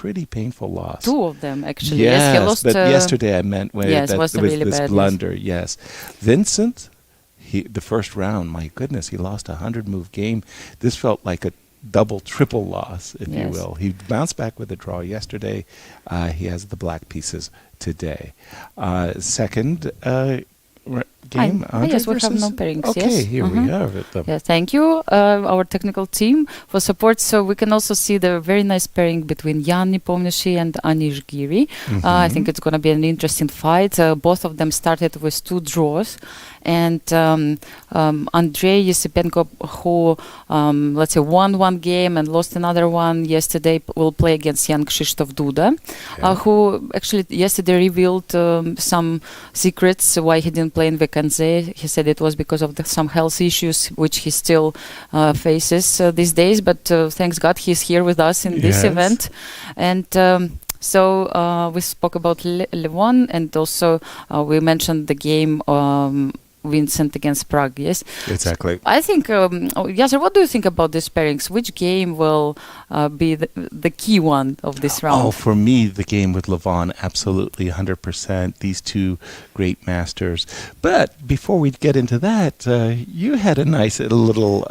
pretty painful loss. Two of them, actually. Yes, he lost, but yesterday I meant when was a really this bad blunder. Yes, Vincent, the first round, my goodness, he lost a 100-move game. This felt like a double, triple loss, if you will. He bounced back with a draw yesterday. He has the black pieces today. Second game, Andrey yes, we versus? have no pairings. Okay, here we have it. Yeah, thank you, our technical team, for support. So we can also see the very nice pairing between Ian Nepomniachtchi and Anish Giri. I think it's going to be an interesting fight. Both of them started with 2 draws. And Andrey Esipenko, who, let's say, won one game and lost another one yesterday, will play against young Krzysztof Duda, who actually yesterday revealed some secrets why he didn't play in Vacanze. He said it was because of some health issues which he still faces these days. But thanks God he's here with us in this event. And so we spoke about Levon, and also we mentioned the game Vincent against Prague, yes? Exactly. I think, Yasser, what do you think about these pairings? Which game will be the key one of this round? Oh, for me, the game with Levon, absolutely 100%. These two great masters. But before we get into that, you had a nice little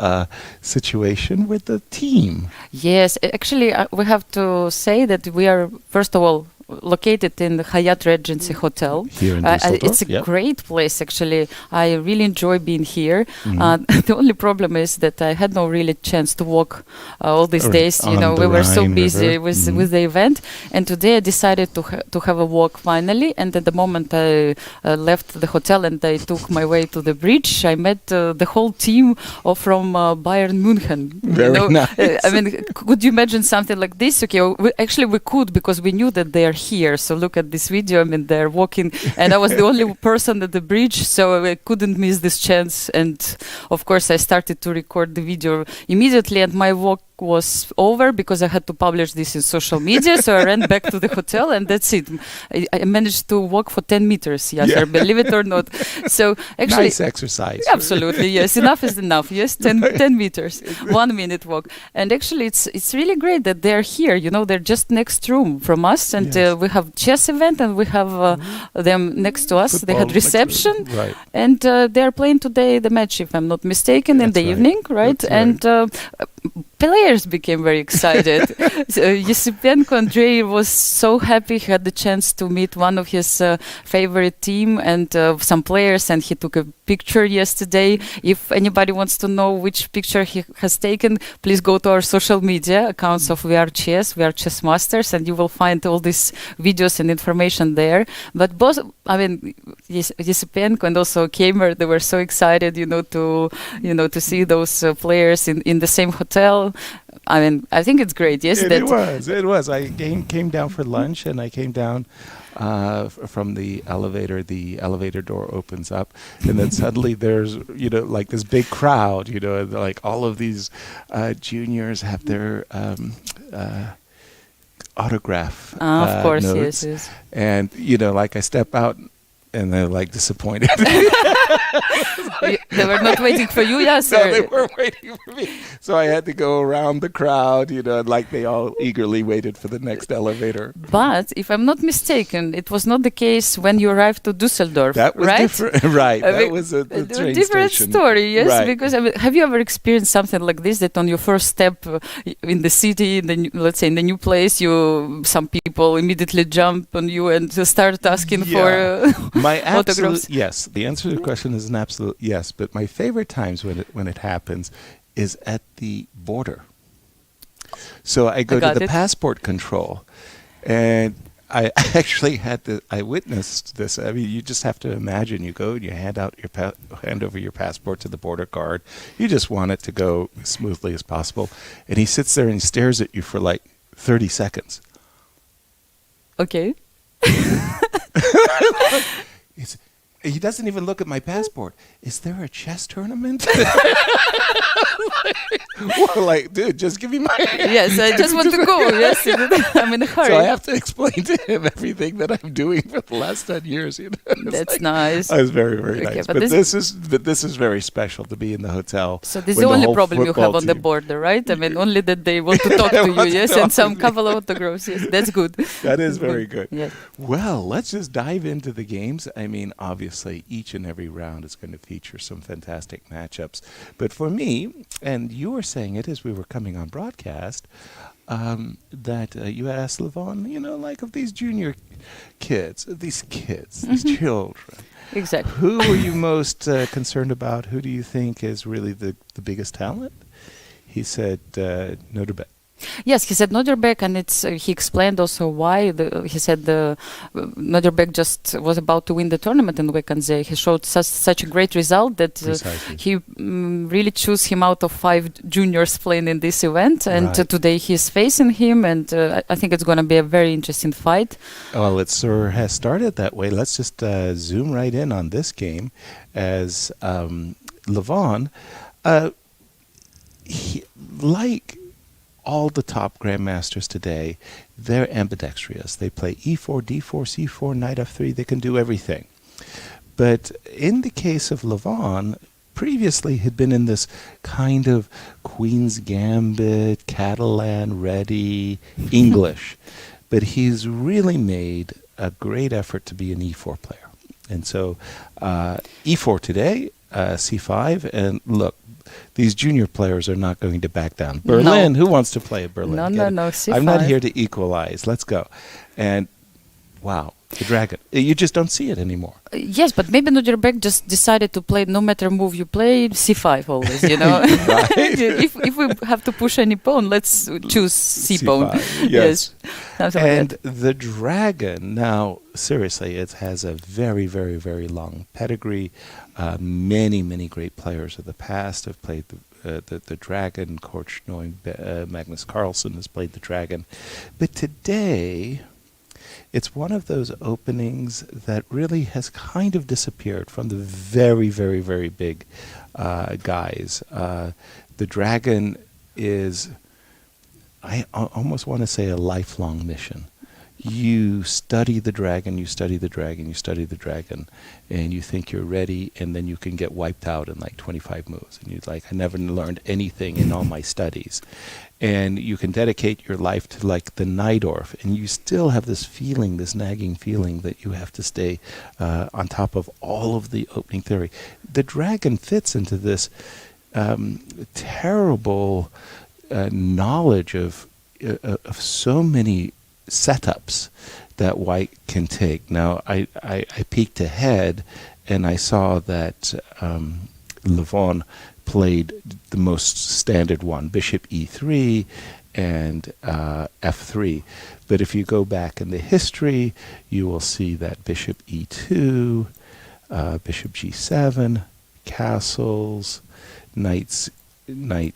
situation with the team. Yes, actually, we have to say that we are, first of all, located in the Hyatt Regency Hotel. Here in Dusseldorf. It's a great place, actually. I really enjoy being here. The only problem is that I had no really chance to walk all these days. You know, we were so busy with the event. And today I decided to have a walk finally. And at the moment I left the hotel and I took my way to the bridge, I met the whole team from Bayern München. Very nice. I mean, could you imagine something like this? Okay, we could, because we knew that they are here. So look at this video. I mean, they're walking, and I was the only person at the bridge, so I couldn't miss this chance. And of course, I started to record the video immediately, and my walk was over because I had to publish this in social media. So I ran back to the hotel, and that's it. I managed to walk for 10 meters, believe it or not. So actually, nice exercise. Absolutely, yes. Enough is enough. Yes, 10 meters, 1 minute walk. And actually, it's really great that they're here. You know, they're just next room from us, and we have chess event, and we have them next to us. They had reception, and they're playing today the match, if I'm not mistaken, in the evening, right? And players became very excited. Esipenko Andrey was so happy. He had the chance to meet one of his favorite team and some players, and he took a picture yesterday. If anybody wants to know which picture he has taken, please go to our social media accounts of We Are Chess Masters, and you will find all these videos and information there. But both, I mean, Esipenko and also Keymer, they were so excited, to see those players in the same hotel. I mean, I think it's great. Yes, it was. I came down for lunch, and I came down from the elevator. The elevator door opens up, and then suddenly there's like this big crowd. Like all of these juniors have their autograph of course, notes. yes. And like I step out, and they're like disappointed. They were not waiting for you, yes? No, they weren't waiting for me. So I had to go around the crowd, like they all eagerly waited for the next elevator. But if I'm not mistaken, it was not the case when you arrived to Dusseldorf, that was right? Different, right? That was a train different station. Story, yes. Right. Because have you ever experienced something like this? That on your first step in the city, let's say in the new place, some people immediately jump on you and start asking for. My absolute autographs. yes. The answer to the question is an absolute yes. But my favorite times when it happens is at the border. So I go to the passport control, and I actually I witnessed this. I mean, you just have to imagine. You go and you hand over your passport to the border guard. You just want it to go as smoothly as possible, and he sits there and he stares at you for like 30 seconds. Okay. He doesn't even look at my passport. Is there a chess tournament? Well, like, dude, just give me my hand. Yes, I just want to go. Yes, I'm in a hurry. So I have to explain to him everything that I'm doing for the last 10 years. You know? That's nice. It was very, very Okay, nice. but But this is very special to be in the hotel. So this is the only problem you have on the border, right? I mean, only that they want to talk to you, yes, and some couple of autographs. Yes, that's good. That is very good. Yes. Well, let's just dive into the games. I mean, obviously, each and every round is going to feature some fantastic matchups. But for me, and you were saying it as we were coming on broadcast, that you asked Levon, you know, like of these junior kids, these children. Exactly. Who are you most concerned about? Who do you think is really the biggest talent? He said Nodirbek. Yes, he said Nodirbek, and he explained also why. He said Nodirbek just was about to win the tournament in Wednesday. He showed such a great result that he really chose him out of 5 juniors playing in this event. And today he's facing him, and I think it's going to be a very interesting fight. Well, it sure has started that way. Let's just zoom right in on this game as Levon, like all the top grandmasters today, they're ambidextrous. They play e4, d4, c4, knight f3. They can do everything. But in the case of Levon, previously had been in this kind of Queen's Gambit, Catalan ready English. But he's really made a great effort to be an e4 player. And so e4 today, c5, and look, these junior players are not going to back down. Berlin, who wants to play at Berlin? No, C5. I'm not here to equalize. Let's go. And wow, the dragon. You just don't see it anymore. Yes, but maybe Nodirbek just decided to play, no matter move you play, c5 always, you know. if we have to push any pawn, let's choose c-pawn. Yes. And the dragon, now, seriously, it has a very, very, very long pedigree. Many, many great players of the past have played the dragon. Korchnoi, Magnus Carlsen has played the dragon. But today, it's one of those openings that really has kind of disappeared from the very, very, very big guys. The dragon is, I almost want to say, a lifelong mission. You study the dragon, you study the dragon, you study the dragon, and you think you're ready, and then you can get wiped out in like 25 moves. And you're like, I never learned anything in all my studies. And you can dedicate your life to like the Najdorf, and you still have this feeling, this nagging feeling that you have to stay on top of all of the opening theory. The dragon fits into this terrible knowledge of so many setups that white can take. Now, I peeked ahead, and I saw that Levon played the most standard one, bishop e3 and f3. But if you go back in the history, you will see that bishop e2, bishop g7, castles, knight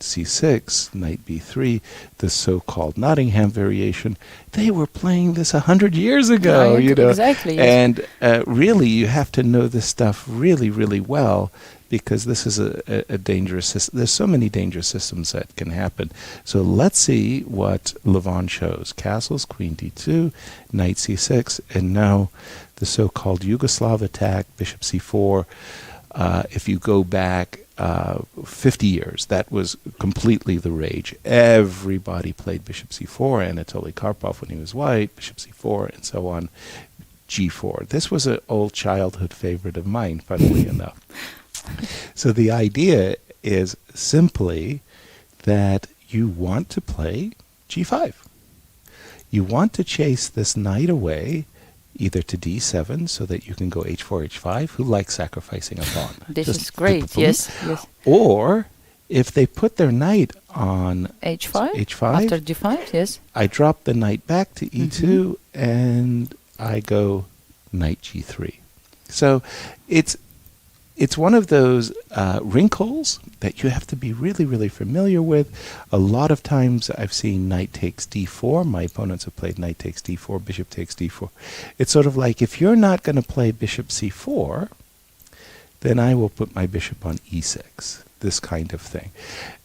c6, knight b3, the so-called Nottingham variation. They were playing this 100 years ago, you know. Exactly. Yes. And really, you have to know this stuff really, really well, because this is a dangerous system. There's so many dangerous systems that can happen. So let's see what Levon shows. Castles, queen d2, knight c6, and now the so-called Yugoslav attack, bishop c4. If you go back 50 years, that was completely the rage. Everybody played bishop c4, Anatoly Karpov when he was white, bishop c4, and so on, g4. This was an old childhood favorite of mine, funnily enough. So the idea is simply that you want to play g5. You want to chase this knight away, either to d7 so that you can go h4, h5. Who likes sacrificing a pawn? This is great, yes. Or if they put their knight on h5, after d5, yes. I drop the knight back to e2, and I go knight g3. So it's one of those wrinkles that you have to be really, really familiar with. A lot of times I've seen knight takes d4. My opponents have played knight takes d4, bishop takes d4. It's sort of like, if you're not going to play bishop c4, then I will put my bishop on e6, this kind of thing.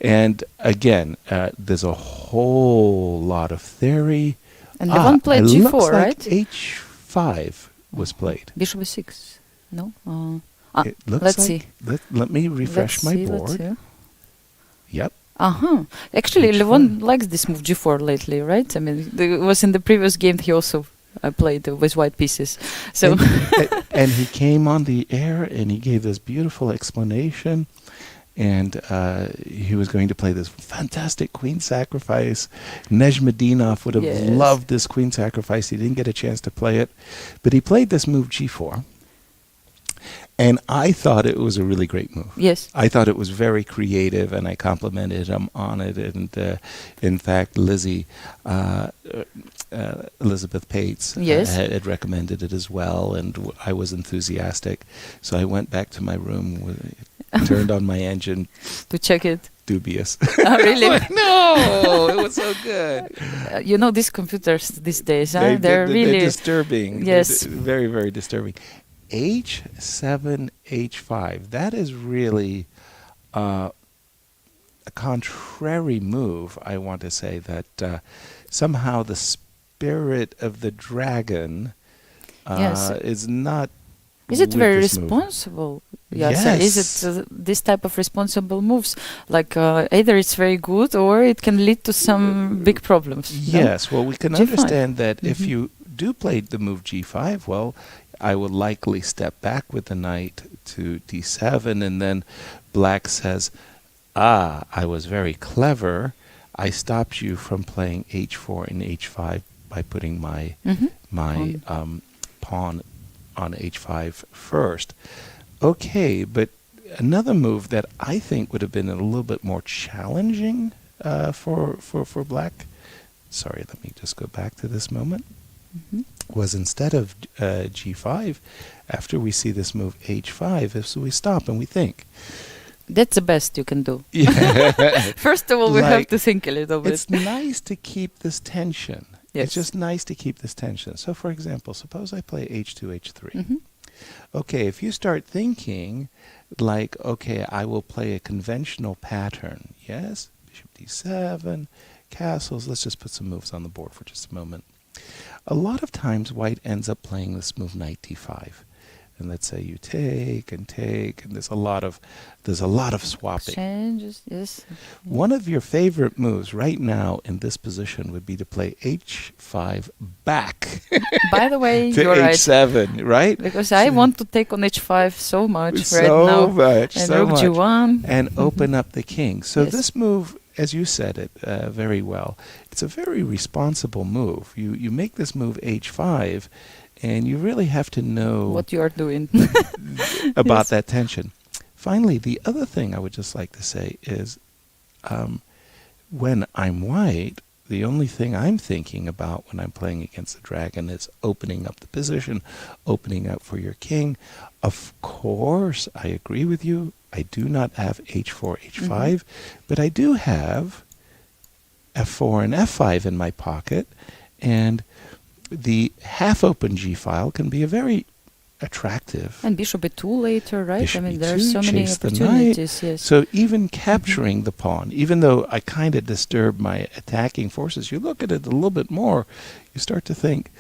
And again, there's a whole lot of theory. And Levon played it g4, looks right? like h5 was played. Bishop e6. No? It looks let's like, see. Let me refresh my board. Yep. Actually, H5. Levon likes this move g4 lately, right? I mean, it was in the previous game he also played with white pieces. So and he came on the air and he gave this beautiful explanation. And he was going to play this fantastic queen sacrifice. Nejmedinov would have loved this queen sacrifice. He didn't get a chance to play it. But he played this move g4. And I thought it was a really great move. Yes. I thought it was very creative, and I complimented him on it. And in fact, Elizabeth Pates had recommended it as well, and I was enthusiastic. So I went back to my room, turned on my engine. To check it. Dubious. Oh, really? No, it was so good. You know, these computers these days, they're really disturbing. Yes. Very, very disturbing. H7, H5. That is really a contrary move, I want to say, that somehow the spirit of the dragon is not. Is it very responsible? Yes. So is it this type of responsible moves? Like either it's very good or it can lead to some big problems. Yes. No? Well, we can G5. understand that if you do play the move G5, well, I will likely step back with the knight to D7, and then black says, I was very clever. I stopped you from playing H4 and H5 by putting my pawn on H5 first. Okay, but another move that I think would have been a little bit more challenging for black. Sorry, let me just go back to this moment. Was instead of G5, after we see this move H5, so we stop and we think. That's the best you can do. Yeah. First of all, we have to think a little bit. It's nice to keep this tension. Yes. It's just nice to keep this tension. So, for example, suppose I play H2, H3. Okay, if you start thinking like, okay, I will play a conventional pattern. Yes, Bishop D7, castles. Let's just put some moves on the board for just a moment. A lot of times white ends up playing this move knight d5. And let's say you take, and there's a lot of swapping. Changes, yes. One of your favorite moves right now in this position would be to play H5 back. By the way, to you're H7, right? Because I want to take on H5 so much right now. So much, and so Rook much. G1. And open up the king. So Yes. this move, as you said it very well, it's a very responsible move. You make this move H5, and you really have to know what you are doing about that tension. Finally, the other thing I would just like to say is when I'm white, the only thing I'm thinking about when I'm playing against the dragon is opening up the position, opening up for your king. Of course, I agree with you. I do not have H4, H5, but I do have F4 and F5 in my pocket, and the half-open G file can be a very attractive. And Bishop E2 later, right? Bishop I mean, E2, there are so many chase the opportunities. knight. Yes. So even capturing the pawn, even though I kind of disturb my attacking forces, you look at it a little bit more, you start to think,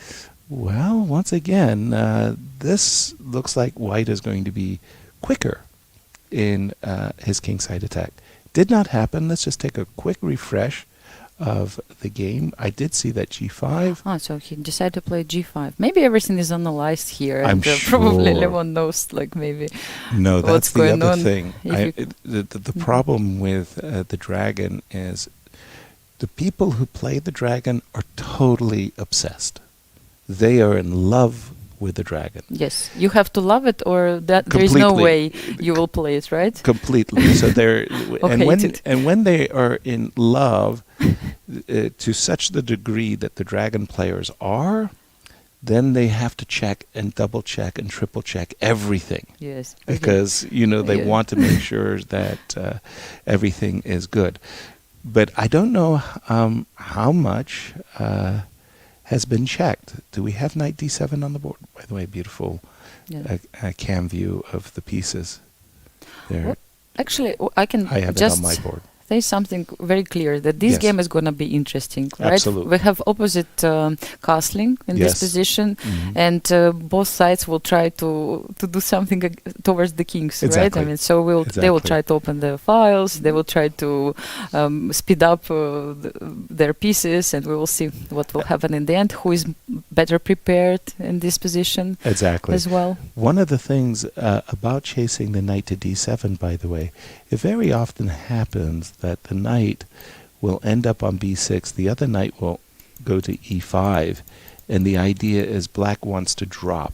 well, once again, this looks like white is going to be quicker in his kingside attack. Did not happen. Let's just take a quick refresh of the game. I did see that G5. So he decided to play G5. Maybe everything is analyzed here. I'm and sure. Probably Levon knows, like, maybe No, what's that's the going other on. thing. The problem with the dragon is the people who play the dragon are totally obsessed. They are in love with the dragon. Yes, you have to love it, or that there is no way you will play it, right? Completely. So they're hated. and when they are in love to such the degree that the dragon players are, then they have to check and double check and triple check everything. Yes. Because they want to make sure that everything is good. But I don't know how much has been checked. Do we have knight d7 on the board? By the way, beautiful cam view of the pieces. There, actually, I can I have just it on my board. say something very clear, that this Yes. game is going to be interesting, right? Absolutely. We have opposite castling in this Yes. position, Mhm. and both sides will try to do something towards the kings, right? Exactly. I mean, so they will Exactly. try to open the files, they will try to speed up their pieces, and we will see what will happen in the end, who is better prepared in this position Exactly. as well. One of the things about chasing the knight to d7, by the way, it very often happens that the knight will end up on b6, the other knight will go to e5, and the idea is black wants to drop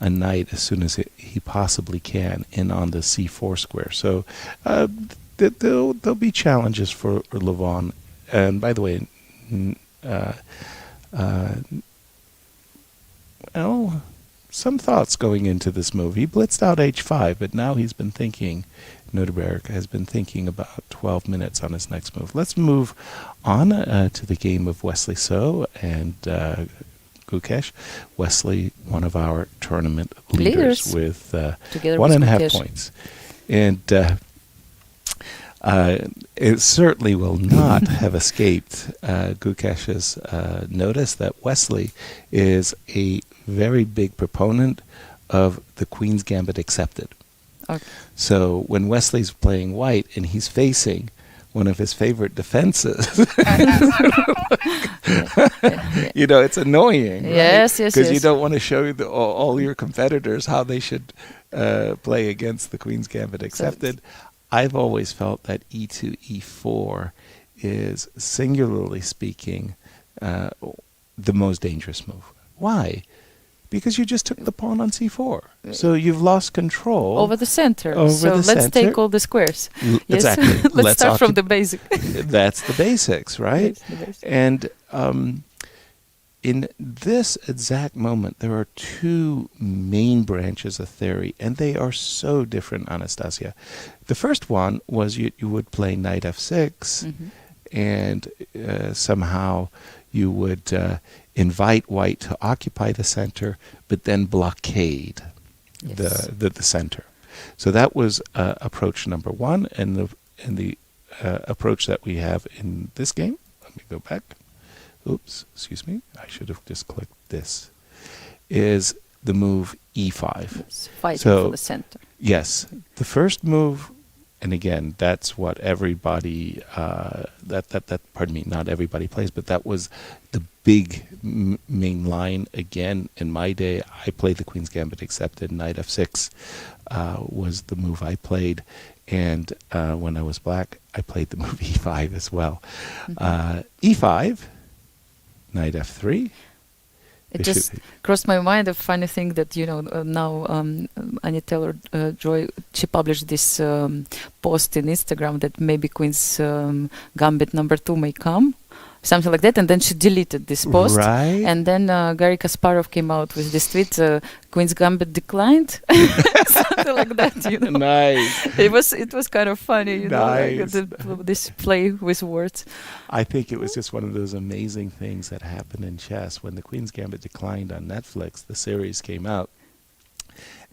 a knight as soon as he possibly can in on the c4 square. So there'll be challenges for Levon. And by the way, well, some thoughts going into this move. He blitzed out h5, but now he's been thinking, Nodirbek has been thinking about 12 minutes on his next move. Let's move on to the game of Wesley So and Gukesh. Wesley, one of our tournament leaders with 1.5 points. And it certainly will not have escaped Gukesh's notice that Wesley is a very big proponent of the Queen's Gambit accepted. Okay. So when Wesley's playing white and he's facing one of his favorite defenses, you know, it's annoying. Yes, right? yes, Because yes. you don't want to show all your competitors how they should play against the Queen's Gambit accepted. I've always felt that e2, e4 is, singularly speaking, the most dangerous move. Why? Because you just took the pawn on c4. So you've lost control. Over the center. Over so the let's center. take all the squares. Yes. Exactly. let's start from the basic. That's the basics, right? Yes, the basic. And in this exact moment, there are two main branches of theory, and they are so different, Anastasia. The first one was you would play knight f6, Mhm. and somehow you would invite white to occupy the center, but then blockade Yes. the center. So that was approach number one, and the approach that we have in this game. Let me go back. Oops, excuse me. I should have just clicked this. Is the move e5. Yes, fighting So- for the center. Yes, the first move, and again, that's what everybody pardon me, not everybody plays, but that was the big main line. Again, in my day, I played the Queen's Gambit accepted. Knight f6 was the move I played, and when I was black, I played the move e5 as well. E5, knight f3. It just crossed my mind a funny thing that, you know, now Anya Taylor-Joy, she published this post in Instagram that maybe Queen's Gambit number 2 may come, something like that, and then she deleted this post. Right. And then Garry Kasparov came out with this tweet, Queen's Gambit declined, something like that, you know. Nice. It was kind of funny, you know, like Nice. this play with words. I think it was just one of those amazing things that happened in chess. When the Queen's Gambit declined on Netflix, the series came out,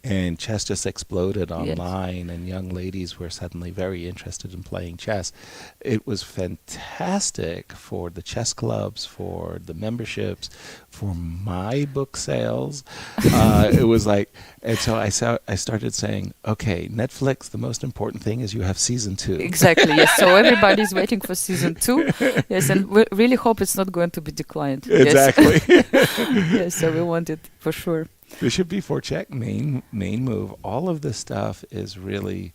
and chess just exploded online, and young ladies were suddenly very interested in playing chess. It was fantastic for the chess clubs, for the memberships, for my book sales. It was like, and so I started saying, okay, Netflix, the most important thing is you have season 2. Exactly, yes. So everybody's waiting for season 2. Yes, and we really hope it's not going to be declined. Exactly. Yes, yes, so we want it for sure. Bishop b4 check, main move. All of this stuff is really,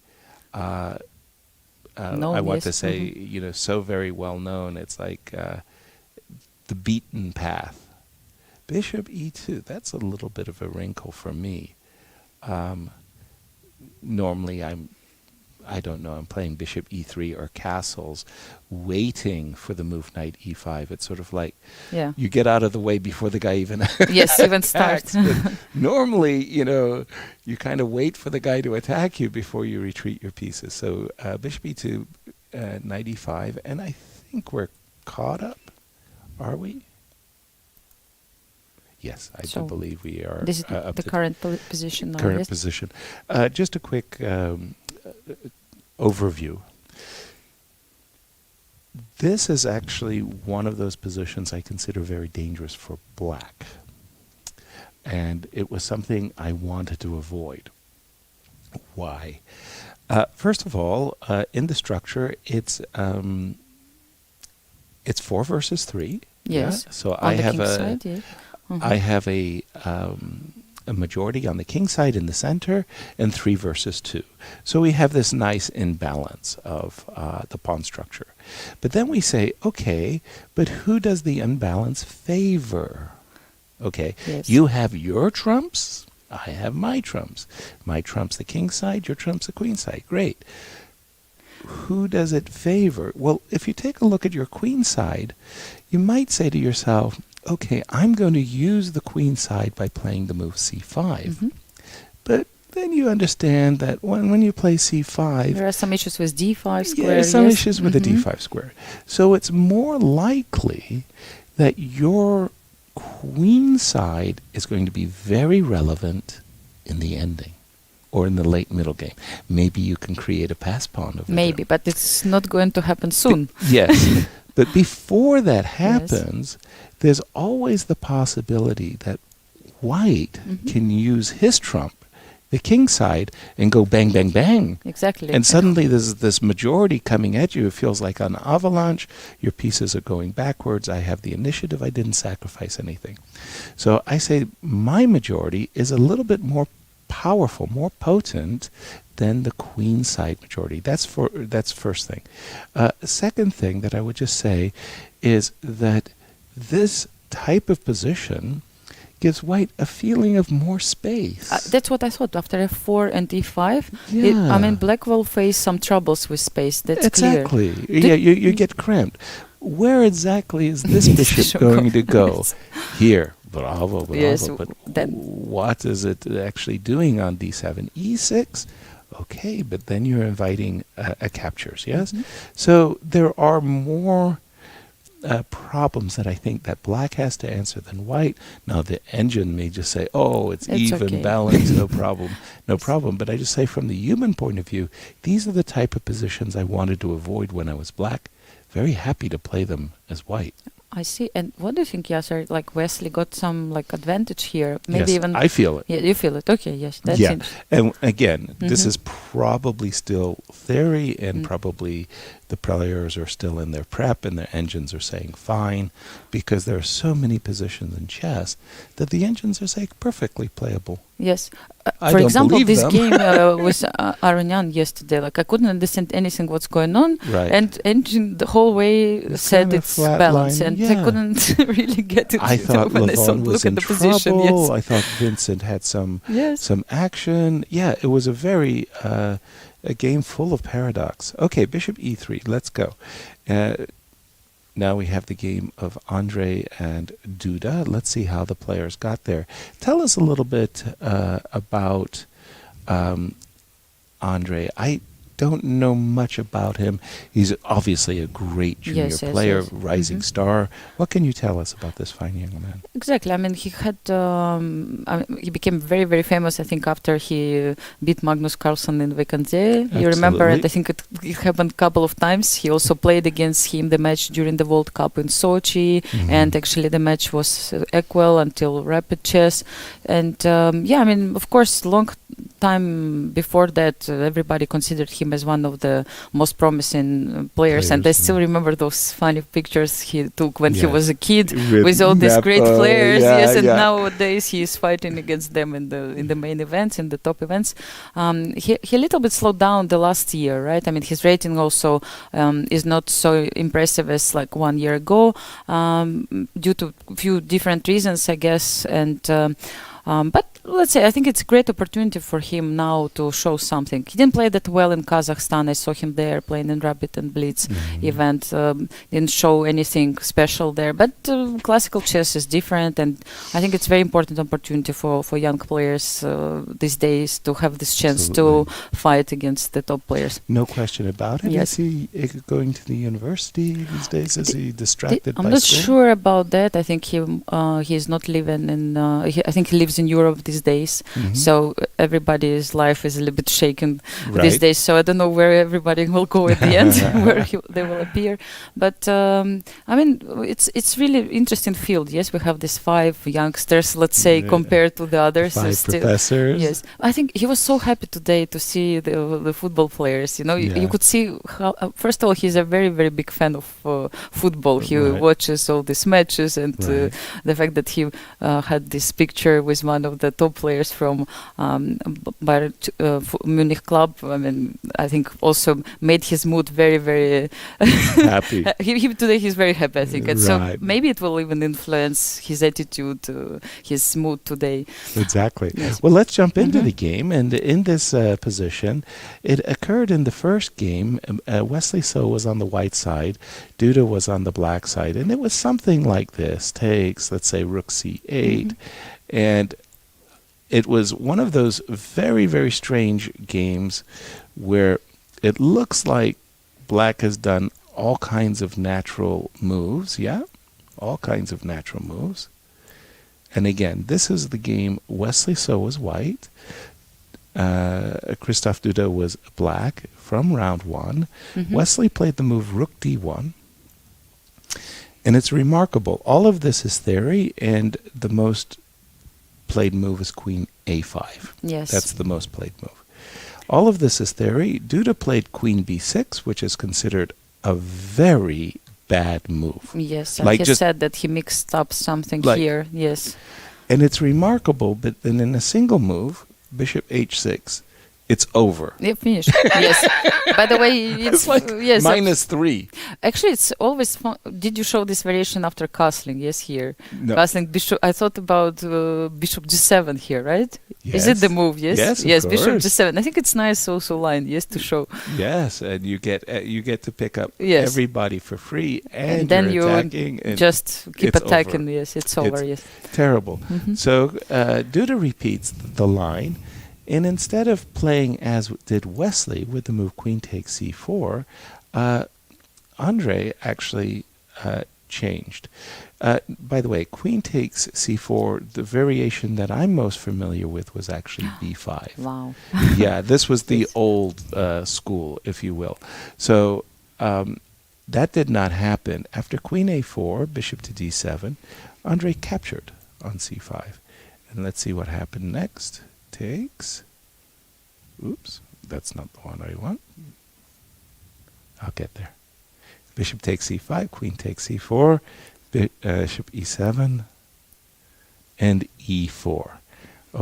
I want to say, you know, so very well known. It's like the beaten path. Bishop e2, that's a little bit of a wrinkle for me. Normally I don't know, I'm playing bishop e3 or castles, waiting for the move knight e5. It's sort of like you get out of the way before the guy even even starts. Normally, you know, you kind of wait for the guy to attack you before you retreat your pieces. So bishop e2, knight e5, and I think we're caught up. Are we? Yes, I do believe we are. This is the current position now. Current position. Just a quick overview. This is actually one of those positions I consider very dangerous for black. And it was something I wanted to avoid. Why? First of all, in the structure, it's 4 versus 3. Yes. Yeah? So on the king side, yeah. I have a majority on the king side in the center, and 3 versus 2. So we have this nice imbalance of the pawn structure. But then we say, okay, but who does the imbalance favor? Okay, yes. You have your trumps, I have my trumps. My trump's the king side, your trump's the queen side. Great. Who does it favor? Well, if you take a look at your queen side, you might say to yourself, okay, I'm going to use the queen side by playing the move c5. But then you understand that when you play c5... There are some issues with d5 square. Yeah, some issues with the d5 square. So it's more likely that your queen side is going to be very relevant in the ending or in the late middle game. Maybe you can create a pass pawn over Maybe, there. but it's not going to happen soon. Yes. But before that happens, there's always the possibility that white can use his trump, the king side, and go bang, bang, bang. Exactly. And suddenly there's this majority coming at you. It feels like an avalanche. Your pieces are going backwards. I have the initiative. I didn't sacrifice anything. So I say my majority is a little bit more powerful, more potent than the queen side majority. That's first thing. Second thing that I would just say is that this type of position gives white a feeling of more space. That's what I thought. After f4 and e5, Yeah. black will face some troubles with space. That's exactly. clear. Yeah, you get cramped. Where exactly is this bishop going to go? Here. Bravo. Yes, but what is it actually doing on d7? e6? Okay, but then you're inviting captures, yes? So there are more problems that I think that black has to answer than white. Now the engine may just say, oh, it's even, okay. balanced, no problem. But I just say from the human point of view, these are the type of positions I wanted to avoid when I was black. Very happy to play them as white. I see. And what do you think, Yasser? Like Wesley got some advantage here. Maybe yes, even I feel it. Yeah, you feel it. Okay, yes, that's yeah. interesting. And again, this is probably still theory, and probably the players are still in their prep, and their engines are saying fine, because there are so many positions in chess that the engines are saying perfectly playable. Yes. I For don't example, believe this them. game with Aronian yesterday, I couldn't understand anything what's going on, Right. and engine the whole way It's said kind of it's flat balanced, line, and yeah. I couldn't really get it. I thought when I saw Levon was look in at the position. trouble. Yes. I thought Vincent had some Yes. action. Yeah, it was a very a game full of paradox. Okay, bishop e3. Let's go. Now we have the game of Andrey and Duda. Let's see how the players got there. Tell us a little bit about Andrey. I don't know much about him. He's obviously a great junior player, rising star. What can you tell us about this fine young man? Exactly. I mean, he had he became very, very famous, I think, after he beat Magnus Carlsen in Vikandje. You remember, and I think it happened a couple of times. He also played against him the match during the World Cup in Sochi, and actually the match was equal until rapid chess. And yeah, I mean, of course, long time before that, everybody considered him as one of the most promising players, and I still remember those funny pictures he took when he was a kid with all these great players. And nowadays he is fighting against them in the main events, in the top events. He a little bit slowed down the last year, right? I mean, his rating also is not so impressive as like 1 year ago, due to a few different reasons, I guess, and but let's say I think it's a great opportunity for him now to show something. He didn't play that well in Kazakhstan. I saw him there playing in Rabbit and Blitz event. Didn't show anything special there. But classical chess is different, and I think it's a very important opportunity for young players these days to have this chance to fight against the top players. No question about it. Yes. Is he going to the university these days? Is he distracted by I'm not school? sure about that. I think he is not living in. I think he lives in Europe these days. So everybody's life is a little bit shaken these days. So I don't know where everybody will go at the end, where they will appear. But I mean, it's really interesting field. Yes, we have these 5 youngsters, let's say, compared to the others. 5 professors. Yes, I think he was so happy today to see the football players. You know, you could see how. First of all, he's a very, very big fan of football. He watches all these matches, and the fact that he had this picture with one of the top players from Bayern Munich club. I mean, I think also made his mood very, very happy. Today he's very happy, I think, and so maybe it will even influence his attitude, his mood today. Exactly. Yes. Well, let's jump into the game, and in this position, it occurred in the first game. Wesley So was on the white side, Duda was on the black side, and it was something like this: takes, let's say, rook c8, and it was one of those very, very strange games where it looks like black has done all kinds of natural moves, all kinds of natural moves. And again, this is the game Wesley So was white, Christoph Duda was black from round 1. Wesley played the move rook d1. And it's remarkable. All of this is theory, and the most played move is queen a5. Yes. That's the most played move. All of this is theory. Duda played queen b6, which is considered a very bad move. Yes, like he said that he mixed up something here. Yes. And it's remarkable, but then in a single move, bishop h6, it's over. Yeah, finished. Yes. By the way, it's like -3. Actually, it's always fun. Did you show this variation after castling? Yes, here. No. Castling bishop. I thought about bishop g7 here, right? Yes. Is it the move? Yes. Yes, of bishop course. g7. I think it's nice also line. Yes, to show. Yes, and you get to pick up everybody for free, and then you're attacking. You just keep attacking. Over. Yes, it's over. Yes. Terrible. So Duda repeats the line. And instead of playing as did Wesley with the move queen takes c4, Andrey actually changed. By the way, queen takes c4, the variation that I'm most familiar with was actually b5. Wow. Yeah, this was the old school, if you will. So that did not happen. After queen a4, bishop to d7, Andrey captured on c5. And let's see what happened next. Takes. Oops, that's not the one I want. I'll get there. Bishop takes c5, queen takes c4, bishop e7, and e4.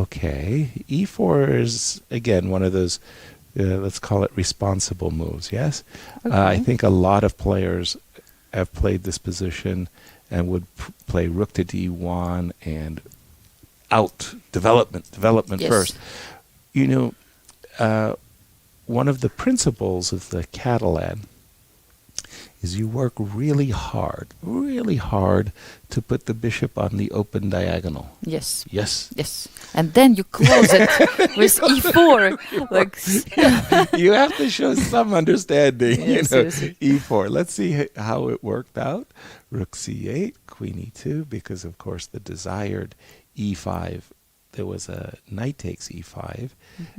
Okay, e4 is, again, one of those, let's call it responsible moves, yes? I think a lot of players have played this position and would play rook to d1 and out, development first. You know, one of the principles of the Catalan is you work really hard to put the bishop on the open diagonal. Yes. Yes. Yes. And then you close it with e4. Like you have to show some understanding. Yes, e4. Let's see how it worked out. Rook c8, queen e2, because of course the desired e5. There was a knight takes e5,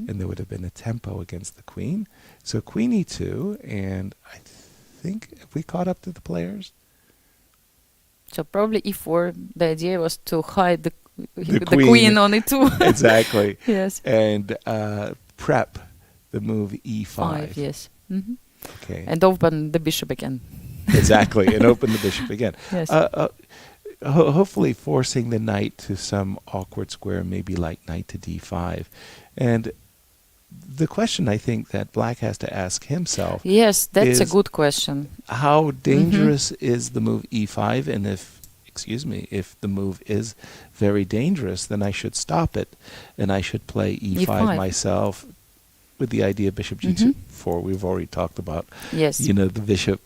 and there would have been a tempo against the queen. So queen e2, and I think, have we caught up to the players? So probably e4, the idea was to hide the queen on e2. Exactly. Yes. And prep the move e5. Yes. Okay. And open the bishop again. Exactly, and open the bishop again. Yes. Hopefully forcing the knight to some awkward square, maybe like knight to d5. And the question I think that black has to ask himself yes, that's a good question. How dangerous is the move e5? And if the move is very dangerous, then I should stop it. And I should play e5 myself with the idea bishop g4. We've already talked about, the bishop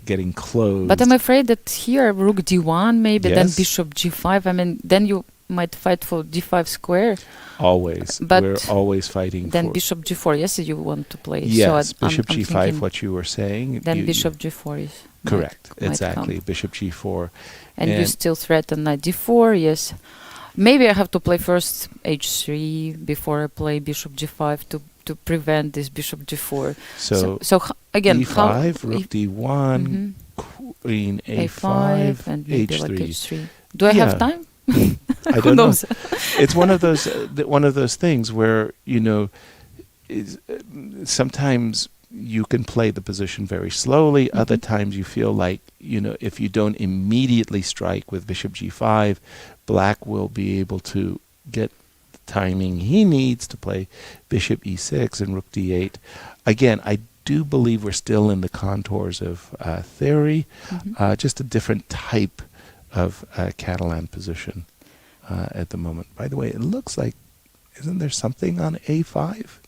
getting closed. But I'm afraid that here, rook d1 maybe, then bishop g5. I mean, then you might fight for d5 square. Always. But we're always fighting then bishop g4, yes, you want to play. Yes, so bishop g5, what you were saying. Then bishop g4 is correct, exactly. Bishop g4. And you still threaten knight d4, yes. Maybe I have to play first h3 before I play bishop g5 to prevent this bishop g4. So again, e5, rook d1, queen a5, and maybe h3. like h3. Do I have time? I don't know. It's one of those things where, you know, sometimes you can play the position very slowly. Other times you feel like, you know, if you don't immediately strike with bishop g5, black will be able to get the timing he needs to play bishop e6 and rook d8. Again, I do believe we're still in the contours of theory, just a different type of Catalan position at the moment. By the way, it looks like, isn't there something on a5?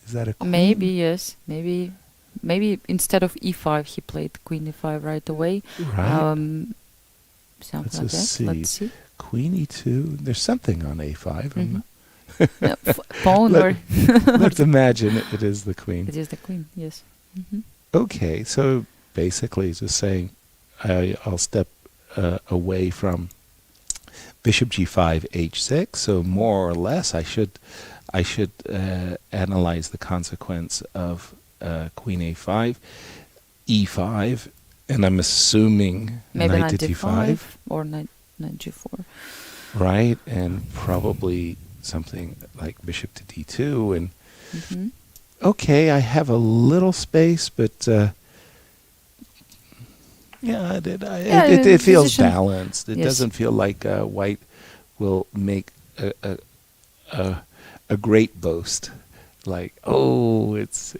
Is that a queen? Maybe, yes. Maybe instead of e5, he played queen e5 right away. Right. Something like that. Let's see. Queen e2. There's something on a5. Pawn or... Let's imagine it is the queen. It is the queen, yes. Okay, so basically just saying I'll step away from bishop g5 h6, so more or less I should analyze the consequence of queen a5, e5, and I'm assuming maybe knight to d5 or knight g4. Right, and probably something like bishop to d2, and okay, I have a little space, but it feels balanced. It doesn't feel like white will make a great boast, like, oh, it's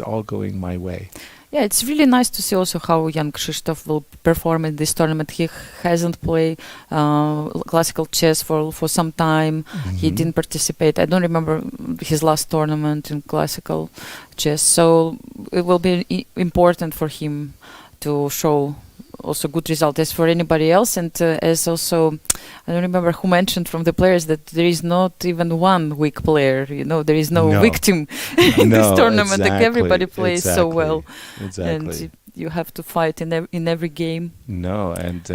all going my way. Yeah, it's really nice to see also how young Krzysztof will perform in this tournament. He hasn't played classical chess for some time. He didn't participate. I don't remember his last tournament in classical chess. So it will be important for him to show also good result as for anybody else. And as also, I don't remember who mentioned from the players that there is not even one weak player. You know, there is no victim in this tournament. Exactly, like everybody plays so well. Exactly. And you have to fight in every game. No, and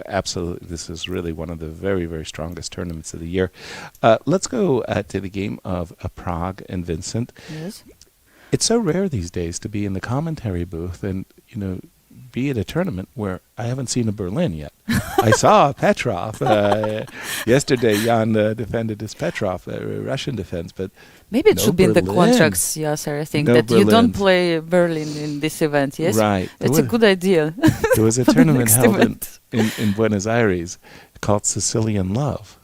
absolutely, this is really one of the very, very strongest tournaments of the year. Let's go to the game of Prague and Vincent. Yes. It's so rare these days to be in the commentary booth and, you know, be at a tournament where I haven't seen a Berlin yet. I saw Petrov. Yesterday, Jan defended his Petrov, Russian defense, but maybe it should be in the contracts, Yasser, I think, that you don't play Berlin in this event, yes? Right. It's a good idea. There was a tournament held in Buenos Aires called Sicilian Love.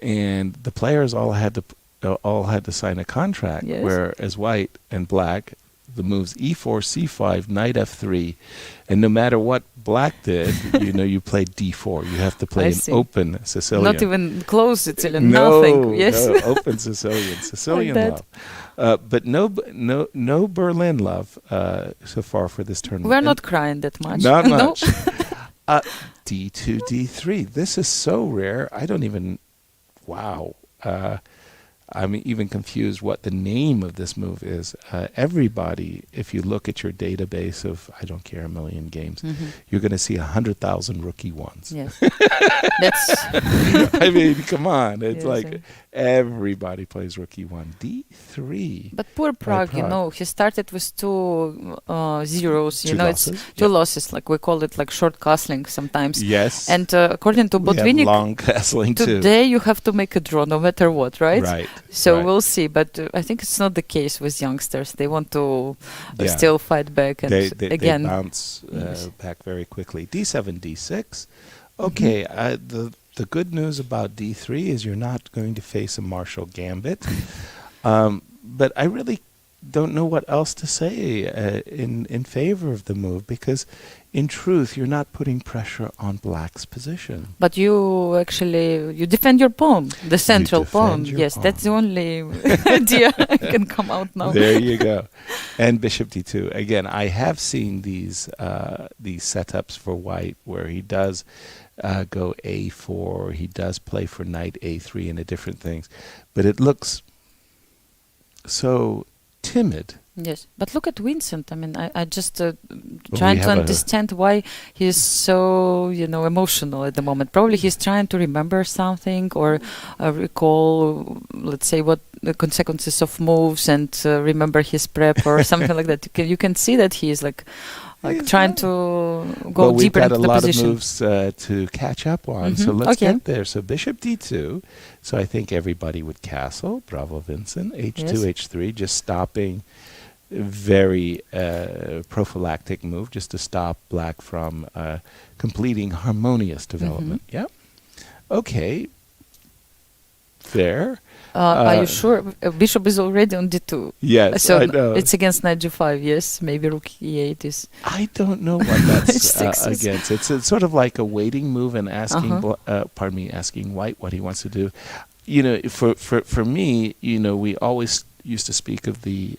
And the players all had to sign a contract where, as white and black, the moves e4, c5, knight f3, and no matter what black did, you know, you played d4. You have to play an open Sicilian. Not even close Sicilian, nothing. Yes, no, open Sicilian like love. But no Berlin love so far for this tournament. We're not crying that much. Not much. d2, d3. This is so rare. I don't even. Wow. I'm even confused what the name of this move is. Everybody, if you look at your database of, I don't care, a million games, you're going to see 100,000 rookie ones. Yes. That's. I mean, come on. It's everybody plays rookie one. D3. But poor Prague, you know, he started with two zeros. You know, losses. It's two losses. Like we call it like short castling sometimes. Yes. And according to Botvinnik, long castling too. Today you have to make a draw no matter what, right? Right. So we'll see, but I think it's not the case with youngsters. They want to still fight back, and again they bounce back very quickly. D7, D6. Okay, the good news about D3 is you're not going to face a Marshall Gambit, but I really don't know what else to say in favor of the move, because in truth you're not putting pressure on black's position. But you defend your pawn, the central pawn. Yes, that's the only idea I can come out now. There you go. And bishop d2. Again, I have seen these setups for white where he does go a4, he does play for knight a3 and the different things, but it looks so timid Yes, but look at Vincent. I mean, I just trying to understand why he's so, emotional at the moment. Probably he's trying to remember something or recall, let's say, what the consequences of moves and remember his prep or something like that. You can see that he is like trying to go deeper into the position. We've got a lot of moves to catch up on, so let's get there. So bishop d2. So I think everybody would castle. Bravo, Vincent. h2, h3, just stopping. Very prophylactic move, just to stop black from completing harmonious development. Yeah. Okay. Fair. Are you sure? Bishop is already on d2. Yes, so I know. It's against knight g5. Yes, maybe rook e8 is. I don't know what that's against. It's sort of like a waiting move and asking, asking white what he wants to do. For me, we always used to speak of the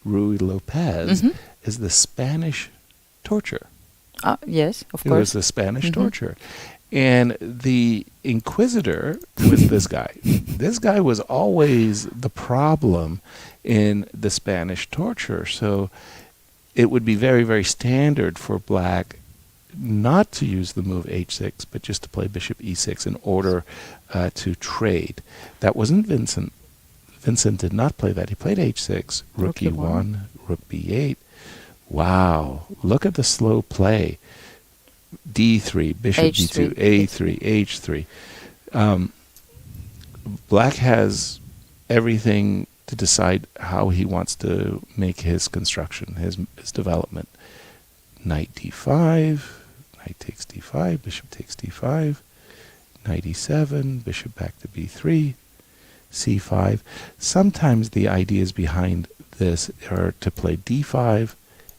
Ruy Lopez is the Spanish torture. Yes, of course. It was the Spanish torture. And the inquisitor with this guy was always the problem in the Spanish torture. So it would be very, very standard for black not to use the move h6, but just to play bishop e6 in order to trade. That wasn't Vincent. Vincent did not play that. He played h6, rook e1, rook b8. Wow, look at the slow play. d3, bishop d2, a3, h3. Black has everything to decide how he wants to make his construction, his development. Knight d5, knight takes d5, bishop takes d5, knight e7, bishop back to b3, c5. Sometimes the ideas behind this are to play d5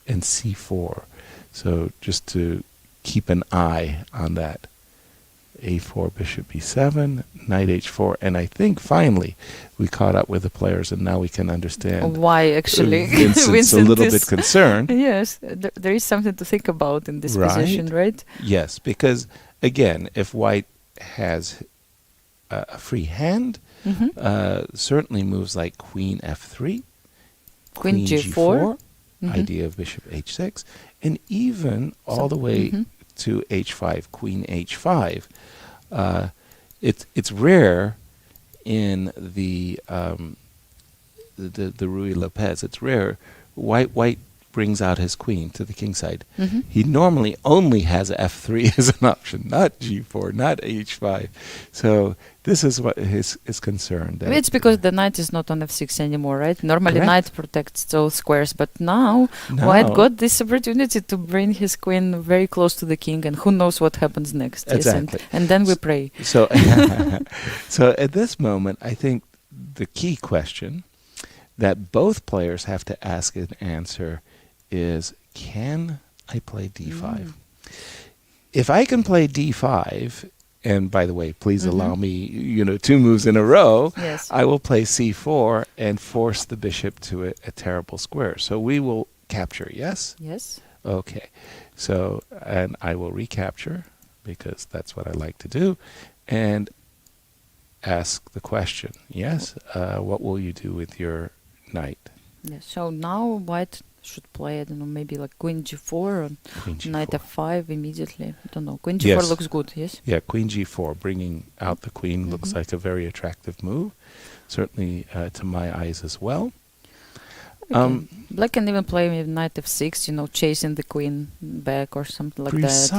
and c4. So just to keep an eye on that. a4, bishop b7, knight h4. And I think finally we caught up with the players and now we can understand why actually Vincent's a little bit concerned. Yes, there is something to think about in this position, right? Yes, because again, if white has a free hand, certainly moves like queen f3, queen g4, idea of bishop h6, and even all the way to h5, queen h5. It's rare in the Ruy Lopez. It's rare. White brings out his queen to the king side. He normally only has f3 as an option, not g4, not h5. So this is what his concern. It's because the knight is not on f6 anymore, right? Normally knight protects those squares, but now white got this opportunity to bring his queen very close to the king, and who knows what happens next. Exactly. Yes, and then we pray. So, so at this moment, I think the key question that both players have to ask and answer is, can I play d5? If I can play d5, and by the way, please allow me, 2 moves in a row, I will play c4 and force the bishop to a terrible square. So we will capture, yes? Yes. Okay. So, and I will recapture, because that's what I like to do, and ask the question, yes? What will you do with your knight? Yes. So now white should play, I don't know, maybe like queen g4 or knight f5 immediately. I don't know. Queen g4 looks good, yes? Yeah, queen g4, bringing out the queen looks like a very attractive move. Certainly to my eyes as well. Okay. Black can even play with knight f6, chasing the queen back or something like that.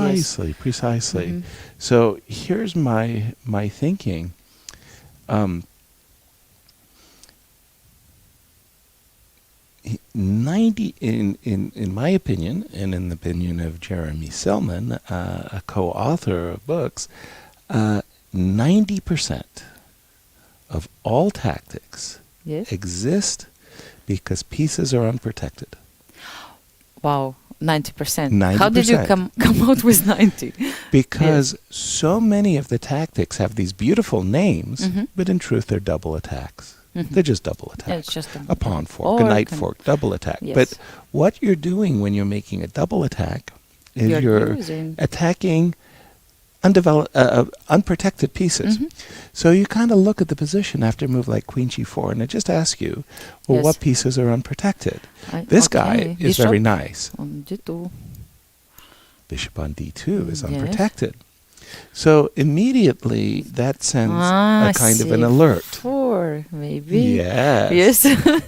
Precisely. So here's my thinking. In my opinion, and in the opinion of Jeremy Selman, a co-author of books, 90% of all tactics exist because pieces are unprotected. Wow, 90%. How did you come out with 90? Because so many of the tactics have these beautiful names, but in truth they're double attacks. They're just double attacks. Yeah, it's just a pawn fork, a knight fork, double attack. Yes. But what you're doing when you're making a double attack is you're attacking unprotected pieces. Mm-hmm. So you kind of look at the position after a move like Queen G4, and it just asks you, well, what pieces are unprotected? This guy is very nice. On D2. Bishop on D2 is unprotected. So immediately that sends a kind of an alert. C4, maybe. Yes.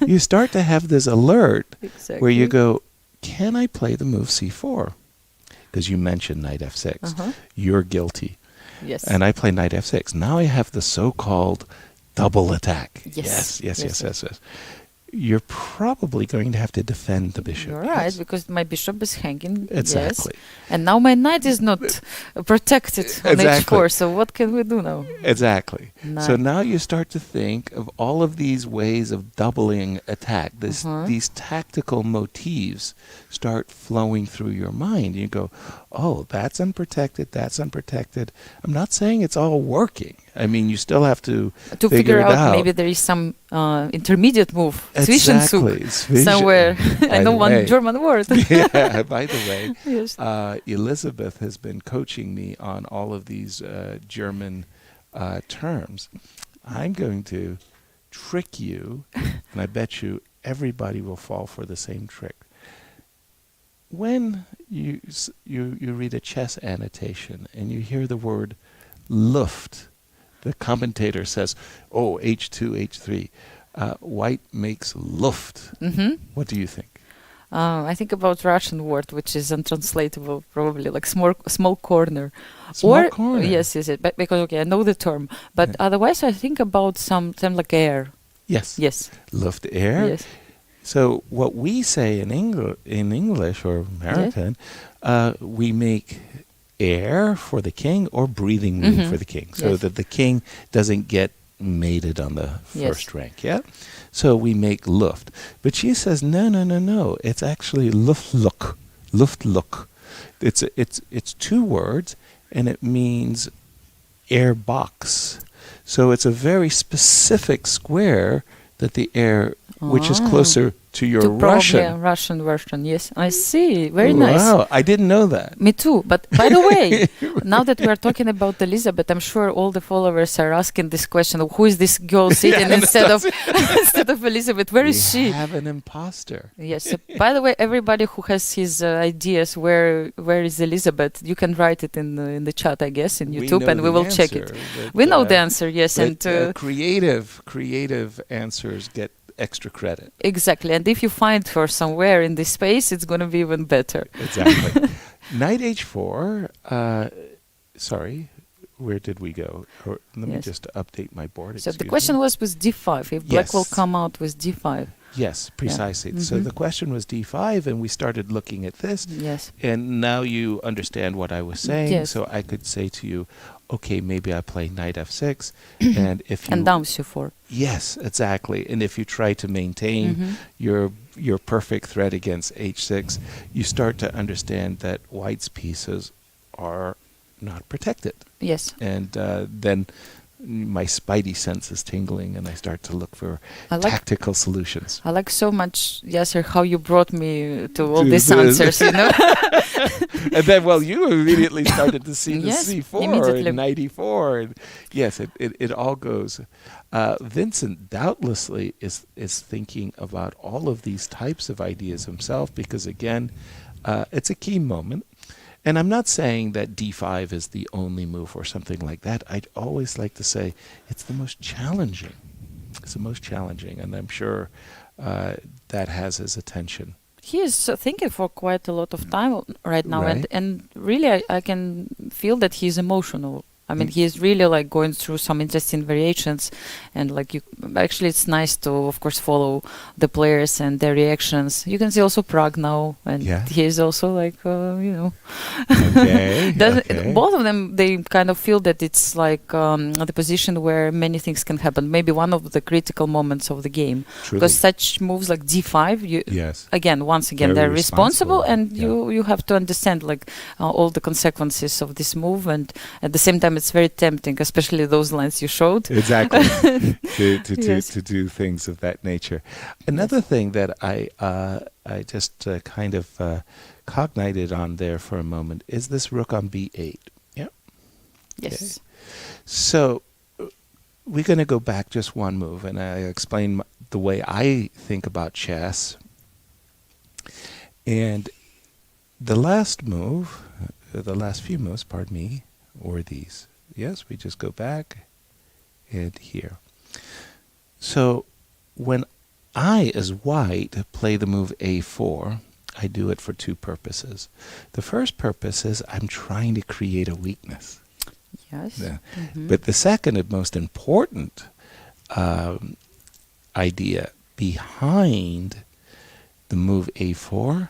You start to have this alert where you go, can I play the move C4? Because you mentioned knight F6. You're guilty. Yes. And I play knight F6. Now I have the so-called double attack. Yes. You're probably going to have to defend the bishop. You're right, because my bishop is hanging. Exactly. Yes. And now my knight is not protected on H4, so what can we do now? Exactly. So now you start to think of all of these ways of doubling attack. These tactical motifs start flowing through your mind. You go, oh, that's unprotected, that's unprotected. I'm not saying it's all working. I mean, you still have to figure out. Maybe there is some intermediate move, Zwischenzug, somewhere. I know one German word. Yeah, by the way, yes. Elizabeth has been coaching me on all of these German terms. I'm going to trick you, and I bet you everybody will fall for the same trick. When you read a chess annotation and you hear the word Luft, the commentator says, oh, H2, H3. White makes Luft. What do you think? I think about Russian word, which is untranslatable, probably, like small corner. Small corner? Yes. But because, I know the term. But otherwise, I think about something like air. Yes. Luft air? Yes. So what we say in English or American, we make air for the king or breathing room for the king, so that the king doesn't get mated on the first rank. Yeah. So we make Luft, but she says no. It's actually Luftluck. It's two words, and it means air box. So it's a very specific square that the air, which is closer to your Russian. Russian version, yes. I see. Very nice. Wow, I didn't know that. Me too. But by the way, now that we are talking about Elizabeth, I'm sure all the followers are asking this question of who is this girl sitting instead of Elizabeth? Where is she? We have an imposter. Yes. So, by the way, everybody who has his ideas, where is Elizabeth? You can write it in the chat, I guess, in YouTube, and we will check it. We know the answer, yes. And creative answers get extra credit. Exactly. And if you find her somewhere in this space, it's going to be even better. Exactly. Knight H4. Sorry, where did we go? Let me just update my board. So the question was with D5. If black will come out with D5. Yes, precisely. So the question was D5, and we started looking at this. Yes. And now you understand what I was saying. Yes. So I could say to you, okay, maybe I play knight F6, and if you and down C4. Yes, exactly. And if you try to maintain your perfect threat against H6, you start to understand that white's pieces are not protected. Yes. And then my spidey sense is tingling, and I start to look for tactical solutions. I like so much, Yasser, how you brought me to all these answers, you know. And then, you immediately started to see the C4 and knight E4. And yes, it all goes. Vincent doubtlessly is thinking about all of these types of ideas himself, because, again, it's a key moment. And I'm not saying that D5 is the only move or something like that. I'd always like to say it's the most challenging. It's the most challenging, and I'm sure that has his attention. He is thinking for quite a lot of time right now, and really I can feel that he's emotional. I mean, he is really like going through some interesting variations, and like actually it's nice to, of course, follow the players and their reactions. You can see also Pragg now, and he is also like, both of them, they kind of feel that it's like the position where many things can happen. Maybe one of the critical moments of the game, because such moves like D5, once again, they're responsible, and you have to understand like all the consequences of this move, and at the same time, it's very tempting, especially those lines you showed. Exactly. to do things of that nature. Another thing that I just cognited on there for a moment is this rook on B8. Yeah. Yes. So we're going to go back just one move, and I explain the way I think about chess. And the last move, the last few moves, pardon me, were these. Yes, we just go back and here. So when I, as white, play the move a4, I do it for two purposes. The first purpose is I'm trying to create a weakness. Yes. Yeah. But the second and most important idea behind the move a4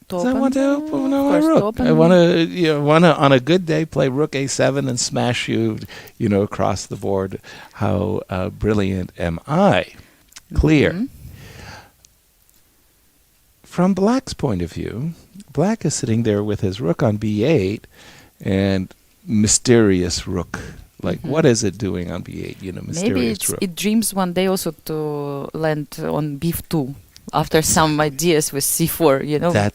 is I want to open my rook. I want to, on a good day, play rook a7 and smash you, across the board. How brilliant am I? Clear. From black's point of view, black is sitting there with his rook on b8 and mysterious rook. Like, what is it doing on b8? Mysterious Maybe rook. it dreams one day also to land on b2 after some ideas with c4,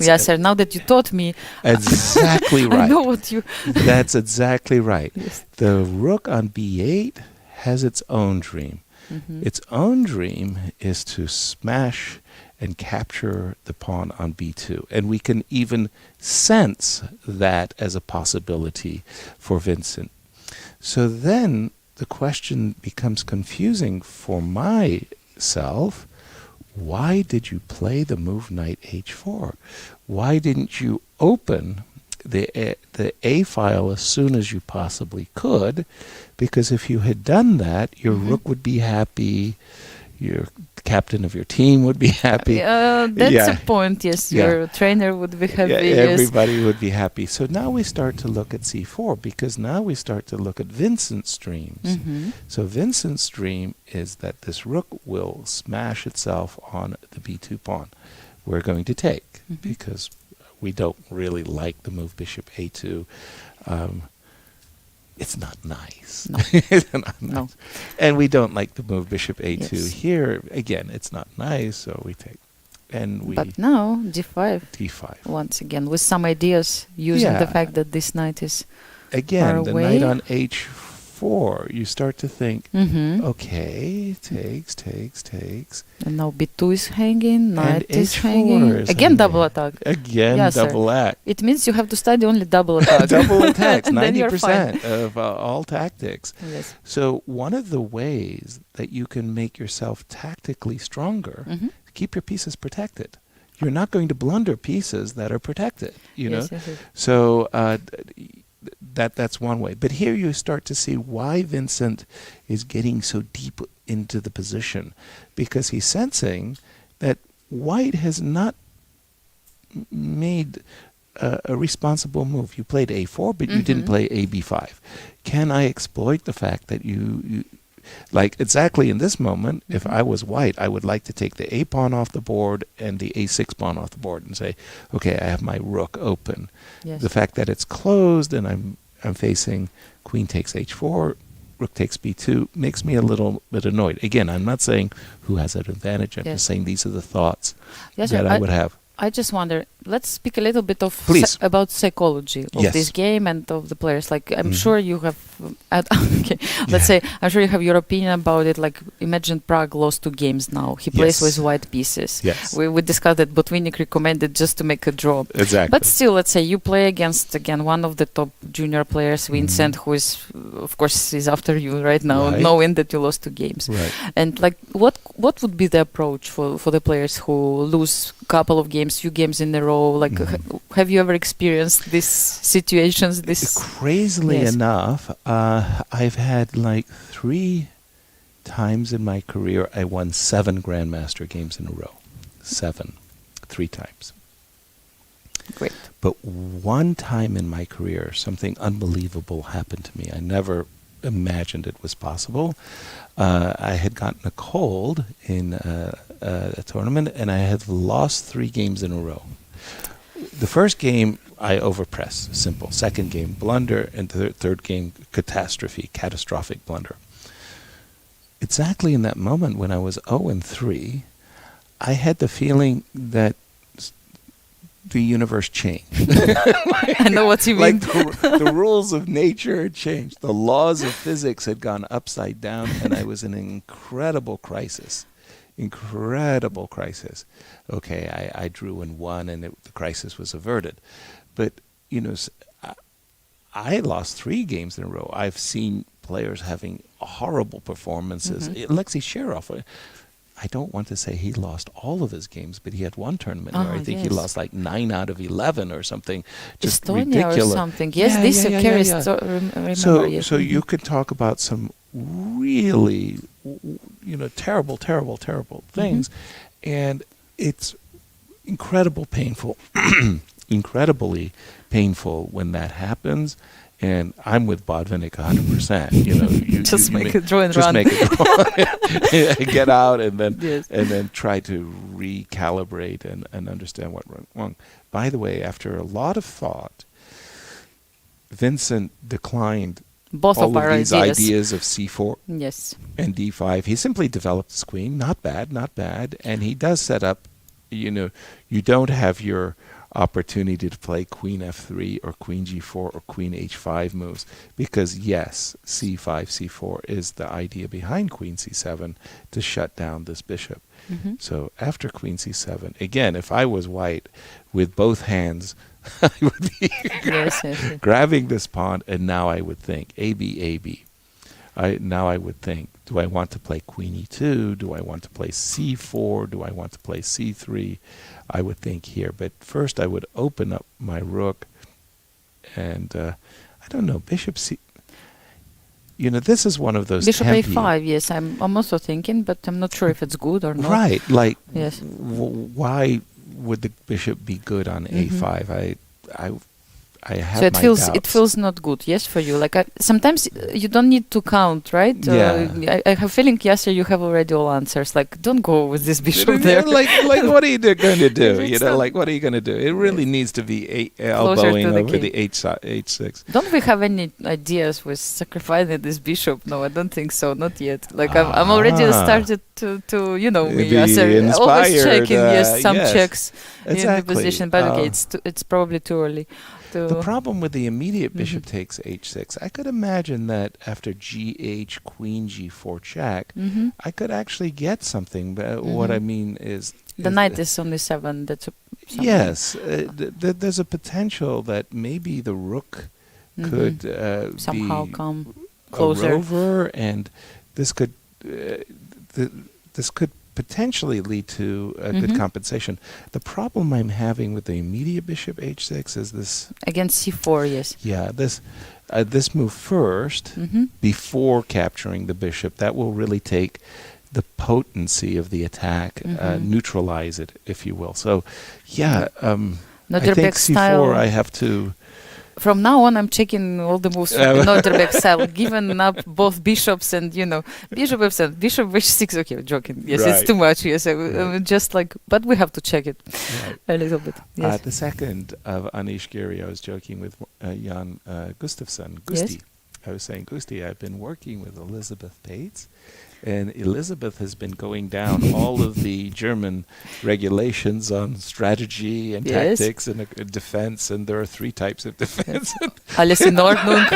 Yasser, now that you taught me. Exactly right. I know what you... That's exactly right. Yes. The rook on b8 has its own dream. Its own dream is to smash and capture the pawn on b2. And we can even sense that as a possibility for Vincent. So then the question becomes confusing for myself. Why did you play the move knight h4? Why didn't you open the A file as soon as you possibly could? Because if you had done that, your rook would be happy, your captain of your team would be happy. That's a point, yes. Your trainer would be happy. Everybody would be happy. So now we start to look at c4, because now we start to look at Vincent's dreams. So Vincent's dream is that this rook will smash itself on the b2 pawn. We're going to take, because we don't really like the move bishop a2. It's not nice. No. It's not nice. No. And we don't like the move bishop a2 Yes. here. Again, it's not nice, so we take. And we But now, d5. d5. Once again, with some ideas, using the fact that this knight is Again, far the away. knight on h4, you start to think, okay, takes. And now b2 is hanging, knight is h4 hanging. is Again, hanging. double attack. Again, Yes, sir. double act. It means you have to study only double attack. Double attacks, And then you're fine. 90% of all tactics. Yes. So one of the ways that you can make yourself tactically stronger, keep your pieces protected. You're not going to blunder pieces that are protected, Yes. So that's one way. But here you start to see why Vincent is getting so deep into the position, because he's sensing that white has not made a responsible move. You played a4, but you didn't play a b5. Can I exploit the fact that you like exactly in this moment, if I was white, I would like to take the a pawn off the board and the a6 pawn off the board and say, okay, I have my rook open. Yes. The fact that it's closed and I'm facing queen takes h4, rook takes b2 makes me a little bit annoyed. Again, I'm not saying who has an advantage. I'm just saying these are the thoughts that I would have. I just wonder, let's speak a little bit of about psychology of this game and of the players. Like, I'm sure you have, let's say, I'm sure you have your opinion about it. Like, imagine Prague lost 2 games now. He plays with white pieces. Yes. We discussed that Botvinnik recommended just to make a draw. Exactly. But still, let's say you play against, again, one of the top junior players, Vincent, who is, of course, is after you right now, knowing that you lost 2 games. Right. And, like, what would be the approach for the players who lose a couple of games, few games in a row? Like, have you ever experienced these situations? Crazily enough, I've had like 3 times in my career I won 7 Grandmaster games in a row. 7. 3 times. Great. But one time in my career, something unbelievable happened to me. I never imagined it was possible. I had gotten a cold in a tournament, and I had lost 3 games in a row. The first game, I overpress, simple. Second game, blunder, and the third game, catastrophic blunder. Exactly in that moment when I was 0-3, I had the feeling that the universe changed. I know what you mean. Like the rules of nature had changed. The laws of physics had gone upside down, and I was in an incredible crisis. Incredible crisis. Okay, I drew and won, and the crisis was averted. But, I lost 3 games in a row. I've seen players having horrible performances. Alexei Sharov, I don't want to say he lost all of his games, but he had one tournament where I think he lost like 9 out of 11 or something. Just Estonia ridiculous. Or something. Yes, this remember. So you could talk about some really, terrible things, and it's incredibly painful when that happens. And I'm with Botvinnik 100%. Just make it draw and just run. Make it draw, get out, and then try to recalibrate and understand what went wrong. By the way, after a lot of thought, Vincent declined both all of our these ideas of c4 and d5. He simply developed his queen. Not bad. And he does set up. You don't have your opportunity to play queen f3 or queen g4 or queen h5 moves, because yes, c5, c4 is the idea behind queen c7 to shut down this bishop. So after queen c7, again, if I was white with both hands, I would be grabbing this pawn, and now I would think AB. Now I would think, do I want to play queen e2? Do I want to play c4? Do I want to play c3? I would think here. But first I would open up my rook, and I don't know, bishop c... this is one of those Bishop tempi. a5, yes, I'm also thinking, but I'm not sure if it's good or not. Right, like, yes. Why would the bishop be good on a5? I have so my doubts. It feels not good, yes, for you. Like sometimes you don't need to count, right? Yeah. I have a feeling, Yasser, you have already all answers. Like, don't go with this bishop there. like what are you going to do? Like, what are you going to do? It really needs to be elbowing over the h6. Don't we have any ideas with sacrificing this bishop? No, I don't think so. Not yet. Like I'm already started to me, Yasser, always checking some checks in the position. But okay, it's probably too early. The problem with the immediate bishop takes h6, I could imagine that after gh, queen g4 check, I could actually get something. But what I mean is... The knight is on the 7. That's yes. There's a potential that maybe the rook could somehow be come closer. A rover, and this could potentially lead to a good compensation. The problem I'm having with the immediate bishop h6 is this... Against c4, yes. Yeah, this move first, before capturing the bishop, that will really take the potency of the attack, neutralize it, if you will. So, yeah, I think c4 style. I have to... From now on, I'm checking all the moves from the Nodirbek style, giving up both bishops and, bishop f7, bishop h6. Okay, joking. Yes, it's too much. Yes, just like, but we have to check it a little bit. Yes. The second of Anish Giri, I was joking with Jan Gustafsson, Gusti. Yes. I was saying, Gusti, I've been working with Elizabeth Pates, and Elizabeth has been going down all of the German regulations on strategy and tactics and defense, and there are 3 types of defense. Alles in Ordnung.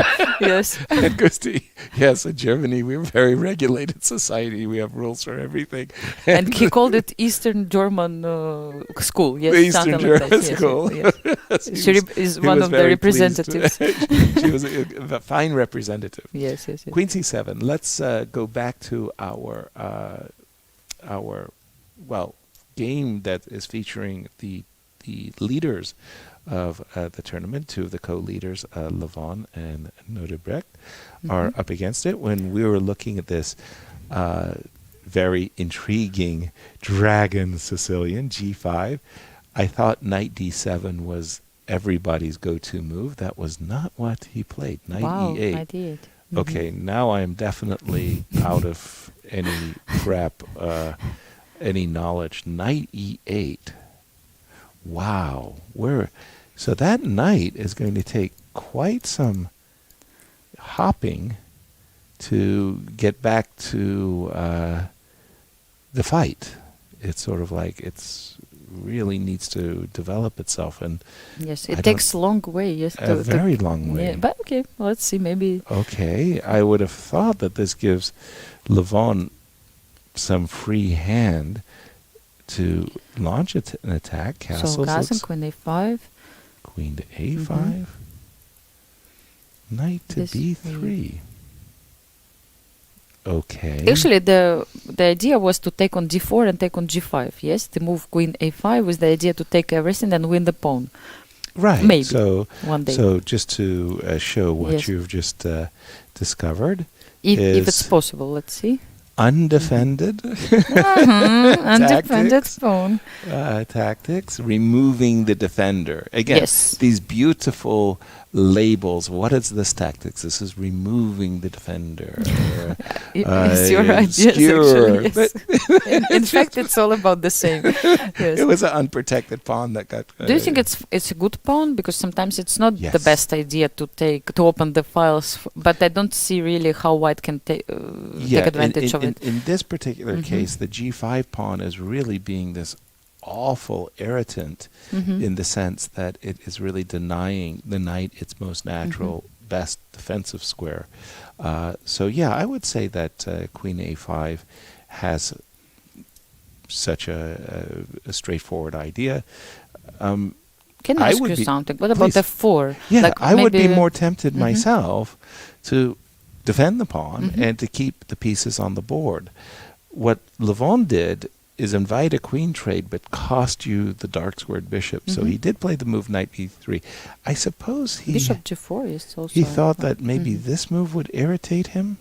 Yes. And Gusti, yes, in Germany we're a very regulated society. We have rules for everything. And he called it Eastern German school. Yes, the Eastern German school. Yes. She is one of the representatives. She was a fine representative. Yes. Queen c7. Let's go back to our game that is featuring the leaders of the tournament. 2 of the co-leaders, Levon and Nodirbek, are up against it. When we were looking at this very intriguing dragon Sicilian g5, I thought knight d7 was everybody's go-to move. That was not what he played. Knight e8. Knight e8. Okay, now I am definitely out of any prep, any knowledge. Knight e8. Wow. So that knight is going to take quite some hopping to get back to the fight. It's sort of like really needs to develop itself, and yes, it takes a long way. Yes, a very long way. Yeah, but okay, let's see. Maybe. Okay, I would have thought that this gives Levon some free hand to launch an attack. Castles. So Queen A5. Queen to A5. Knight to B3. Okay. Actually, the idea was to take on D4 and take on G5. Yes, to move Queen A5 with the idea to take everything and win the pawn. Right. Maybe. So one day. So just to show what you've just discovered, if it's possible, let's see. Undefended. Undefended pawn. Tactics. Removing the defender. Again, these beautiful labels. What is this tactics? This is removing the defender. Yes, you're right. Yes, actually, yes. In fact, it's all about the same. Yes. It was an unprotected pawn that got... Do you think it's a good pawn? Because sometimes it's not the best idea to open the files, but I don't see really how white can take advantage of it. In this particular case, the G5 pawn is really being this awful irritant in the sense that it is really denying the knight its most natural, best defensive square. So yeah, I would say that Queen A5 has such a straightforward idea. Can I ask you something? What about F4? Yeah, like I would be more tempted myself to defend the pawn and to keep the pieces on the board. What Levon did is invite a queen trade but cost you the dark squared bishop. So he did play the move knight b3. I suppose bishop g4 is also... He thought that maybe this move would irritate him.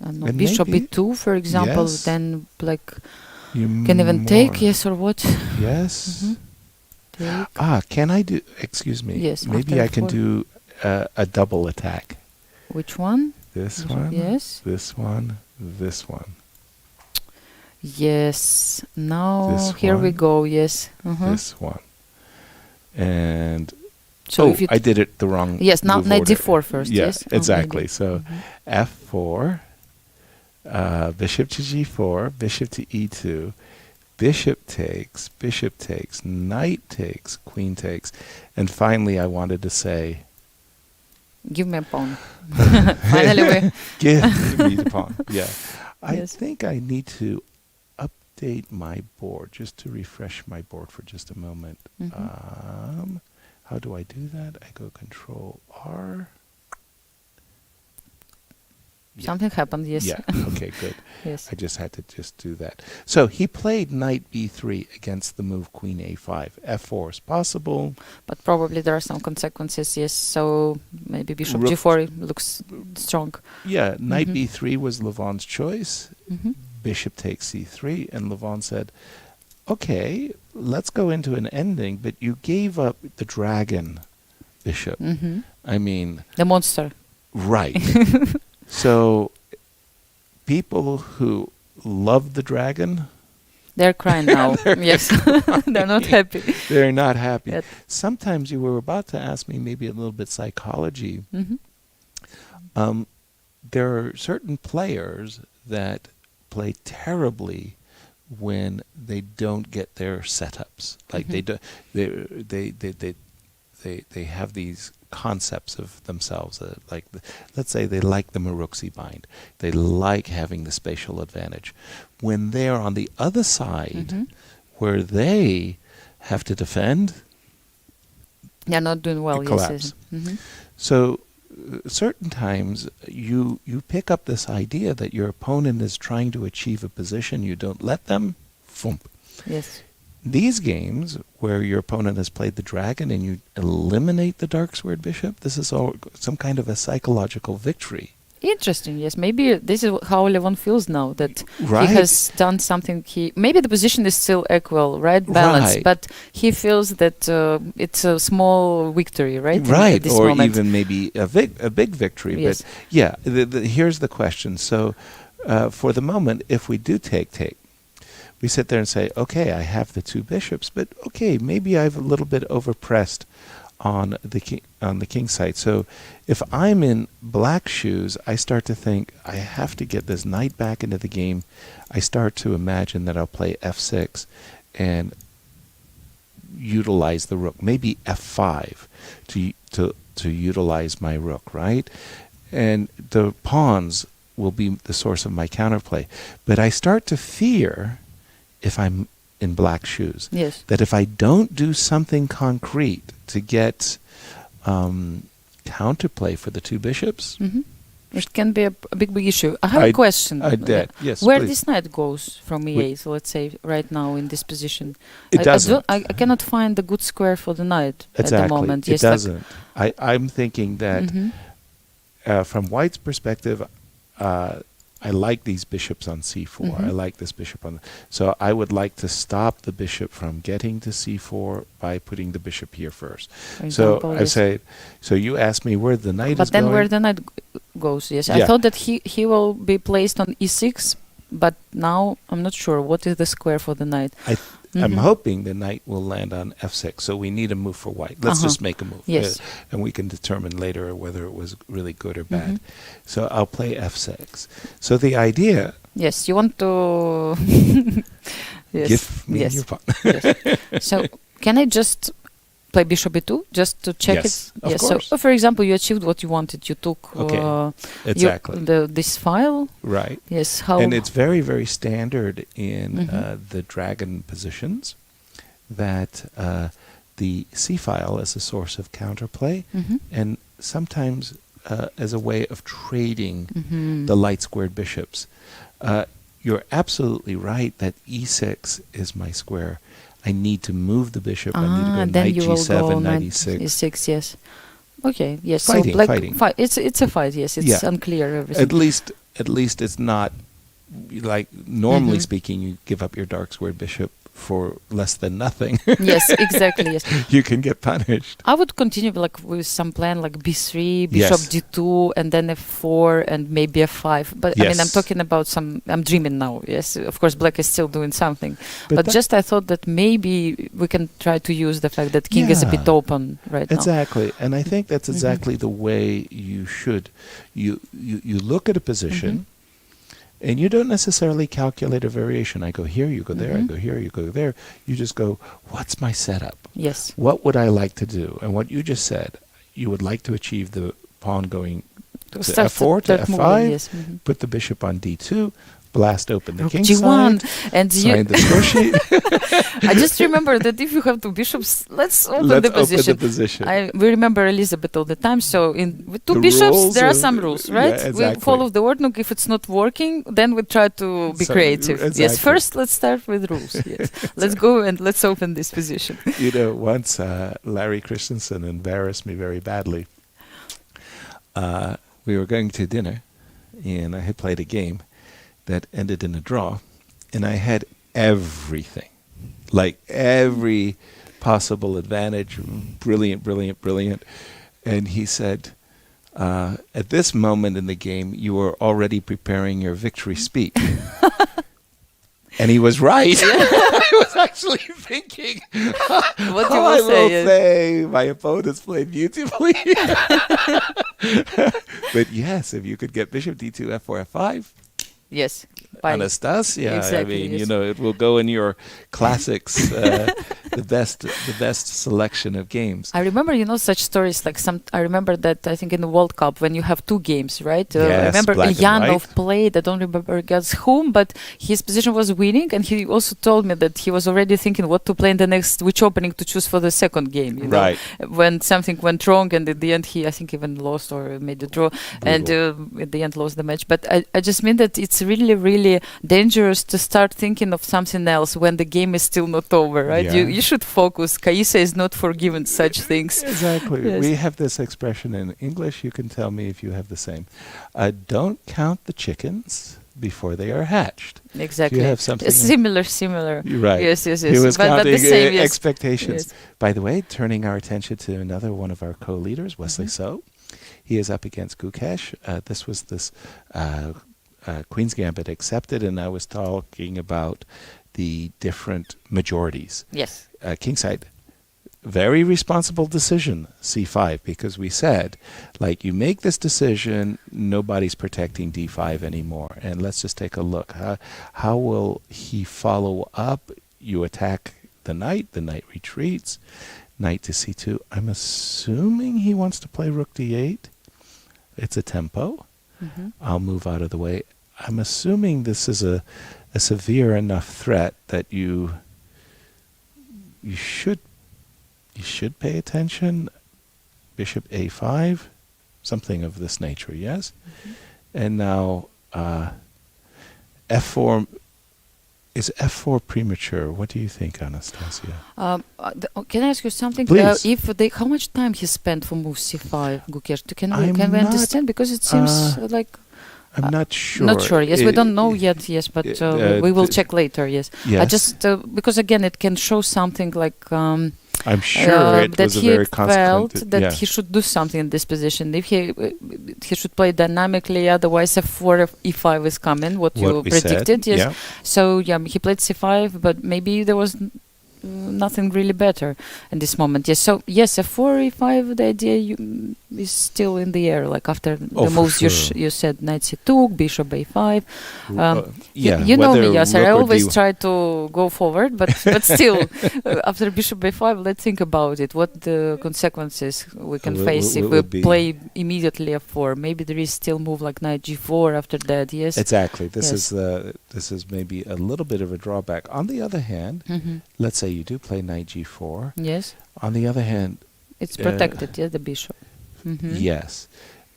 Bishop b2, for example, then like can even take, yes or what? Yes. Can I do... Excuse me. Yes. Maybe I can do a double attack. Which one? This one. Yes. This one. This one. Yes. Now here we go. Yes. This one. And so if I did it the wrong. Yes. Now knight d4 first. Yes. Yes. Exactly. So f4, bishop to g4, bishop to e2, bishop takes, knight takes, queen takes, and finally I wanted to say, give me a pawn. Finally, give me the pawn. Yeah. I think I need to update my board just to refresh my board for just a moment. How do I do that? I go Control R. Something happened, yes. Yeah, okay, good. Yes. I just had to do that. So he played knight b3 against the move queen a5. f4 is possible. But probably there are some consequences, yes. So maybe bishop g4 looks strong. Yeah, knight b3 was Levon's choice. Bishop takes c3, and Levon said, okay, let's go into an ending, but you gave up the dragon bishop. I mean... the monster. Right. So, people who love the dragon... They're crying now. Yes. They're not happy. They're not happy. Yet. Sometimes you were about to ask me maybe a little bit psychology. There are certain players that play terribly when they don't get their setups. Like they have these concepts of themselves, like let's say they like the Maruxi bind, they like having the spatial advantage. When they're on the other side, where they have to defend, they're not doing well. Collapse. Yes. So certain times you pick up this idea that your opponent is trying to achieve a position, you don't let them. Thump. Yes. These games where your opponent has played the dragon and you eliminate the dark squared bishop, this is all some kind of a psychological victory. Interesting, yes. Maybe this is how Levon feels now, that he has done something. Maybe the position is still equal, right? Balanced, but he feels that it's a small victory, right? Right, at this or moment. even maybe a big victory. Yes. But yeah, here's the question. So for the moment, if we do take, we sit there and say, okay, I have the two bishops, but okay, maybe I've a little bit overpressed on the king side. So if I'm in black shoes, I start to think I have to get this knight back into the game. I start to imagine that I'll play f6 and utilize the rook, maybe f5 to utilize my rook, right? And the pawns will be the source of my counterplay. But I start to fear, if I'm in black shoes, yes, that if I don't do something concrete to get counterplay for the two bishops, it can be a big issue. I have a question. Yes, where please. this knight goes from e8, so let's say right now in this position. It doesn't. I cannot find a good square for the knight Exactly. at the moment. It doesn't. I'm thinking that from White's perspective, I like these bishops on c4. I like this bishop on. So I would like to stop the bishop from getting to c4 by putting the bishop here first. So I say. So you asked me where the knight is going. But then where the knight goes? Yes, I thought that he will be placed on e6, but now I'm not sure. What is the square for the knight? I'm hoping the knight will land on f6, so we need a move for white. Let's just make a move. Yes. And we can determine later whether it was really good or bad. So I'll play f6. So the idea... Yes, you want to... yes. Give me your pawn. Yes. So can I just play bishop b2 just to check it? Of course. So, for example, you achieved what you wanted. You took exactly this file. Right. Yes. How? And it's very, very standard in the dragon positions that the c file is a source of counterplay, and sometimes as a way of trading the light squared bishops. You're absolutely right that e6 is my square. I need to move the bishop. I need to go knight g7, knight e6. e6, yes. Okay, yes. Fighting, so black fighting. It's a fight. Yes, it's unclear. Everything. At least it's not like normally speaking. You give up your dark squared bishop for less than nothing. Yes, exactly. Yes, you can get punished. I would continue like with some plan like b3, bishop d2, and then f4, and maybe f5. But I mean, I'm talking about some. I'm dreaming now. Yes, of course, black is still doing something. But just I thought that maybe we can try to use the fact that king is a bit open right now. Exactly, and I think that's exactly the way you should. You look at a position. And you don't necessarily calculate a variation. I go here, you go there, I go here, you go there. You just go, what's my setup? Yes. What would I like to do? And what you just said, you would like to achieve the pawn going to f4, to f5, put the bishop on d2, blast open the king g1, side, and sign the score sheet. I just remember that if you have two bishops, let's open the position. We remember Elizabeth all the time. So with two bishops, there are some rules, right? Yeah, exactly. We follow the Ordnung. If it's not working, then we try to be creative. Exactly. Yes, first let's start with rules. Yes, let's go and let's open this position. You know, once Larry Christensen embarrassed me very badly. We were going to dinner, and I had played a game that ended in a draw, and I had everything, like every possible advantage, brilliant, brilliant, brilliant. And he said, at this moment in the game, you are already preparing your victory speech. And he was right. I was actually thinking, what you I will say my opponents played beautifully. But yes, if you could get bishop d2, f4, f5. Yes. Anastasia, exactly, I mean, you know, it will go in your classics, the best selection of games. I remember, you know, such stories like I remember that I think in the World Cup when you have two games, right? I remember Ilyanov played, I don't remember against whom, but his position was winning, and he also told me that he was already thinking what to play in the next, which opening to choose for the second game, you know, when something went wrong, and at the end he, I think, even lost or made a draw, and at the end lost the match. But I just mean that it's really, really dangerous to start thinking of something else when the game is still not over, right? You should focus. Kaisa is not forgiven such things. Exactly. Yes. We have this expression in English. You can tell me if you have the same. Don't count the chickens before they are hatched. Exactly. Do you have something similar. You're right. Yes. He was counting the same, expectations. Yes. By the way, turning our attention to another one of our co-leaders, Wesley So. He is up against Gukesh. This was this Queen's Gambit accepted, and I was talking about the different majorities. Yes. Kingside very responsible decision, c5, because we said, like, you make this decision, nobody's protecting d5 anymore. And let's just take a look. How will he follow up? You attack the knight retreats, knight to c2. I'm assuming he wants to play rook d8. It's a tempo. I'll move out of the way. I'm assuming this is a severe enough threat that you should pay attention. Bishop a5, something of this nature, yes? And now f4. Is f4 premature? What do you think, Anastasia? Can I ask you something? Please. How much time he spent for move c5, Gukesh? Can we understand? Because it seems like... I'm not sure. Not sure. Yes, we don't know yet. Yes, but we will check later. Yes. Yes. I just because again, it can show something like. I'm sure it that was a he very felt consequent. that he should do something in this position. If he should play dynamically, otherwise f4, e5 is coming. What you predicted. Said, yes. yeah. So he played c5, but maybe there was nothing really better in this moment. Yes. So yes, f4, e5. The idea is still in the air. Like after the moves you said, knight c2, bishop a5. You know me. Yes, I always try to go forward, but still, after bishop a5, let's think about it. What the consequences we can face if we play immediately f4? Maybe there is still move like knight g4 after that. Yes. Exactly. This is maybe a little bit of a drawback. On the other hand, let's say you do play knight g4. Yes. On the other hand, it's protected. The bishop. Yes,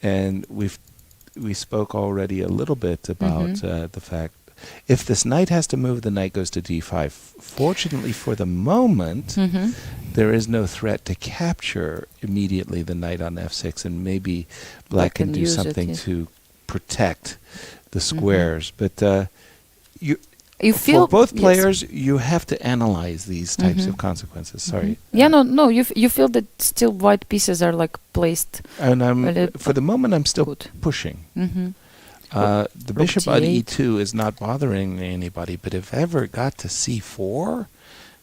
and we spoke already a little bit about the fact if this knight has to move, the knight goes to d5. Fortunately for the moment, there is no threat to capture immediately the knight on f6, and maybe black can do something to protect the squares. But you feel for both players, you have to analyze these types of consequences. Sorry. No. You feel that still white pieces are like placed. And for the moment, I'm still pushing. The bishop on e2 is not bothering anybody, but if ever it got to c4,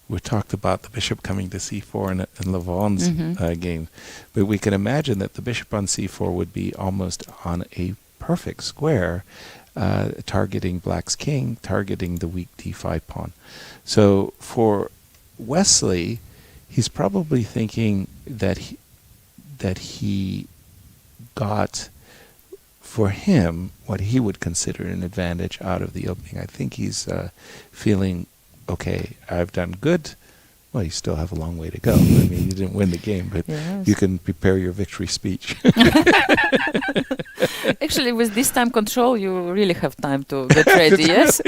we talked about the bishop coming to c4 in Levon's game, but we can imagine that the bishop on c4 would be almost on a perfect square, targeting black's king, targeting the weak d5 pawn. So for Wesley, he's probably thinking that he got, for him, what he would consider an advantage out of the opening. I think he's feeling, okay, I've done good. Well, you still have a long way to go. I mean, you didn't win the game, but you can prepare your victory speech. Actually, with this time control, you really have time to get ready, yes?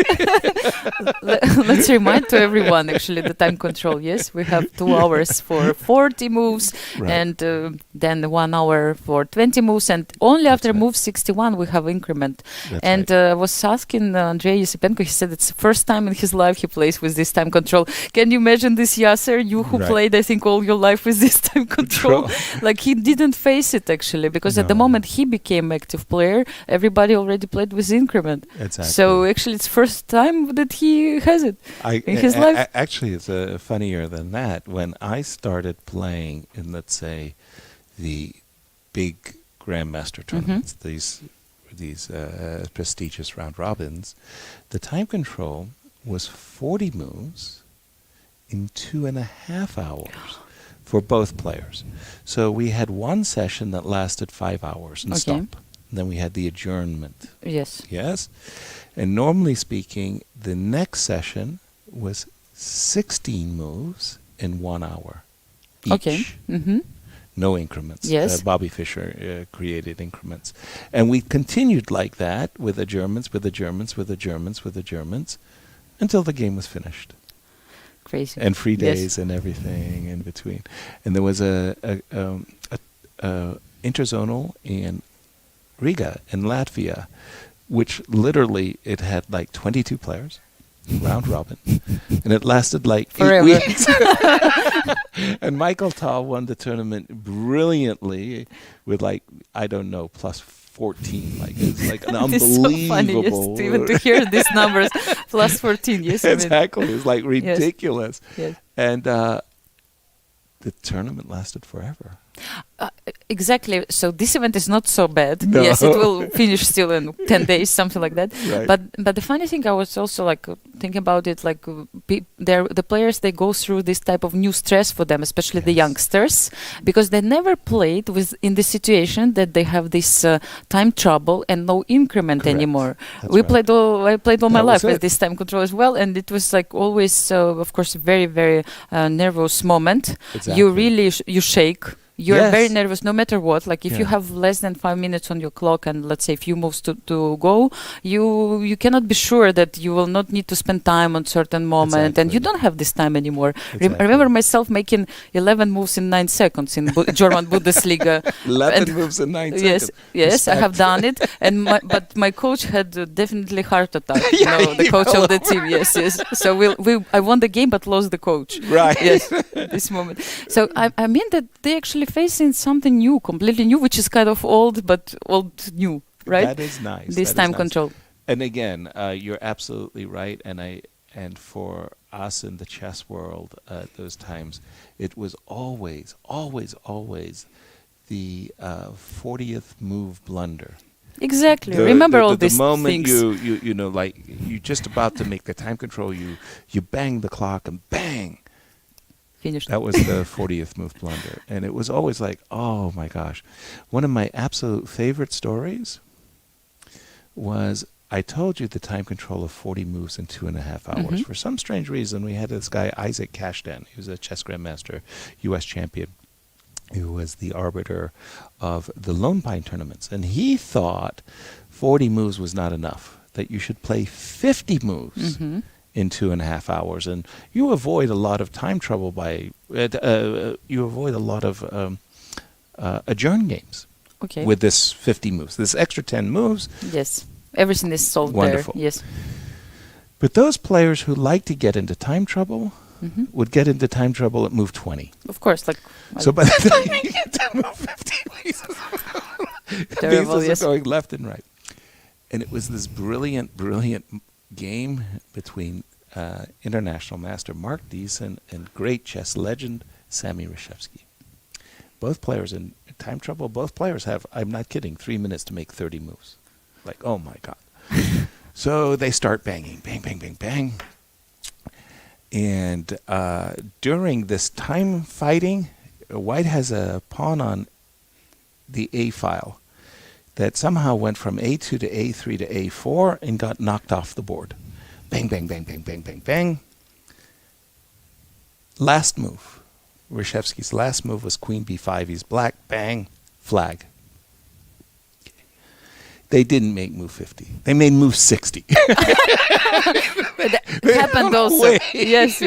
Let's remind to everyone, actually, the time control, yes? We have 2 hours for 40 moves, and then 1 hour for 20 moves, and only after move 61, we have increment. I was asking Andrey Esipenko, he said it's the first time in his life he plays with this time control. Can you imagine this, Yasser, you who played, I think, all your life with this time control? Like, he didn't face it, actually, because at the moment he became active player, everybody already played with increment. Exactly. So actually it's first time that he has it in his life. Actually, it's funnier than that. When I started playing in, let's say, the big Grandmaster tournaments, these prestigious round robins, the time control was 40 moves in 2.5 hours for both players. So we had one session that lasted 5 hours and stop. And then we had the adjournment. Yes. Yes? And normally speaking, the next session was 16 moves in 1 hour each. Okay. No increments. Yes. Bobby Fischer created increments. And we continued like that with adjournments, until the game was finished. Crazy. And free days and everything in between. And there was a interzonal in Riga in Latvia, which literally it had like 22 players, round robin, and it lasted like 8 weeks. And Michael Tal won the tournament brilliantly with like, I don't know, plus 14. Like, it's like an unbelievable. It's so funny, yes, even to hear these numbers, plus 14. Yes, exactly. It's like ridiculous. Yes. And the tournament lasted forever. Exactly. So this event is not so bad. No. Yes, it will finish still in 10 days, something like that. Right. But the funny thing, I was also like thinking about it, like the players, they go through this type of new stress for them, especially the youngsters, because they never played in the situation that they have this time trouble and no increment anymore. I played all my life with this time control as well, and it was like always, of course, very, very nervous moment. Exactly. You really you shake. You're very nervous no matter what. Like if you have less than 5 minutes on your clock and let's say a few moves to go, you cannot be sure that you will not need to spend time on certain moment, and you don't have this time anymore. I remember myself making 11 moves in 9 seconds in German Bundesliga. 11 moves in 9 seconds. Yes, I have done it. And but my coach had definitely heart attack. The coach of the team. Yes. So I won the game but lost the coach. Right. Yes. At this moment. So I mean that they actually facing something new, completely new, which is kind of old, but old new, right? That is nice. This time control. And again, you're absolutely right. And for us in the chess world at those times, it was always the 40th move blunder. Exactly. Remember all these things. The moment things. like you're just about to make the time control, you bang the clock and bang. Finished. That was the 40th move blunder. And it was always like, oh my gosh. One of my absolute favorite stories was, I told you the time control of 40 moves in 2.5 hours. Mm-hmm. For some strange reason, we had this guy, Isaac Kashdan. He was a chess grandmaster, U.S. champion, who was the arbiter of the Lone Pine tournaments. And he thought 40 moves was not enough, that you should play 50 moves. Mm-hmm. In 2.5 hours, and you avoid a lot of time trouble by you avoid a lot of adjourn games with this 50 moves. This extra 10 moves. Yes, everything is solved. Wonderful. There. Yes. But those players who like to get into time trouble would get into time trouble at move 20. Of course, so by the time you get to move 50, pieces are going left and right, and it was this brilliant game between international master Mark Deason and great chess legend Sammy Reshevsky. Both players in time trouble. Both players have, I'm not kidding, 3 minutes to make 30 moves. Like, oh my God. So they start banging, bang, bang, bang, bang. And during this time fighting, White has a pawn on the A file that somehow went from A2 to A3 to A4 and got knocked off the board. Bang, bang, bang, bang, bang, bang, bang. Last move. Reshevsky's last move was Queen B5. He's black. Bang. Flag. They didn't make move 50. They made move 60. That happened also. Yes.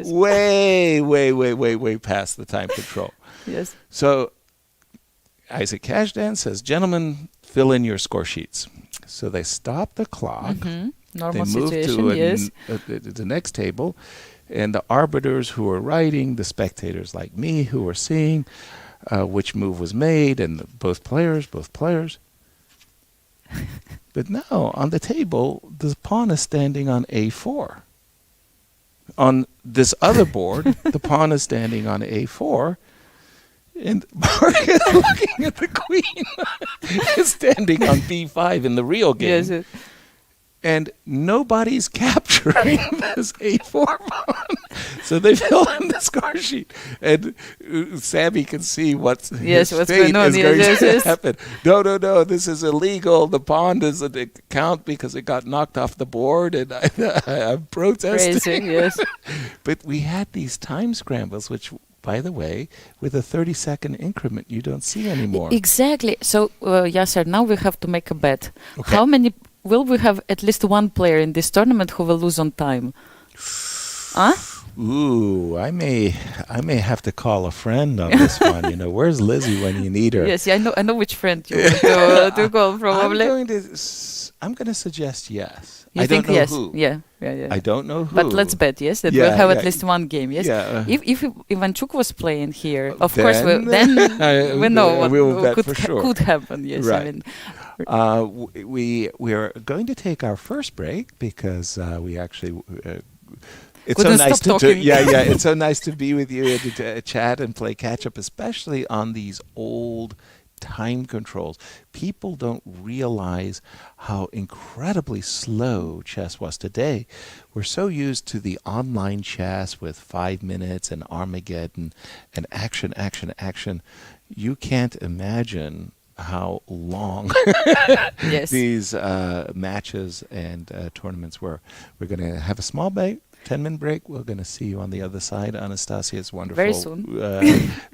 Way past the time control. Yes. So Isaac Kashdan says, gentlemen, fill in your score sheets. So they stop the clock. Mm-hmm. Normal they move situation, to the next table, and the arbiters who are writing, the spectators like me who are seeing which move was made, and both players. But now on the table, the pawn is standing on A4. On this other board, the pawn is standing on A4. And Mark is looking at the queen standing on B5 in the real game. Yes. And nobody's capturing this A4 pawn. So they fill in the score sheet. And Sammy can see what's going on. To happen. No, this is illegal. The pawn doesn't count because it got knocked off the board. And I'm protesting. Crazy, yes. But we had these time scrambles, which, by the way, with a 30-second increment, you don't see anymore. Exactly. So, Yasser, now we have to make a bet. Okay. How many... Will we have at least one player in this tournament who will lose on time? Huh? Ooh, I may have to call a friend on this one. Where's Lizzie when you need her? Yes, I know which friend you want to call. Probably. I'm going to suggest yes. I don't know yes. who. Yeah. I don't know who. But let's bet, yes, that we'll have at least one game, yes? Yeah. If Ivanchuk was playing here, of course, then we know what could happen, yes. Right. We are going to take our first break because we actually It's couldn't so nice stop talking. It's so nice to be with you and to chat and play catch up, especially on these old time controls. People don't realize how incredibly slow chess was today. We're so used to the online chess with 5 minutes and Armageddon and action, action, action. You can't imagine how long these matches and tournaments were. We're going to have a small break, 10-minute break. We're going to see you on the other side. Anastasia, it's wonderful very soon.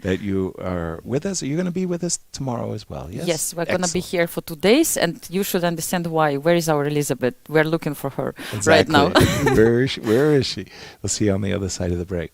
that you are with us. Are you going to be with us tomorrow as well? Yes, yes, we're going to be here for 2 days, and you should understand why. Where is our Elizabeth? We're looking for her right now. Where is she? We'll see you on the other side of the break.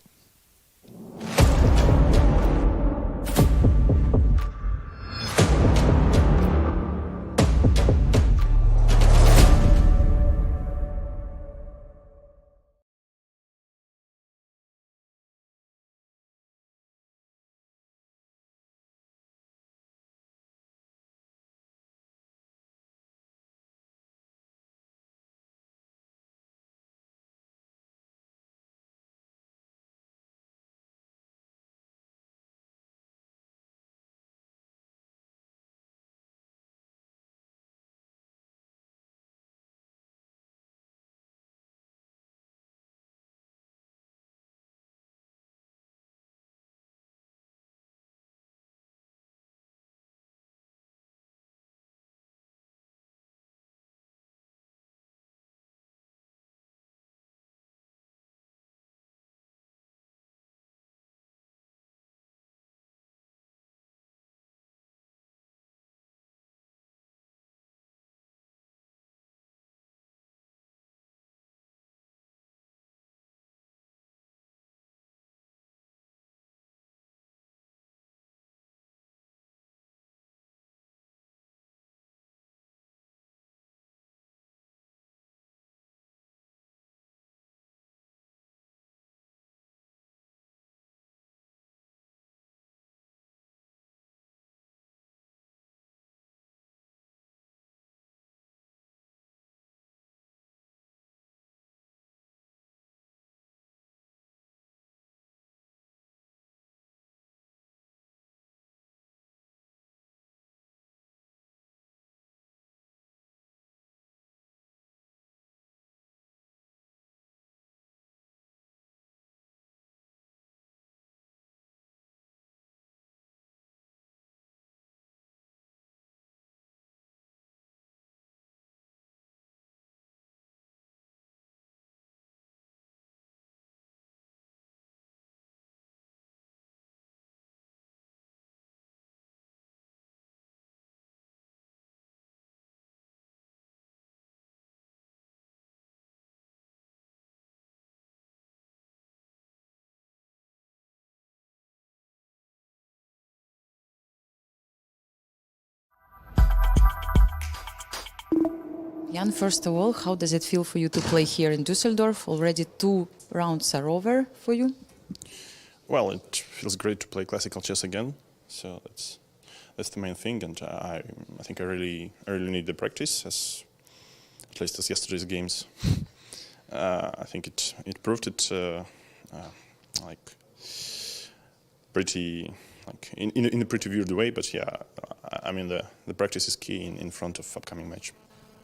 Jan, first of all, how does it feel for you to play here in Dusseldorf? Already 2 rounds are over for you. Well, it feels great to play classical chess again. So that's the main thing, and I think I really need the practice, at least as yesterday's games. I think it proved it like pretty in a pretty weird way, but yeah, I mean the practice is key in front of upcoming match.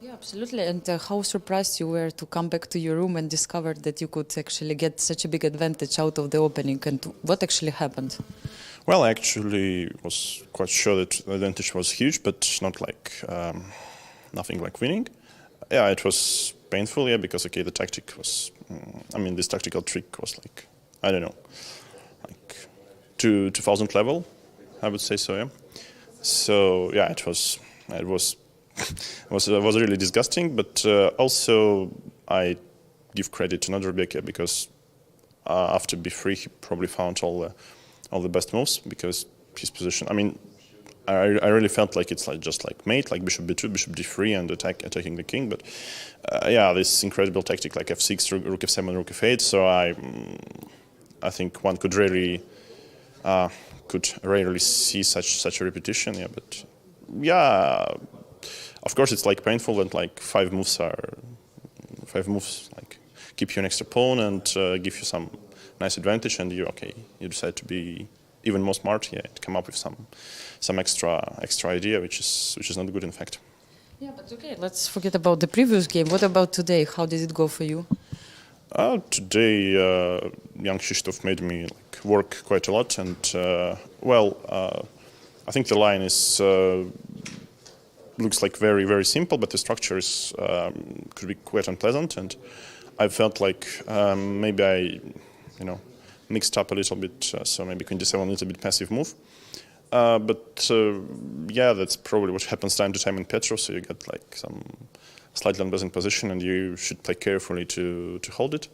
Yeah, absolutely. And how surprised you were to come back to your room and discover that you could actually get such a big advantage out of the opening, and what actually happened? Well, I actually was quite sure that the advantage was huge, but not like nothing like winning. Yeah, it was painful, yeah, because okay, the tactic was, this tactical trick was like, I don't know, like 2000 level, I would say so, yeah. So yeah, it was was really disgusting, but also I give credit to Nodirbek because after b3 he probably found all the best moves, because his position, I really felt like it's like just like mate, like bishop b2, bishop d3 and attacking the king, but yeah, this incredible tactic like f6, rook f7, rook f8, so I think one could rarely see such a repetition, yeah, but yeah, of course it's like painful and like five moves like keep you an extra pawn and give you some nice advantage, and you decide to be even more smart, to come up with some extra idea, which is not good in fact. Yeah, but okay, let's forget about the previous game. What about today? How did it go for you? Today, young Krzysztof made me work quite a lot, and I think the line is looks like very, very simple, but the structure could be quite unpleasant, and I felt like maybe I mixed up a little bit, so maybe queen d7 a little bit passive move. That's probably what happens time to time in Petro, so you get some slightly unpleasant position, and you should play carefully to hold it.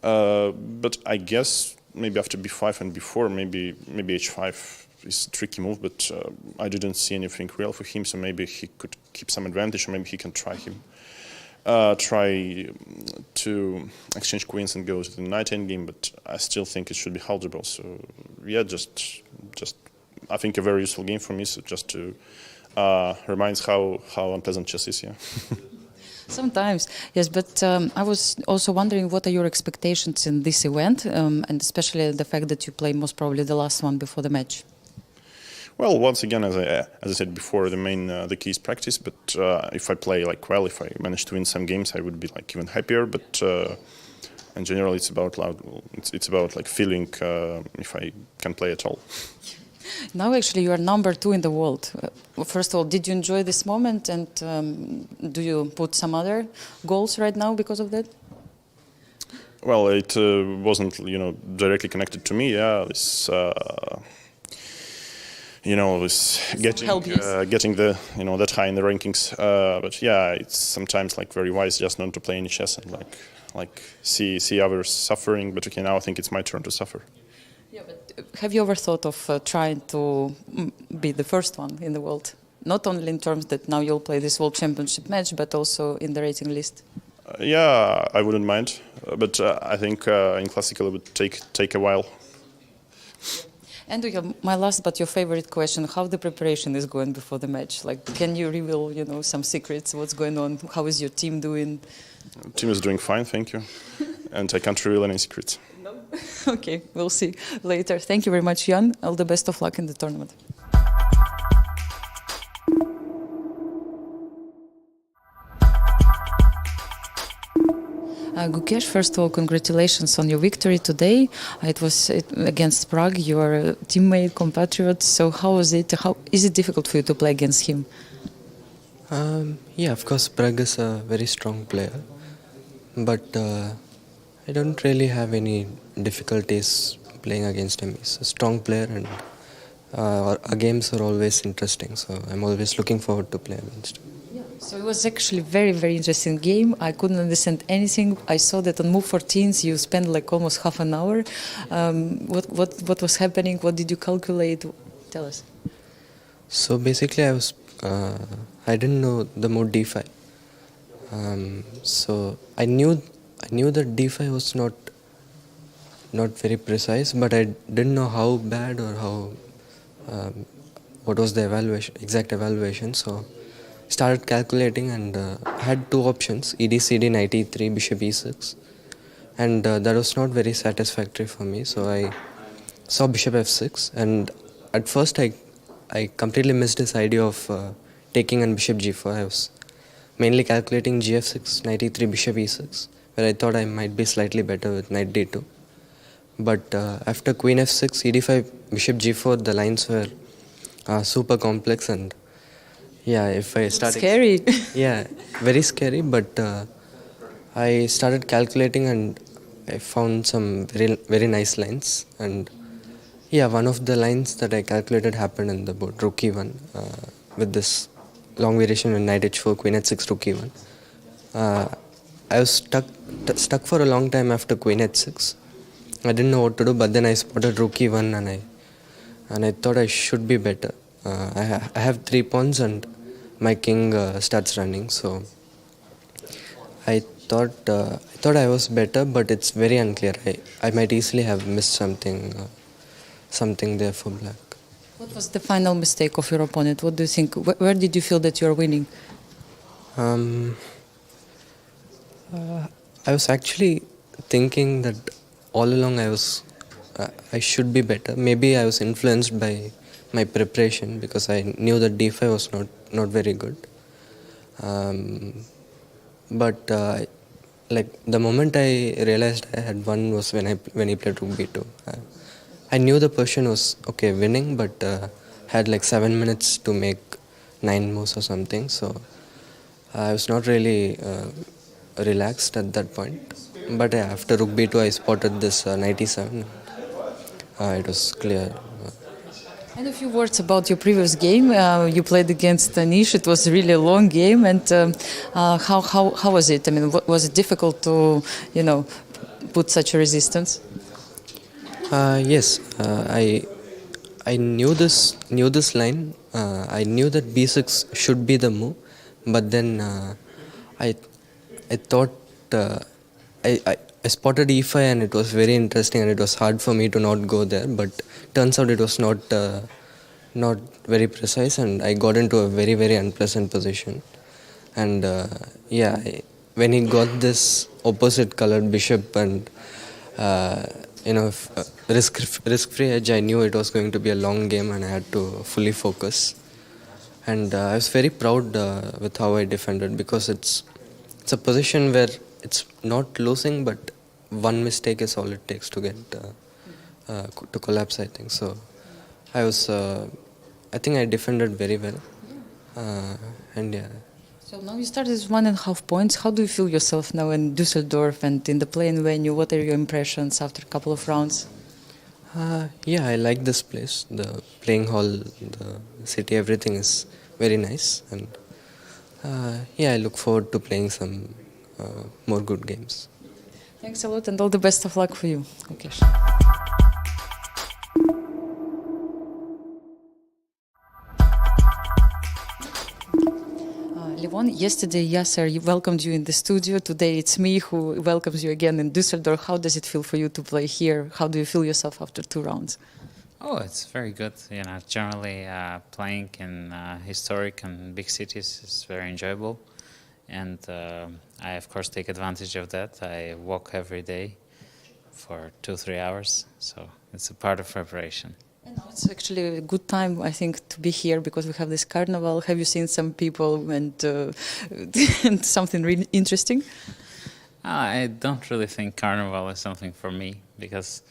But I guess maybe after b5 and b4, maybe h5 is a tricky move, but I didn't see anything real for him, so maybe he could keep some advantage, or maybe he can try to exchange queens and go to the knight endgame, but I still think it should be holdable. So just I think a very useful game for me, so just to reminds how unpleasant chess is, Sometimes, yes, but I was also wondering, what are your expectations in this event, and especially the fact that you play most probably the last one before the match? Well, once again, as I said before, the key is practice. But if I play well, if I manage to win some games, I would be even happier. But in general, it's about feeling if I can play at all. Now, actually, you are number 2 in the world. First of all, did you enjoy this moment, and do you put some other goals right now because of that? Well, it wasn't directly connected to me. This getting the that high in the rankings. But it's sometimes very wise just not to play any chess and see others suffering. But okay, now I think it's my turn to suffer. Yeah, but have you ever thought of trying to be the first one in the world? Not only in terms that now you'll play this World Championship match, but also in the rating list. I wouldn't mind, but I think in classical it would take a while. And my last but your favorite question: how the preparation is going before the match? Can you reveal some secrets? What's going on? How is your team doing? The team is doing fine, thank you, and I can't reveal any secrets. No. Okay, we'll see later. Thank you very much, Jan. All the best of luck in the tournament. Gukesh, first of all, congratulations on your victory today. It was against Prague, your teammate, compatriot. So how was it? How is it difficult for you to play against him? Of course, Prague is a very strong player, but I don't really have any difficulties playing against him. He's a strong player, and our games are always interesting. So I'm always looking forward to play against him. So it was actually a very, very interesting game. I couldn't understand anything. I saw that on move 14s you spent almost half an hour. What was happening? What did you calculate? Tell us. So basically, I didn't know the move d5. So I knew that d5 was not very precise, but I didn't know how bad or how what was the exact evaluation. So started calculating, and I had two options: ed, cd, knight e3, bishop e6, and that was not very satisfactory for me. So I saw bishop f6, and at first I completely missed this idea of taking on bishop g4. I was mainly calculating gf6, knight e3, bishop e6, where I thought I might be slightly better with knight d2. But after queen f6, ed5, bishop g4, the lines were super complex, and if I started... Scary. Very scary, but I started calculating, and I found some very, very nice lines. And one of the lines that I calculated happened in the board, rook e1, with this long variation with knight h4, queen h6, rook e1. I was stuck for a long time after queen h6. I didn't know what to do, but then I spotted rook e1, and I thought I should be better. I have 3 pawns and my king starts running, so I thought I was better, but it's very unclear. I might easily have missed something there for black. What was the final mistake of your opponent? What do you think? Where did you feel that you are winning? I was actually thinking that all along I should be better. Maybe I was influenced by my preparation because I knew that d5 was not very good. But like the moment I realized I had won was when he played rook b2. I knew the Persian was okay winning, but had like 7 minutes to make 9 moves or something. So I was not really relaxed at that point. But after rook b2, I spotted this knight e7. It was clear. And a few words about your previous game. You played against Anish. It was really a long game. And how was it? I mean, was it difficult to, put such a resistance? Yes, I knew this line. I knew that b6 should be the move, but then I thought I spotted e5 and it was very interesting and it was hard for me to not go there. But turns out it was not very precise and I got into a very very unpleasant position. And when he got this opposite colored bishop and risk-free edge, I knew it was going to be a long game and I had to fully focus. And I was very proud with how I defended because it's a position where it's not losing, but one mistake is all it takes to get to collapse, I think. So I think I defended very well. And yeah. So now you started with 1.5 points. How do you feel yourself now in Dusseldorf and in the playing venue? What are your impressions after a couple of rounds? Yeah, I like this place. The playing hall, the city, everything is very nice. And I look forward to playing some more good games. Thanks a lot and all the best of luck for you, Gukesh. Levon, yesterday Yasser welcomed you in the studio. Today it's me who welcomes you again in Dusseldorf. How does it feel for you to play here? How do you feel yourself after 2 rounds? Oh, it's very good. Generally playing in historic and big cities is very enjoyable. And I, of course, take advantage of that. I walk every day for 2-3 hours. So it's a part of preparation. And now it's actually a good time, I think, to be here because we have this carnival. Have you seen some people and, and something really interesting? I don't really think carnival is something for me because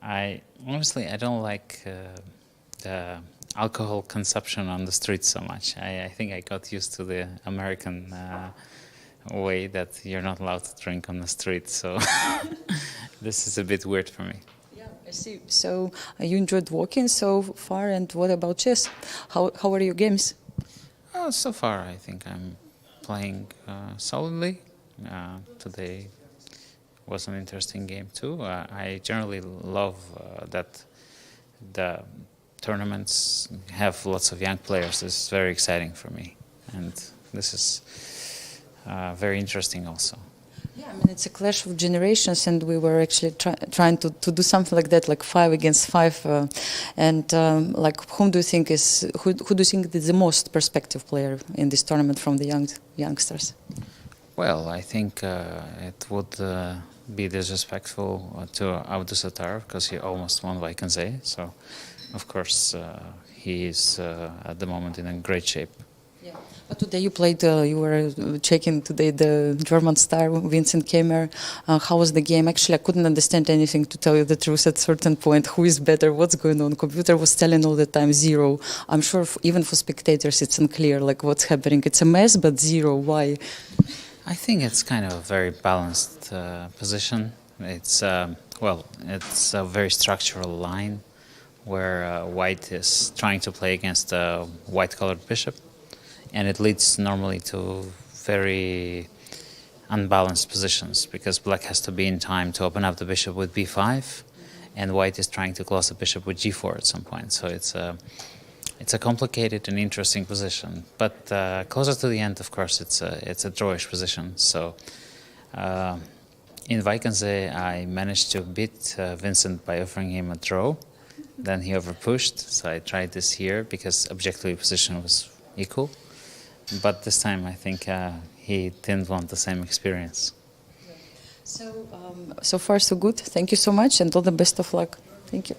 honestly, I don't like the alcohol consumption on the streets so much. I think I got used to the American way that you're not allowed to drink on the street. So this is a bit weird for me. I see. So you enjoyed walking so far, and what about chess? How are your games? So far, I think I'm playing solidly. Today was an interesting game too. I generally love that the tournaments have lots of young players. It's very exciting for me, and this is very interesting also. Yeah, I mean, it's a clash of generations, and we were actually trying to do something like that, like 5 against 5. Like, who do you think is the most perspective player in this tournament from the youngsters? Well, I think it would be disrespectful to Abdusattorov because he almost won Vaikanze. So, of course, he is at the moment in a great shape. Yeah. But today you played, you were checking today the German star, Vincent Keymer. How was the game? Actually, I couldn't understand anything, to tell you the truth, at a certain point. Who is better? What's going on? Computer was telling all the time 0. I'm sure even for spectators it's unclear, like what's happening. It's a mess, but 0. Why? I think it's kind of a very balanced position. It's, it's a very structural line where white is trying to play against a white-colored bishop. And it leads normally to very unbalanced positions because black has to be in time to open up the bishop with b5, and white is trying to close the bishop with g4 at some point. So it's a complicated and interesting position. But closer to the end, of course, it's a drawish position. So in Vaikanze, I managed to beat Vincent by offering him a draw. Then he overpushed, so I tried this here because objectively position was equal. But this time I think he didn't want the same experience. So far so good. Thank you so much, and all the best of luck. Thank you.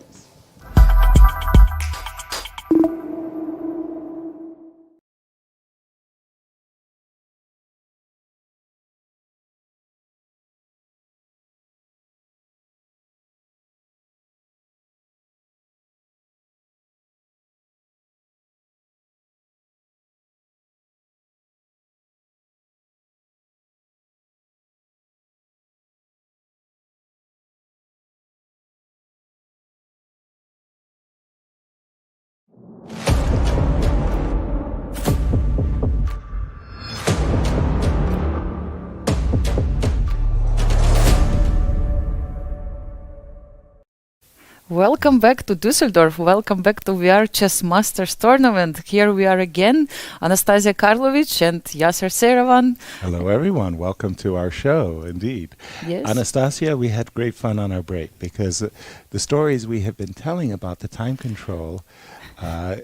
Welcome back to Dusseldorf. Welcome back to VR Chess Masters Tournament. Here we are again, Anastasia Karlovic and Yasser Seiravan. Hello, everyone. Welcome to our show, indeed. Yes. Anastasia, we had great fun on our break because the stories we have been telling about the time control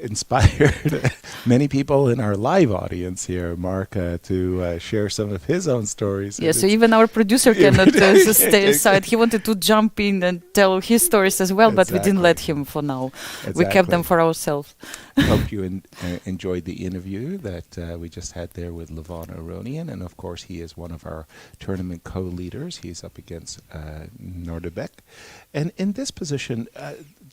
inspired many people in our live audience here, Mark, to share some of his own stories. Yeah, so even our producer cannot stay aside. He wanted to jump in and tell his stories as well, but we didn't let him for now. We kept them for ourselves. Hope you enjoyed the interview that we just had there with Levon Aronian, and of course he is one of our tournament co-leaders. He's up against Nodirbek. And in this position,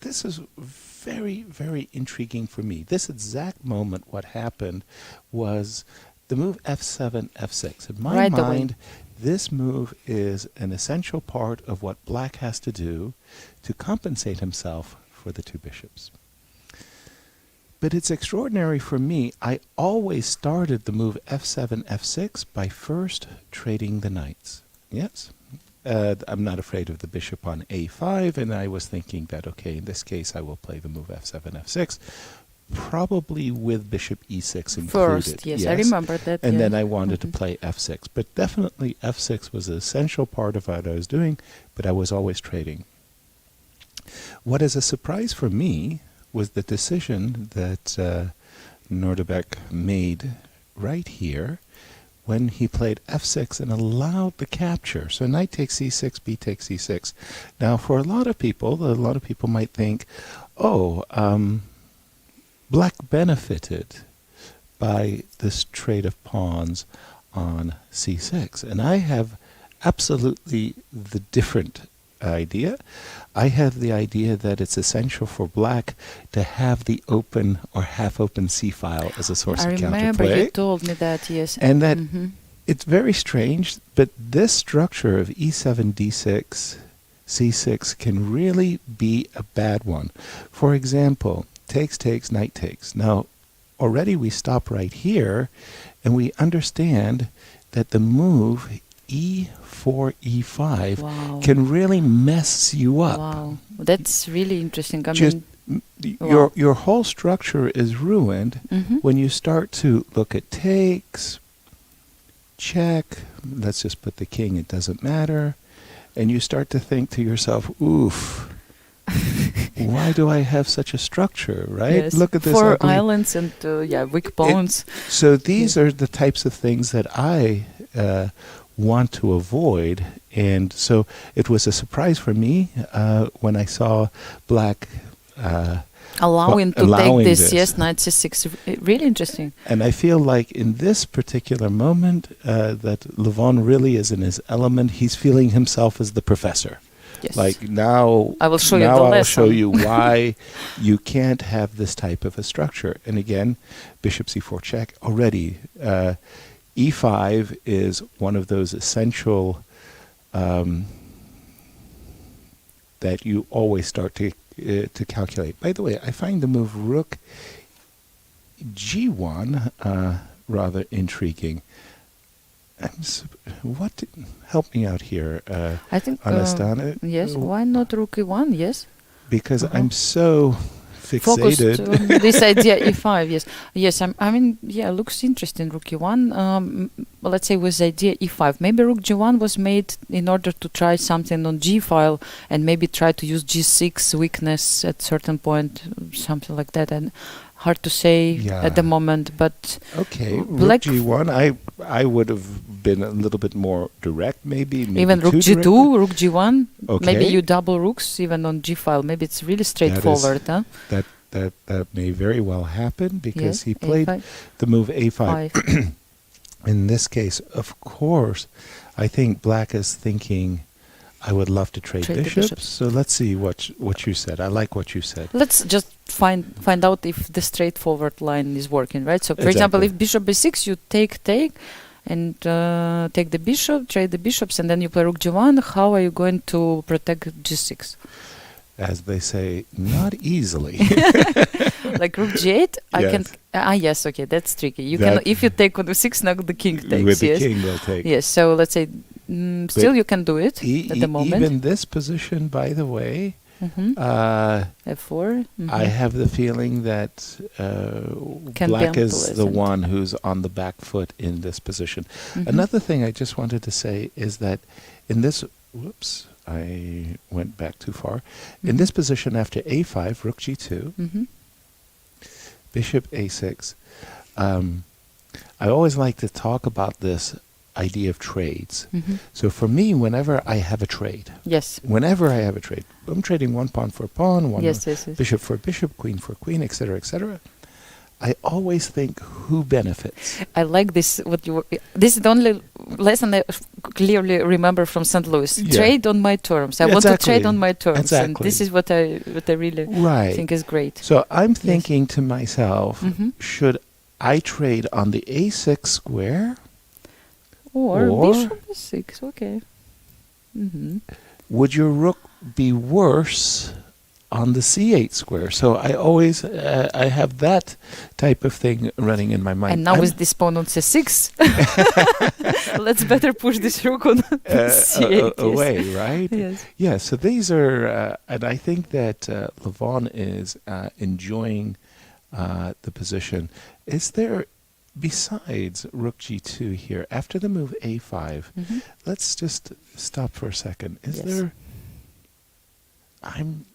this is very, very intriguing for me. This exact moment, what happened was the move f7, f6. In my mind, this move is an essential part of what Black has to do to compensate himself for the two bishops. But it's extraordinary for me. I always started the move f7, f6 by first trading the knights. Yes? I'm not afraid of the bishop on a5, and I was thinking that, okay, in this case I will play the move f7, f6, probably with bishop e6 included. First, yes, I remember that. And then I wanted to play f6. But definitely f6 was an essential part of what I was doing, but I was always trading. What is a surprise for me was the decision that Nodirbek made right here when he played f6 and allowed the capture. So knight takes c6, b takes c6. Now, for a lot of people might think, oh, Black benefited by this trade of pawns on c6. And I have absolutely the different idea. I have the idea that it's essential for Black to have the open or half-open c-file as a source of counterplay. I remember you told me that, yes. And that it's very strange, but this structure of e7, d6, c6 can really be a bad one. For example, takes, takes, knight takes. Now, already we stop right here, and we understand that the move e4, e5 can really mess you up. Wow, that's really interesting. Your whole structure is ruined when you start to look at takes, check, let's just put the king, it doesn't matter, and you start to think to yourself, oof, why do I have such a structure, right? Yes. Look at this. 4 islands and weak pawns. So these are the types of things that I want to avoid, and so it was a surprise for me when I saw Black allowing to take this, yes, knight c6, really interesting. And I feel like in this particular moment that Levon really is in his element. He's feeling himself as the professor. Yes. Like now I will show you why you can't have this type of a structure. And again, bishop c4 check already. E5 is one of those essential that you always start to calculate. By the way, I find the move rook g1 rather intriguing. Help me out here, I think Anastasia. Yes, why not rook e1? Yes, because I'm so focused fixated on this idea e5. Yes. I mean, looks interesting. Rook e1. Let's say with idea e5. Maybe rook g1 was made in order to try something on g file and maybe try to use g6 weakness at certain point, something like that. And hard to say at the moment, but okay, rook g1. I would have been a little bit more direct, maybe even rook too g2, direct. rook g1. Okay. Maybe you double rooks even on g file. Maybe it's really straightforward. Huh? That may very well happen because Yeah, he played A5. the move a5. Five. In this case, of course, I think Black is thinking, I would love to trade Trade the bishops. bishops. So let's see what you said. I like what you said. Let's just find out if the straightforward line is working, right? So, for example, Exactly. if bishop b6, you take, and take the bishop, trade the bishops, and then you play rook g1. How are you going to protect g6? As they say, not easily. Like rook g8, I Yes. can. Yes, okay, that's tricky. You That- can if you take on d6, now the king takes. With the yes, king, they'll take. yes. So let's say still you can do it at the moment. Even this position, by the way, f4. I have the feeling that Can Black be is the unpleasant. one who's on the back foot in this position. Mhm. Another thing I just wanted to say is that in this, whoops, I went back too far. In this position after a5, rook g2, bishop a6, I always like to talk about this idea of trades. So for me, whenever I have a trade, Yes. I'm trading one pawn for a pawn, one Yes. Yes. Yes. bishop for a bishop, queen for a queen, etc., etc. I always think who benefits. I like this. This is the only lesson I clearly remember from St. Louis. Yeah. Trade on my terms. I want to Exactly. trade on my terms, and Exactly. this is what I really Right. think is great. So I'm thinking to myself, Mhm. should I trade on the a6 square? Or Or- bishop b6. Okay. Would your rook be worse on the c8 square? So I always I have that type of thing running in my mind. And now I'm- with this pawn on c6, let's better push this rook on c8. Yes. away, right? Yes. Yeah, so these are, and I think that Levon is enjoying the position. Is there, besides rook g2 here, after the move a5, let's just stop for a second. Is Yes. there, I'm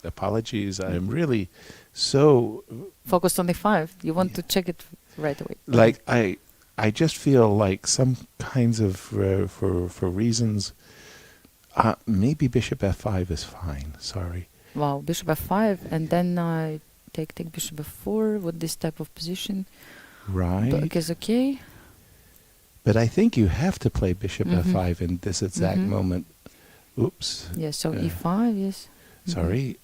apologies, I'm really so, Focused on a5. You want to check it right away. like, I just feel like some kinds of, for reasons, maybe bishop f5 is fine, sorry. Wow, bishop f5, and then I take bishop f4 with this type of position. Right. Black is okay. But I think you have to play bishop Mhm. f5 in this exact Mhm. moment. Oops. Yes, so Uh, e5, yes. Mhm. Sorry.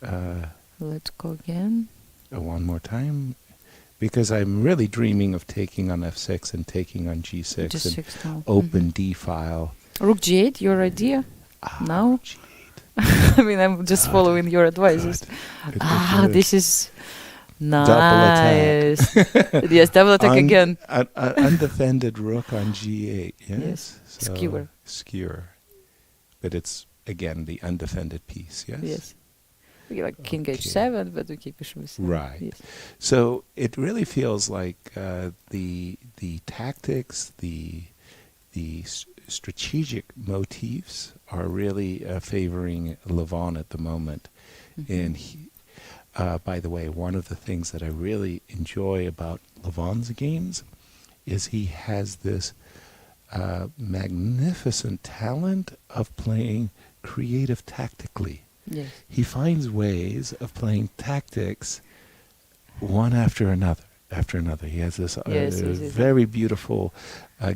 Let's go again. One more time. Because I'm really dreaming of taking on f6 and taking on g6 and G6 now. open d file. Rook g8, your idea? Now? G8. I mean, I'm just following your advices. Good. This is Double nice. Yes, double attack again. Undefended rook on g8. Yes. Yes. So Skewer. Skewer. But it's, again, the undefended piece, yes? Yes. We like king Okay. h7, but we keep bishop h7. Right. Yes. So it really feels like the tactics, the strategic motifs are really favoring Levon at the moment. And he, by the way, one of the things that I really enjoy about Levon's games is he has this magnificent talent of playing creative tactically. Yes. He finds ways of playing tactics one after another. He has this Yes, yes. very beautiful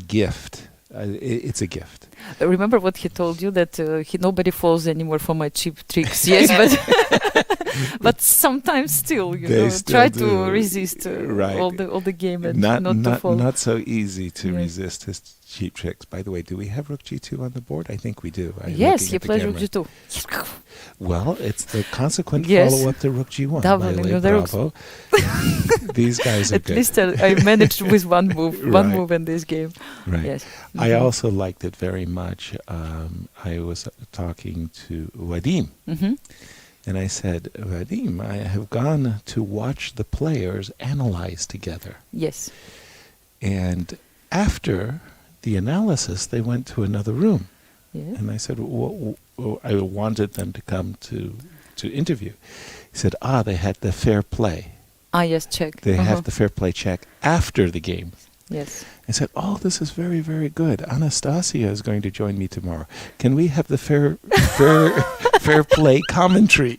gift. It's a gift. Remember what he told you, that nobody falls anymore for my cheap tricks. Yes, but sometimes still, They still try do. to resist Right. all the game and not to fall. Not so easy to Yes. resist his cheap tricks. By the way, do we have rook g2 on the board? I think we do. I'm Yes, looking he at the plays rook camera. g2. Well, it's the consequent Yes. follow-up to rook g1. Doubling by the way, the rooks. bravo. These guys are At good. least I managed with one move, Right. in this game. Right. Yes. I Mhm. also liked it very much. I was talking to Vadim, Mhm. and I said, Vadim, I have gone to watch the players analyze together. Yes. And after the analysis, they went to another room. Yeah. And I said, I wanted them to come to interview. He said, they had the fair play. Yes, check. They have the fair play check after the game. Yes. I said, "Oh, this is very, very good. Anastasia is going to join me tomorrow. Can we have the fair play commentary?"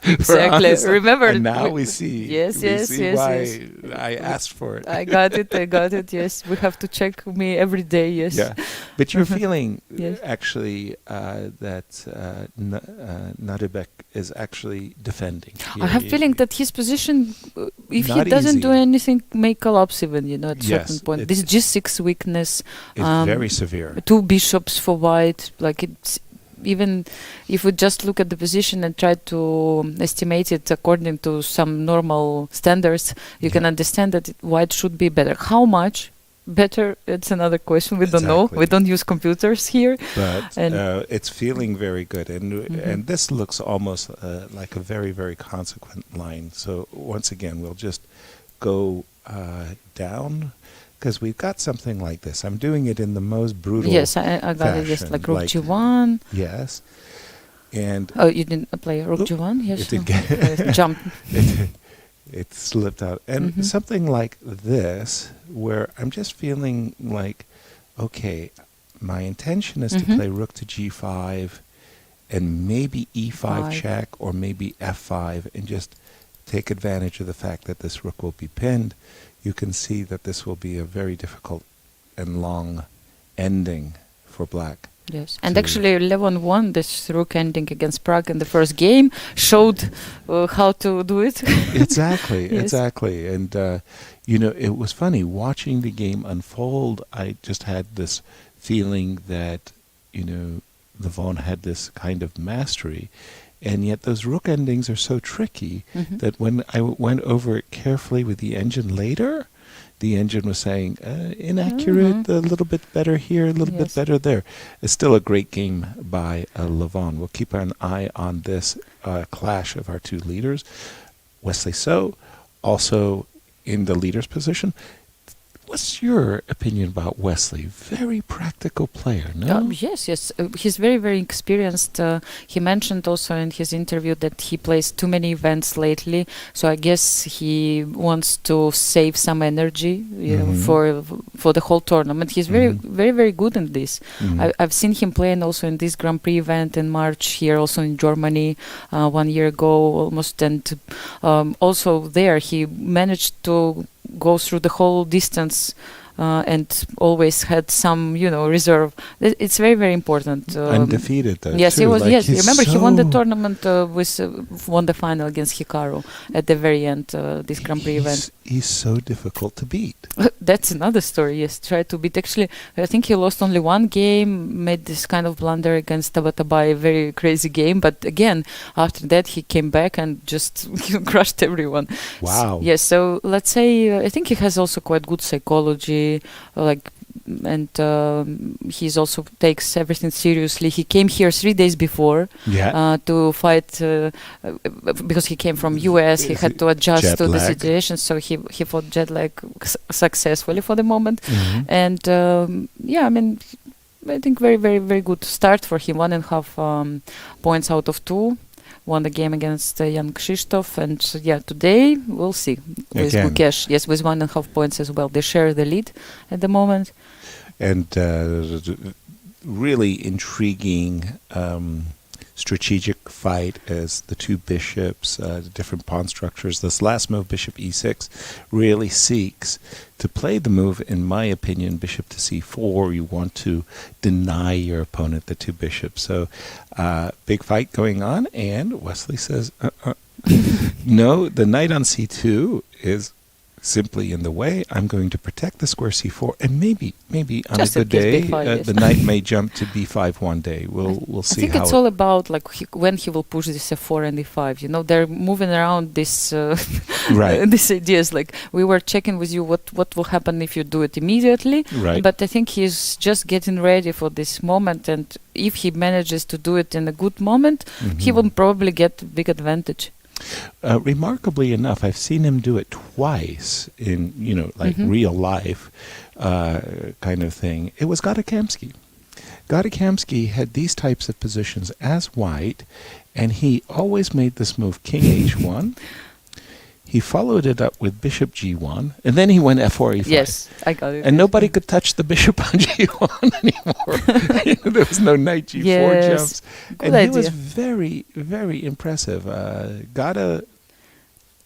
Exactly. Remember. And now we see. Yes, Why I asked for it. I got it. Yes, we have to check me every day. Yes. Yeah, but you're feeling Yes. actually that Nodirbek is actually defending. I have feeling that his position, if he Not doesn't easy. do anything, may collapse even. At Yes, certain point. it's- This G6 weakness. It's very severe. 2 bishops for white. Like it's even if we just look at the position and try to estimate it according to some normal standards, you can understand that white should be better. How much better? It's another question. We don't know. Exactly. We don't use computers here. But And- it's feeling very good, and this looks almost like a very, very consequent line. So once again, we'll just go down, because we've got something like this. I'm doing it in the most brutal. Yes, I got it. Just fashion, like Rook G1. Yes, and Oh, you didn't play Rook Oop, G1? Yes. it did no. Jump. it slipped out, and something like this, where I'm just feeling like, okay, my intention is to play Rook to G5, and maybe E5 Five. check, or maybe F5, and just take advantage of the fact that this rook will be pinned. You can see that this will be a very difficult and long ending for black. Yes, and to- actually Levon won this rook ending against Prague in the first game, showed how to do it. Exactly, Yes. exactly. And, it was funny, watching the game unfold, I just had this feeling that, Levon had this kind of mastery. And yet those rook endings are so tricky that when I went over it carefully with the engine later, the engine was saying, inaccurate, a little bit better here, a little bit Yes. better there. It's still a great game by Levon. We'll keep an eye on this clash of our two leaders. Wesley So, also in the leader's position. What's your opinion about Wesley? Very practical player, no? Yes. He's very, very experienced. He mentioned also in his interview that he plays too many events lately. So I guess he wants to save some energy, for the whole tournament. He's very, very, very good in this. I've seen him playing also in this Grand Prix event in March here, also in Germany 1 year ago almost. And also there he managed to go through the whole distance and always had some, reserve. It's very, very important. Undefeated, though. Yes, too. he was. Like, Yes, he's remember he won the so- tournament won the final against Hikaru at the very end. This Grand Prix event. He's so difficult to beat. That's another story. Yes, tried to beat. Actually, I think he lost only one game. Made this kind of blunder against Tabatabai, a very crazy game. But again, after that, he came back and just crushed everyone. Wow. Yes. So let's say I think he has also quite good psychology, and he's also takes everything seriously. He came here 3 days before to fight because he came from US. He had to adjust Jet to the lag. situation, so he fought jet lag successfully for the moment. And I think very, very, very good start for him. 1.5 points out of 2. Won the game against Jan Krzysztof, and today we'll see with Again. Gukesh. Yes, with 1.5 points as well. They share the lead at the moment. And really intriguing strategic fight as the two bishops, the different pawn structures. This last move, bishop e6, really seeks to play the move, in my opinion, bishop to c4. You want to deny your opponent the two bishops. So big fight going on, and Wesley says, no, the knight on c2 is simply in the way. I'm going to protect the square c4, and maybe on Just a in good case day, b5, yes. the knight may jump to b5 one day. We'll see I think how it's all about when he will push this f4 and e5. They're moving around this Right. these ideas. Like we were checking with you, what will happen if you do it immediately. Right. But I think he's just getting ready for this moment, and if he manages to do it in a good moment, he will probably get big advantage. Remarkably enough, I've seen him do it twice in, real life kind of thing. It was Gadakamsky. Gadakamsky had these types of positions as white, and he always made this move, king h1. He followed it up with bishop g1, and then he went f4, e5. Yes, I got it. And nobody could touch the bishop on g1 anymore. There was no knight g4 jumps. Good and idea. he was very, very impressive.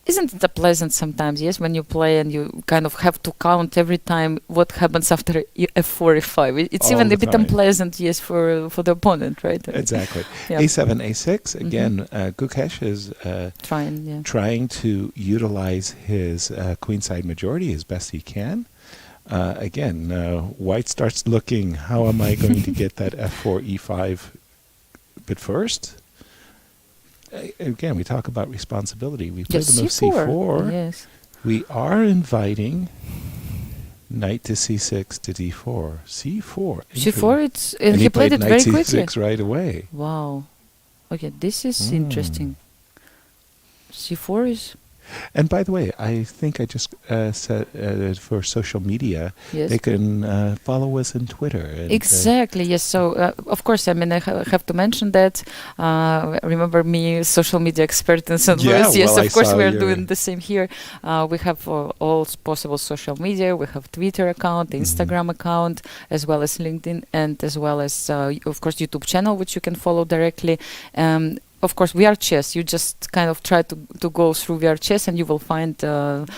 Isn't it pleasant sometimes, yes, when you play and you kind of have to count every time what happens after f4, f5. It's even a bit unpleasant, yes, for the opponent, right? Exactly. Yeah. a7, a6. Again, Gukesh is trying to utilize his queenside majority as best he can. Again, white starts looking, how am I going to get that f4, e5 bit first? Again, we talk about responsibility. We play the move c4. Yes. We are inviting knight to c6 to d4. c4. c4, and he played it knight very c6 quickly. right away. Wow. Okay, this is interesting. c4 is... And by the way, I think I just said for social media, they can follow us on Twitter. And exactly, yes. So, of course, I mean, I have to mention that. Remember me, social media expert in St. Louis. Yes, of course, we are doing the same here. We have all possible social media. We have Twitter account, Instagram account, as well as LinkedIn, and as well as, of course, YouTube channel, which you can follow directly. Of course, VR Chess. You just kind of try to go through VR Chess and you will find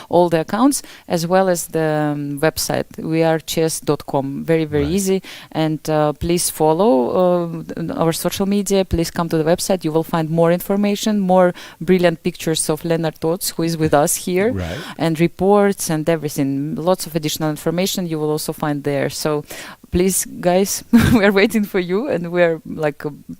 all the accounts as well as the website, vrchess.com. Very, very easy. And please follow our social media. Please come to the website. You will find more information, more brilliant pictures of Lennart Tots, who is with us here, and reports and everything. Lots of additional information you will also find there. So please, guys, we are waiting for you, and we are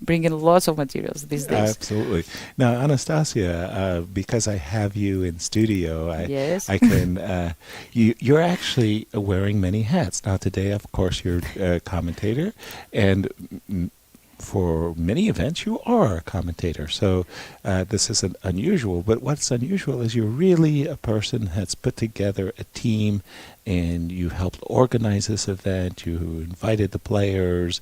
bringing lots of materials these days. Absolutely. Now, Anastasia, because I have you in studio, I can. You're actually wearing many hats. Now, today, of course, you're a commentator, and for many events, you are a commentator. So this isn't unusual. But what's unusual is you're really a person that's put together a team, and you helped organize this event. You invited the players.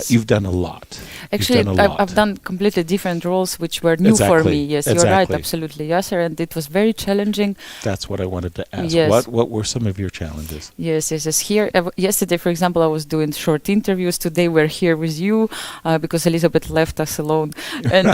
You've done a lot. Actually, I've done completely different roles, which were new for me. Yes, you're right, absolutely, Yasser, and it was very challenging. That's what I wanted to ask. Yes. What were some of your challenges? Yes. Here, yesterday, for example, I was doing short interviews. Today, we're here with you because Elizabeth left us alone and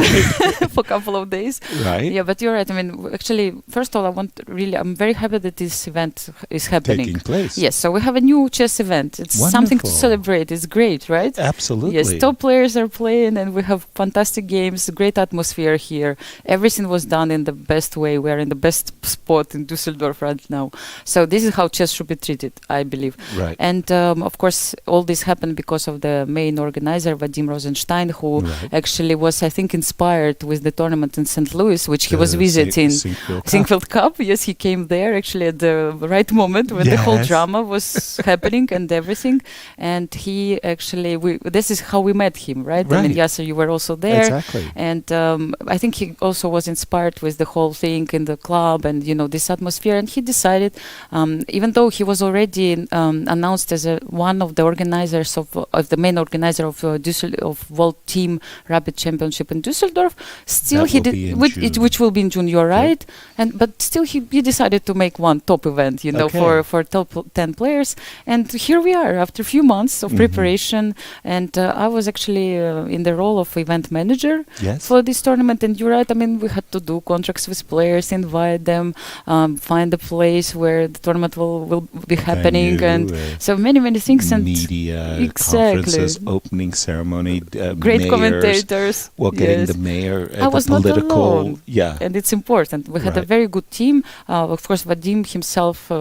for a couple of days. Right. Yeah, but you're right. I mean, actually, first of all, I'm very happy that this event is happening. Taking place. Yes, so we have a new chess event. It's something to celebrate. It's great, right? Absolutely. Yes, top players are playing, and we have fantastic games, great atmosphere here. Everything was done in the best way. We're in the best spot in Dusseldorf right now. So this is how chess should be treated, I believe. Right. And of course, all this happened because of the main organizer, Vadim Rosenstein, who actually was, I think, inspired with the tournament in St. Louis, which he was visiting. Sinkfield Cup. Yes, he came there actually at the right moment when the whole drama was happening and everything. And he actually, this is how we met him, right? I mean, Yasser, you were also there. Exactly. And I think he also was inspired with the whole thing in the club and, this atmosphere. And he decided, even though he was already announced as one of the organizers of the main organizer of World Team Rapid Championship in Dusseldorf, still he did, which will be in June, you're right. But still he decided to make one top event, for top 10 players. And here we are after a few months of preparation. And I was actually in the role of event manager for this tournament. And you're right, I mean, we had to do contracts with players, invite them, find a place where the tournament will be happening, and so many things. And media, conferences, opening ceremony, great mayors, commentators. Well, getting the mayor, I was not alone. Yeah. And it's important. We had a very good team. Of course, Vadim himself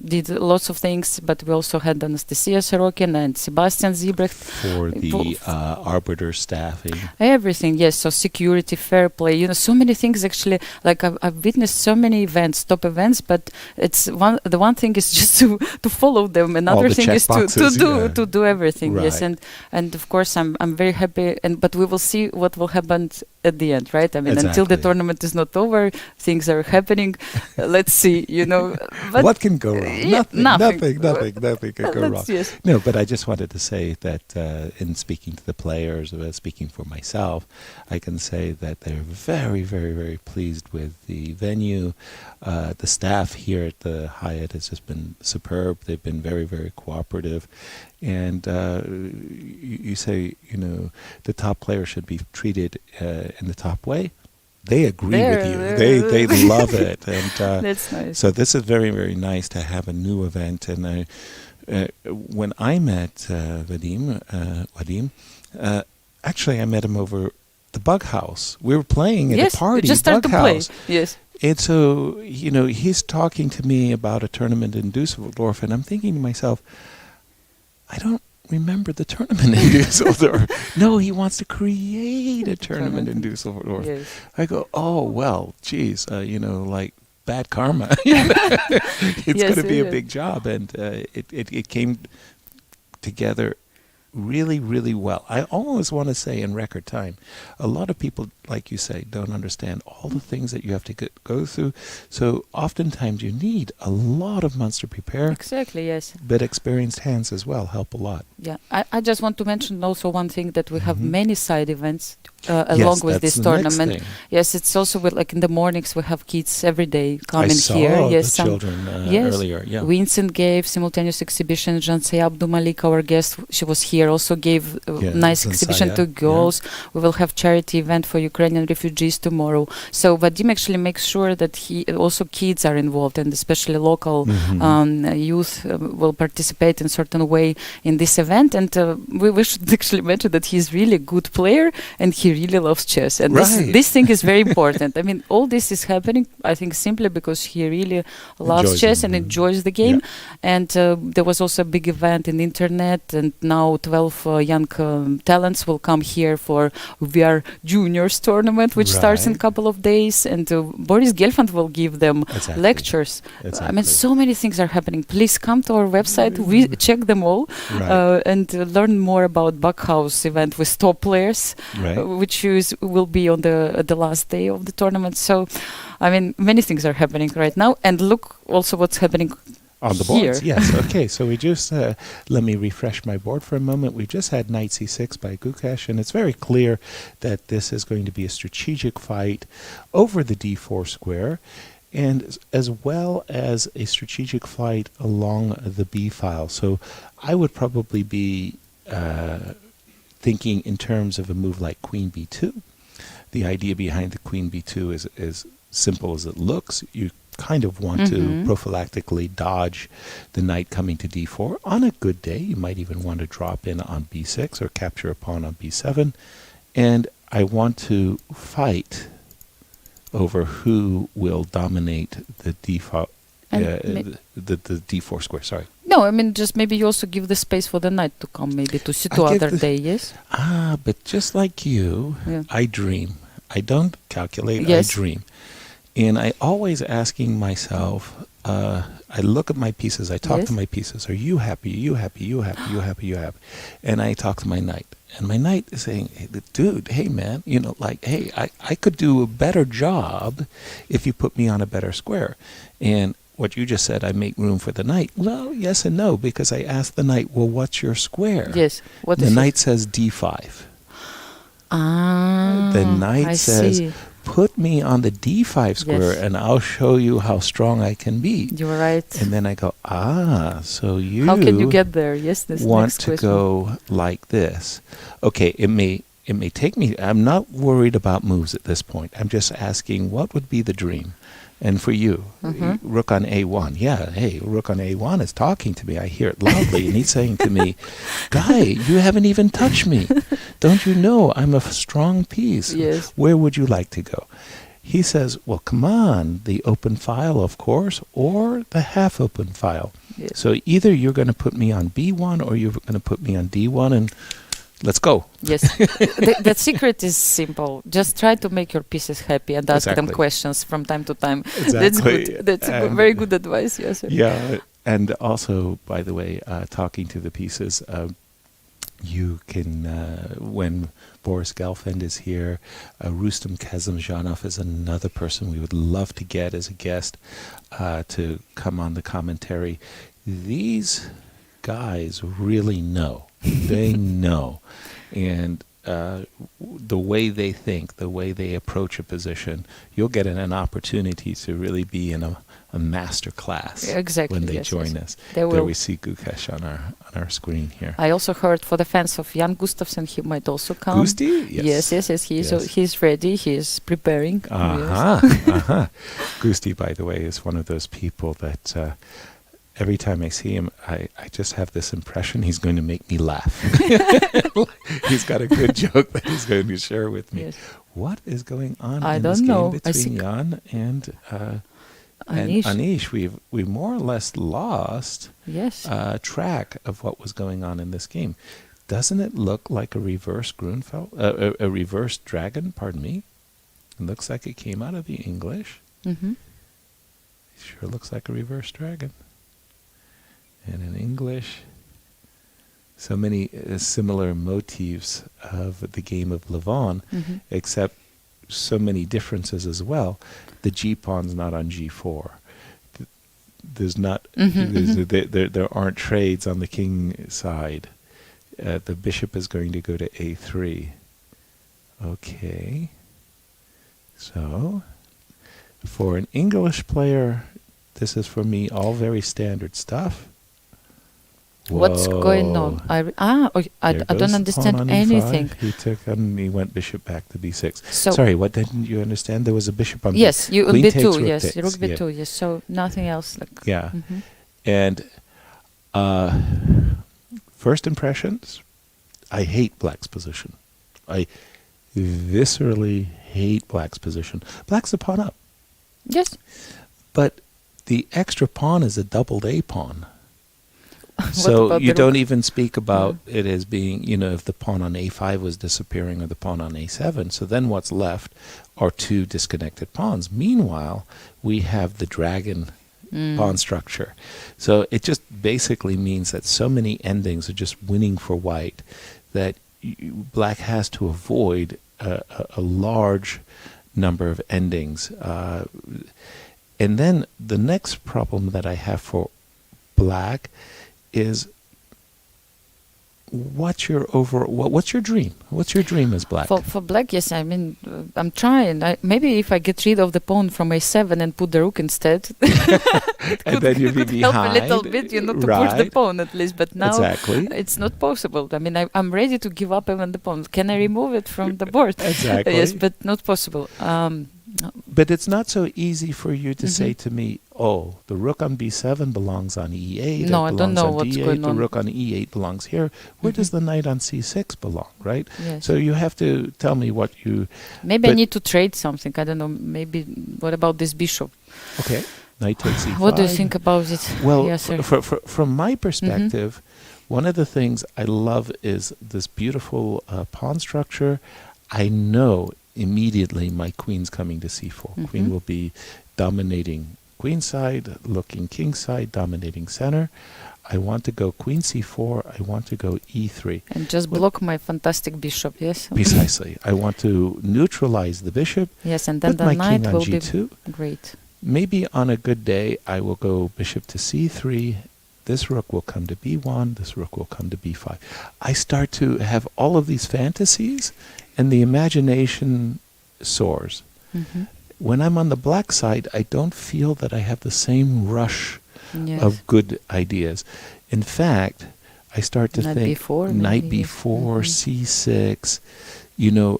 did lots of things, but we also had Anastasia Sorokin and Sebastian Ziebrecht. For the arbiter staffing. Everything, yes. So security, fair play, so many things actually. Like I've witnessed so many events, top events, but the one thing is just to follow them. Another thing is to do everything. Yes, and of course I'm very happy. But we will see what will happen at the end, right? I mean, until the tournament is not over, things are happening. Let's see, But what can go wrong? Nothing can go wrong. Yes. No, but I just wanted to say that in speaking to the players, speaking for myself, I can say that they're very, very, very pleased with the venue. The staff here at the Hyatt has just been superb. They've been very, very cooperative. And you say, the top player should be treated in the top way. They agree with you. They love it. And that's nice. So this is very, very nice to have a new event. And when I met Vadim, actually I met him over the Bug House. We were playing at a party. Yes, just started to play. Yes. And so, he's talking to me about a tournament in Dusseldorf, and I'm thinking to myself, I don't remember the tournament in Dusseldorf. No, he wants to create a tournament in Dusseldorf. Yes. I go, oh, well, geez, like bad karma. It's going to be a big job. And it came together really, really well. I always want to say in record time. A lot of people, like you say, don't understand all the things that you have to go through. So oftentimes you need a lot of months to prepare. Exactly, yes. But experienced hands as well help a lot. Yeah, I just want to mention also one thing, that we have many side events along with this tournament. Yes, it's also like in the mornings we have kids every day coming here. Yes, the children earlier. Yeah. Vincent gave simultaneous exhibition. Jansay Abdu Malik, our guest, she was here, also gave nice exhibition to girls. Yeah. We will have charity event for Ukrainian refugees tomorrow. So Vadim actually makes sure that also kids are involved, and especially local youth will participate in certain way in this event. And we should actually mention that he's really a good player and he really loves chess. And this thing is very important. I mean, all this is happening, I think, simply because he really loves chess and enjoys the game. Yeah. And there was also a big event in the internet, and now 12 young talents will come here for VR Juniors tournament, which starts in a couple of days. And Boris Gelfand will give them lectures. I mean, so many things are happening. Please come to our website. We check them all and learn more about Backhouse event with top players, which will be on the last day of the tournament. So, I mean, many things are happening right now. And look also what's happening on the boards. Yes. Okay. So we just let me refresh my board for a moment. We just had Knight C6 by Gukesh, and it's very clear that this is going to be a strategic fight over the D4 square, and as well as a strategic fight along the B file. So I would probably be thinking in terms of a move like Queen B2. The idea behind the Queen B2 is as simple as it looks. You kind of want to prophylactically dodge the knight coming to D4. On a good day, you might even want to drop in on B6 or capture a pawn on B7. And I want to fight over who will dominate the D4, the D4 square. Sorry. No, I mean, just maybe you also give the space for the knight to come, maybe to sit to other day, yes? But just like you, I dream. I don't calculate, I dream. And I always asking myself, I look at my pieces, I talk to my pieces, are you happy, you happy, you happy, you happy, you happy? And I talk to my knight. And my knight is saying, hey, dude, hey, man, hey, I could do a better job if you put me on a better square. And what you just said, I make room for the knight. Well, yes and no, because I asked the knight, well, what's your square? Yes. What the knight says D5. The knight says, put me on the D5 square and I'll show you how strong I can be. You're right. And then I go, so you how can you get there? Yes, this want to go like this. Okay, it may take me, I'm not worried about moves at this point. I'm just asking what would be the dream. And for you, rook on A1. Yeah, hey, rook on A1 is talking to me. I hear it loudly. And he's saying to me, guy, you haven't even touched me. Don't you know I'm a strong piece? Yes. Where would you like to go? He says, well, come on, the open file, of course, or the half open file. Yes. So either you're going to put me on B1 or you're going to put me on D1 and let's go. Yes. The secret is simple. Just try to make your pieces happy and ask them questions from time to time. Exactly. That's good. That's very good advice. Yes. Yeah. And also, by the way, talking to the pieces, You can, when Boris Gelfand is here, Rustam Kazimjanov is another person we would love to get as a guest to come on the commentary. These guys really know. They know. And the way they think, the way they approach a position, you'll get an opportunity to really be in a master class when they join us. There we see Gukesh on our screen here. I also heard for the fans of Jan Gustafsson, he might also come. Gusti? Yes. He's ready. He's preparing. Gusti, by the way, is one of those people that every time I see him, I just have this impression he's going to make me laugh. He's got a good joke that he's going to share with me. Yes. What is going on in this game between Jan and Anish? We've more or less lost track of what was going on in this game. Doesn't it look like a reverse Grunfeld, a reverse dragon? Pardon me. It looks like it came out of the English. Mm-hmm. Sure looks like a reverse dragon. And in English, so many similar motifs of the game of Levon, except so many differences as well. The G pawn's not on G4. There's not. There aren't trades on the king side. The bishop is going to go to A3. Okay. So, for an English player, this is for me all very standard stuff. Whoa. What's going on? I don't understand anything. He took and he went bishop back to b6. So sorry, what didn't you understand? There was a bishop on yes, you b2, yes, rook b2, yes. So nothing else. And first impressions, I hate black's position. I viscerally hate black's position. Black's a pawn up. Yes. But the extra pawn is a doubled A pawn. So you don't even speak about it as being, if the pawn on A5 was disappearing or the pawn on A7. So then what's left are two disconnected pawns. Meanwhile, we have the dragon pawn structure. So it just basically means that so many endings are just winning for white that black has to avoid a large number of endings. And then the next problem that I have for black is what's your dream? What's your dream as black? For black, yes. I mean, I'm trying. Maybe if I get rid of the pawn from A7 and put the rook instead, and then you'll be behind. Help a little bit, to push the pawn at least. But now it's not possible. I mean, I'm ready to give up even the pawn. Can I remove it from the board? Exactly. Yes, but not possible. But it's not so easy for you to say to me, oh, the rook on b7 belongs on e8. No, I don't know what's going on. The rook on e8 belongs here. Where does the knight on c6 belong, right? Yes. So you have to tell me what you... Maybe I need to trade something. I don't know. Maybe, what about this bishop? Okay, knight takes e5. What do you think about it? Well, yes, from my perspective, one of the things I love is this beautiful pawn structure. I know immediately my queen's coming to c4. Queen will be dominating queen side, looking king side, dominating center. I want to go queen c4. I want to go e3. And just block my fantastic bishop, yes? Precisely. I want to neutralize the bishop. Yes, and then the knight will g2. Be great. Maybe on a good day, I will go bishop to c3. This rook will come to b1. This rook will come to b5. I start to have all of these fantasies, and the imagination soars. When I'm on the black side, I don't feel that I have the same rush of good ideas. In fact, I start to think knight b4, c6,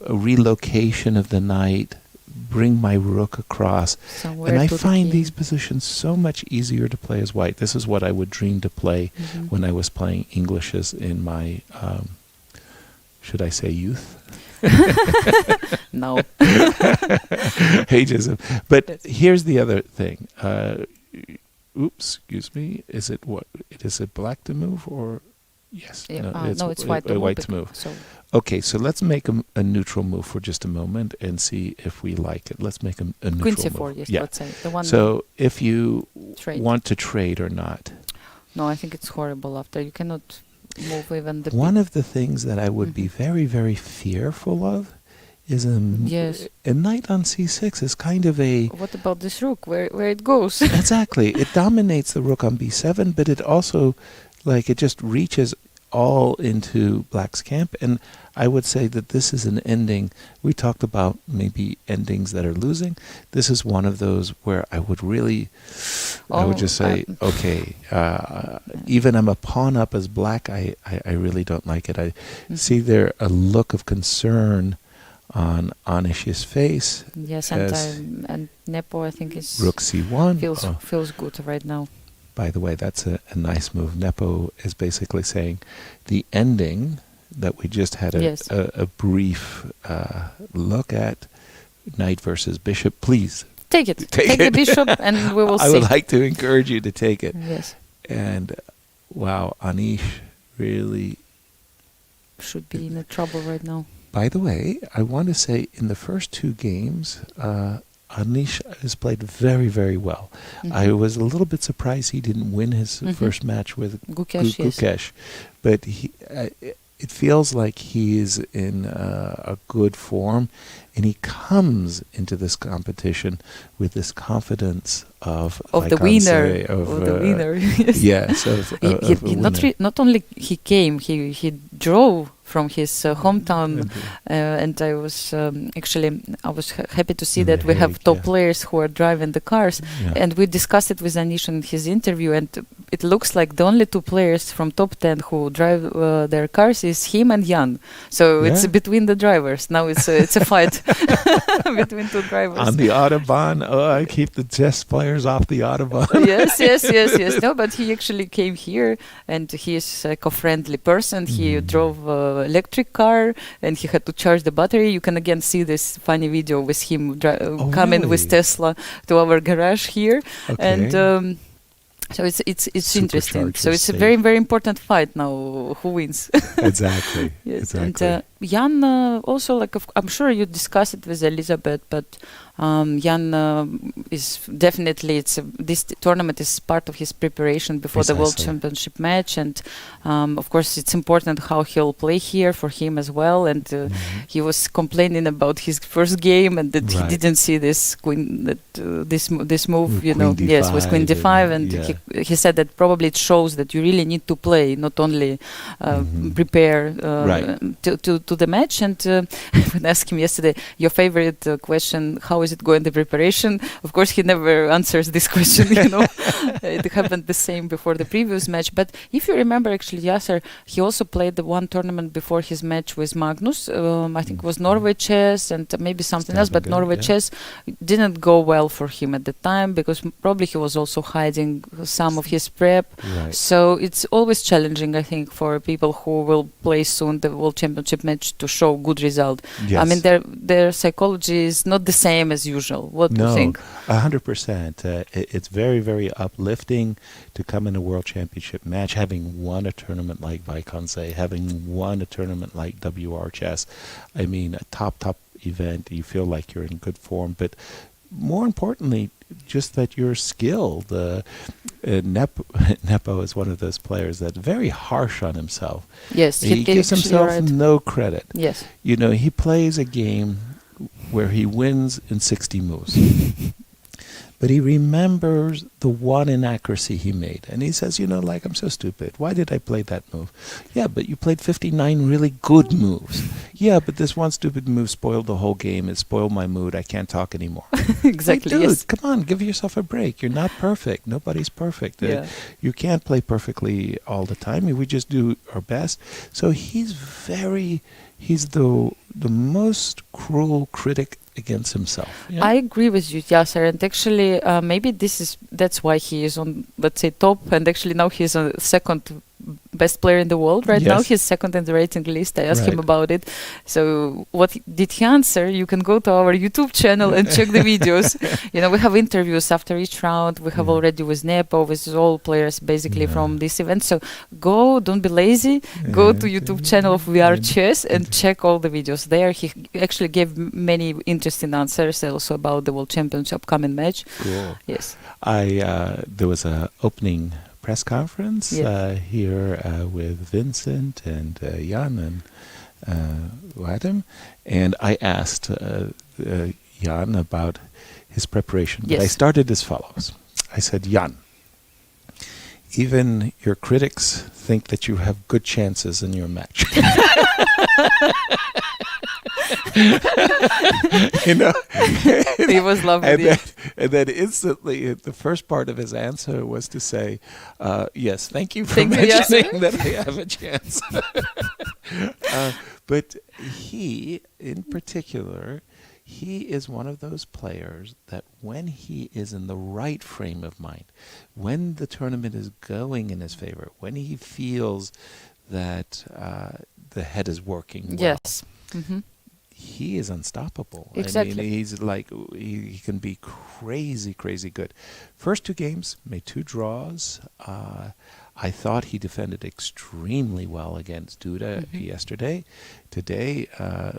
a relocation of the knight, bring my rook across. And I find these positions so much easier to play as white. This is what I would dream to play when I was playing Englishes in my, should I say youth? No. Ageism. But here's the other thing. Oops, excuse me. Is it black to move or yes? Yeah, no, it's white to move. So. Okay, so let's make a neutral move for just a moment and see if we like it. Let's make a neutral Queen C4, move. Yes, let's say. The one so if you want to trade or not. No, I think it's horrible after. You cannot... move even the One of the things that I would be very, very fearful of is a knight on c6 is kind of a... What about this rook? Where it goes? Exactly. It dominates the rook on b7, but it also, like, it just reaches all into black's camp. And I would say that this is an ending. We talked about maybe endings that are losing. This is one of those where I would really, I would just say, okay, even I'm a pawn up as black, I really don't like it. I see there a look of concern on Anish's face. Yes, and Nepo, I think, is rook c1 feels good right now. By the way, that's a nice move. Nepo is basically saying the ending that we just had a brief look at, knight versus bishop. Please take it. Take the bishop, and we will see. I would like to encourage you to take it. Yes. And wow, Anish really should be in trouble right now. By the way, I want to say in the first two games, Anish has played very, very well. I was a little bit surprised he didn't win his first match with Gukesh, but it feels like he is in a good form, and he comes into this competition with this confidence of the winner, of the winner. Yes, not only he came, he drove from his hometown, and I was I was happy to see that we have top players who are driving the cars, and we discussed it with Anish in his interview, and it looks like the only two players from top 10 who drive their cars is him and Jan. So it's between the drivers. Now it's a fight between two drivers. On the Autobahn, I keep the chess players off the Autobahn. yes. No, but he actually came here, and he is like a friendly person. He drove electric car, and he had to charge the battery. You can again see this funny video with him coming with Tesla to our garage here, and so it's interesting. So it's a very, very important fight now. Who wins? Exactly. Yes. Exactly. And Jan also, like, I'm sure you discussed it with Elizabeth, but Jan is definitely, this tournament is part of his preparation before the World Championship match, and of course it's important how he'll play here for him as well. And he was complaining about his first game, and that he didn't see this queen, this move, with D5, with queen d5, and he said that probably it shows that you really need to play, not only prepare to the match. And when I asked him yesterday, your favorite question, how is it going, the preparation? Of course, he never answers this question, It happened the same before the previous match. But if you remember, actually, Yasser, he also played the one tournament before his match with Magnus. I think it was Norway chess and maybe something else, but Norway chess didn't go well for him at the time, because probably he was also hiding some of his prep. So it's always challenging, I think, for people who will play soon the World Championship match to show good result. I mean, their psychology is not the same as usual. What do you think? 100%. It's very, very uplifting to come in a World Championship match, having won a tournament like Vaikonce, having won a tournament like WR Chess. I mean, a top event. You feel like you're in good form, but more importantly, just that you're skilled. Nepo is one of those players that's very harsh on himself. Yes, he gives himself no credit. Yes, he plays a game where he wins in 60 moves. But he remembers the one inaccuracy he made. And he says, like, I'm so stupid. Why did I play that move? Yeah, but you played 59 really good moves. Yeah, but this one stupid move spoiled the whole game. It spoiled my mood. I can't talk anymore. Exactly, like, dude, yes. Come on, give yourself a break. You're not perfect. Nobody's perfect. You can't play perfectly all the time. We just do our best. So he's the most cruel critic against himself. I agree with you, Yasser, and actually maybe that's why he is on, let's say, top, and actually now he's a second best player in the world right now. He's second in the rating list. I asked him about it. So what did he answer? You can go to our YouTube channel and check the videos. We have interviews after each round. We have already with Nepo, with all players basically from this event. So don't be lazy. Go to YouTube channel of VR Chess and check all the videos there. He actually gave many interesting answers also about the World Championship upcoming match. Cool. Yes. There was a opening press conference here with Vincent and Jan and Vadim, and I asked Jan about his preparation. But I started as follows. I said, Jan, even your critics think that you have good chances in your match. You know, he was lovely. And then instantly, the first part of his answer was to say, "Yes, thank you for mentioning that I have a chance." But he, in particular, he is one of those players that when he is in the right frame of mind, when the tournament is going in his favor, when he feels that the head is working well, he is unstoppable. Exactly. I mean, he's like, he can be crazy, crazy good. First 2 games, made 2 draws. I thought he defended extremely well against Duda yesterday. Today,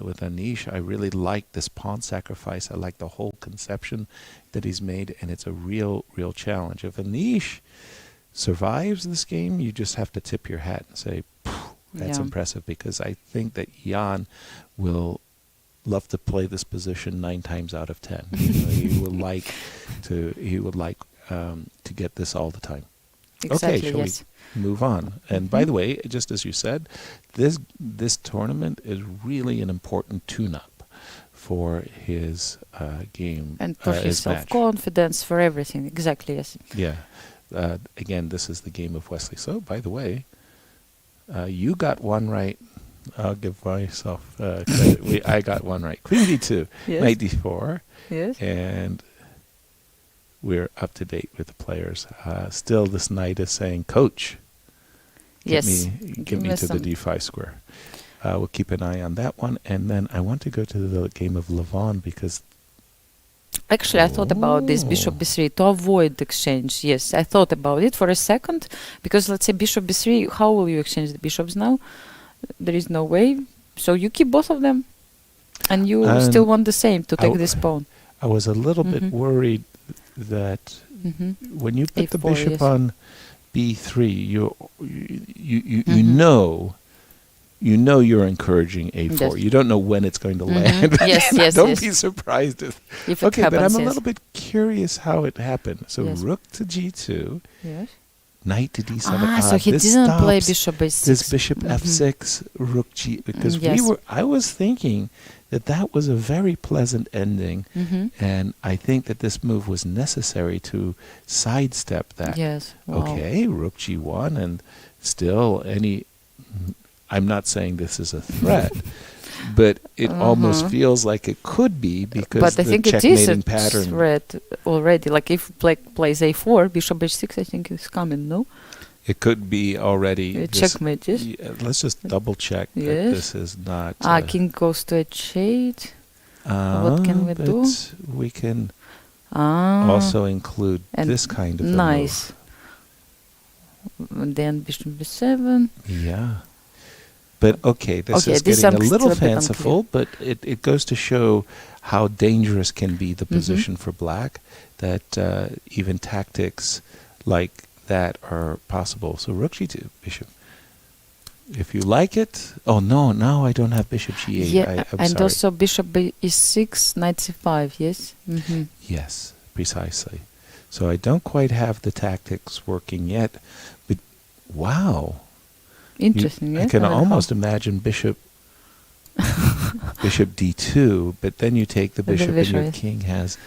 with Anish, I really like this pawn sacrifice. I like the whole conception that he's made, and it's a real, real challenge. If Anish survives this game, you just have to tip your hat and say, that's impressive, because I think that Jan will love to play this position 9 times out of 10. You know, he would like to get this all the time. Exactly, okay, shall we move on? And by the way, just as you said, this tournament is really an important tune-up for his game and for his self-confidence, for everything. Exactly, yes. Yeah. Again, this is the game of Wesley So. By the way, you got one right. I'll give myself credit. I got one right. Queen d2, knight d4. Yes. And we're up to date with the players. Still, this knight is saying, "Coach, give me to the d5 square." We'll keep an eye on that one. And then I want to go to the game of Levon, because... Actually, I thought about this, bishop b3, to avoid exchange. Yes, I thought about it for a second, because let's say bishop b3, how will you exchange the bishops now? There is no way. So you keep both of them, and you still want the same, to take this pawn. I was a little bit worried that when you put the bishop on b3, you know you're encouraging a4. Yes. You don't know when it's going to land. Yes, Don't be surprised if it happens. But I'm a little bit curious how it happened. So rook to g2. Yes. Knight to d7. So he didn't play bishop a6. This bishop f6, rook g, because I was thinking that was a very pleasant ending, and I think that this move was necessary to sidestep that. Yes. Wow. Okay, rook g1, and still I'm not saying this is a threat, but it almost feels like it could be, because but I think it is a threat already. Like if black plays a4, bishop h6, I think is coming, no? It could be already. Checkmate, yes? Let's just double check that this is not... king goes to h8. What can we do? We can also include this kind of a nice. And then bishop b7. Yeah. But this is getting a little fanciful, but it goes to show how dangerous can be the position for black, that even tactics like that are possible. So rook g2, bishop. If you like it... Oh, no, now I don't have bishop g8. Yeah, I'm and sorry. also bishop e6, knight c5, yes? Yes, precisely. So I don't quite have the tactics working yet, but wow. Interesting, yes? I can almost imagine bishop d2, but then you take the bishop and your king has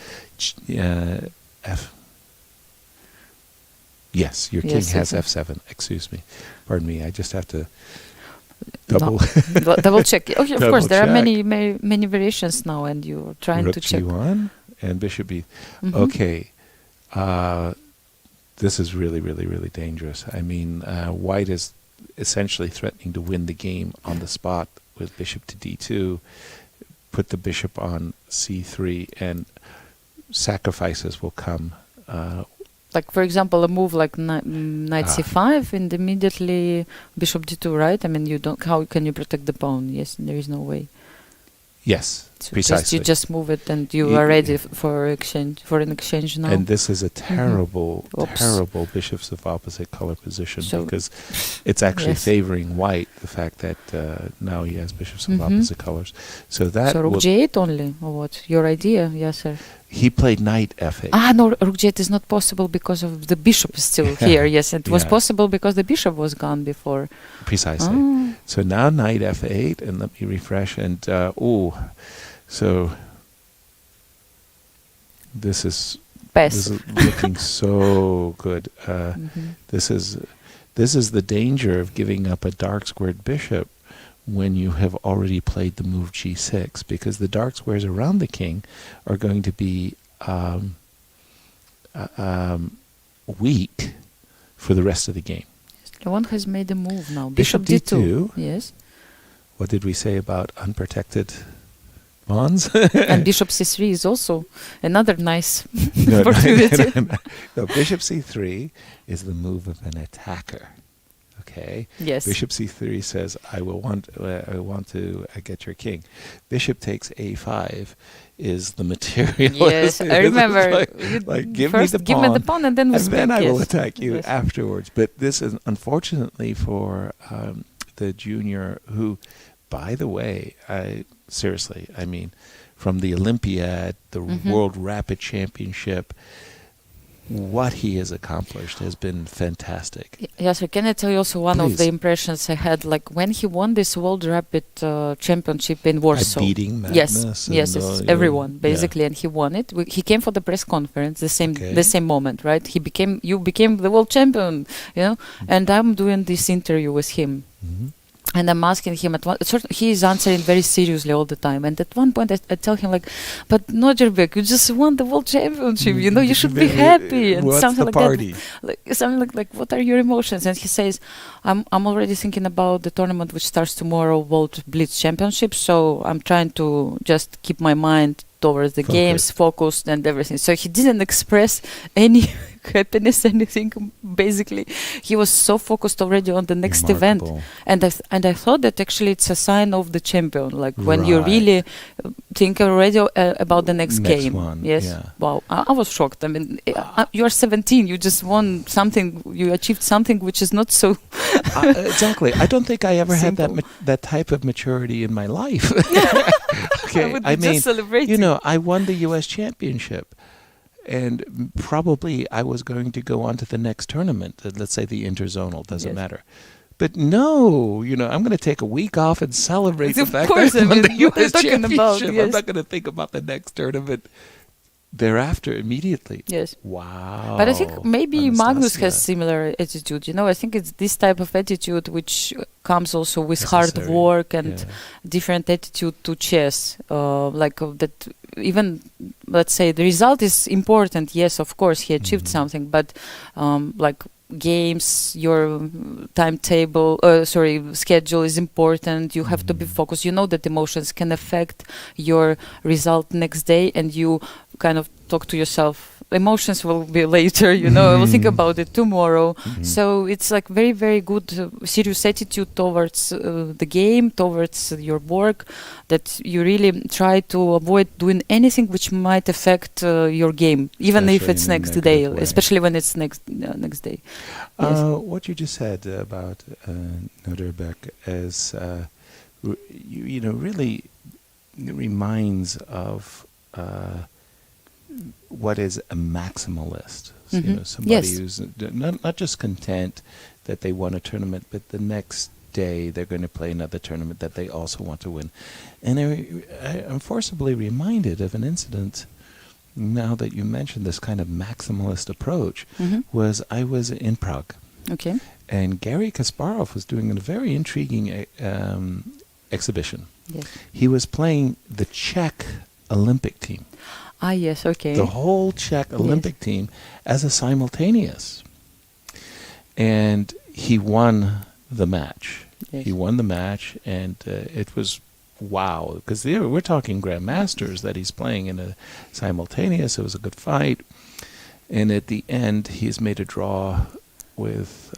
f. Yes, your king has f7. Excuse me. Pardon me. I just have to double check. Okay, of course, there are many variations now, and you're trying to check. Rook g1 and bishop b. Okay. This is really, really, really dangerous. I mean, white is essentially threatening to win the game on the spot with bishop to d2, put the bishop on c3, and sacrifices will come. Like, for example, a move like knight c5 and immediately bishop d2, right? I mean, you don't. How can you protect the pawn? Yes, there is no way. Yes, So precisely. you just move it and you are ready for an exchange now. And this is a terrible, Oops. terrible bishops of opposite color position So- because it's actually Yes. favoring white, the fact that now he has bishops of opposite colors. So that So rook will, g8 only, or what? Your idea, yes, sir. he played knight f8. No, rook g8 is not possible because of the bishop is still here. Yes, it was Yeah. possible because the bishop was gone before. Precisely. Ah. So now knight f8, and let me refresh. And so this is Pass. looking so good. This is the danger of giving up a dark squared bishop when you have already played the move g6, because the dark squares around the king are going to be weak for the rest of the game. Levon has made a move now. Bishop d2. Yes. What did we say about unprotected pawns? And bishop c3 is also another nice No, opportunity. no, bishop c3 is the move of an attacker. Okay. Yes. Bishop c3 says, I want to get your king. Bishop takes a5 is the material. Yes, I remember. Like, give me First the give pawn, me the pawn and then we and then speak, I will yes. attack you Yes. afterwards. But this is unfortunately for the junior who, by the way, seriously, I mean, from the Olympiad, the World Rapid Championship, what he has accomplished has been fantastic. Yes, sir. Can I tell you also one of Please. the impressions I had, like when he won this World Rapid Championship in Warsaw. Beating Yes, Magnus yes, and, yes, yeah. everyone basically, and he won it. He came for the press conference the same moment, right? You became the world champion, you know. And I'm doing this interview with him. And I'm asking him he is answering very seriously all the time. And at one point I tell him like, but Nodirbek, you just won the world championship, you know, you should be happy. And What's something the like party? that. Like, something like, what are your emotions? And he says, I'm already thinking about the tournament which starts tomorrow, World Blitz Championship. So I'm trying to just keep my mind towards the games, focused and everything. So he didn't express any happiness, anything. Basically, he was so focused already on the next event. And I thought that actually it's a sign of the champion. Like when you really think already about the next game. One, yes. yeah. Wow. I was shocked. I mean, you're 17. You just won something. You achieved something which is not so. Exactly. I don't think I ever had Simple. that type of maturity in my life. Okay. I mean, just celebrating. You know, I won the U.S. championship, and probably I was going to go on to the next tournament. Let's say the interzonal, doesn't matter. But no, you know, I'm going to take a week off and celebrate the Of fact course, that I I won mean, the what are you U.S. talking championship. about? Yes. I'm not going to think about the next tournament thereafter immediately. Yes. Wow. But I think maybe Magnus Anastasia. has similar attitude. You know, I think it's this type of attitude which comes also with hard Necessary. work and different attitude to chess. That even, let's say, the result is important. Yes, of course, he achieved something, but like games, your timetable, schedule is important. You have to be focused. You know that emotions can affect your result next day, and you kind of talk to yourself. Emotions will be later, you know. I will think about it tomorrow. So it's like very, very good, serious attitude towards the game, towards your work, that you really try to avoid doing anything which might affect your game, even if Especially it's in a next day, negative way. especially when it's next day. Yes. What you just said about Nodirbek as really reminds of what is a maximalist. So, you know, somebody Yes. who's not just content that they won a tournament, but the next day they're going to play another tournament that they also want to win. And I'm forcibly reminded of an incident. Now that you mentioned this kind of maximalist approach, was I was in Prague. Okay. And Garry Kasparov was doing a very intriguing exhibition. Yes. He was playing the Czech Olympic team, Yes, okay. the whole Czech Olympic team, as a simultaneous. And he won the match. Yes. He won the match, and it was wow, because we're talking grandmasters that he's playing in a simultaneous. It was a good fight. And at the end, he's made a draw with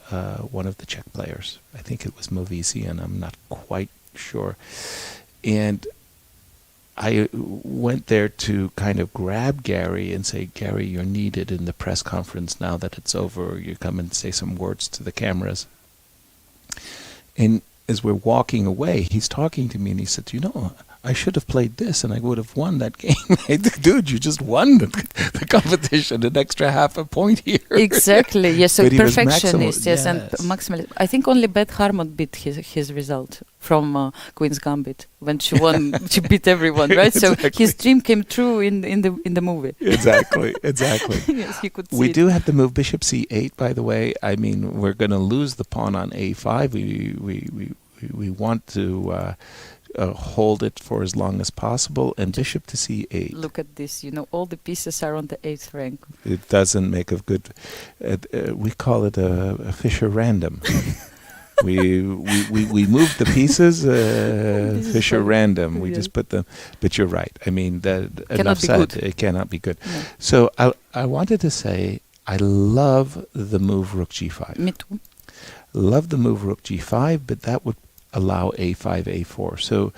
one of the Czech players. I think it was Movisian, I'm not quite sure. And I went there to kind of grab Gary and say, Gary, you're needed in the press conference now that it's over. You come and say some words to the cameras. And as we're walking away, he's talking to me and he said, you know, I should have played this and I would have won that game. Dude, you just won the competition, an extra half a point here. Exactly, yes, so perfectionist, yes. And maximalist. I think only Beth Harmon beat his result from Queen's Gambit when she won. She beat everyone, right? Exactly. So his dream came true in the movie. Exactly. Yes, you could see We it. do have the move bishop c8, by the way. I mean, we're going to lose the pawn on a5. We want to hold it for as long as possible, and bishop to c8. Look at this, you know, all the pieces are on the 8th rank. It doesn't make a good, we call it a Fisher random. we move the pieces, Fisher random. We just put them, but you're right. I mean, enough said. It cannot be good. No. So I wanted to say, I love the move rook g5. Me too. Love the move rook g5, but that would allow a5, a4. So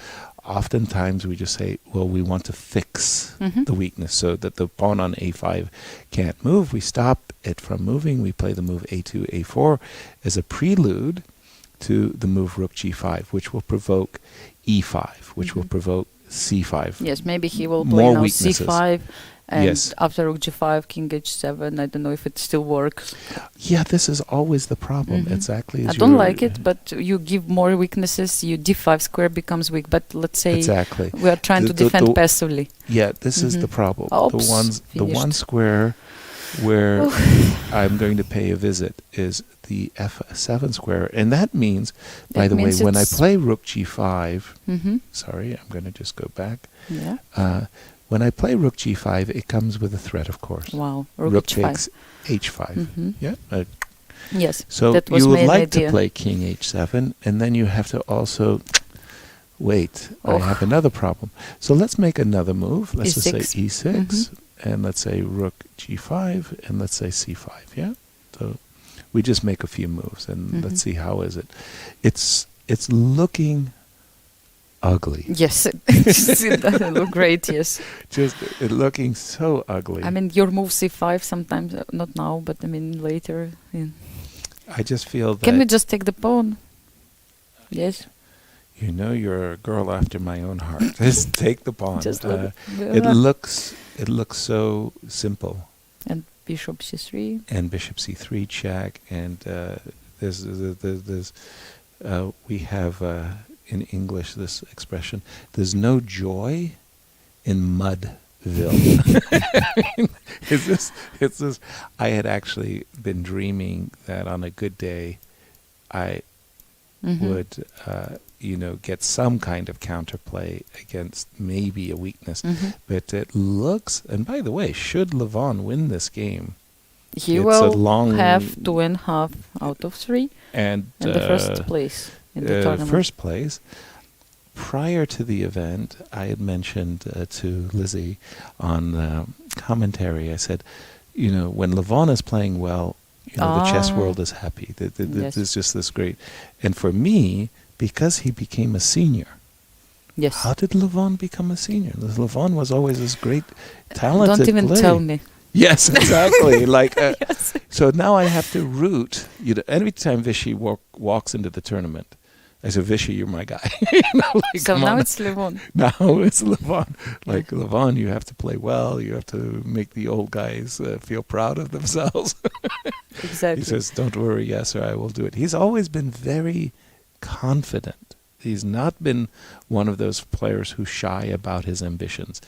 oftentimes we just say, well, we want to fix the weakness so that the pawn on a5 can't move. We stop it from moving. We play the move a2, a4 as a prelude to the move rook g5, which will provoke e5, which will provoke c5. Yes, maybe he will play now c5. And yes. after rook g5, king h7, I don't know if it still works. Yeah, this is always the problem. Exactly. I don't like it, but you give more weaknesses. Your d5 square becomes weak. But let's say we are trying to defend passively. Yeah, this is the problem. Oops, the one square where I'm going to pay a visit is the f7 square, and that means, by the way, when I play rook g5, sorry, I'm going to just go back. Yeah. When I play rook g5, it comes with a threat, of course. Wow, rook takes h5. Yeah. Yes. So that was you would my like idea. to play king h7, and then you have to also wait. I have another problem. So let's make another move. Let's just say e6, and let's say rook g5, and let's say c5. Yeah. So we just make a few moves, and let's see how is it. It's looking ugly. Yes, it doesn't look great. Yes, just looking so ugly. I mean, your move c5 sometimes, not now, but I mean later. Yeah. I just feel that. Can we just take the pawn? Yes. You know, you're a girl after my own heart. Just take the pawn. Just it looks so simple. And bishop c3. And bishop c3 check, and we have. In English, this expression, there's no joy in Mudville. It's this. I had actually been dreaming that on a good day, I would, get some kind of counterplay against maybe a weakness. But it looks, and by the way, should Levon win this game, he will have 2.5 out of 3 and the first place. In the tournament. First place. Prior to the event, I had mentioned to Lizzie on commentary, I said, when Levon is playing well, the chess world is happy. There's just this great. And for me, because he became a senior, how did Levon become a senior? Levon was always this great, talented Don't even tell me. Yes, exactly. Yes. So now I have to root. Every time Vichy walks into the tournament, I said, Vichy, you're my guy. So now it's Levon. Now it's Levon. Levon, you have to play well. You have to make the old guys feel proud of themselves. Exactly. He says, don't worry, yes, sir, I will do it. He's always been very confident. He's not been one of those players who's shy about his ambitions.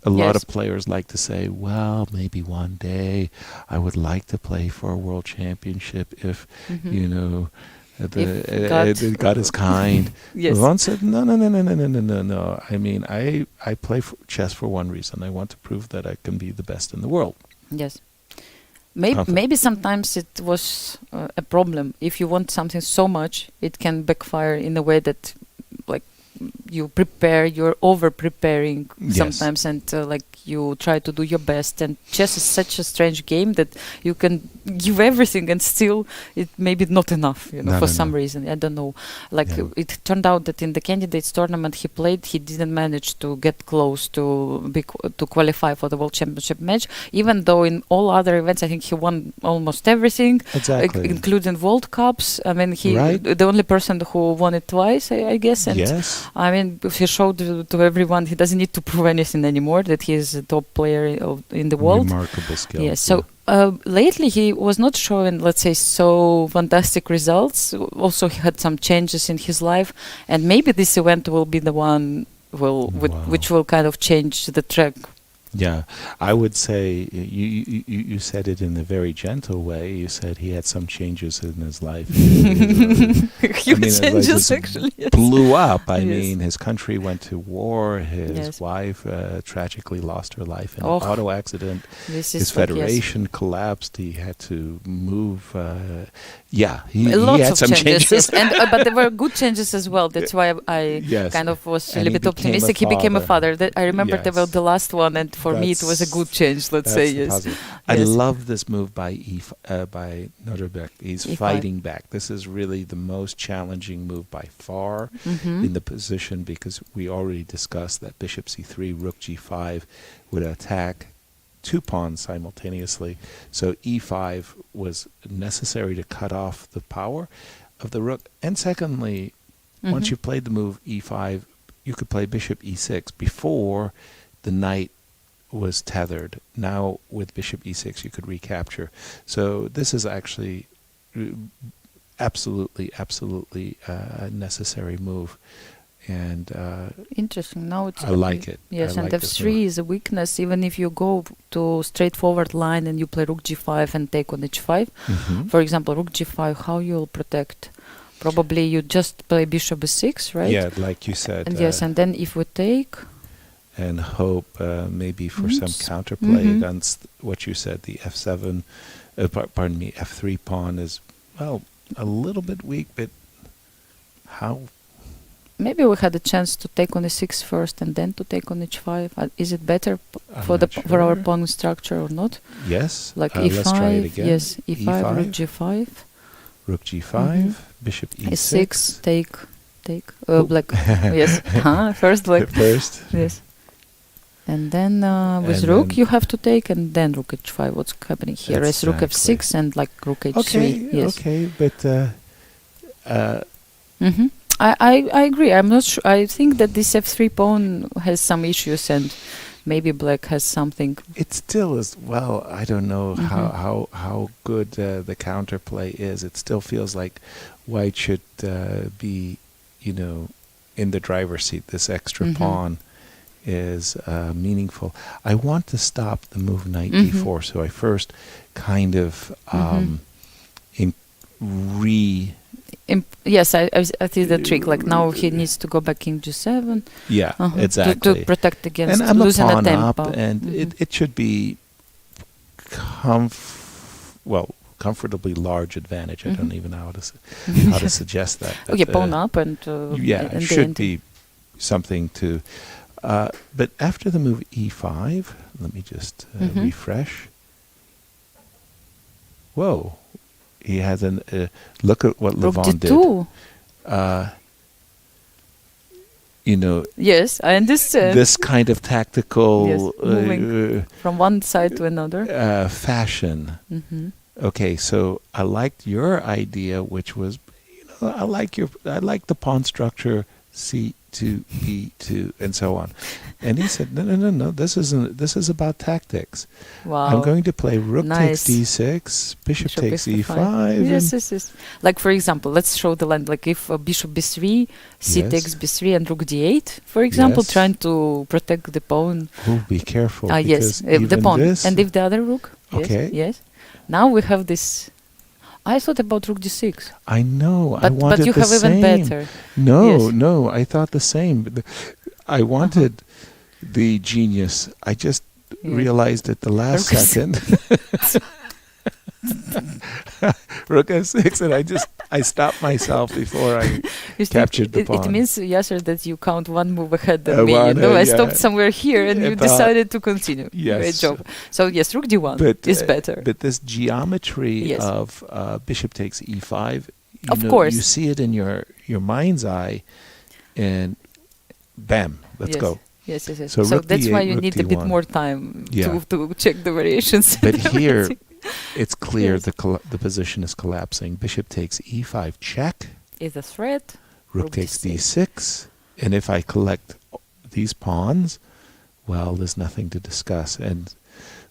A lot of players like to say, well, maybe one day I would like to play for a world championship if, God is kind. Levon said, no. I mean, I play chess for one reason. I want to prove that I can be the best in the world. Yes. Maybe sometimes it was a problem. If you want something so much, it can backfire in a way that, prepare, you're over preparing Yes. sometimes, and like you try to do your best. And chess is such a strange game that you can give everything and still it maybe not enough, for some reason. I don't know. Like it turned out that in the candidates tournament he played, he didn't manage to get close to qualify for the World Championship match, even though in all other events I think he won almost everything, including World Cups. I mean, the only person who won it twice, I guess. And I mean, he showed to everyone he doesn't need to prove anything anymore, that he is a top player in the world. Remarkable skill. Yes. So lately he was not showing, let's say, so fantastic results. Also, he had some changes in his life, and maybe this event will be the one which will kind of change the track. Yeah, I would say you said it in a very gentle way. You said he had some changes in his life. Huge changes, actually. Yes. Blew up. I mean, his country went to war. His wife tragically lost her life in an auto accident. His federation collapsed. He had to move. He had some changes. Yes. But there were good changes as well. That's why I kind of was a little bit optimistic. He became a father. I remember they were the last one, and for me it was a good change. Let's say yes. I love this move by Nodirbek. He's fighting back. This is really the most challenging move by far in the position, because we already discussed that bishop c3, rook g5 would attack two pawns simultaneously. So e5 was necessary to cut off the power of the rook. And secondly, once you played the move e5, you could play bishop e6 before the knight was tethered. Now with bishop e6 you could recapture. So this is actually absolutely a necessary move. And interesting. Now it's I like it. Yes, and f3 is a weakness. Even if you go to straightforward line and you play rook g5 and take on h5, for example, rook g5, how you'll protect? Probably you just play bishop e6, right? Yeah, like you said. And and then if we take, and hope maybe for some counterplay against what you said, the f7, f3 pawn is, well, a little bit weak, but how? Maybe we had a chance to take on e6 first and then to take on h5. Is it better for our pawn structure or not? Yes. Like e5, let's try it again. Yes, e5, rook g5. Rook g5, bishop e6. e6, take, black, yes. First black. First. Yes. And then with rook you have to take, and then rook h5. What's happening here is rook f6 and like rook h3. Okay, but I agree. I'm not sure. I think that this f3 pawn has some issues, and maybe black has something. It still is. Well, I don't know how good the counterplay is. It still feels like white should be, in the driver's seat. This extra pawn is meaningful. I want to stop the move knight d4, so I first kind of yes, I think the trick. Like now he needs to go back king g7. Yeah, exactly. To protect against and I'm losing a pawn a tempo. up, and it should be comfortably large advantage. I don't even know how to suggest that. Okay, pawn up and it should be something to. But after the move e5, let me just refresh. Whoa. He has look at what Levon did. Yes, I understand. This kind of tactical moving from one side to another fashion. Okay, so I liked your idea, which was, I like the pawn structure, c2, e2, and so on. And he said, no, this is about tactics. Wow. I'm going to play rook takes d6, bishop takes e5. Yes. Like, for example, let's show the line. Like if bishop b3, c takes b3, and rook d8, for example, trying to protect the pawn. Oh, be careful. Yes, the pawn. And if the other rook. Okay. Yes. Now we have this. I thought about rook d6. I know. But you have even better. No, I thought the same. I wanted the genius. I just realized at the last second. Rook f6, and I just I stopped myself before I captured the pawn. It means, Yasser, that you count one move ahead than me. One, I yeah. stopped somewhere here and you decided to continue. Yes. Great job. So yes, rook d1 is better. But this geometry of bishop takes e5, course. You see it in your mind's eye, and bam, let's go. Yes. So that's D8, why you rook need a D1. bit more time to check the variations. But here, it's clear the position is collapsing. Bishop takes e5 check. Is a threat. Rook takes d6. And if I collect these pawns, well, there's nothing to discuss. And,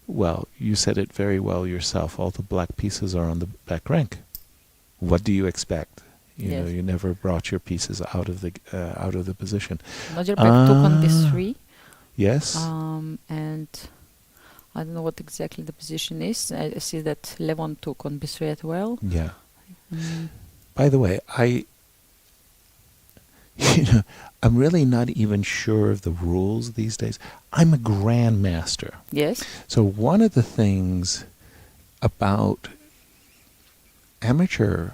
well, you said it very well yourself. All the black pieces are on the back rank. What do you expect? You know, you never brought your pieces out of the position. Nodirbek took on b3. Yes. And I don't know what exactly the position is. I see that Levon took on b3 as well. Yeah. By the way, I'm really not even sure of the rules these days. I'm a grandmaster. Yes. So one of the things about amateur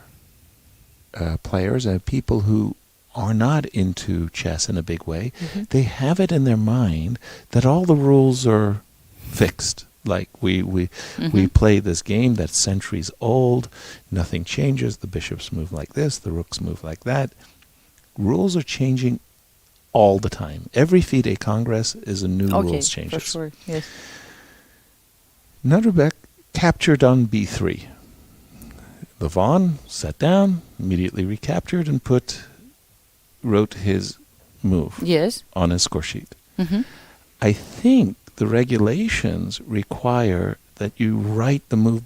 players and people who are not into chess in a big way, they have it in their mind that all the rules are fixed. Like we play this game that's centuries old, nothing changes, the bishops move like this, the rooks move like that. Rules are changing all the time. Every FIDE Congress is a new rules changes. For sure, yes. Nodirbek captured on b3. Levon sat down, immediately recaptured, and wrote his move on his score sheet. I think the regulations require that you write the move,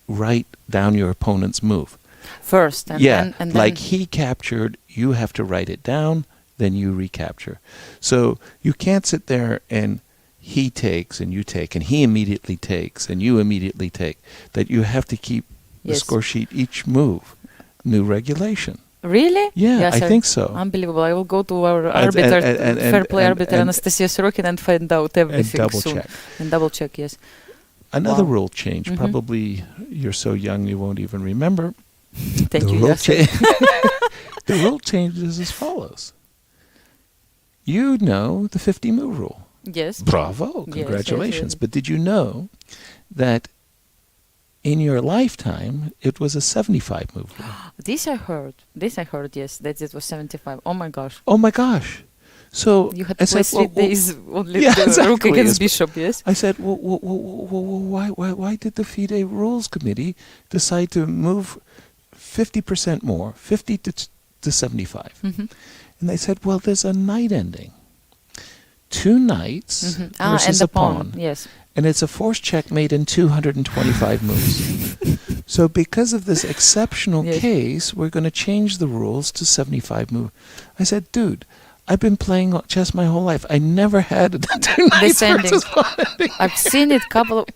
write down your opponent's move. First, and then like he captured, you have to write it down, then you recapture. So you can't sit there and he takes and you take, and he immediately takes and you immediately take. That you have to keep the score sheet each move. New regulation. Really? Yeah, yes, I think so. Unbelievable. I will go to our arbiter, fair play arbiter Anastasia Sorokin, and find out everything and double soon. check. And double check, yes. Another rule change. Probably you're so young you won't even remember. Thank you, yes. The rule change is as follows. You know the 50 move rule. Yes. Bravo. Congratulations. Yes. But did you know that in your lifetime, it was a 75 move rule? This I heard, yes, that it was 75. Oh my gosh. Oh my gosh. So you had to play 3 days only the exactly. rook against bishop, yes? I said, well, why did the FIDE Rules Committee decide to move 50% more, 50 to 75? And they said, well, there's a knight ending. 2 knights versus and a pawn. Yes. And it's a forced checkmate in 225 moves. So because of this exceptional case, we're going to change the rules to 75 moves. I said, dude, I've been playing chess my whole life. I never had two knights versus pawn ending. I've seen it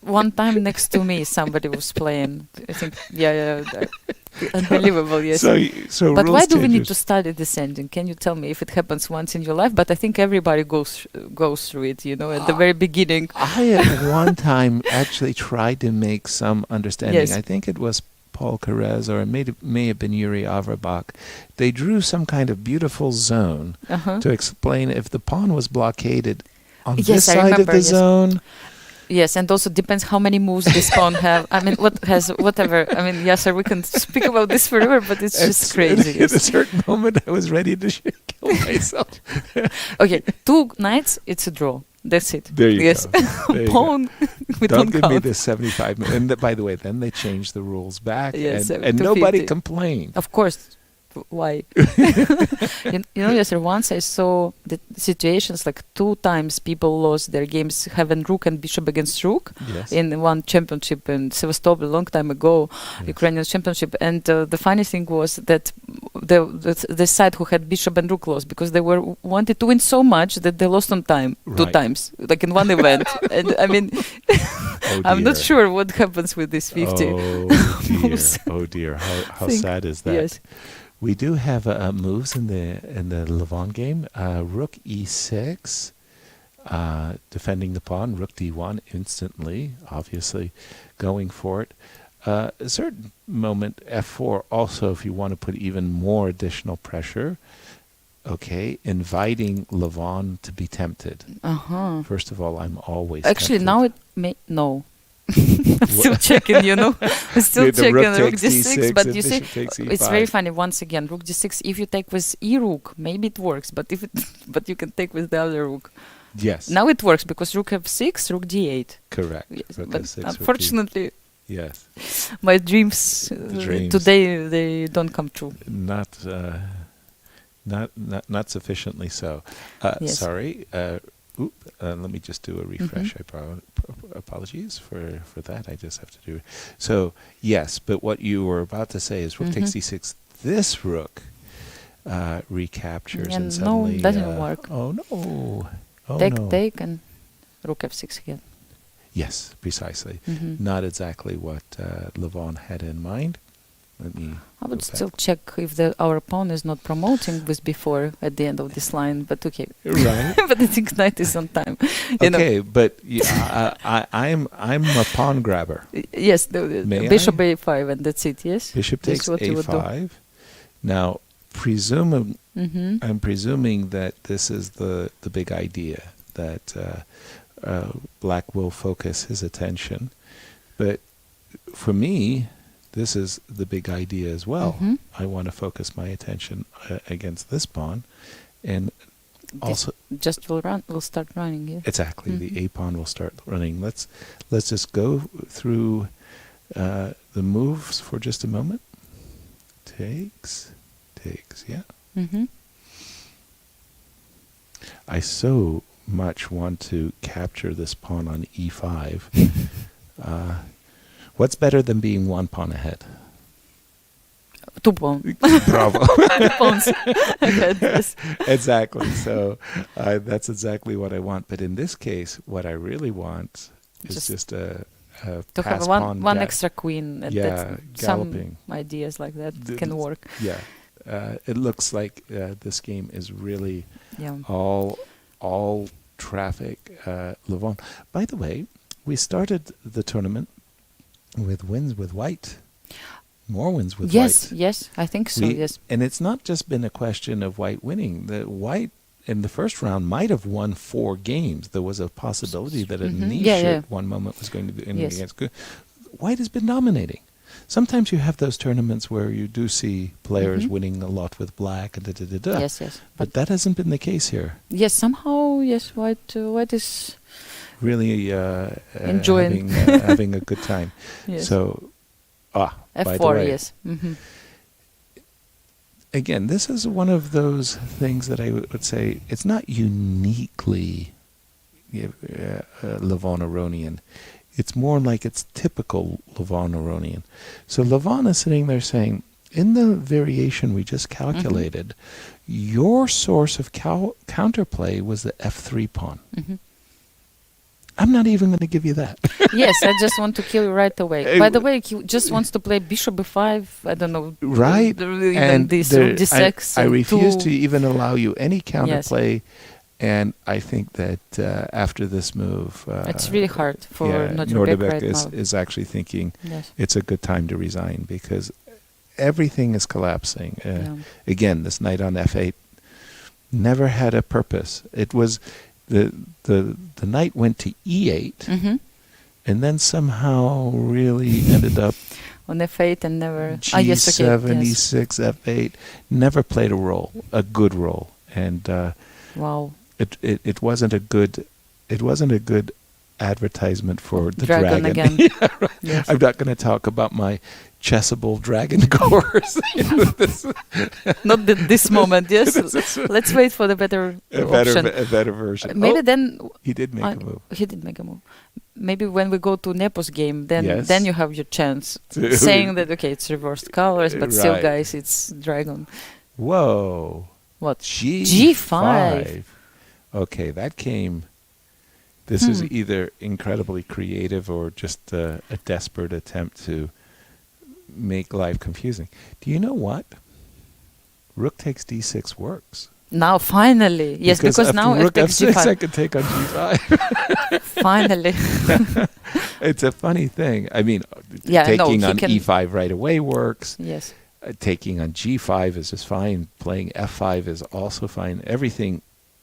one time next to me. Somebody was playing. I think, unbelievable, yes. So but why do we need changes. to study descending? Can you tell me if it happens once in your life? But I think everybody goes through it, at the very beginning. I at one time actually tried to make some understanding. Yes. I think it was Paul Carrez, or it may have been Yuri Averbach. They drew some kind of beautiful zone to explain if the pawn was blockaded on this side of the zone. Yes, and also depends how many moves this pawn have. I mean, whatever. I mean, yes, sir, we can speak about this forever, but it's just crazy. At a certain moment, I was ready to kill myself. Okay, 2 knights, it's a draw. That's it. There you go. There you pawn, we don't don't give count. me this 75. And by the way, then they changed the rules back, Yes, and nobody complained. Of course. Why? Yes, sir, once I saw the situations like 2 times people lost their games having rook and bishop against rook in one championship in Sevastopol a long time ago, Ukrainian championship. And the funny thing was that the side who had bishop and rook lost because they wanted to win so much that they lost on time 2 times, like in one event. And I mean, I'm not sure what happens with this 50. Oh dear! How sad is that? Yes. We do have moves in the Levon game. Rook e6, defending the pawn. Rook d1 instantly, obviously going for it. A certain moment, f4, also, if you want to put even more additional pressure, okay, inviting Levon to be tempted. First of all, I'm always Actually, tempted. now it may... No. I'm still checking, you know. I'm still checking rook d6, but you see, it's very funny. Once again, rook d6. If you take with e-rook, maybe it works, but but you can take with the other rook. Yes. Now it works because rook f6, rook d8. Correct. Yes, Rook but f6, unfortunately, yes, my dreams, today they don't come true. not sufficiently so. Yes. Sorry. Let me just do a refresh. Apologies for that. I just have to do. So yes, but what you were about to say is rook takes d6. This rook recaptures and suddenly no, doesn't work. Oh no! Oh no! Take and rook f6 again. Yes, precisely. Not exactly what Levon had in mind. Let me. I would still check if our pawn is not promoting with before at the end of this line, but okay. Right. But I think knight is on time. Okay, but I'm a pawn grabber. Yes, the bishop a5, and that's it. Yes. Bishop takes a5. Now, I'm presuming that this is the big idea, that Black will focus his attention, but for me, this is the big idea as well. I want to focus my attention against this pawn, and also just will start running. Yeah. Exactly, the a pawn will start running. Let's just go through the moves for just a moment. Takes, yeah. I so much want to capture this pawn on e5. What's better than being one pawn ahead? 2 pawns. Bravo. 2 pawns ahead, yes. Exactly. So that's exactly what I want. But in this case, what I really want is just a to have one extra queen. And galloping. Some ideas like that can work. Yeah. It looks like this game is really all traffic. Levon. By the way, we started the tournament with wins with white. More wins with white. Yes, I think so, yes. And it's not just been a question of white winning. The white in the first round might have won 4 games. There was a possibility that Anish at one moment was going to be against good. White has been dominating. Sometimes you have those tournaments where you do see players winning a lot with black and Yes. But that hasn't been the case here. Yes, somehow, yes, white is really enjoying having a good time. Yes. So, F4, by the way, yes. Again, this is one of those things that I would say it's not uniquely Levon Aronian. It's more like it's typical Levon Aronian. So Levon is sitting there saying, in the variation we just calculated, your source of counterplay was the f3 pawn. I'm not even going to give you that. Yes, I just want to kill you right away. By the way, he just wants to play bishop b5. I don't know. Right. And this d6. I refuse to even allow you any counterplay. Yes. And I think that after this move... it's really hard for Nodirbek right now. is actually thinking it's a good time to resign because everything is collapsing. Again, this knight on f8 never had a purpose. It was... The knight went to e8 and then somehow really ended up on f8 and never g7, e6, f8, never played a good role, and wow, it wasn't a good advertisement for the dragon. Again. Yeah, right. Yes. I'm not going to talk about my chessable dragon course. Not this moment, yes. Let's wait for the better option. A better version. Maybe then... He did make a move. He did make a move. Maybe when we go to Nepo's game, then you have your chance. Saying that, okay, it's reversed colors, but still, guys, it's dragon. Whoa. What? G5. Okay, that came... This is either incredibly creative or just a desperate attempt to make life confusing. Do you know what? Rook takes d6 works. Now, finally. Yes, because now rook takes f6 g5. I can take on g5. Finally. It's a funny thing. I mean, Yeah, taking no, on can e5 right away works. Yes. Taking on g5 is just fine. Playing f5 is also fine. Everything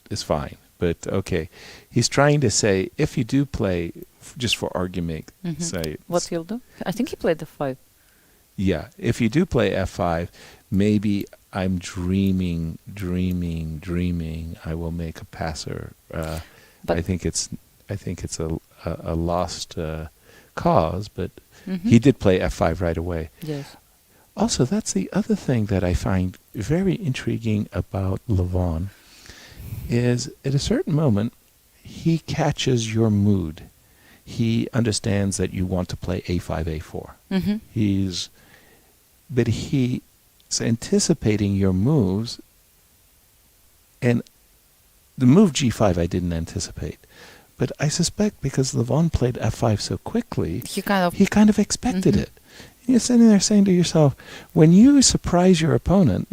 is fine. But okay, he's trying to say if you do play, just for argument sake. What he'll do? I think he played the 5. Yeah, if you do play f5, maybe I'm dreaming. I will make a passer. But I think it's a lost cause. But he did play f5 right away. Yes. Also, that's the other thing that I find very intriguing about Levon, is at a certain moment, he catches your mood. He understands that you want to play a5, a4. But he's anticipating your moves, and the move g5 I didn't anticipate. But I suspect because Levon played f5 so quickly, he kind of expected it. You're sitting there saying to yourself, when you surprise your opponent,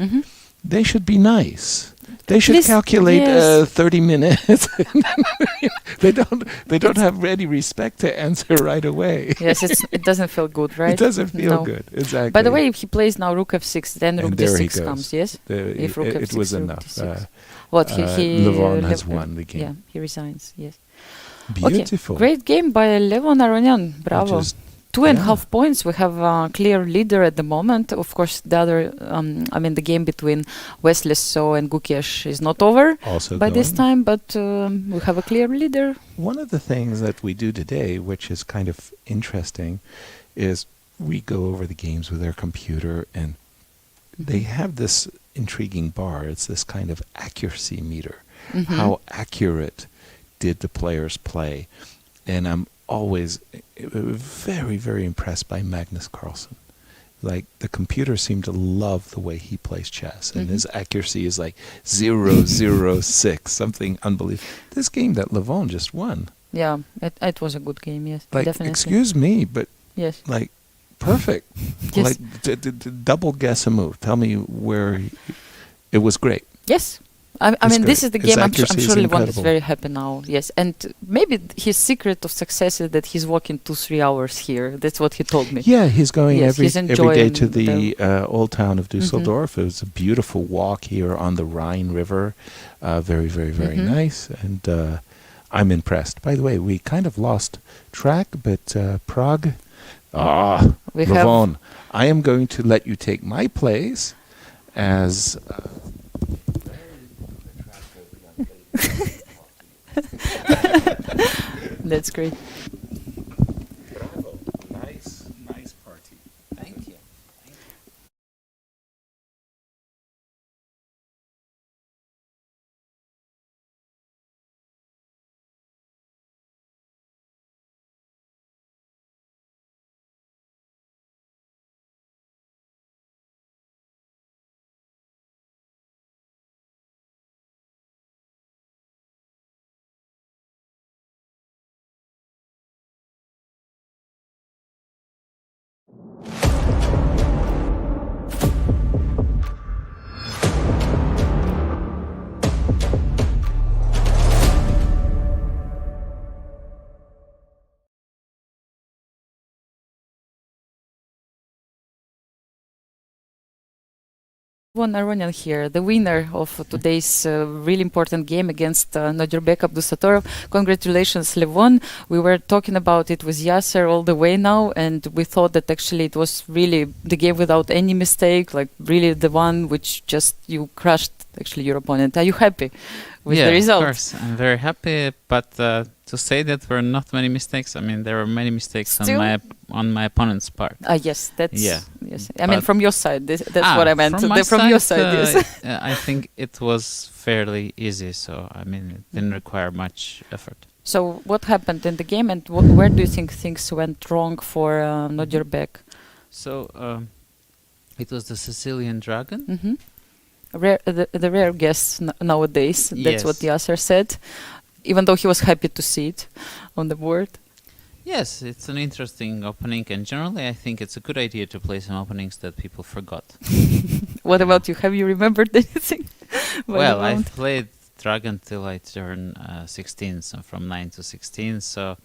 they should be nice. They should calculate 30 minutes. They don't have ready respect to answer right away. Yes, it doesn't feel good, right? It doesn't feel good, exactly. By the way, if he plays now rook f6, then rook d6 comes, yes? If rook f6, it was enough. Levon has won the game. Yeah, he resigns, yes. Beautiful. Okay. Great game by Levon Aronian. Bravo. 2.5 points. We have a clear leader at the moment. Of course, the other, the game between Wesley So and Gukesh is not over by this time, but we have a clear leader. One of the things that we do today, which is kind of interesting, is we go over the games with our computer, and they have this intriguing bar. It's this kind of accuracy meter. How accurate did the players play? And I'm always very, very impressed by Magnus Carlsen. Like, the computer seemed to love the way he plays chess, and his accuracy is like 0.006, something unbelievable. This game that Levon just won. Yeah, it was a good game, yes, like, definitely. Excuse me, but yes, like, perfect. Yes. Like, double guess a move. Tell me where it was great. Yes. I mean, this is the game. I'm sure Levon is very happy now. Yes, and maybe his secret of success is that he's walking 2-3 hours here. That's what he told me. Yeah, he's going every day to the old town of Dusseldorf. It was a beautiful walk here on the Rhine River. Very, very, very nice. And I'm impressed. By the way, we kind of lost track, but Prague. Levon, I am going to let you take my place as... That's great. Bravo. Nice party. Thank you. Levon Aronian here, the winner of today's really important game against Nodirbek Abdusattorov. Congratulations, Levon. We were talking about it with Yasser all the way now, and we thought that actually it was really the game without any mistake, like really the one which just you crushed actually your opponent. Are you happy with the result? Yeah, of course. I'm very happy, but to say that there were not many mistakes, I mean, there were many mistakes on my opponent's part. Yes, that's... Yeah. Yes. I mean, from your side, that's what I meant. From your side, yes. I think it was fairly easy, so, I mean, it didn't require much effort. So, what happened in the game, and where do you think things went wrong for Nodirbek? So, it was the Sicilian Dragon. The rare guest nowadays. That's what Yasser said, even though he was happy to see it on the board. Yes, it's an interesting opening, and generally I think it's a good idea to play some openings that people forgot. What about you? Have you remembered anything? Well, I've played Dragon till I turned 16, so from 9 to 16, so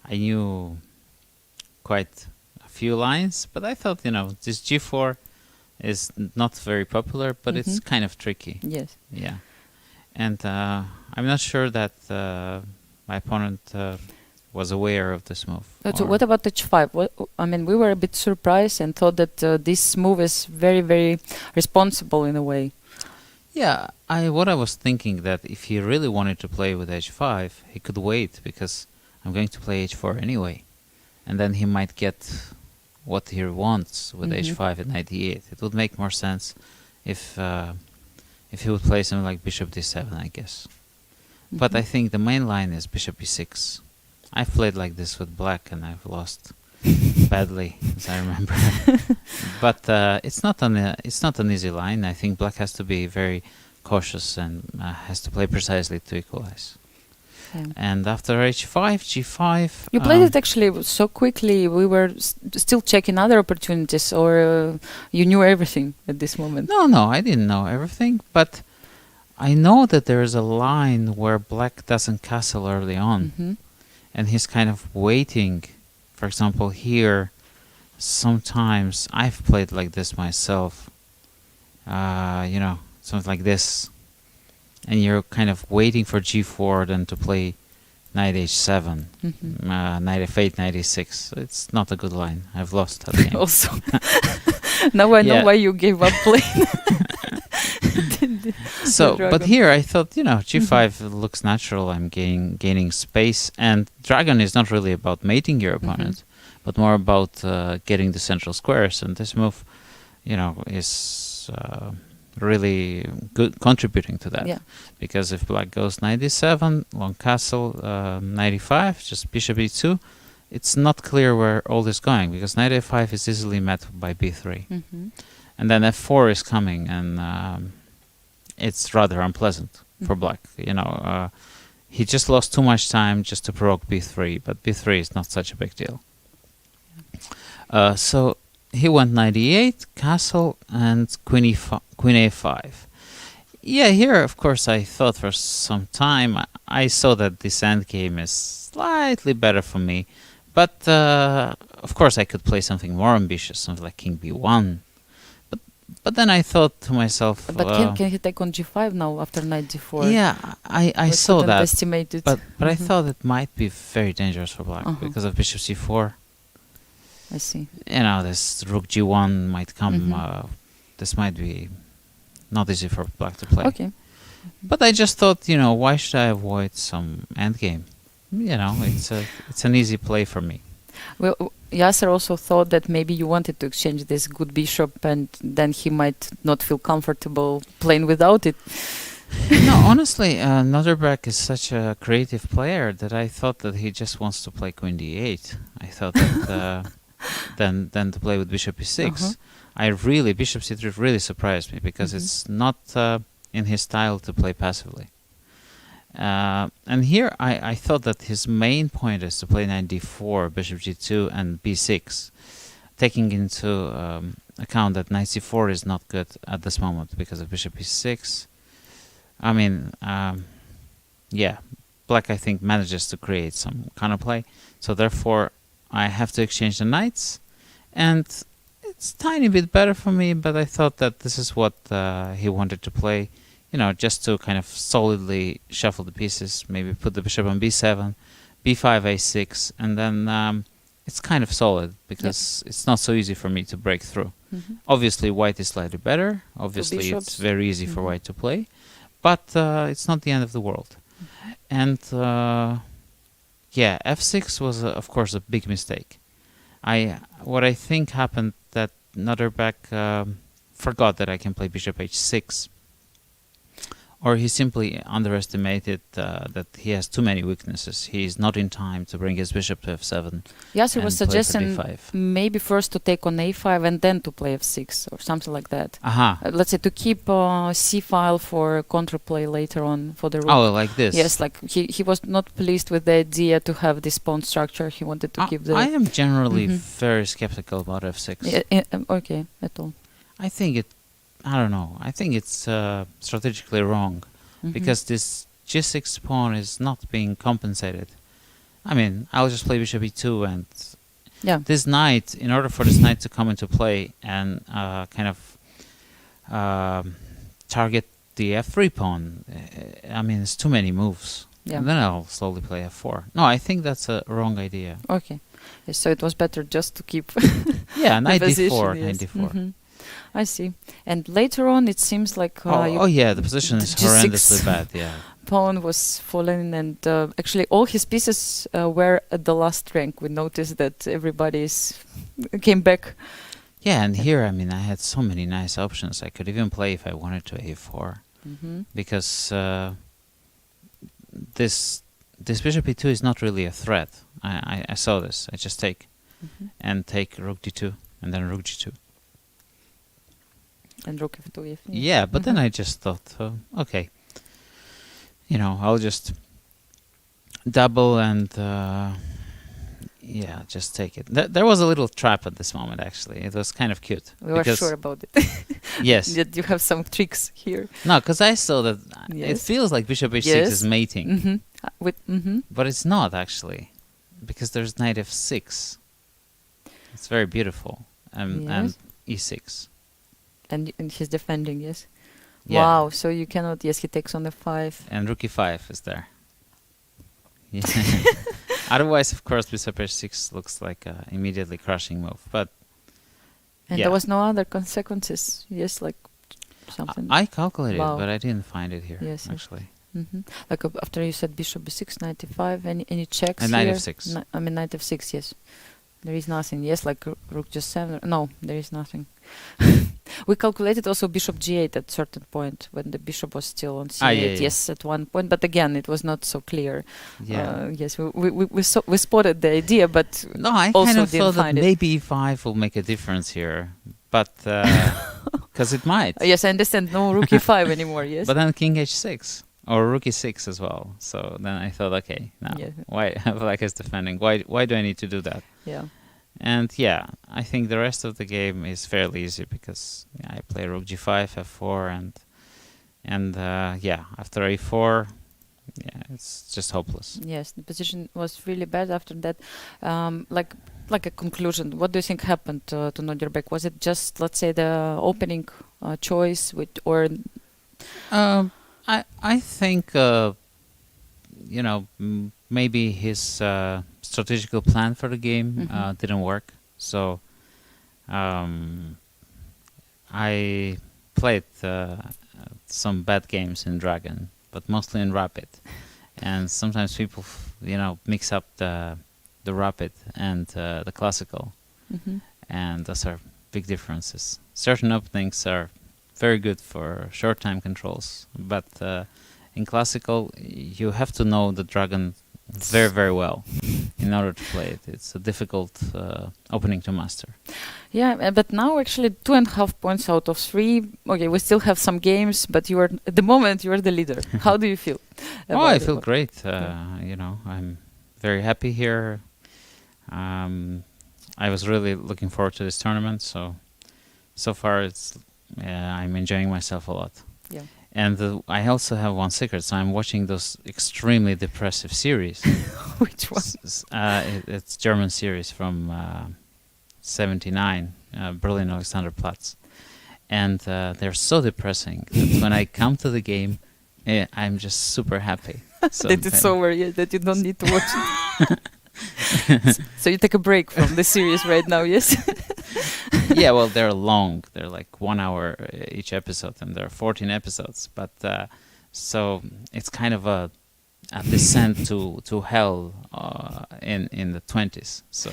I knew quite a few lines, but I thought, this g4 is not very popular, but it's kind of tricky. Yes. Yeah. And I'm not sure that my opponent was aware of this move. So what about h5? We were a bit surprised and thought that this move is very, very responsible in a way. Yeah, what I was thinking that if he really wanted to play with h5, he could wait, because I'm going to play h4 anyway. And then he might get what he wants with h5 at knight e8. It would make more sense if he would play something like bishop d7, I guess. But I think the main line is bishop e6. I've played like this with black and I've lost badly, as I remember. But it's not an easy line. I think black has to be very cautious and has to play precisely to equalize. Yeah. And after h5, g5... You played it actually so quickly. We were still checking other opportunities, or you knew everything at this moment? No, I didn't know everything, but I know that there is a line where black doesn't castle early on. And he's kind of waiting. For example, here, sometimes I've played like this myself. Something like this. And you're kind of waiting for g4, then to play knight h7, knight f8, knight e6. It's not a good line. I've lost that game. Also, now I know why you gave up playing. But here I thought, g5 looks natural. I'm gaining space, and dragon is not really about mating your opponent, but more about getting the central squares. And this move, is really good, contributing to that. Yeah. Because if black goes knight e7, long castle, knight e5, just bishop e2, it's not clear where all this is going, because knight a5 is easily met by b3. And then f4 is coming, and it's rather unpleasant for black. He just lost too much time just to provoke b3, but b3 is not such a big deal. So he went knight e8, castle, and queen a5. Yeah, here, of course, I thought for some time, I saw that this endgame is slightly better for me. But, of course, I could play something more ambitious, something like king b1. But then I thought to myself... But can he take on g5 now after knight d4? Yeah, I saw that. Estimated. But I thought it might be very dangerous for black because of bishop c4. I see. This rook g1 might come. This might be not easy for black to play. Okay. But I just thought, why should I avoid some endgame? It's an easy play for me. Well, Yasser also thought that maybe you wanted to exchange this good bishop, and then he might not feel comfortable playing without it. No, honestly, Nodirbek is such a creative player that I thought that he just wants to play queen d8. I thought that then to play with bishop e6. Bishop c3 really surprised me, because it's not in his style to play passively. And here I thought that his main point is to play knight d4, bishop g2, and b6, taking into account that knight c4 is not good at this moment because of bishop e6. Black, I think, manages to create some counterplay, so therefore I have to exchange the knights, and it's a tiny bit better for me, but I thought that this is what he wanted to play. Just to kind of solidly shuffle the pieces, maybe put the bishop on b7, b5, a6, and then it's kind of solid, because it's not so easy for me to break through. Obviously, white is slightly better. Obviously, it's very easy for white to play, but it's not the end of the world. And f6 was, of course, a big mistake. What I think happened that Nodirbek forgot that I can play bishop h6. Or he simply underestimated that he has too many weaknesses. He is not in time to bring his bishop to f7. Yes, he was suggesting maybe first to take on a5 and then to play f6 or something like that. Let's say to keep c file for counterplay later on for the rook. Oh, like this? Yes, like he was not pleased with the idea to have this pawn structure. He wanted to keep the... I am generally very skeptical about f6. Okay, at all. I don't know. I think it's strategically wrong, because this g6 pawn is not being compensated. I'll just play bishop e2, and this knight, in order for this knight to come into play and kind of target the f3 pawn, I mean, it's too many moves. Yeah. And then I'll slowly play f4. No, I think that's a wrong idea. Okay. Yes, so it was better just to keep Yeah, knight position, d4, yes. knight d4. Mhm. I see. And later on, it seems like yeah, the position is G6 horrendously bad, yeah. pawn was fallen, and actually all his pieces were at the last rank. We noticed that everybody's came back. Yeah, and here, I mean, I had so many nice options. I could even play if I wanted to a4, because this bishop e2 is not really a threat. I saw this. I just take and take rook d2 and then rook g2. And rook f2 if Yeah, but then I just thought, okay, you know, I'll just double and yeah, just take it. There was a little trap at this moment, actually. It was kind of cute. We were sure about it. Yes. That you have some tricks here. No, because I saw that it Yes. feels like bishop h6 Yes. is mating. With But it's not, actually, because there's knight f6. It's very beautiful. And Yes. e6. and he's defending, yes. Yeah. Wow, so you cannot, yes, he takes on f5. And rook e5 is there. Yeah. Otherwise, of course, bishop h6 looks like an immediately crushing move. But And yeah. there was no other consequences, yes, like something. I calculated, Wow. but I didn't find it here, Yes, yes. actually. Like after you said bishop b6, knight e5, any checks And knight here? f6. I mean knight f6, yes. There is nothing. Yes, like rook g7. No, there is nothing. We calculated also bishop g8 at certain point when the bishop was still on c8. yeah. Yes, at one point, but again, it was not so clear. Yeah. Yes, we spotted the idea, but No, I also kind of didn't thought that find it. maybe e5 will make a difference here, but because it might. Yes, I understand. No rook e5 anymore. Yes. But then king h6 or rook e6 as well. So then I thought, okay, now Yeah. why Black is defending? Why do I need to do that? Yeah. And yeah, I think the rest of the game is fairly easy because I play rook g5, f4, and yeah, after a4, yeah, it's just hopeless. Yes, the position was really bad after that. Like a conclusion, what do you think happened to Nodirbek? Was it just, let's say, the opening choice or? I think you know, maybe his strategical plan for the game didn't work. So I played some bad games in Dragon, but mostly in Rapid. And sometimes people, you know, mix up the Rapid and the Classical, and those are big differences. Certain openings are very good for short time controls, but in Classical you have to know the Dragon very, very well in order to play it. It's a difficult opening to master. Yeah, but now actually 2.5 points out of 3. Okay, we still have some games, but you are at the moment you are the leader. How do you feel? Oh, I feel great. You know, I'm very happy here. I was really looking forward to this tournament, so far it's I'm enjoying myself a lot. Yeah. And I also have one secret. So I'm watching those extremely depressive series. Which one? It's German series from '79, Berlin Alexanderplatz, and they're so depressing that when I come to the game, I'm just super happy. So that it's over, yeah, that you don't need to watch it. So you take a break from the series right now, yes? Yeah, well, they're long. They're like 1 hour each episode, and there are 14 episodes. But so it's kind of a descent to hell in the 20s. So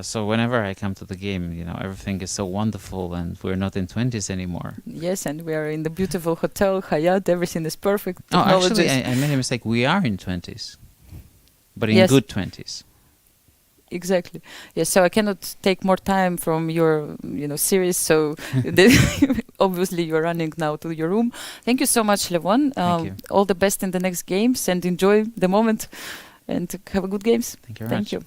so whenever I come to the game, you know, everything is so wonderful, and we're not in 20s anymore. Yes, and we are in the beautiful hotel, Hyatt. Everything is perfect. No, actually, Technologies- I made a mistake. We are in 20s, but in Yes. good 20s. Exactly. Yes, so I cannot take more time from your, series. So obviously you're running now to your room. Thank you so much, Levon. Thank you. All the best in the next games, and enjoy the moment, and have a good games. Thank you very much. Thank you.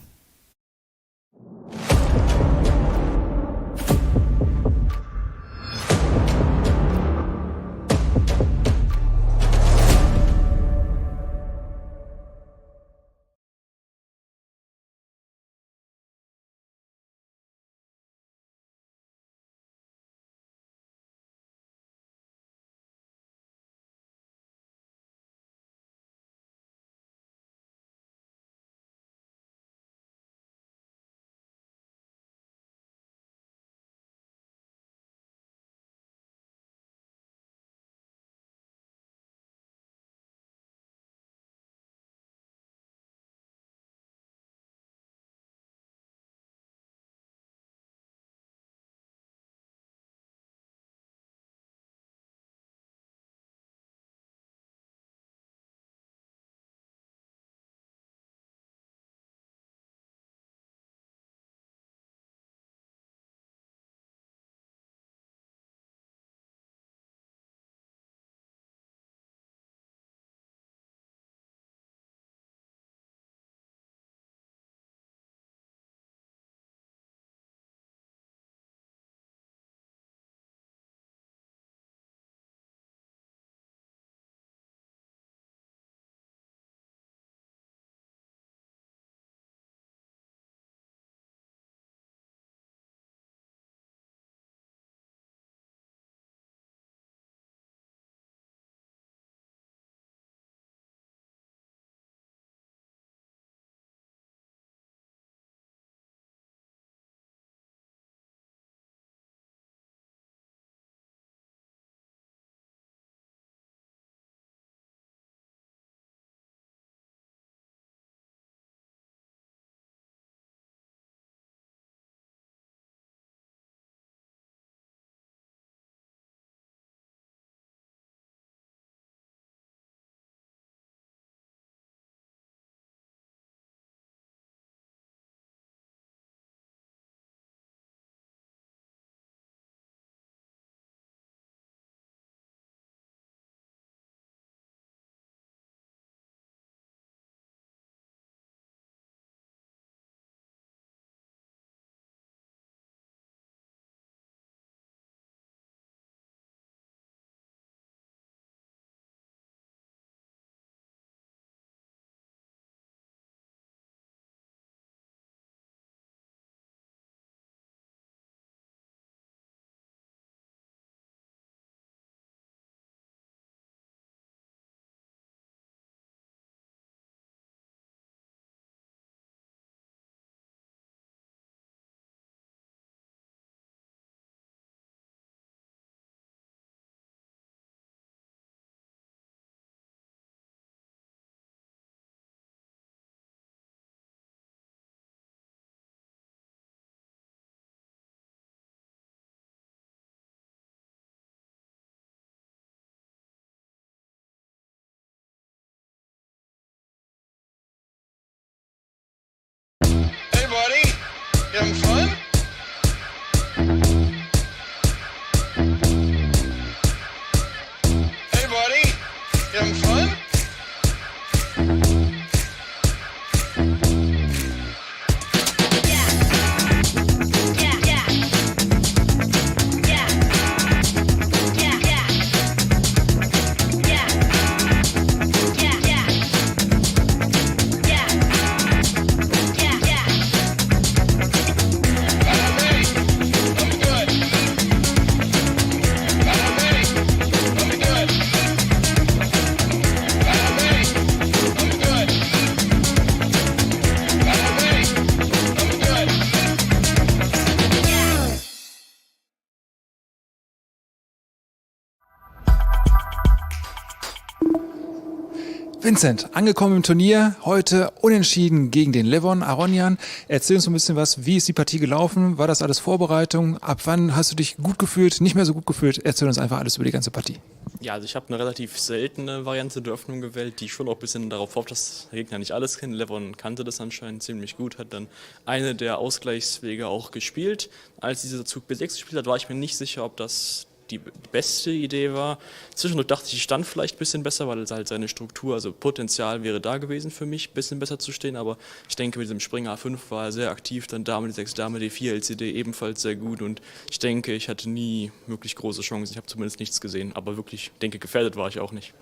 Vincent, angekommen im Turnier, heute unentschieden gegen den Levon Aronian. Erzähl uns ein bisschen was, wie ist die Partie gelaufen? War das alles Vorbereitung? Ab wann hast du dich gut gefühlt, nicht mehr so gut gefühlt? Erzähl uns einfach alles über die ganze Partie. Ja, also ich habe eine relativ seltene Variante der Öffnung gewählt, die schon auch ein bisschen darauf hofft, dass der Gegner nicht alles kennt. Levon kannte das anscheinend ziemlich gut, hat dann eine der Ausgleichswege auch gespielt. Als dieser Zug B6 gespielt hat, war ich mir nicht sicher, ob das die beste Idee war. Zwischendurch dachte ich stand vielleicht ein bisschen besser, weil es halt seine Struktur, also Potenzial wäre da gewesen für mich, ein bisschen besser zu stehen, aber ich denke, mit diesem Springer A5 war er sehr aktiv, dann Dame D6, Dame D4, LCD ebenfalls sehr gut und ich denke, ich hatte nie wirklich große Chancen, ich habe zumindest nichts gesehen, aber wirklich, denke, gefährdet war ich auch nicht.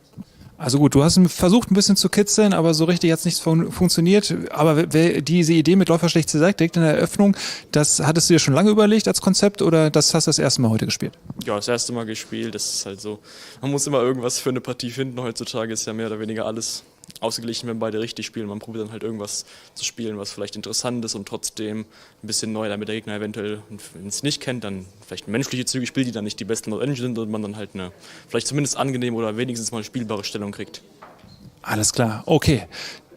Also gut, du hast versucht ein bisschen zu kitzeln, aber so richtig hat es nicht funktioniert. Aber diese Idee mit Läufer schlecht direkt in der Eröffnung, das hattest du dir schon lange überlegt als Konzept oder das hast du das erste Mal heute gespielt? Ja, das erste Mal gespielt, das ist halt so, man muss immer irgendwas für eine Partie finden. Heutzutage ist ja mehr oder weniger alles ausgeglichen, wenn beide richtig spielen. Man probiert dann halt irgendwas zu spielen, was vielleicht interessant ist und trotzdem ein bisschen neu, damit der Gegner eventuell, wenn es nicht kennt, dann vielleicht menschliche Züge spielt, die dann nicht die besten sind und man dann halt eine vielleicht zumindest angenehme oder wenigstens mal spielbare Stellung kriegt. Alles klar, okay.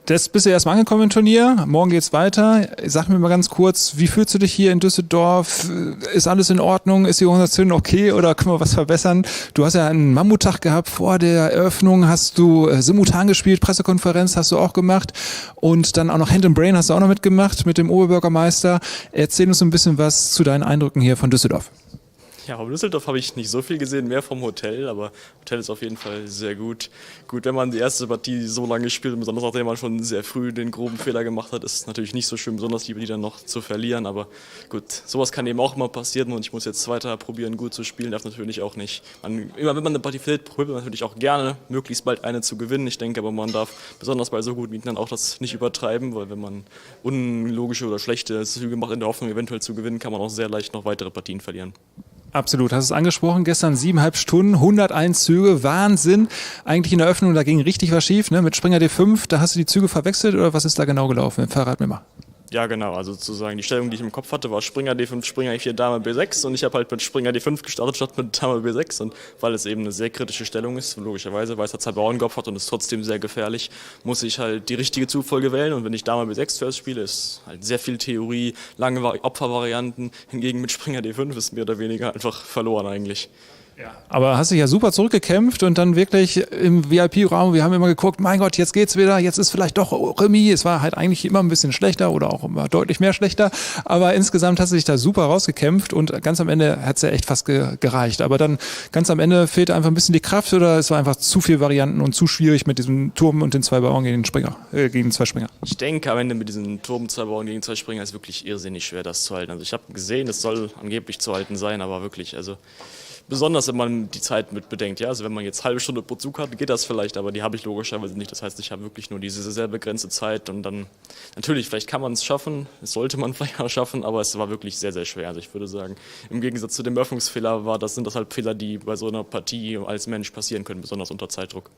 Das bist du erstmal angekommen im Turnier. Morgen geht's weiter. Sag mir mal ganz kurz, wie fühlst du dich hier in Düsseldorf? Ist alles in Ordnung? Ist die Organisation okay oder können wir was verbessern? Du hast ja einen Mammuttag gehabt vor der Eröffnung. Hast du simultan gespielt, Pressekonferenz hast du auch gemacht und dann auch noch Hand and Brain hast du auch noch mitgemacht mit dem Oberbürgermeister. Erzähl uns ein bisschen was zu deinen Eindrücken hier von Düsseldorf. Ja, vom Düsseldorf habe ich nicht so viel gesehen, mehr vom Hotel, aber Hotel ist auf jeden Fall sehr gut. Gut, wenn man die erste Partie so lange spielt, besonders nachdem man schon sehr früh den groben Fehler gemacht hat, ist es natürlich nicht so schön, besonders die dann noch zu verlieren, aber gut, sowas kann eben auch immer passieren und ich muss jetzt weiter probieren, gut zu spielen, darf natürlich auch nicht. Immer wenn man eine Partie verliert, probiert man natürlich auch gerne, möglichst bald eine zu gewinnen. Ich denke aber, man darf besonders bei so guten Gegnern auch das nicht übertreiben, weil wenn man unlogische oder schlechte Züge macht in der Hoffnung, eventuell zu gewinnen, kann man auch sehr leicht noch weitere Partien verlieren. Absolut, hast es angesprochen, gestern 7,5 Stunden, 101 Züge, Wahnsinn. Eigentlich in der Öffnung, da ging richtig was schief, ne? Mit Springer D5, da hast du die Züge verwechselt oder was ist da genau gelaufen? Verrat mir mal. Ja, genau, also sozusagen die Stellung, die ich im Kopf hatte, war Springer D5, Springer E4, Dame B6 und ich habe halt mit Springer D5 gestartet statt mit Dame B6 und weil es eben eine sehr kritische Stellung ist, logischerweise, weil es zwei Bauernkopf hat und ist trotzdem sehr gefährlich, muss ich halt die richtige Zugfolge wählen und wenn ich Dame B6 zuerst spiele, ist halt sehr viel Theorie, lange Opfervarianten, hingegen mit Springer D5 ist mehr oder weniger einfach verloren eigentlich. Ja. Aber hast dich ja super zurückgekämpft und dann wirklich im VIP-Raum, wir haben immer geguckt, mein Gott, jetzt geht's wieder, jetzt ist vielleicht doch Remis. Es war halt eigentlich immer ein bisschen schlechter oder auch immer deutlich mehr schlechter, aber insgesamt hast du dich da super rausgekämpft und ganz am Ende hat's ja echt fast gereicht. Aber dann ganz am Ende fehlte einfach ein bisschen die Kraft oder es war einfach zu viel Varianten und zu schwierig mit diesem Turm und den zwei Bauern gegen den zwei Springer. Ich denke, am Ende mit diesen Turm, zwei Bauern gegen zwei Springer ist wirklich irrsinnig schwer, das zu halten. Also ich habe gesehen, es soll angeblich zu halten sein, aber wirklich, also besonders wenn man die Zeit mit bedenkt, ja, also wenn man jetzt halbe Stunde pro Zug hat, geht das vielleicht, aber die habe ich logischerweise nicht. Das heißt, ich habe wirklich nur diese sehr begrenzte Zeit und dann, natürlich, vielleicht kann man es schaffen, das sollte man vielleicht auch schaffen, aber es war wirklich sehr, sehr schwer. Also ich würde sagen, im Gegensatz zu dem Öffnungsfehler sind das halt Fehler, die bei so einer Partie als Mensch passieren können, besonders unter Zeitdruck.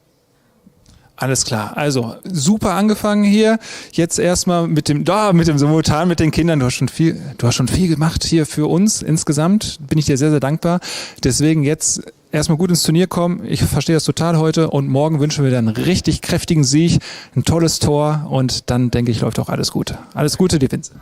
Alles klar, also super angefangen hier. Jetzt erstmal mit dem Simultan, mit den Kindern. Du hast schon viel gemacht hier für uns. Insgesamt bin ich dir sehr, sehr dankbar. Deswegen jetzt erstmal gut ins Turnier kommen. Ich verstehe das total heute und morgen wünschen wir dir einen richtig kräftigen Sieg, ein tolles Tor und dann denke ich, läuft auch alles gut. Alles Gute dir, Vincent.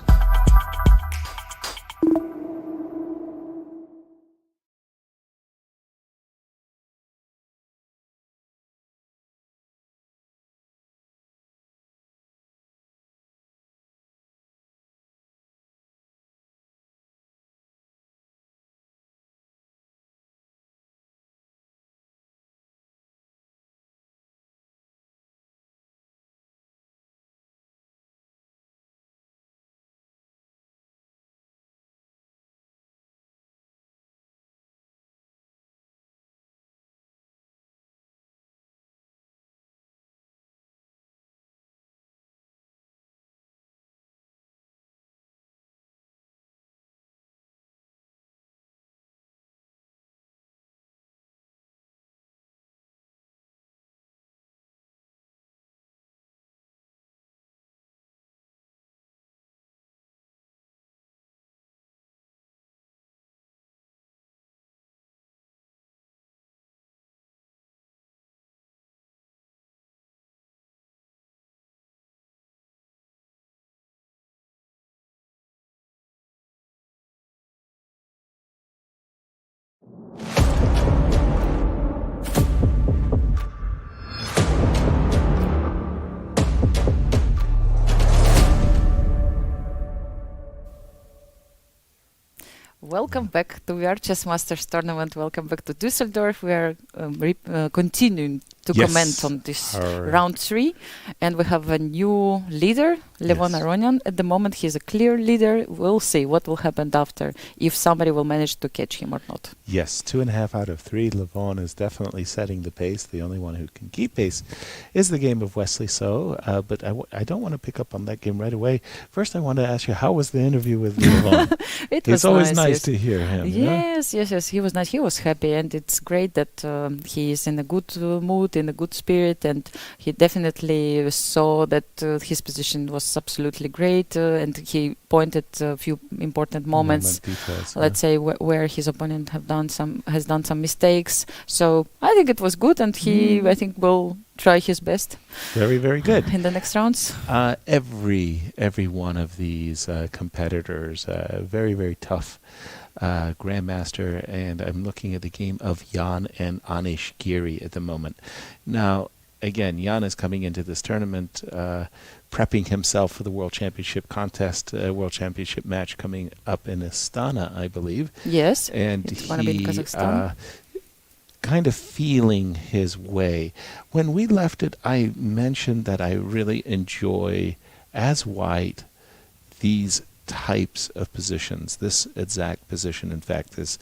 welcome back to our Chess Masters tournament. Welcome back to Dusseldorf. We are continuing to comment on this round 3, and we have a new leader, Levon Aronian. At the moment, he's a clear leader. We'll see what will happen after, if somebody will manage to catch him or not. Yes, 2.5 out of 3. Levon is definitely setting the pace. The only one who can keep pace is the game of Wesley So, but I don't want to pick up on that game right away. First, I want to ask you, how was the interview with Levon? It's always nice to hear him. Yes, he was nice. He was happy, and it's great that he is in a good mood, in a good spirit, and he definitely saw that his position was absolutely great, and he pointed a few important moments, let's say, where his opponent has done some mistakes. So I think it was good, and he, I think, will try his best. Very, very good. In the next rounds. Every one of these competitors, very, very tough grandmaster, and I'm looking at the game of Jan and Anish Giri at the moment. Now, again, Jan is coming into this tournament, prepping himself for the World Championship contest, World Championship match coming up in Astana, I believe. Yes, and it's going to be in Kazakhstan. Kind of feeling his way. When we left it, I mentioned that I really enjoy, as white, these types of positions. This exact position, in fact, is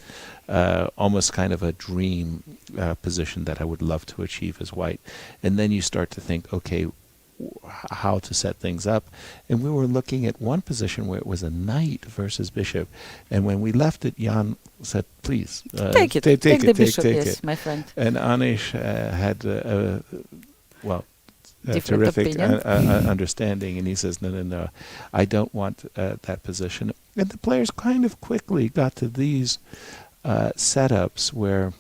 almost kind of a dream position that I would love to achieve as white. And then you start to think, okay, how to set things up. And we were looking at one position where it was a knight versus bishop. And when we left it, Jan said, please, take the bishop, yes, my friend. And Anish had, terrific understanding, and he says, no, I don't want that position. And the players kind of quickly got to these setups where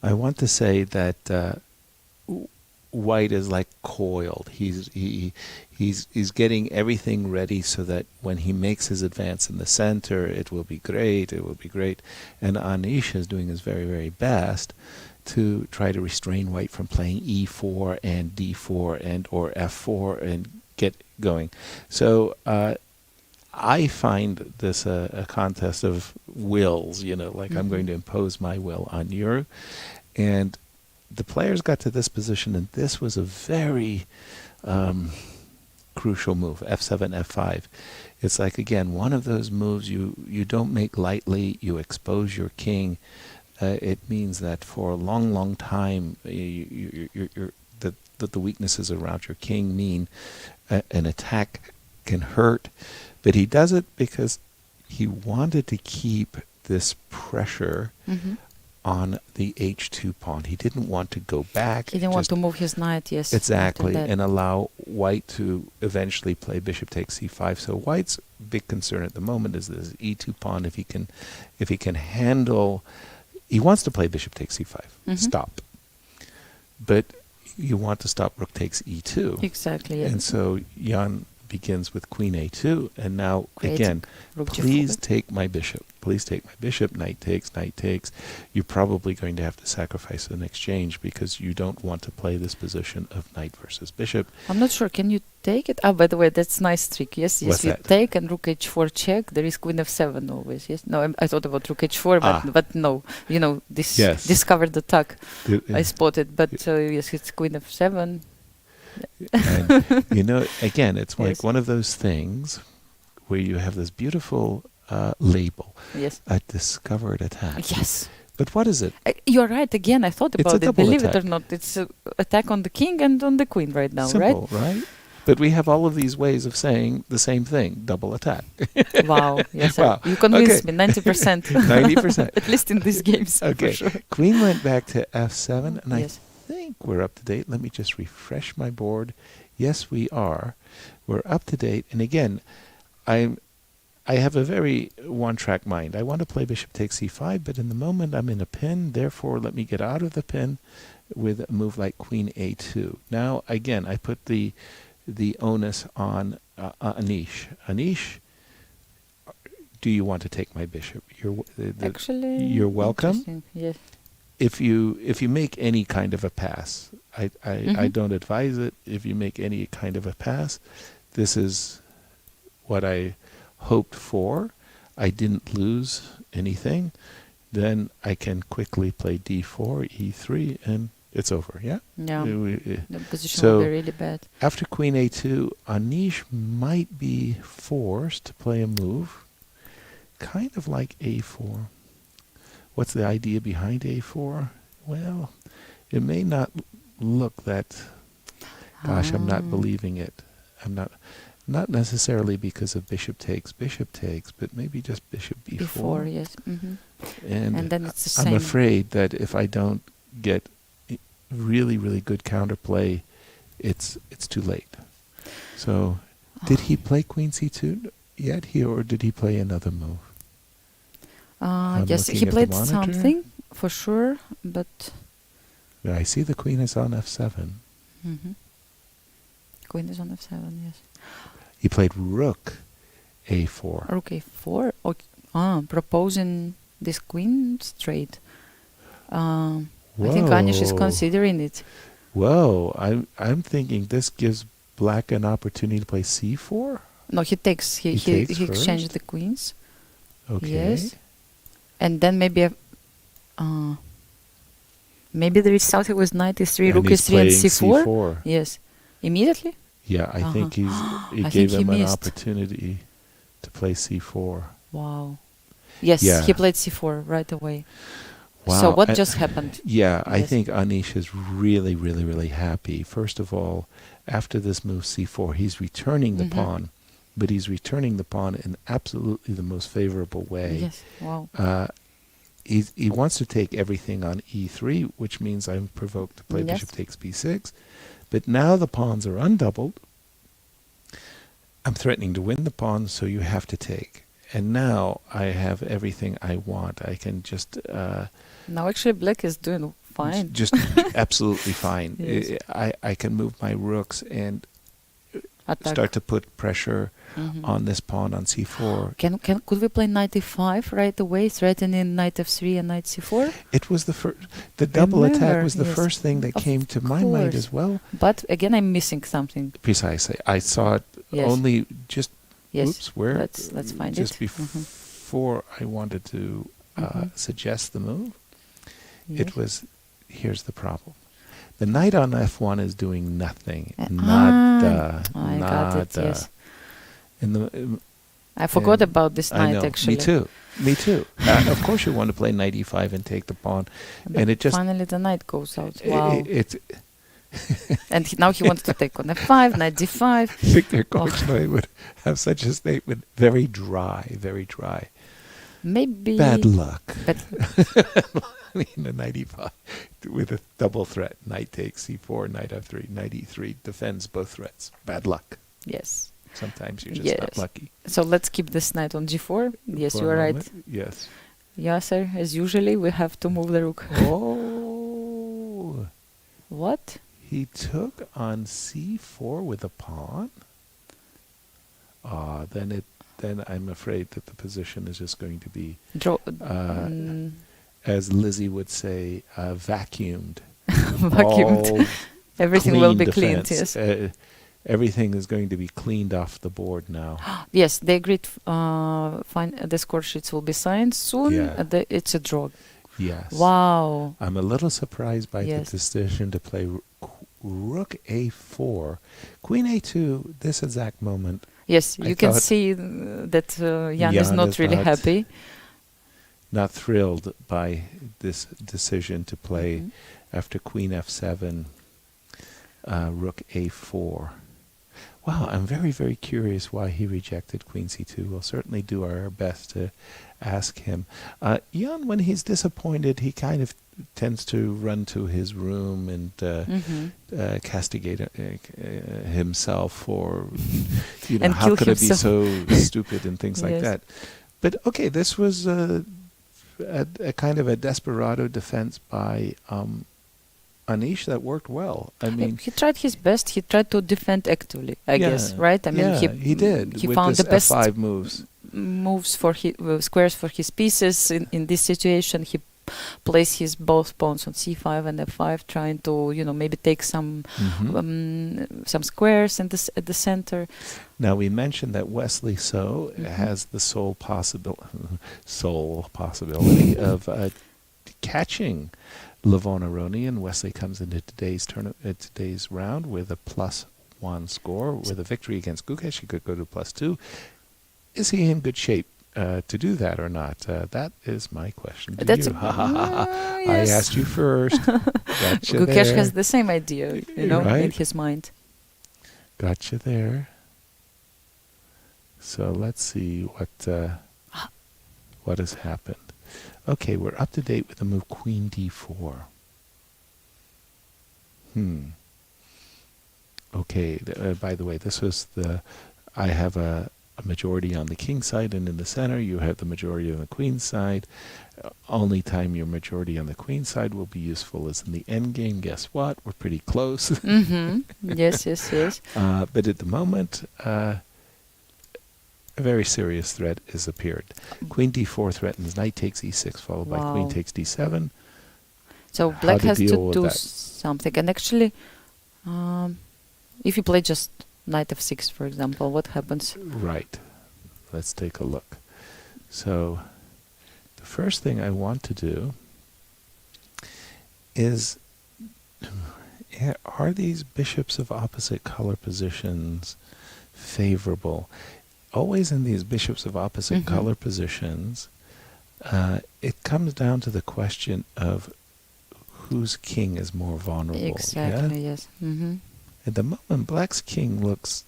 I want to say that white is like coiled. He's getting everything ready so that when he makes his advance in the center, it will be great. And Anish is doing his very, very best to try to restrain white from playing e4 and d4 and or f4 and get going. So I find this a contest of wills, like I'm going to impose my will on you. And the players got to this position, and this was a very crucial move, f7, f5. It's like, again, one of those moves you don't make lightly. You expose your king. It means that for a long, long time, that the weaknesses around your king mean an attack can hurt. But he does it because he wanted to keep this pressure on the h2 pawn. He didn't want to go back. He didn't want to move his knight, yes. Exactly, and allow white to eventually play bishop takes c5. So white's big concern at the moment is this e2 pawn. If he can handle, he wants to play bishop takes c5. Stop. But you want to stop rook takes e2. Exactly. And so Jan begins with queen a2, and now again, please take my bishop. Please take my bishop. Knight takes, knight takes. You're probably going to have to sacrifice an exchange because you don't want to play this position of knight versus bishop. I'm not sure. Can you take it? Oh, by the way, that's nice trick. Yes, What's you that? take and rook h4 check. There is queen f7 always. Yes. No, I thought about rook h4, but no. This discovered attack. I spotted, but yes, it's queen f7. And again, it's like one of those things where you have this beautiful label, a discovered attack. Yes. But what is it? You're right. Again, I thought about it. Believe attack. it or not, it's an attack on the king and on the queen right now, Simple, right? But we have all of these ways of saying the same thing, double attack. Wow. Yes, wow. You convinced me, 90%. 90%. At least in these games. Okay. For sure. Queen went back to f7, and I think we're up to date. Let me just refresh my board. Yes, we are. We're up to date. And again, I have a very one-track mind. I want to play bishop takes c5, but in the moment I'm in a pin. Therefore, let me get out of the pin with a move like queen a2. Now, again, I put the onus on Anish. Anish, do you want to take my bishop? Actually, you're welcome. Yes. If you make any kind of a pass, I don't advise it. If you make any kind of a pass, this is what I hoped for. I didn't lose anything, then I can quickly play d4, e3, and it's over. Yeah. Yeah. The position so will be really bad. After queen a2, Anish might be forced to play a move, kind of like a4. What's the idea behind a4? Well, it may not look that. Gosh, I'm not believing it. I'm not necessarily because of bishop takes, but maybe just bishop b4. Before, yes. And then it's the same. I'm afraid that if I don't get really, really good counterplay, it's too late. So, did he play queen c2 yet here, or did he play another move? Yes, he played something for sure, but I see the queen is on f7. Queen is on f7, yes. He played rook a4. Rook a4? Okay. Proposing this queen straight. I think Anish is considering it. Whoa, I'm thinking this gives black an opportunity to play c4? No, he takes. He exchanged the queens. Okay. Yes. And then maybe maybe there is something with knight e3, rook e3 and c4. Yes. Immediately? Yeah, I think he gave him an opportunity to play c4. Wow. Yes, he played c4 right away. Wow. So what just happened? Yeah, I think Anish is really, really, really happy. First of all, after this move c4, he's returning the pawn, but he's returning the pawn in absolutely the most favorable way. Yes, wow. He wants to take everything on e3, which means I'm provoked to play bishop takes b6. But now the pawns are undoubled. I'm threatening to win the pawn, so you have to take. And now I have everything I want. I can just... now actually black is doing fine. Just absolutely fine. Yes. I can move my rooks and start to put pressure on this pawn on c4. Could we play knight e5 right away, threatening knight f3 and knight c4? It was the double attack was the first thing that came to my mind as well. But again, I'm missing something. Precisely. I saw it only just... Oops, where? Let's find just it. Before I wanted to suggest the move, it was, here's the problem. The knight on f1 is doing nothing. Nada. Got it, yes. I forgot about this knight, actually. Me too. Of course you want to play knight e5 and take the pawn. But and it just... Finally the knight goes out. Wow. And now he wants to take on f5, knight d5. Victor Korchnoi would have such a statement. Very dry, very dry. Maybe... Bad luck. I mean, a knight e5 with a double threat. Knight takes c4, knight f3, knight e3 defends both threats. Bad luck. Yes. Sometimes you're just not lucky. So let's keep this knight on g4. Yes, you are right. Yes. Yasser, as usually, we have to move the rook. Oh. What? He took on c4 with a pawn? Then I'm afraid that the position is just going to be, as Lizzie would say, vacuumed. Vacuumed. Everything will be cleaned, yes. Everything is going to be cleaned off the board now. Yes, they agreed the score sheets will be signed soon. Yeah. It's a draw. Yes. Wow. I'm a little surprised by the decision to play rook a4. Queen a2, this exact moment. Yes, you can see that Jan is not really happy. Not thrilled by this decision to play after queen f7, rook a4. Wow, I'm very, very curious why he rejected queen c2. We'll certainly do our best to ask him. Jan, when he's disappointed, he kind of tends to run to his room and castigate himself for, how could it be so stupid and things like that. But okay, this was a kind of a desperado defense by Anish that worked well. I mean, he tried his best. He tried to defend actively, I guess, right? I mean, he did. He with found the best F5 moves for his squares for his pieces in this situation. He place his both pawns on c5 and f5, trying to, maybe take some squares at the center. Now, we mentioned that Wesley So has the sole possibility of catching Levon Aronian. Wesley comes into today's round with a +1 score. With a victory against Gukesh, he could go to +2. Is he in good shape to do that or not? That is my question to you. I asked you first. Gotcha Gukesh there. has the same idea, Right? in his mind. Gotcha there. So let's see what has happened. Okay, we're up to date with the move Queen D4. Okay, by the way, this was I have a majority on the king side, and in the center you have the majority on the queen side. Only time your majority on the queen side will be useful is in the endgame. Guess what? We're pretty close. Yes. But at the moment, a very serious threat has appeared. Queen D4 threatens knight takes E6, followed by queen takes D7. So black has to do something. And actually, if you play just knight f6, for example, what happens? Right. Let's take a look. So the first thing I want to do is, are these bishops of opposite color positions favorable? Always in these bishops of opposite color positions, it comes down to the question of whose king is more vulnerable. Exactly, yes. At the moment, black's king looks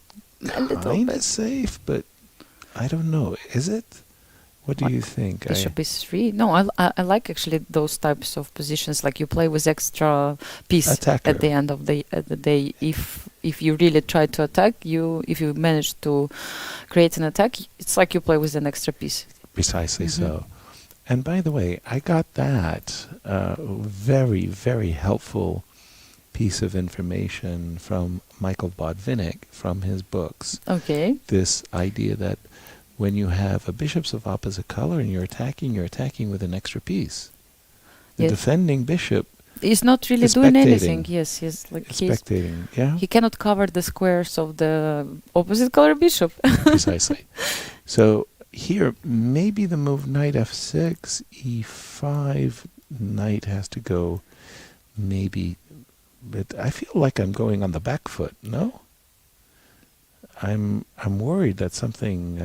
kind of safe, but I don't know. Is it? What do you think? Bishop is3. No, I like actually those types of positions. Like you play with extra piece at the end of the day. If you really try to attack, if you manage to create an attack, it's like you play with an extra piece. Precisely so. And by the way, I got that very, very helpful piece of information from Michael Botvinnik from his books. Okay. This idea that when you have a bishops of opposite color and you're attacking with an extra piece. The defending bishop is not really doing anything. Yes, he's spectating. Yeah. He cannot cover the squares of the opposite color bishop. Precisely. So here, maybe the move knight f6, e5, knight has to go, maybe, but I feel like I'm going on the back foot, no? I'm worried that something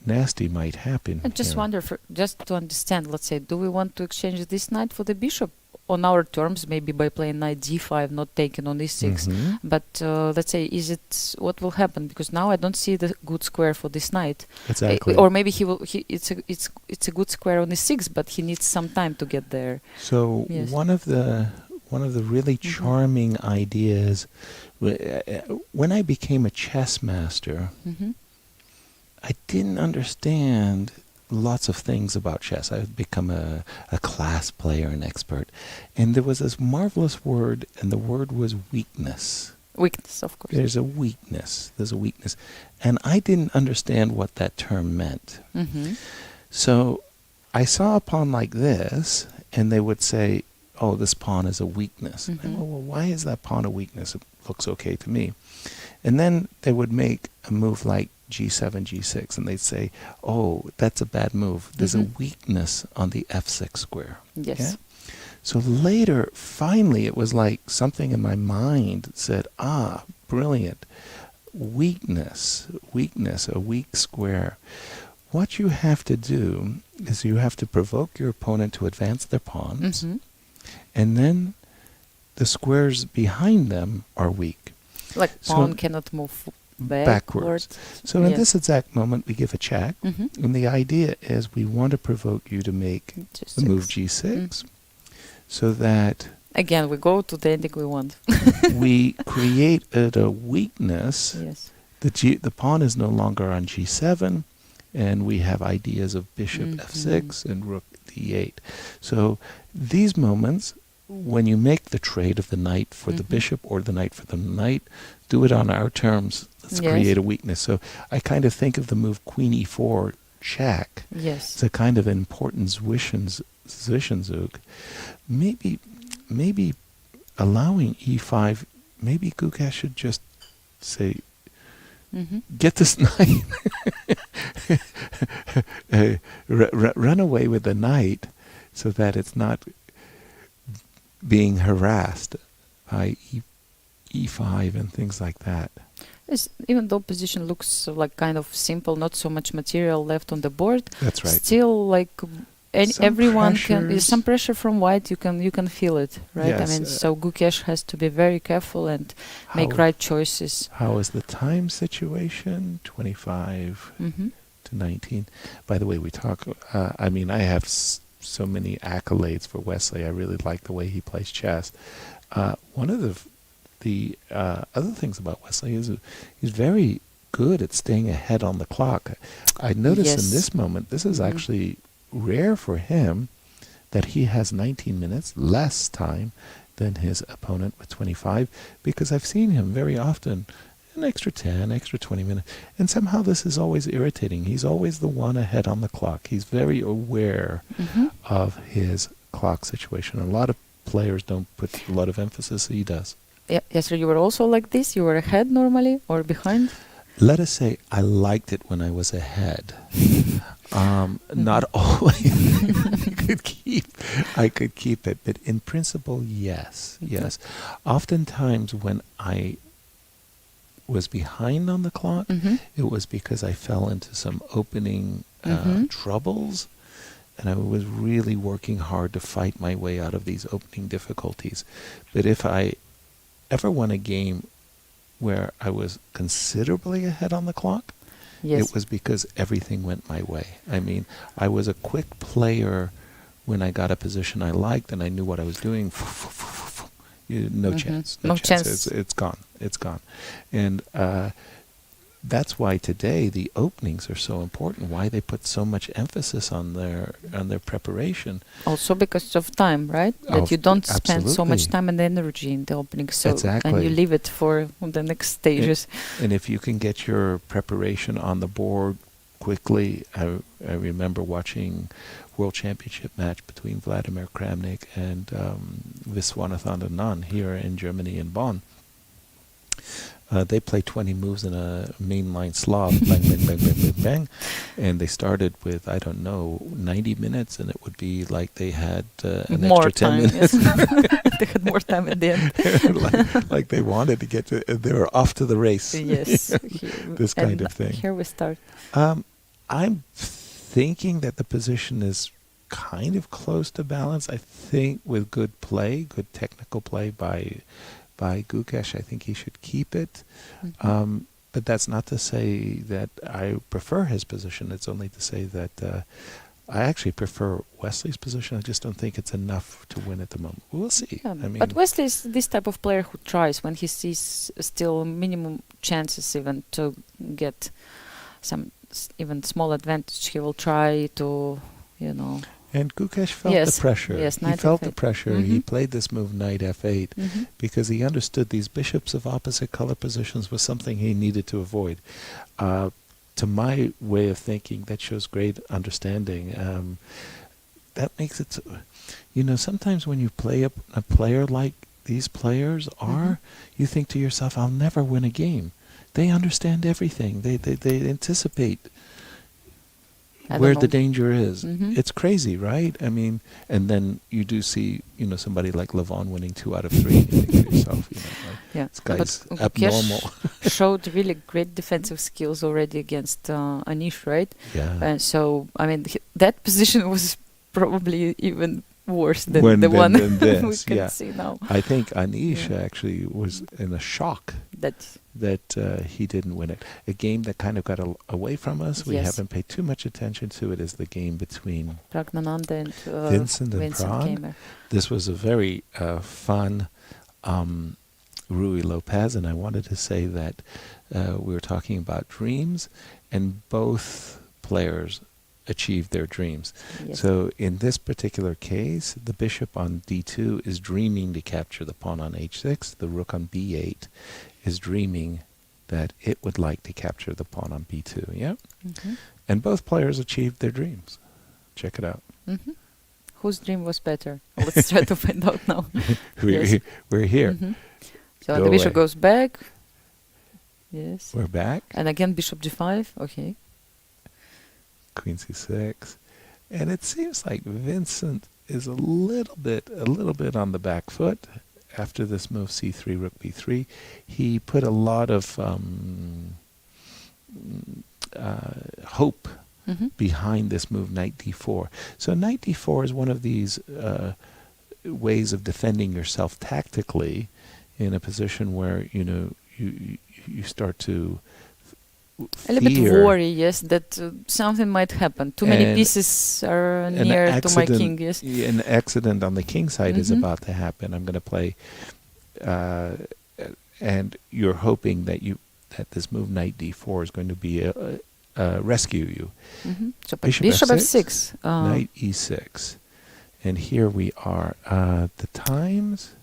nasty might happen. I just wonder, just to understand, let's say, do we want to exchange this knight for the bishop on our terms, maybe by playing knight d5, not taking on e6? But let's say, what will happen? Because now I don't see the good square for this knight. Exactly. Or maybe it's a good square on e6, but he needs some time to get there. So one of the really charming ideas, when I became a chess master, I didn't understand lots of things about chess. I've become a class player, an expert. And there was this marvelous word, and the word was weakness. Weakness, of course. There's a weakness. And I didn't understand what that term meant. So I saw a pawn like this, and they would say, oh, this pawn is a weakness. And I go, well, why is that pawn a weakness? It looks okay to me. And then they would make a move like g7, g6, and they'd say, oh, that's a bad move. There's a weakness on the f6 square. Yes. Yeah? So later, finally, it was like something in my mind said, brilliant. Weakness, a weak square. What you have to do is you have to provoke your opponent to advance their pawns, and then the squares behind them are weak. Like pawn cannot move backwards. So in this exact moment, we give a check, and the idea is we want to provoke you to make the move g6, so that again we go to the ending we want. we create a weakness. Yes. The pawn is no longer on g7, and we have ideas of bishop f6 and rook d8. So these moments, when you make the trade of the knight for the bishop or the knight for the knight, do it on our terms. Let's create a weakness. So I kind of think of the move queen e4 check. Yes. It's a kind of important Zwischenzug, maybe allowing e5, maybe Gukesh should just say, get this knight, run away with the knight, so that it's not being harassed by e5 and things like that. Even though position looks like kind of simple, not so much material left on the board. That's right. Still, like everyone can. Some pressures. pressure from white. You can feel it, right? Yes, I mean, so Gukesh has to be very careful and make right choices. How is the time situation? 25 to 19. By the way, we talk. I mean, I have so many accolades for Wesley. I really like the way he plays chess. One of the other things about Wesley is he's very good at staying ahead on the clock. I noticed in this moment, this is actually rare for him, that he has 19 minutes less time than his opponent with 25, because I've seen him very often an extra 10, extra 20 minutes, and somehow this is always irritating. He's always the one ahead on the clock. He's very aware of his clock situation. A lot of players don't put a lot of emphasis. He does. Yeah, yes, so you were also like this? You were ahead normally or behind? Let us say I liked it when I was ahead. Not always. I could keep it, but in principle, yes. Oftentimes when I was behind on the clock, it was because I fell into some opening troubles, and I was really working hard to fight my way out of these opening difficulties. But if I ever won a game where I was considerably ahead on the clock, it was because everything went my way. I mean, I was a quick player when I got a position I liked and I knew what I was doing. No chance. No chance. It's gone. It's gone. And that's why today the openings are so important, why they put so much emphasis on their preparation. Also because of time, right? That you don't spend so much time and energy in the opening, so and you leave it for the next stages. And if you can get your preparation on the board quickly, I remember watching World Championship match between Vladimir Kramnik and Viswanathan here in Germany in Bonn. They play 20 moves in a mainline Slav, bang, bang, bang, bang, bang, bang. And they started with, 90 minutes, and it would be like they had an more extra 10 time, minutes. They had more time at the end. like they wanted to get to, they were off to the race. Yes. This kind of thing. Here we start. I'm thinking that the position is kind of close to balance. I think with good play, good technical play by Gukesh, I think he should keep it. But that's not to say that I prefer his position. It's only to say that I actually prefer Wesley's position. I just don't think it's enough to win at the moment. We'll see. Yeah, but Wesley is this type of player who tries when he sees still minimum chances even to get some even small advantage. He will try to, And Gukesh felt the pressure. Yes, he felt the pressure. He played this move, knight f8, because he understood these bishops of opposite color positions was something he needed to avoid. To my way of thinking, that shows great understanding. That makes it, sometimes when you play a player like these players are, you think to yourself, I'll never win a game. They understand everything. They anticipate where the danger is. It's crazy, right? I mean, and then you do see, somebody like Levon winning 2 out of 3, and you think to yourself, this guy's abnormal. Showed really great defensive skills already against Anish, right? Yeah. And so, I mean, that position was probably even worse than the one we can see now. I think Anish actually was in a shock that he didn't win it. A game that kind of got away from us. We haven't paid too much attention to it. Is the game between Praggnanandhaa and Vincent and Keymer. This was a very fun Rui Lopez, and I wanted to say that we were talking about dreams, and both players achieved their dreams. Yes. So in this particular case, the bishop on d2 is dreaming to capture the pawn on h6. The rook on b8 is dreaming that it would like to capture the pawn on b2. Yeah? And both players achieved their dreams. Check it out. Whose dream was better? Let's try to find out now. We're here. So Go the bishop away. goes back. Yes. We're back. And again, bishop g5. Okay. Queen c6. And it seems like Vincent is a little bit on the back foot after this move c3, rook b3. He put a lot of hope behind this move, knight d4. So knight d4 is one of these ways of defending yourself tactically in a position where, you know, you start to a little bit worry, yes, that something might happen. Too many pieces are near to my king, yes. An accident on the king side is about to happen. I'm going to play, and you're hoping that this move knight d4 is going to be rescue you. So bishop f6. Knight e6. And here we are. The times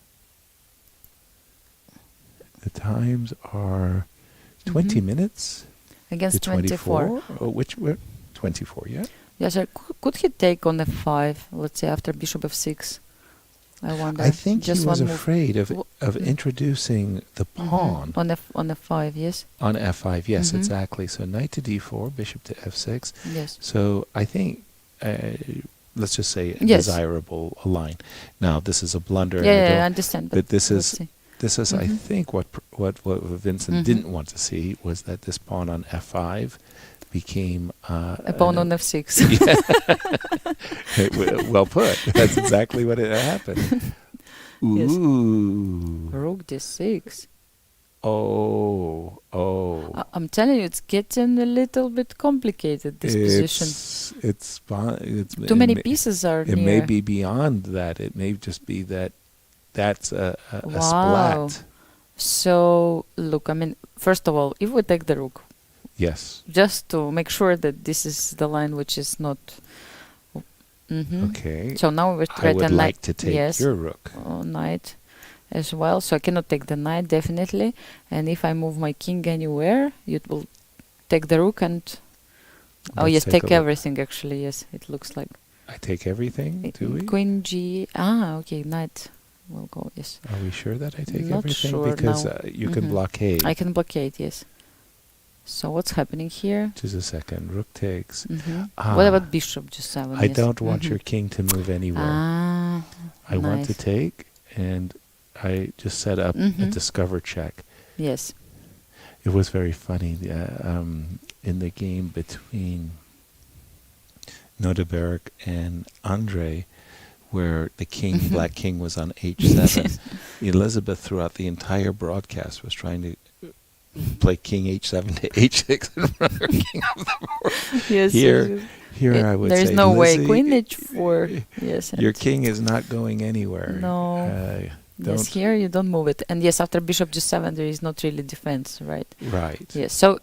are 20 minutes. Against 24. Oh, which 24, yeah? Yes, sir. Could he take on f5, let's say, after bishop f6? I wonder. I think just he was one afraid of introducing the pawn. On f5, yes? On f5, yes, exactly. So knight to d4, bishop to f6. Yes. So I think, let's just say, a desirable line. Now, this is a blunder. Yeah, I understand. But this is... This is, I think, what Vincent didn't want to see was that this pawn on f5 became a pawn on f6. Well put. That's exactly what happened. Ooh. Rook d6. Oh. I'm telling you, it's getting a little bit complicated, this position. It's too many pieces are near. It may be beyond that. It may just be that that's a splat. So, look, I mean, first of all, if we take the rook, yes, just to make sure that this is the line which is not... Okay. So now we're trying to like to take your rook. Knight as well, so I cannot take the knight, definitely. And if I move my king anywhere, it will take the rook and... take everything, actually, yes, it looks like. I take everything, do we? Queen g... okay, knight... will go, yes. Are we sure that I take Not everything? Sure because you can blockade. I can blockade, yes. So what's happening here? Just a second. Rook takes. What about bishop g7? I don't want your king to move anywhere. I want to take, and I just set up a discover check. Yes. It was very funny in the game between Nodirbek and Andrey, where the king, black king, was on h7. Elizabeth, throughout the entire broadcast, was trying to play king h7 to h6 in front of her king of the board. Yes. Here I would say, there's no Lizzie, way. Queen h4. Yes. Your king is not going anywhere. No. Yes, here you don't move it. And yes, after bishop g7, there is not really defense, right? Right. Yes. So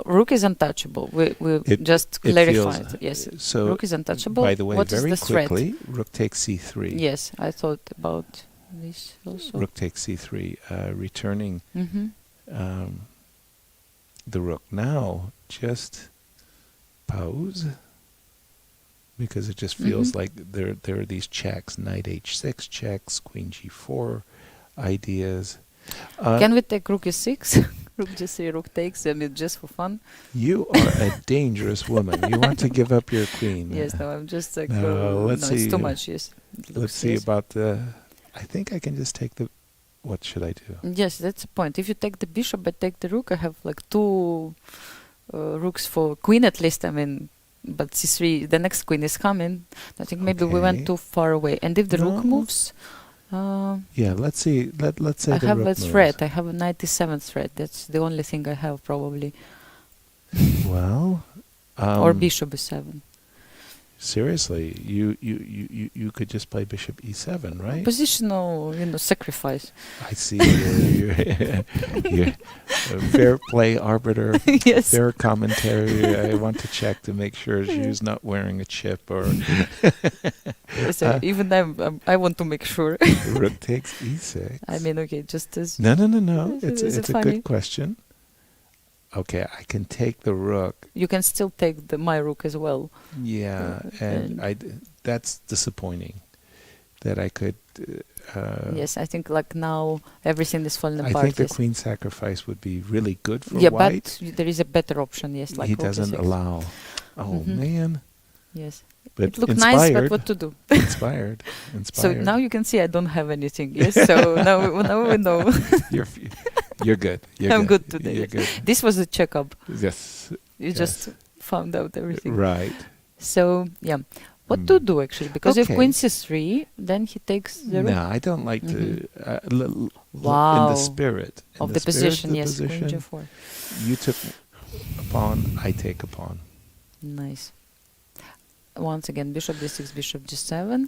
rook is untouchable. We just clarified. Yes. So rook is untouchable. By the way, what very is the quickly, threat? rook takes c3. Yes, I thought about this also. Rook takes c3, returning the rook. Now, just pause, because it just feels like there are these checks, knight h6 checks, queen g4 ideas. Can we take rook e6? Rook g3, rook takes, I mean, just for fun. You are a dangerous woman. You want to give up your queen. Yes, no, I'm just like, let's see. It's too much, yes. Let's see about the... I think I can just take the... What should I do? Yes, that's the point. If you take the bishop but take the rook, I have like two rooks for queen at least, I mean, but c3, the next queen is coming. I think maybe we went too far away. And if the rook moves... yeah, let's see. Let's say I the have rook a moves. threat. I have a 97th threat. That's the only thing I have, probably. Well... or bishop e7. Seriously, you could just play bishop e7, right? Positional, sacrifice. I see. You're a fair play arbiter, yes. Fair commentary. I want to check to make sure she's not wearing a chip or... Yes, even I want to make sure. Rook takes e6. I mean, okay, just as... No. It's a good question. Okay, I can take the rook. You can still take my rook as well. Yeah, and that's disappointing. That I could. Yes, I think like now everything is falling I apart. think the yes. queen sacrifice would be really good for Yeah, white. but there is a better option. Yes, like He rook doesn't e6. allow. Oh man! Yes, But it looked inspired. nice, but what to do? Inspired. So Inspired. now you can see I don't have anything. Yes, so now we know. You're good. You're I'm good today. You're good. This was a checkup. Yes. You just found out everything. Right. So yeah, what to do actually? Because if Okay. queen c3, then he takes the rook. No, I don't like to. In Wow. the spirit Of in the spirit position, of the yes, position, queen g4. you took a pawn. I take a pawn. Nice. Once again, bishop d6, bishop g7.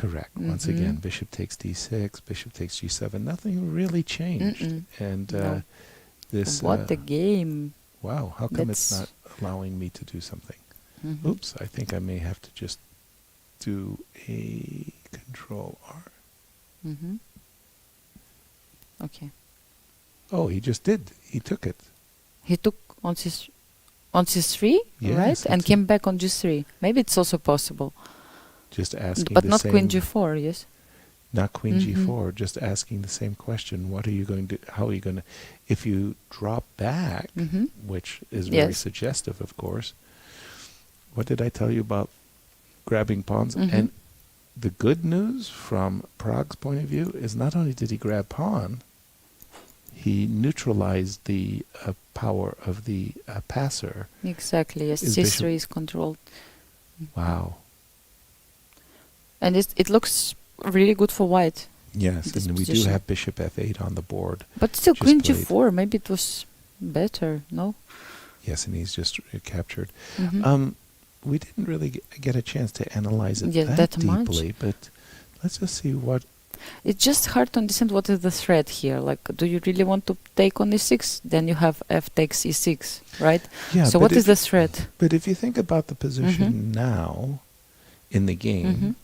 Correct. Once again, bishop takes d6, bishop takes g7. Nothing really changed. And No. this. What a game! Wow! How come it's That's- not allowing me to do something? Mhm. Oops! I think I may have to just do a control R. Mhm. Okay. Oh, he just did. He took it. He took on c3, Yes, right? And it's- came back on g3. Maybe it's also possible. Just asking But the not same. queen g4, yes? Not queen Mhm. g4. Just asking the same question. What are you going to? How are you going to? If you drop back, Mhm. which is very Yes. suggestive, of course. What did I tell you about grabbing pawns? Mhm. And the good news from Prague's point of view is not only did he grab pawn, he neutralized the power of the passer. Exactly, yes. Is c3 bishop- is controlled. Wow. And it looks really good for white. Yes, This and we do position. have bishop f8 on the board. But still, Just queen played. g4, maybe it was better, no? Yes, and he's just captured. Mhm. We didn't really get a chance to analyze it Yeah, that that much. deeply, but let's just see what. It's just hard to understand what is the threat here. Like, do you really want to take on e6? Then you have f takes e6, right? Yeah. So but what is if- the threat? But if you think about the position now in the game,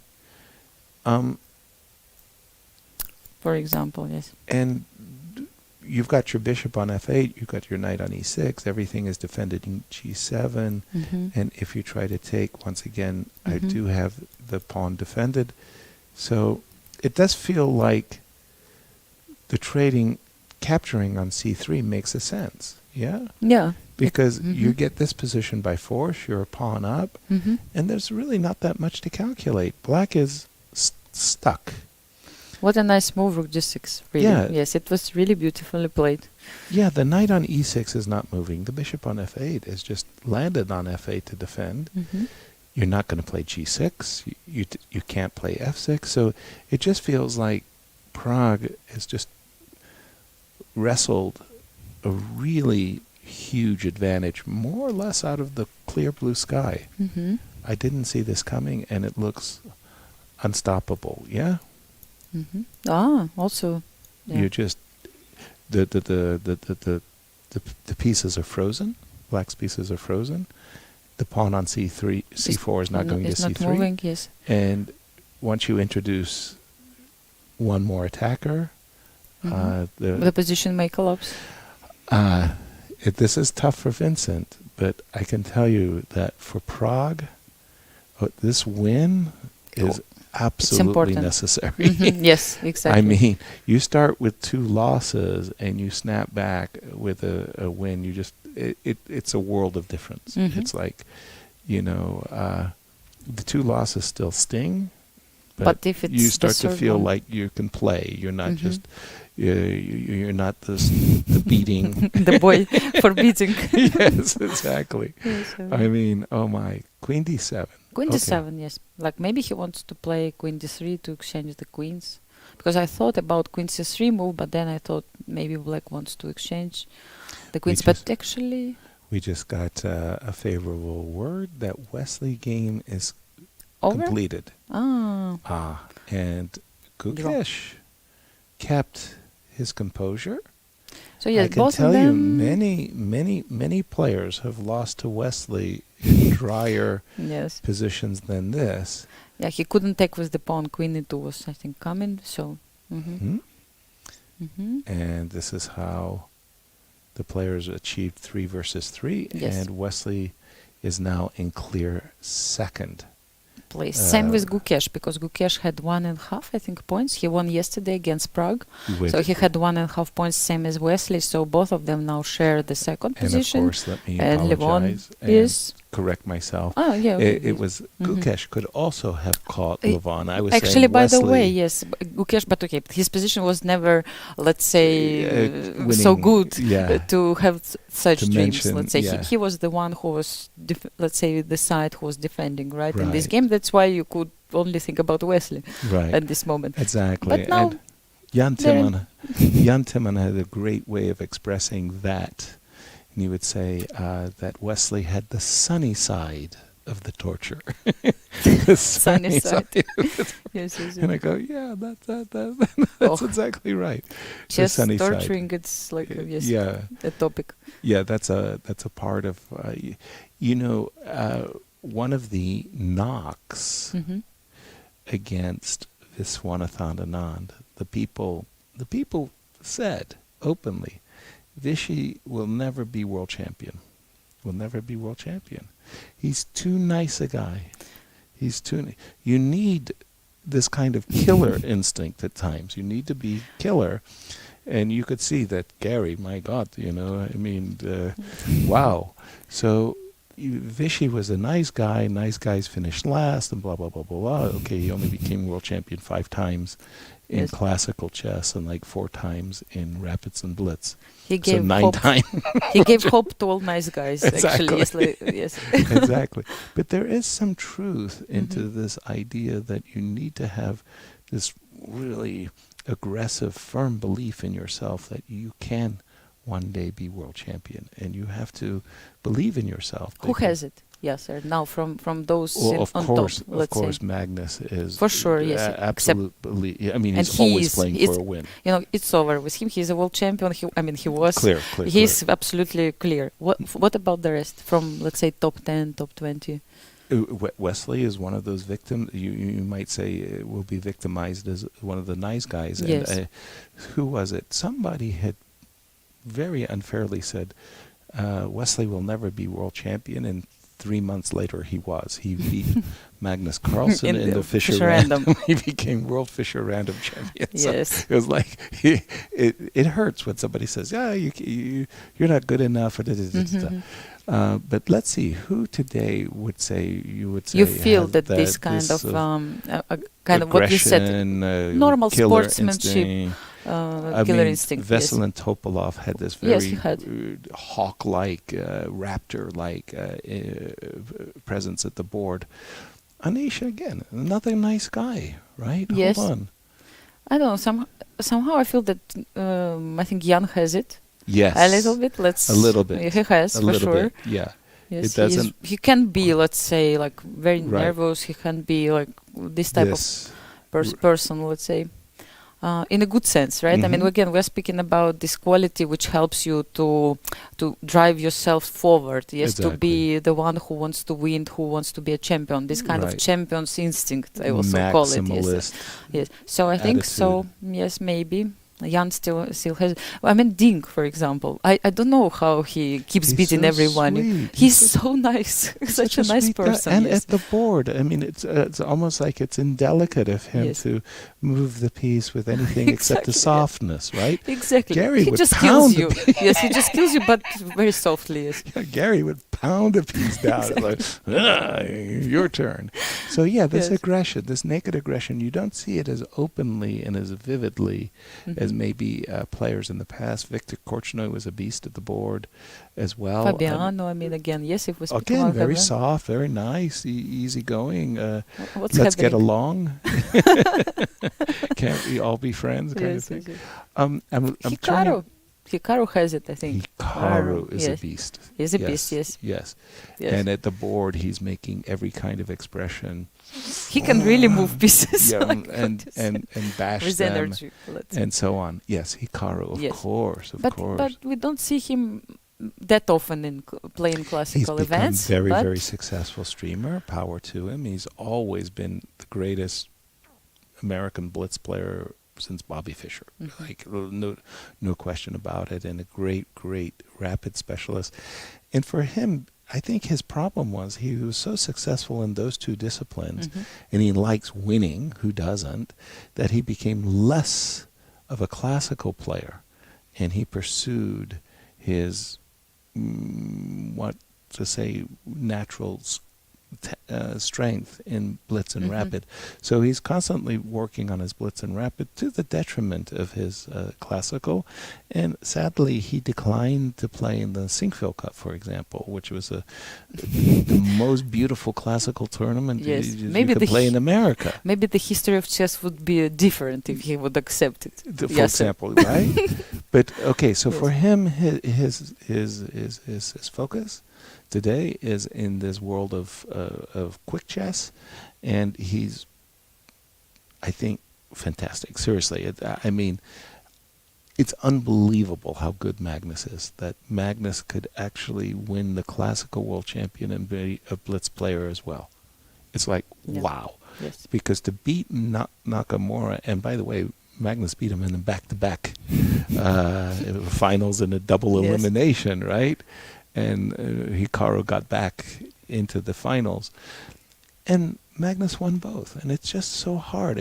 For example, yes. and you've got your bishop on f8, you've got your knight on e6, everything is defended in g7, and if you try to take, once again, I do have the pawn defended. So it does feel like the capturing on c3 makes a sense, yeah? Yeah. Because you get this position by force, you're a pawn up, and there's really not that much to calculate. Black is stuck. What a nice move, rook g6, really. Yeah. Yes, it was really beautifully played. Yeah, the knight on e6 is not moving. The bishop on f8 is just landed on f8 to defend. You're not going to play g6. You can't play f6. So it just feels like Prague has just wrestled a really huge advantage, more or less out of the clear blue sky. I didn't see this coming, and it looks unstoppable. Yeah. Also. Yeah. You just the pieces are frozen. Black's pieces are frozen. The pawn on c4 is not going to it's not c3. moving, yes. And once you introduce one more attacker, The position may collapse. this is tough for Vincent, but I can tell you that for Prague, this win is absolutely important. necessary. Yes, exactly. I mean, you start with 2 losses and you snap back with a win. You just it's a world of difference. It's like, the 2 losses still sting, But if it's you the start to third feel one- like you can play. You're not just you're not the beating. the boy for beating. Yes, exactly. Yes, I mean, oh my, queen d7. Queen Okay. d7, yes. Like maybe he wants to play queen d3 to exchange the queens. Because I thought about queen c3 move, but then I thought maybe black wants to exchange the queens. But actually... We just got a favorable word that Wesley game is Over? completed. And Gukesh kept his composure. So yes, I can both tell of you them... many players have lost to Wesley in drier Yes. positions than this. Yeah, he couldn't take with the pawn. Queen e2 was, I think, coming. So... And this is how the players achieved 3 versus 3. Yes. And Wesley is now in clear second. place. Same with Gukesh, because Gukesh had 1.5, I think, points. He won yesterday against Prague. So he had 1.5 points, same as Wesley. So both of them now share the second position. And of course, let me and apologize Levon is correct myself. Oh, yeah. Okay. It was Gukesh could also have caught Levon. I was actually, saying by Wesley, the way, yes, Gukesh, but okay, his position was never, let's say, so good to have such dreams. Let's say he was the one who was, let's say, the side who was defending, right, in this game. That's why you could only think about Wesley at this moment. Exactly. But now, and Jan Timman had a great way of expressing that. And he would say that Wesley had the sunny side of the torture. The sunny side. Yes. And I go, yeah, that's exactly right. Just the sunny torturing, side. it's like a topic. Yeah, that's a part of, one of the knocks against Viswanathan, the people said openly, Vishy will never be world champion. He's too nice a guy. You need this kind of killer instinct at times. You need to be killer. And you could see that Gary, my God, wow. So Vishy was a nice guy. Nice guys finished last and blah, blah, blah, blah, blah. Okay, he only became world champion 5 times in classical chess and like 4 times in rapids and blitz. He gave 9 times. He gave hope to all nice guys, exactly. actually. Yes. Exactly. But there is some truth into this idea that you need to have this really aggressive, firm belief in yourself that you can one day be world champion, and you have to believe in yourself. Who has it? Yes, sir. Now from those of on course, top, let's say. Magnus is for sure. Yes, absolutely. He's always playing for a win. It's over with him. He's a world champion. He was clear. He's absolutely clear. What about the rest from, let's say, top 10, top 20? Wesley is one of those victims. You might say will be victimized as one of the nice guys. Yes. And, who was it? Somebody had very unfairly said Wesley will never be world champion, and 3 months later he was. He beat Magnus Carlsen in the Fischer Random. He became world Fischer Random champion. Yes. So it was like it hurts when somebody says, "Yeah, you're not good enough." But let's see who today would say you feel that this kind of kind of what you said, normal sportsmanship. Killer instinct. Veselin Topalov had this very hawk-like, raptor-like presence at the board. Anish, again, another nice guy, right? Yes. Hold on. I don't know. Somehow I feel that I think Jan has it. Yes. A little bit. A little bit. He has, for sure. Bit, yeah. Yes, it doesn't. He can be, let's say, like very nervous. He can be like this type of person, let's say. In a good sense, right? I mean, again, we're speaking about this quality which helps you to drive yourself forward. Yes, to be the one who wants to win, who wants to be a champion. This kind of champion's instinct, I also call it. Yes. So I think so. Yes, maybe. Jan still has. I mean, Ding, for example. I don't know how he keeps beating everyone. Sweet. He's so nice, such a nice person. And at the board, I mean, it's almost like it's indelicate of him to move the piece with anything except the softness, right? Exactly. Gary he would just pound kills you. Yes, he just kills you, but very softly. Yes. Yeah, Gary would pound a piece down. Like, your turn. So this aggression, this naked aggression, you don't see it as openly and as vividly as maybe players in the past. Victor Korchnoi was a beast at the board as well. Fabiano, I mean, again, yes, if we speak again, about very Fabiano. soft, very nice, easy-going. Let's get along. Can't we all be friends? Kind of thing. Yes. I'm Hikaru has it, I think. Hikaru is a beast. He's a beast, Yes. And at the board, he's making every kind of expression. He can really move pieces. and bash with them energy, and so on. Yes, Hikaru, of course. But we don't see him that often in playing classical events. He's become very successful streamer. Power to him. He's always been the greatest American blitz player since Bobby Fischer. Like no question about it, and a great rapid specialist. And for him, I think his problem was he was so successful in those two disciplines, and he likes winning, who doesn't, that he became less of a classical player, and he pursued his, natural strength in blitz and rapid. So he's constantly working on his blitz and rapid to the detriment of his classical. And sadly, he declined to play in the Sinquefield Cup, for example, which was the most beautiful classical tournament you could play in America. Maybe the history of chess would be different if he would accept it. For example, right? But okay, so for him, his focus today is in this world of quick chess, and he's, I think, fantastic. Seriously, I mean, it's unbelievable how good Magnus is. That Magnus could actually win the classical world champion and be a blitz player as well. It's like, wow. Yes. Because to beat Nakamura, and by the way, Magnus beat him in the back-to-back finals in a double elimination, right? And Hikaru got back into the finals, and Magnus won both, and it's just so hard.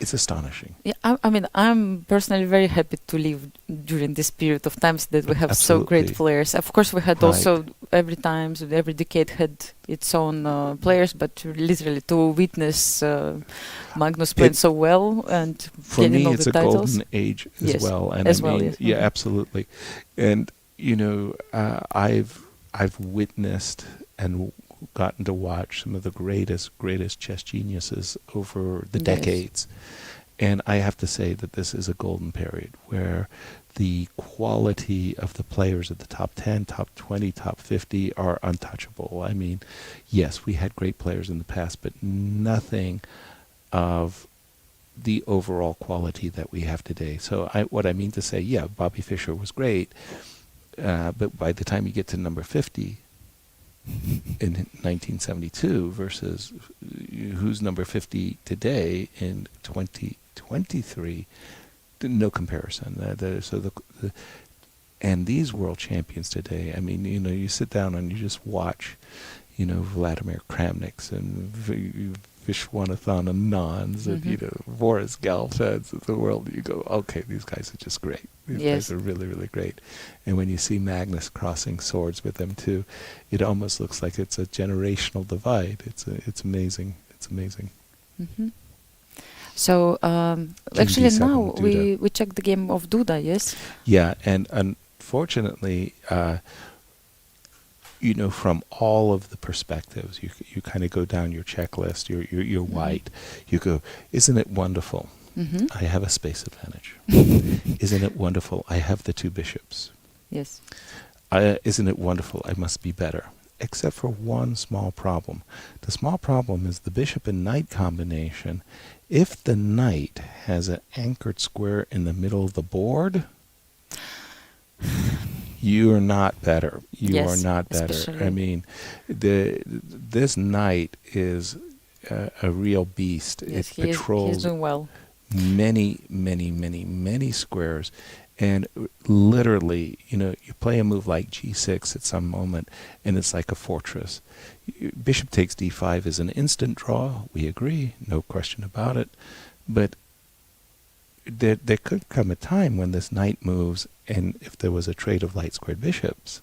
It's astonishing. Yeah, I mean, I'm personally very happy to live during this period of times that we have so great players. Of course, we had also every decade had its own players, but literally to witness Magnus playing so well and for getting me, all it's the a titles. golden age as well. And as I mean, well, yes. yeah, absolutely. And you know, I've witnessed and gotten to watch some of the greatest chess geniuses over the decades. And I have to say that this is a golden period where the quality of the players at the top 10, top 20, top 50 are untouchable. I mean, yes, we had great players in the past, but nothing of the overall quality that we have today. So what I mean to say, yeah, Bobby Fischer was great, but by the time you get to number 50 in 1972 versus who's number 50 today in 2023, no comparison. And these world champions today, I mean, you know, you sit down and you just watch, you know, Vladimir Kramniks and Vishwanathan Anands and, you know, Boris Galchins of the world. You go, okay, these guys are just great. These guys are really, really great. And when you see Magnus crossing swords with them too, it almost looks like it's a generational divide. It's amazing. It's amazing. So actually now Duda. we checked the game of Duda, yes? Yeah, and unfortunately, you know, from all of the perspectives, you kind of go down your checklist. You're white. You go, isn't it wonderful? I have a space advantage. Isn't it wonderful? I have the two bishops. Yes. Isn't it wonderful? I must be better. Except for one small problem. The small problem is the bishop and knight combination. If the knight has an anchored square in the middle of the board, you are not better. You are not better. Especially. I mean, this knight is a real beast. Yes, it patrols he's doing well. many squares. And literally, you know, you play a move like g6 at some moment, and it's like a fortress. Bishop takes d5 is an instant draw. We agree, no question about it. But there could come a time when this knight moves, and if there was a trade of light-squared bishops,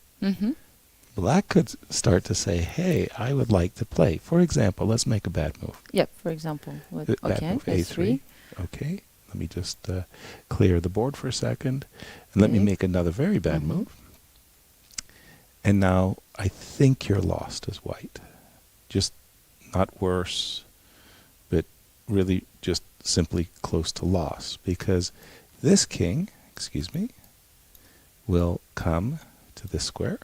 Black could start to say, hey, I would like to play. For example, let's make a bad move. Yeah, for example. Bad move, a3. Okay. Let me just clear the board for a second. And let me make another very bad move. And now I think you're lost as white. Just not worse, but really just simply close to loss. Because this king, will come to this square.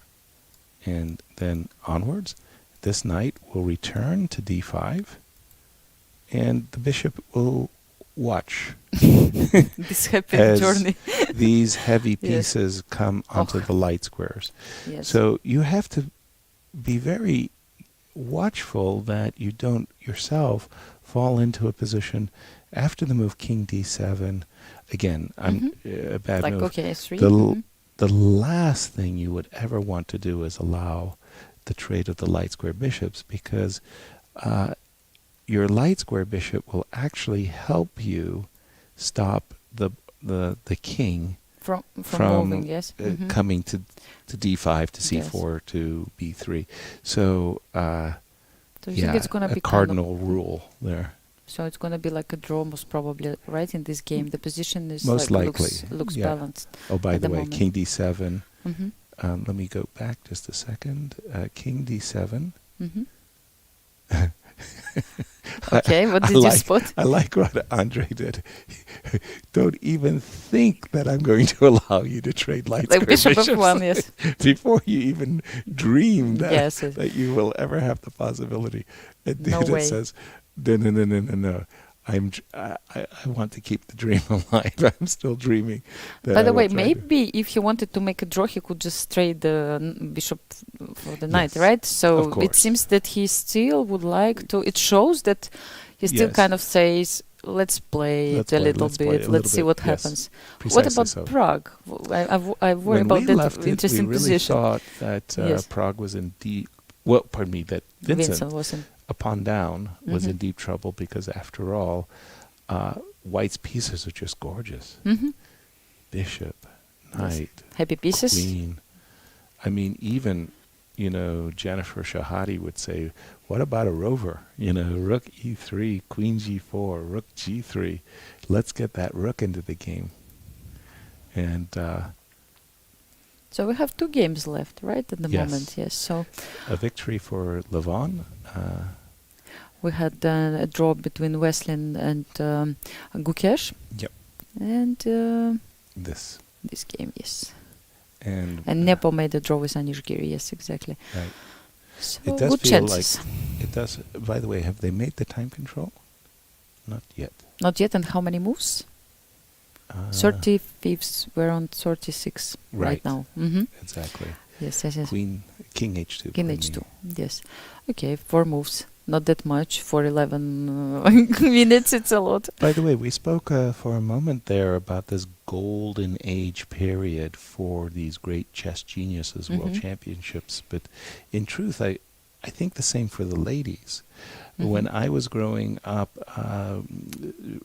And then onwards, this knight will return to d5. And the bishop will watch this happy journey. These heavy pieces come onto the light squares. Yes. So you have to be very watchful that you don't yourself fall into a position after the move king d7. Again, a bad like move. okay, s3. the last thing you would ever want to do is allow the trade of the light square bishops, because your light square bishop will actually help you stop the king from moving, yes. Coming to d5, to c4, to b3. So, you think it's gonna a be cardinal rule there. So it's going to be like a draw, most probably, right? In this game, the position is most likely looks balanced. Oh, by the way, moment. king d7. Mm-hmm. Let me go back just a second. King d7. Mm-hmm. Okay, what did you spot? I like what Andrey did. Don't even think that I'm going to allow you to trade light square bishop bishops. f1, yes. Before you even dream that, yes. that you will ever have the possibility. And No Duda way. says, no. I want to keep the dream alive. I'm still dreaming. By the way, maybe if he wanted to make a draw, he could just trade the bishop for the knight, right? So it seems that he still would like to. It shows that he still kind of says, let's play it a little bit. Let's see what happens. What about Prague? I worry about that interesting position. We really thought that Prague was in deep. Well, pardon me, that Vincent was in. A pawn down was in deep trouble, because after all, White's pieces are just gorgeous. Bishop, knight, happy pieces. Queen. I mean, even Jennifer Shahadi would say, "What about a rover? Rook e3, Queen g4, Rook g3. Let's get that rook into the game." And so we have 2 games left, right, at the moment. Yes. So a victory for Levon. We had a draw between Wesley and Gukesh. Yep. And this game, yes. And Nepo made a draw with Anish Giri. Yes, exactly. Right. So it does good feel chances. like it does. By the way, have they made the time control? Not yet. Not yet. And how many moves? 35s. We're on 36 right now. Exactly. Yes. Queen, King h2. King h2. Yes. Okay, 4 moves. Not that much. For 11 minutes, it's a lot. By the way, we spoke for a moment there about this golden age period for these great chess geniuses, world championships. But in truth, I think the same for the ladies. When I was growing up,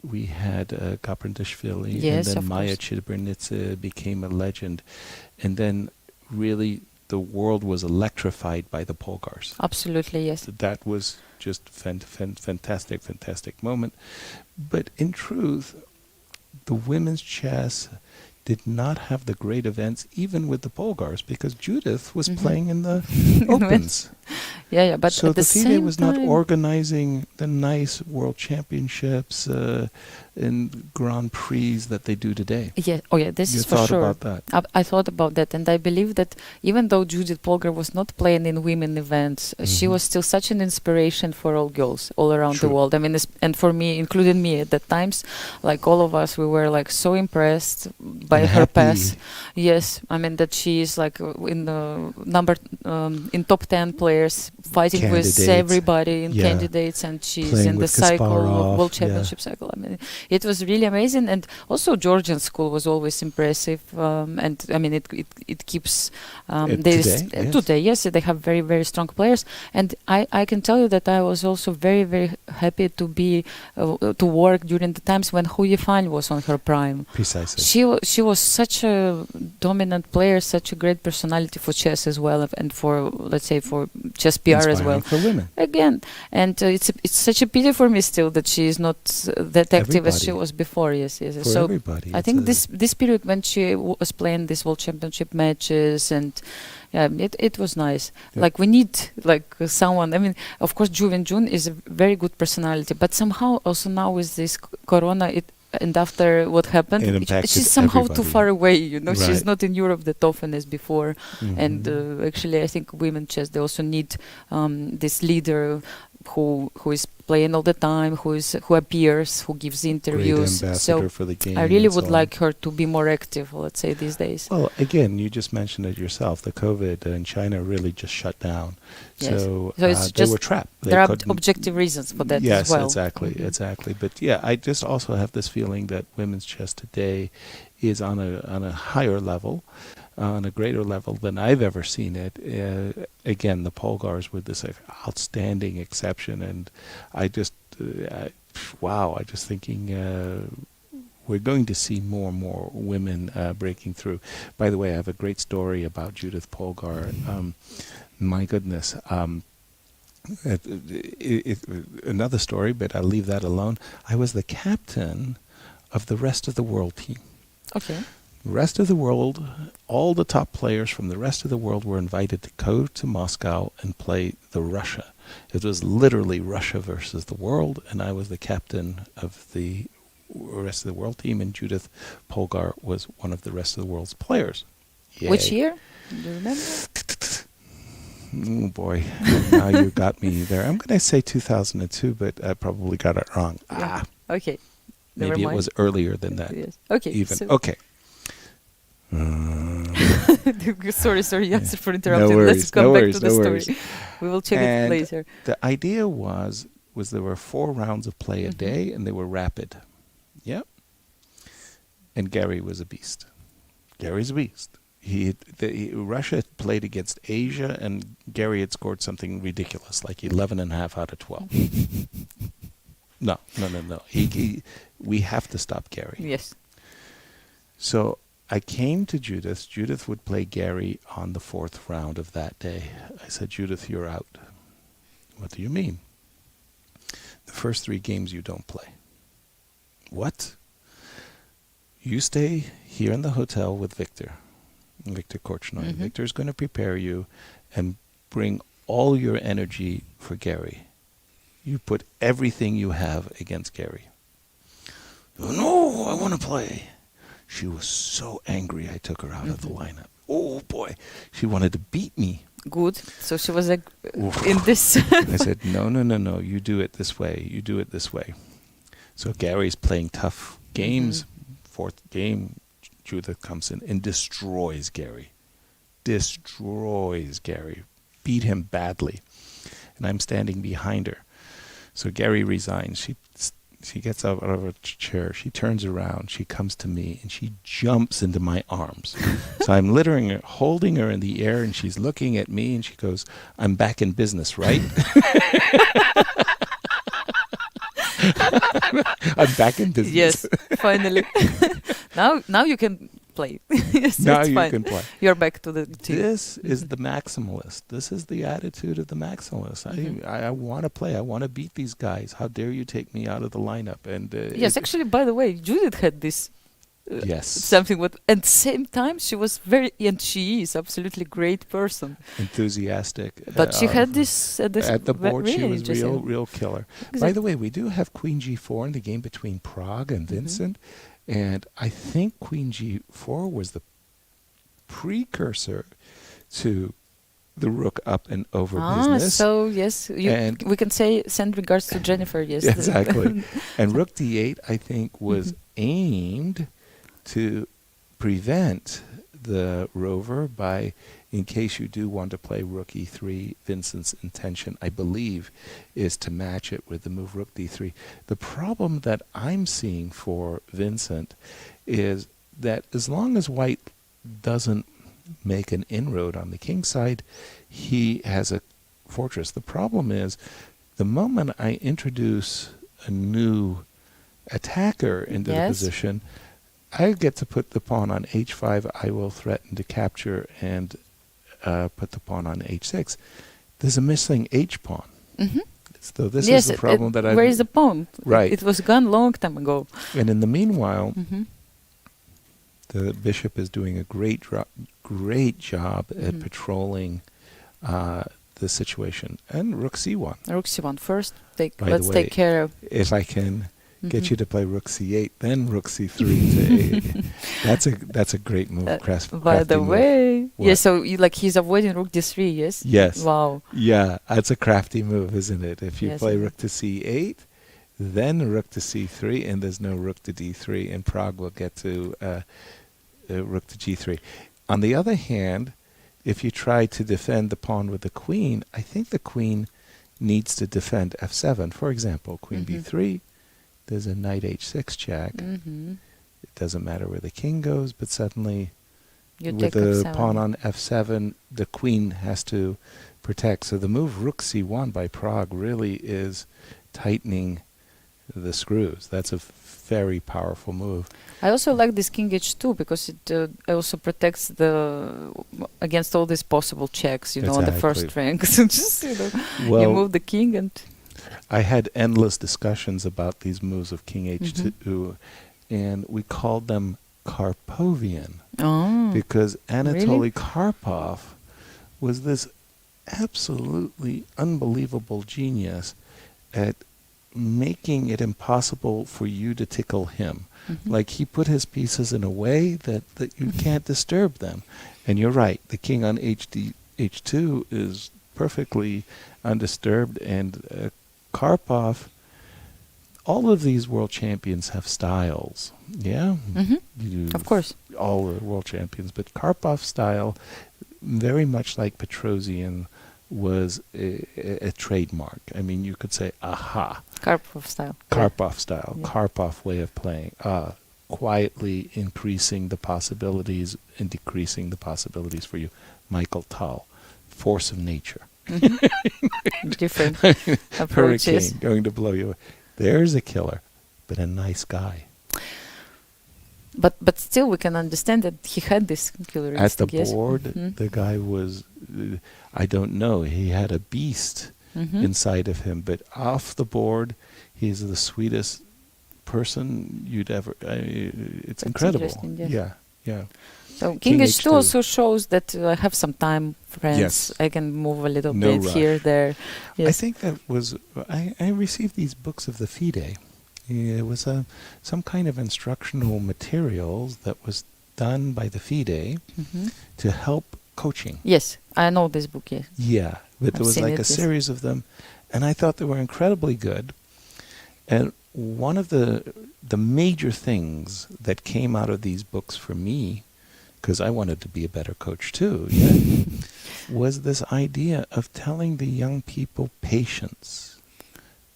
we had Gaprindashvili, and then Maya Chibernidze became a legend. And then really the world was electrified by the Polgars. Absolutely, yes. That was just fantastic moment. But in truth, the women's chess did not have the great events, even with the Polgars, because Judith was playing in the Opens. But so at the FIDE same was time not organizing the nice world championships and Grand Prix that they do today. Yeah. Oh, yeah. This you is for sure. You thought about that? I thought about that, and I believe that even though Judith Polgar was not playing in women events, she was still such an inspiration for all girls all around the world. I mean, and for me, including me at that times, like all of us, we were like so impressed by her pass. Yes, I mean that she is like in the in top 10 players, fighting candidates. With everybody in candidates, and she's playing in the cycle, Kasparov, world championship cycle. I mean, it was really amazing, and also Georgian school was always impressive. And I mean, it keeps today. Yes, they have very, very strong players, and I can tell you that I was also very, very happy to be to work during the times when Hu Yifan was on her prime. Precisely. She was such a dominant player, such a great personality for chess as well, and for, let's say, for chess PR as well. For women. Again, and it's such a pity for me still that she is not that active as she was before. Yes. For so everybody. I think this period when she was playing these world championship matches, and it was nice. Yeah. Like we need someone. I mean, of course, Juvin Jun is a very good personality, but somehow also now with this corona, and after what happened, she's somehow too far away. Right. She's not in Europe that often as before. And actually, I think women chess, they also need this leader who is playing all the time, who appears, who gives interviews. Great ambassador for the game. I really would like her to be more active, let's say, these days. Well, again, you just mentioned it yourself. The COVID in China really just shut down. Yes. So, it's they just were trapped. There are couldn't- objective reasons for that yes, as well. exactly. But yeah, I just also have this feeling that women's chess today is on a higher level, on a greater level than I've ever seen it. Again, the Polgars were this outstanding exception, and I just, I just thinking we're going to see more and more women breaking through. By the way, I have a great story about Judith Polgar. My goodness. Another story, but I'll leave that alone. I was the captain of the rest of the world team. Okay. The rest of the world, all the top players from the rest of the world were invited to go to Moscow and play the Russia. It was literally Russia versus the world, and I was the captain of the rest of the world team, and Judith Polgar was one of the rest of the world's players. Yay. Which year? Do you remember? Oh boy, now you got me there. I'm going to say 2002, but I probably got it wrong. Yeah. Okay. Never Maybe it mind. was earlier than that. Yes. Okay. Even. So Okay. sorry, yes, for interrupting. worries, Let's come no back worries, to the no story. worries. We will check And it later. the idea was there were 4 rounds of play a day, and they were rapid. Yep. And Gary was a beast. Gary's a beast. Russia had played against Asia, and Gary had scored something ridiculous, like 11.5 out of 12. No. We have to stop Gary. Yes. So I came to Judith. Judith would play Gary on the 4th round of that day. I said, Judith, you're out. What do you mean? The first 3 games you don't play. What? You stay here in the hotel with Victor Korchnoi. Victor's going to prepare you and bring all your energy for Gary. You put everything you have against Gary. No, I want to play. She was so angry I took her out of the lineup. Oh boy, she wanted to beat me. Good. So she was in this. I said, no, you do it this way. So Gary's playing tough games. 4th game, Judith comes in and destroys Gary. Beat him badly. And I'm standing behind her. So Gary resigns. She gets out of her chair. She turns around. She comes to me, and she jumps into my arms. So I'm holding her in the air, and she's looking at me, and she goes, I'm back in business, right? I'm back in business. Yes, finally. Now you can play. Yes, now it's you fine. can play. You're back to the team. This is the maximalist. This is the attitude of the maximalist. I want to play. I want to beat these guys. How dare you take me out of the lineup? And yes, actually, by the way, Judith had this. Yes. Something what at the same time she was she is absolutely great person. Enthusiastic. But she had this at the board. Really She was interesting. real killer. Exactly. By the way, we do have Queen G4 in the game between Prague and Vincent, and I think Queen G4 was the precursor to the rook up and over business. So yes, we can send regards to Jennifer. Yes, exactly. And rook d8, I think, was aimed to prevent the rover by, in case you do want to play rook e3, Vincent's intention, I believe, is to match it with the move rook d3. The problem that I'm seeing for Vincent is that as long as white doesn't make an inroad on the king side, he has a fortress. The problem is, the moment I introduce a new attacker into the position, I get to put the pawn on h5. I will threaten to capture and put the pawn on h6. There's a missing h pawn. So this is the problem that I. Where is the pawn? Right. It was gone long time ago. And in the meanwhile, the bishop is doing a great job at patrolling the situation. And rook c1. Rook c1 first. Let's take care of. If I can get you to play rook c8, then rook c3 to a8. That's a great move. By the way, what? yes. So he's avoiding rook d3. Yes. Yes. Wow. Yeah, that's a crafty move, isn't it? If you Yes, play rook to c8, then rook to c3, and there's no rook to d3, and Prague will get to rook to g3. On the other hand, if you try to defend the pawn with the queen, I think the queen needs to defend f7. For example, queen b3, there's a knight h6 check. It doesn't matter where the king goes, but suddenly with the pawn on f7, the queen has to protect. So the move rook c1 by Pragg really is tightening the screws. That's a very powerful move. I also like this king h2 because it also protects against all these possible checks, you know, on the first rank. So just, you know, you move the king and... I had endless discussions about these moves of king h2, and we called them Karpovian. Because Anatoly Karpov was this absolutely unbelievable genius at making it impossible for you to tickle him. Like he put his pieces in a way that you can't disturb them. And you're right, the king on h2 is perfectly undisturbed, and Karpov, all of these world champions have styles. Yeah? Of course. All the world champions. But Karpov's style, very much like Petrosian, was a trademark. I mean, you could say, aha. Karpov style. Karpov style. Yeah. Karpov way of playing. Quietly increasing the possibilities and decreasing the possibilities for you. Michael Tal, force of nature. Different approaches. Hurricane going to blow you away. There's a killer, but a nice guy. But still, we can understand that he had this killer instinct. At the board, the guy was, I don't know, he had a beast inside of him, but off the board, he's the sweetest person you'd ever, it's incredible. Yes. Yeah. So King H2 also shows that I have some time, friends. Yes. I can move a little No bit rush. here, there. Yes. I think that was, I received these books of the FIDE. It was some kind of instructional materials that was done by the FIDE to help coaching. Yes, I know this book, yes. Yeah, but there was like a series of them, and I thought they were incredibly good. And one of the major things that came out of these books for me, because I wanted to be a better coach too, was this idea of telling the young people patience.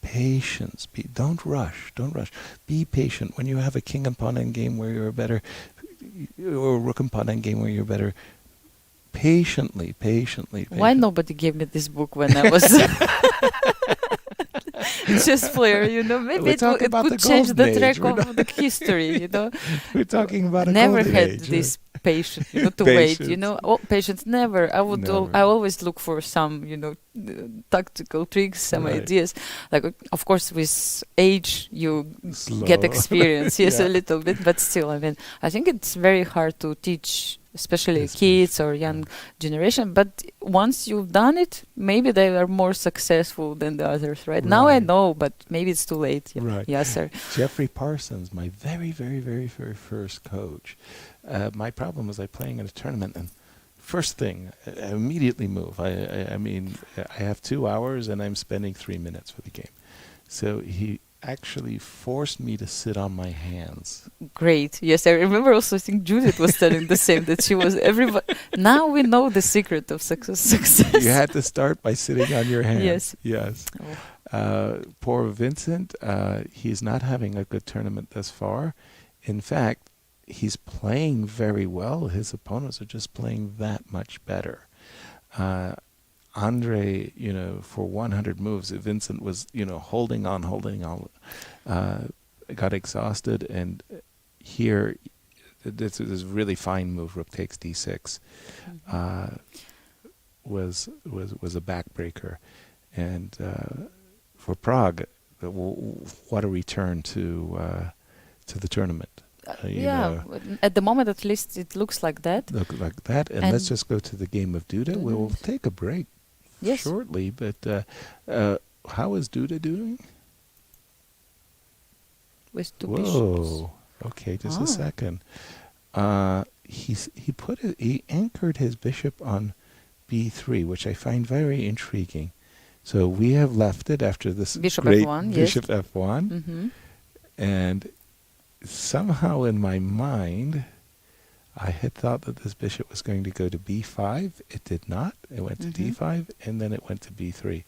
Patience. Don't rush. Be patient. When you have a king and pawn endgame where you're better, or rook and pawn endgame where you're better, patiently. Why nobody gave me this book when I was chess player? You know, maybe it could change the track of the history. You know, we're talking about a never golden had age, this patience, you know, to wait. You know, patience never. I always look for some, you know, tactical tricks, some ideas. Like, of course, with age you get experience, yes, a little bit, but still, I mean, I think it's very hard to teach, especially kids or young generation. But once you've done it, maybe they are more successful than the others, right? Now I know, but maybe it's too late. Yeah. Right. Yes, sir. Jeffrey Parsons, my very, very, very, very first coach. My problem was I playing in a tournament, and first thing, I immediately move. I mean, I have 2 hours, and I'm spending 3 minutes for the game. So he actually forced me to sit on my hands. Great. Yes, I remember also, I think Judith was telling the same, that she was everybody. Now we know the secret of success. You had to start by sitting on your hands. Yes. Poor Vincent, he's not having a good tournament thus far. In fact, he's playing very well. His opponents are just playing that much better. Andrey, you know, for 100 moves, Vincent was, you know, holding on, got exhausted, and here, this really fine move, rook takes d6, was a backbreaker, and for Pragg, what a return to the tournament. At the moment, at least, it looks like that. And let's just go to the game of Duda. We'll take a break shortly, but how is Duda doing? With two bishops. Okay, just a second. He anchored his bishop on b3, which I find very intriguing. So we have left it after this bishop great f1, bishop f1, and somehow in my mind, I had thought that this bishop was going to go to b5. It did not. It went to d5, and then it went to b3.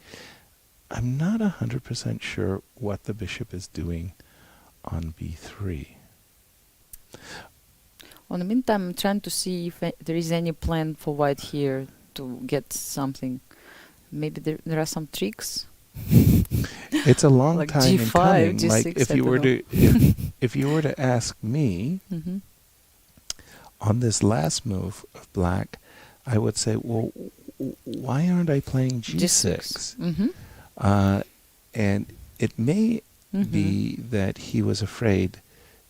I'm not 100% sure what the bishop is doing on b3. In the meantime, I'm trying to see if there is any plan for white here to get something. Maybe there are some tricks. It's a long Like time in G5, coming. G6, Like if I you don't were know. to if you were to ask me on this last move of black, I would say, well, why aren't I playing g6? And it may be that he was afraid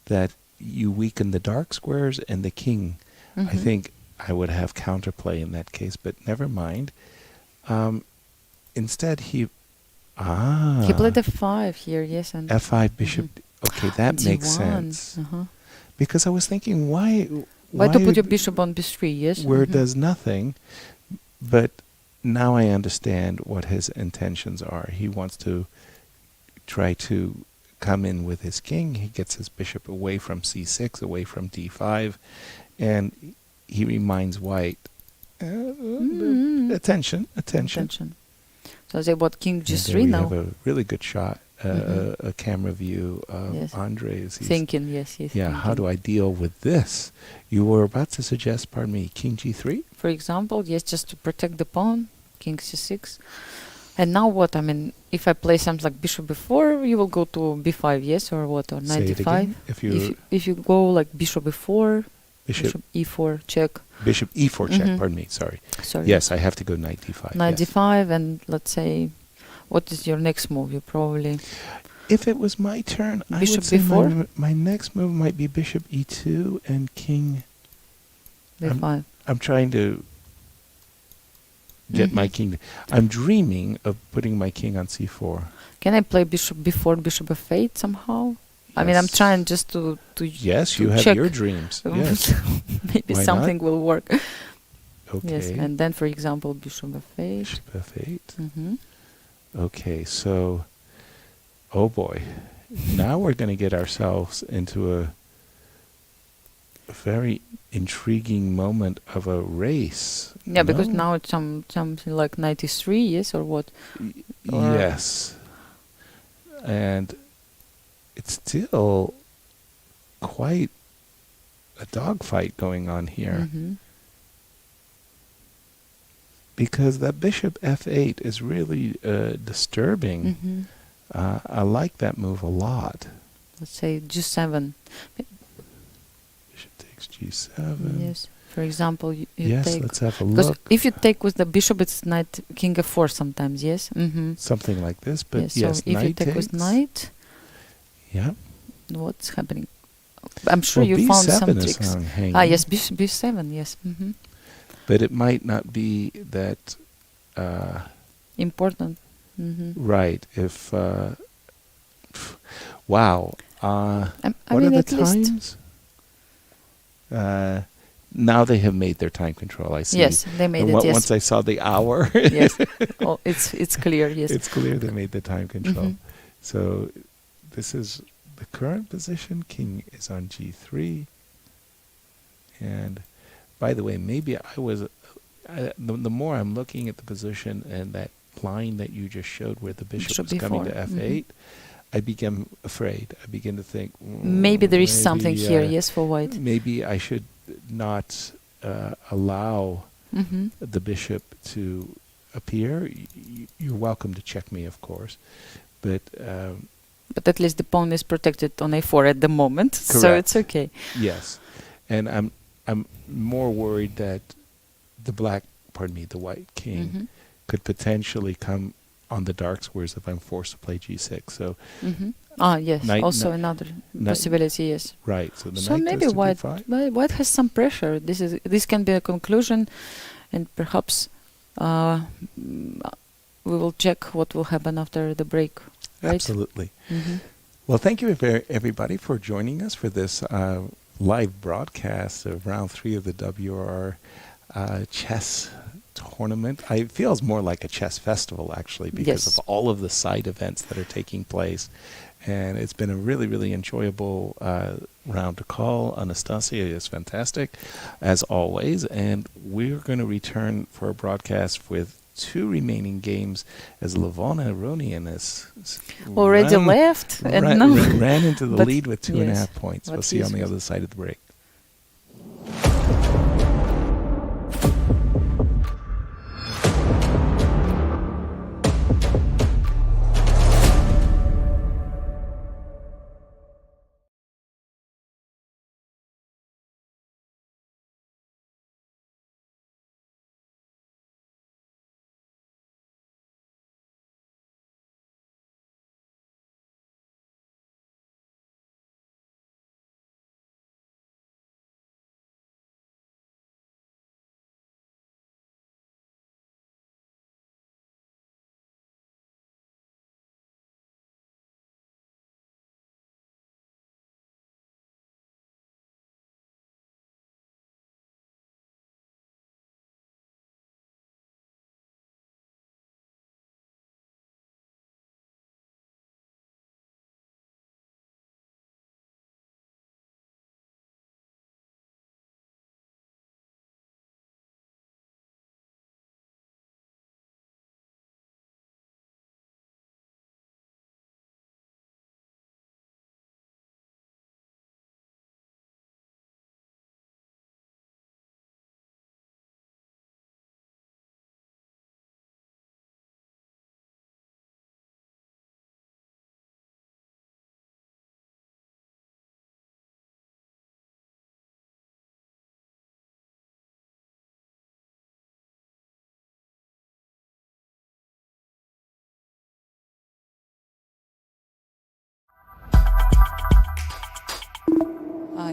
that you weaken the dark squares and the king. I think I would have counterplay in that case, but never mind. Instead, he played f5 here, yes, and f5 bishop. Okay, that makes D1. sense. Because I was thinking, why to put your bishop on b3? Yes, where it does nothing, but now I understand what his intentions are. He wants to try to come in with his king. He gets his bishop away from c6, away from d5, and he reminds white, attention. So I say, what, king And there g3 we now? have a really good shot, a camera view of Yes. Andrey. As he's Thinking, yes, he's yeah, how do I deal with this? You were about to suggest, pardon me, king g3? For example, yes, just to protect the pawn, king c6. And now what? I mean, if I play something like bishop b4, you will go to b5, yes, or what, or knight Say it d5. again. If you go like bishop b4, Bishop bishop e4, check. Bishop e4 check, pardon me, sorry. Sorry. Yes, I have to go knight d5. Knight yes. d5, and let's say, what is your next move? You probably If it was my turn, I Bishop would say b4? my next move might be bishop e2 and king. b5. I'm trying to get my king. I'm dreaming of putting my king on c4. Can I play bishop b4, bishop f8 somehow? I mean, I'm Yes. trying just to Yes, to you have check. your dreams. Yes. Maybe Why something will work. Okay. Yes, and then, for example, bishop f8. Bishop f8. Mm-hmm. Okay, so, oh boy. Now we're going to get ourselves into a very intriguing moment of a race. Yeah, because No? now it's something like 93, yes, or what? Or- Yes. And it's still quite a dogfight going on here. Mhm. Because that bishop f8 is really disturbing. Mhm. I like that move a lot. Let's say g7. Bishop takes g7. Yes. For example, you Yes, take. let's have a Because look. if you take with the bishop, it's knight, king f4 sometimes, yes? Mm-hmm. Something like this, but Yes, yes, so if you knight take takes. with knight, Yeah. what's happening? I'm sure Well, you found b7 some is tricks. hanging. Yes, b7, yes. Mm-hmm. But it might not be that Important. Mm-hmm. right. If wow. I What mean, are the at least. times? Now they have made their time control. I see. Yes, they made And it, yes. Once I saw the hour, Yes. Oh, it's clear, yes. it's clear they made the time control. Mhm. So this is the current position. King is on g3. And by the way, maybe I was, the more I'm looking at the position and that line that you just showed where the bishop Bishop is coming to b4, f8, I become afraid. I begin to think, Maybe there is something maybe, here, yes, for white. Maybe I should not allow Mm-hmm. the bishop to appear. You're welcome to check me, of course, but But at least the pawn is protected on a4 at the moment, so Correct. it's okay. yes, and I'm more worried that the white king Mhm. could potentially come on the dark squares if I'm forced to play g6. So Mm-hmm. Ah, yes, Knight- also knight- another knight- possibility, yes. right, so the So knight maybe goes to white, d5. white has some pressure. This can be a conclusion, and perhaps we will check what will happen after the break, right? Absolutely. Mm-hmm. Well, thank you everybody for joining us for this live broadcast of round 3 of the WR chess tournament. It feels more like a chess festival, actually, because of all of the side events that are taking place. And it's been a really, really enjoyable round to call. Anastasia is fantastic, as always. And we're going to return for a broadcast with 2 remaining games as Levon Aronian has already left and ran into the lead with 2.5 points. We'll see you on the other side of the break.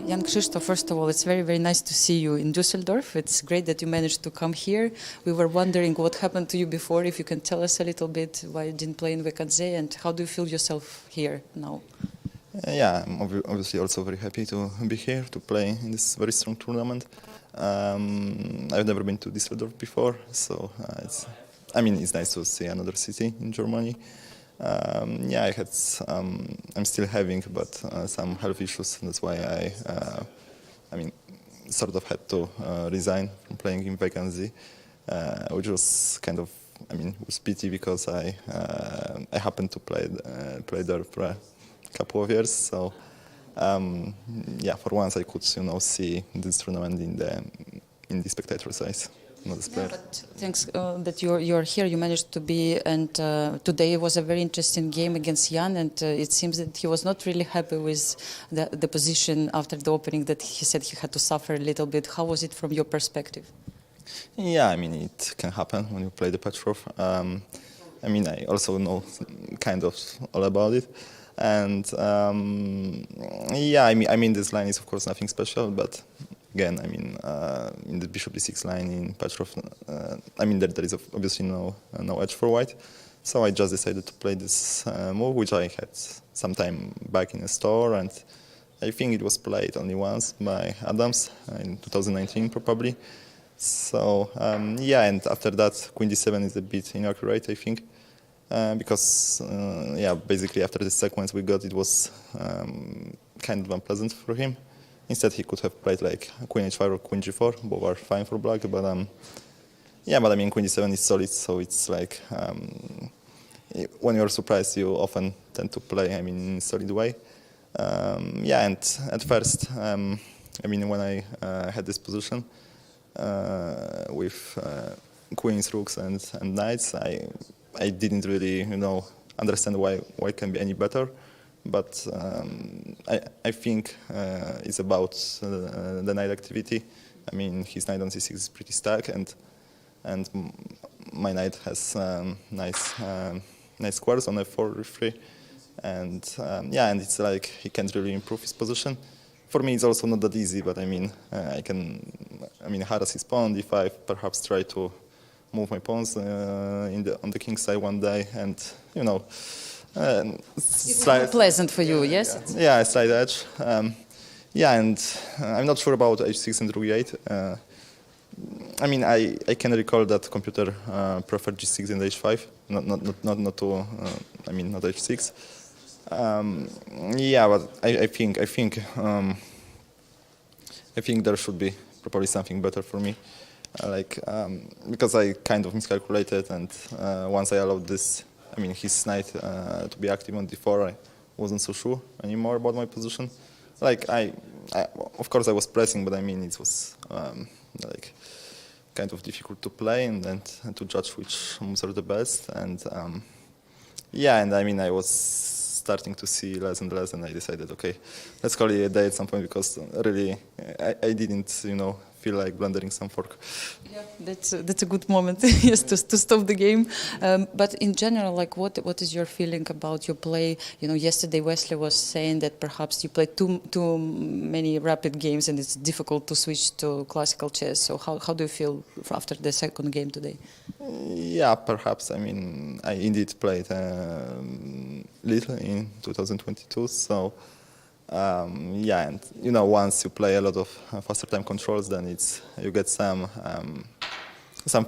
Jan Krzysztof, first of all, it's very, very nice to see you in Dusseldorf. It's great that you managed to come here. We were wondering what happened to you before. If you can tell us a little bit why you didn't play in Vekadze and how do you feel yourself here now? Yeah, I'm obviously also very happy to be here to play in this very strong tournament. I've never been to Düsseldorf before, so it's nice to see another city in Germany. I'm still having some health issues. That's why I sort of had to resign from playing in Vekadze, which was kind of, was pity because I happened to play there for a couple of years. So for once I could see this tournament in the spectator size. But thanks that you're here. You managed to be, and today was a very interesting game against Jan, and it seems that he was not really happy with the position after the opening. That he said he had to suffer a little bit. How was it from your perspective? Yeah, it can happen when you play the Petrov. I also know kind of all about it, and this line is of course nothing special, but. Again, in the bishop d6 line in Petrov, there is obviously no edge for white. So I just decided to play this move, which I had some time back in the store, and I think it was played only once by Adams in 2019 probably. So and after that, queen d7 is a bit inaccurate, I think, because basically after the sequence we got, it was kind of unpleasant for him. Instead, he could have played like queen h5 or queen g4. Both are fine for black, but queen d7 is solid, so it's like when you're surprised, you often tend to play, in a solid way. And at first, when I had this position with queens, rooks, and knights, I didn't really, understand why it can be any better. But I think it's about the knight activity. His knight on c6 is pretty stacked, and my knight has nice squares on f4, f3, and it's like he can't really improve his position. For me, it's also not that easy, but I can harass his pawn, d5, perhaps try to move my pawns on the king's side one day, and it's pleasant for you, yes? Yeah, slight edge. And I'm not sure about h6 and rook e8. I mean, I can recall that computer preferred G6 and H5, not to I mean not H6. Yeah, but I think there should be probably something better for me, because I kind of miscalculated, and once I allowed this, I mean his knight to be active on d4, I wasn't so sure anymore about my position. Like I of course I was pressing, but I mean it was like kind of difficult to play and to judge which moves are the best. And yeah, and I mean I was starting to see less and less, and I decided, okay, let's call it a day at some point, because really I didn't, feel like blundering some fork. Yeah, that's a good moment, yes, to stop the game. But in general, like what is your feeling about your play? Yesterday Wesley was saying that perhaps you played too many rapid games and it's difficult to switch to classical chess. So how do you feel after the second game today? Yeah, perhaps. I mean, I indeed played little in 2022, so. Yeah, and once you play a lot of faster time controls, then you get some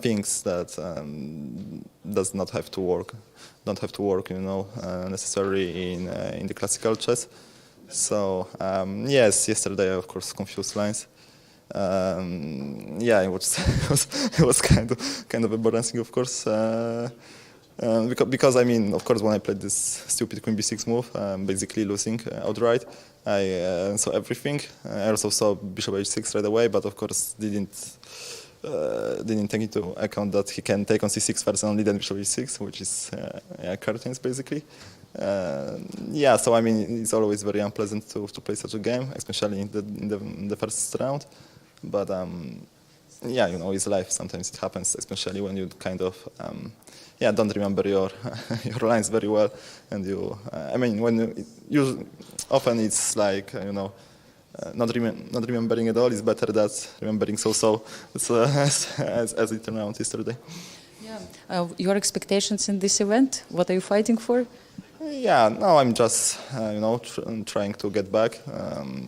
things that does not have to work, necessarily in the classical chess. So yes, yesterday I of course confused lines. Yeah, it was kind of embarrassing, of course. Because I mean, of course, when I played this stupid Queen B6 move, basically losing outright, I saw everything. I also saw Bishop H6 right away, but of course didn't take into account that he can take on C6 first and only then Bishop H6, which is curtains basically. Yeah, so I mean, it's always very unpleasant to play such a game, especially in the first round. But yeah, it's life. Sometimes it happens, especially when you kind of don't remember your lines very well, and I mean, often it's like not remembering at all is better than remembering so. It's as it turned out yesterday. Yeah. Your expectations in this event? What are you fighting for? Yeah, no, I'm just trying to get back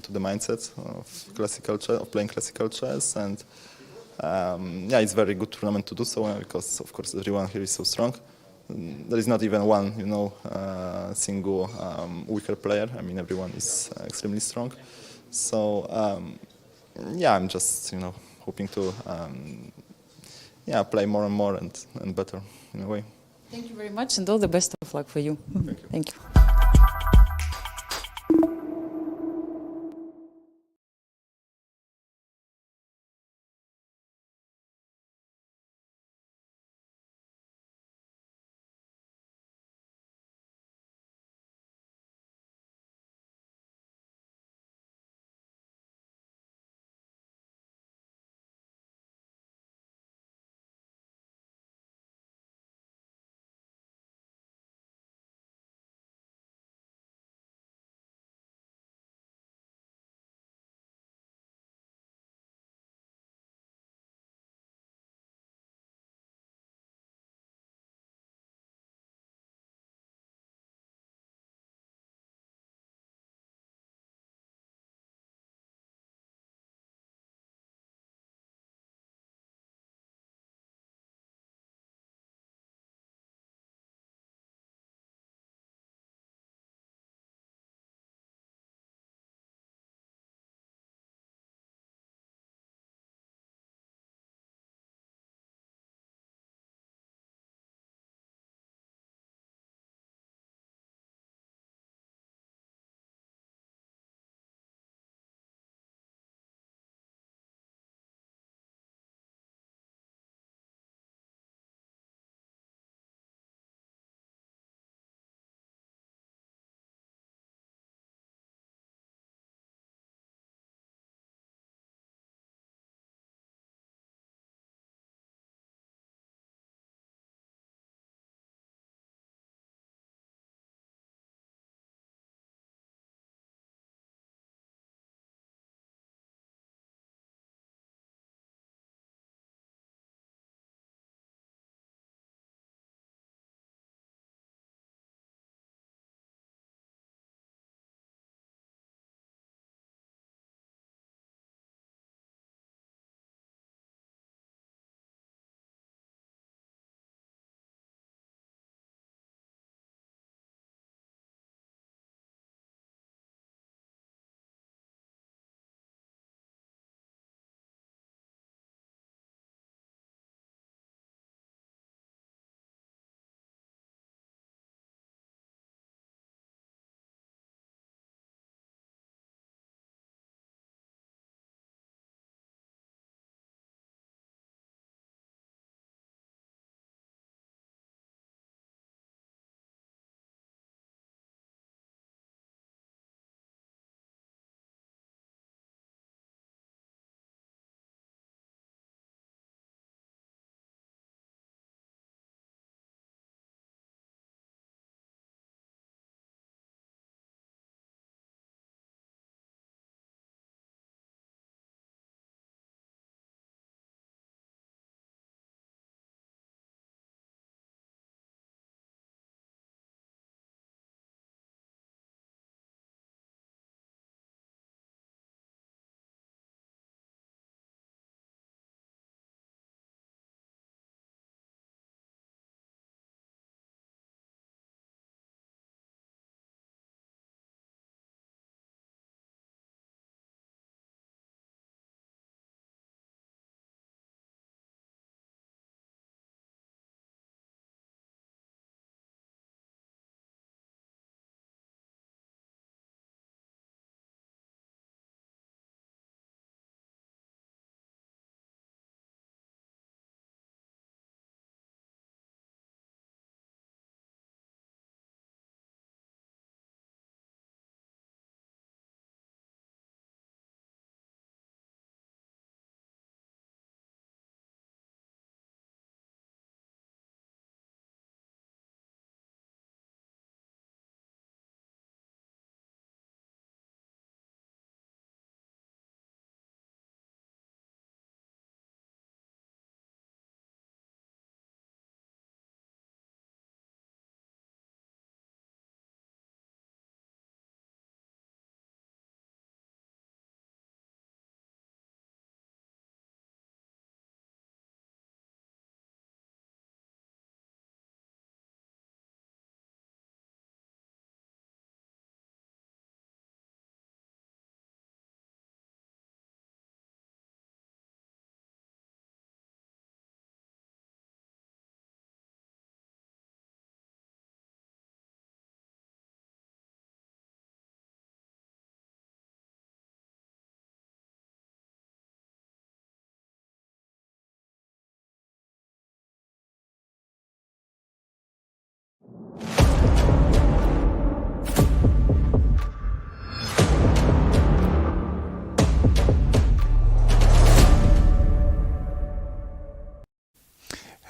to the mindset of playing classical chess, and yeah, it's a very good tournament to do so, because of course everyone here is so strong. There is not even one single weaker player. I mean, everyone is extremely strong. So yeah, I'm just hoping to play more and more and better in a way. Thank you very much, and all the best of luck for you. Thank you. Thank you.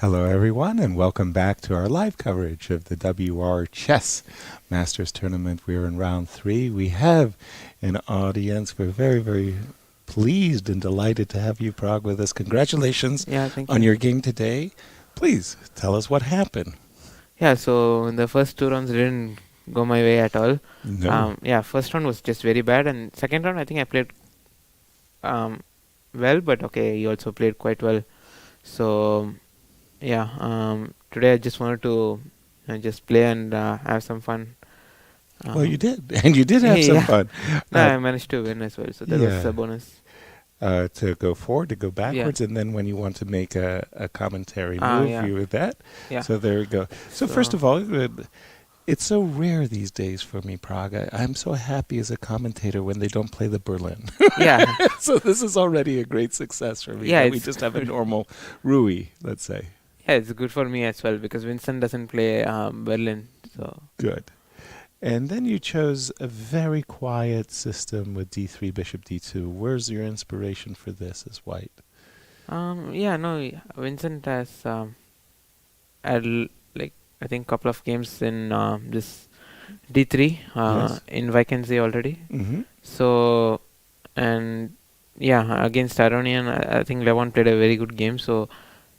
Hello, everyone, and welcome back to our live coverage of the WR Chess Masters Tournament. We're in round 3. We have an audience. We're very, very pleased and delighted to have you, Pragg, with us. Congratulations on your game today. Please tell us what happened. Yeah, so in the first 2 rounds didn't go my way at all. No. First round was just very bad, and second round I think I played well, but okay, he also played quite well. So today I just wanted to just play and have some fun. Well, you did, and you did have some fun. I managed to win as well, so that was a bonus. To go forward, to go backwards, and then when you want to make a commentary move, you with that. Yeah. So there we go. So first of all, it's so rare these days for me, Pragg. I'm so happy as a commentator when they don't play the Berlin. Yeah. So this is already a great success for me. Yeah, we just have a normal Rui, let's say. Yeah, it's good for me as well because Vincent doesn't play Berlin. So good. And then you chose a very quiet system with d3, bishop d2. Where's your inspiration for this as white? Vincent has had I think couple of games in this d3 in vacancy already. Mm-hmm. So, and against Aronian, I think Levon played a very good game. So,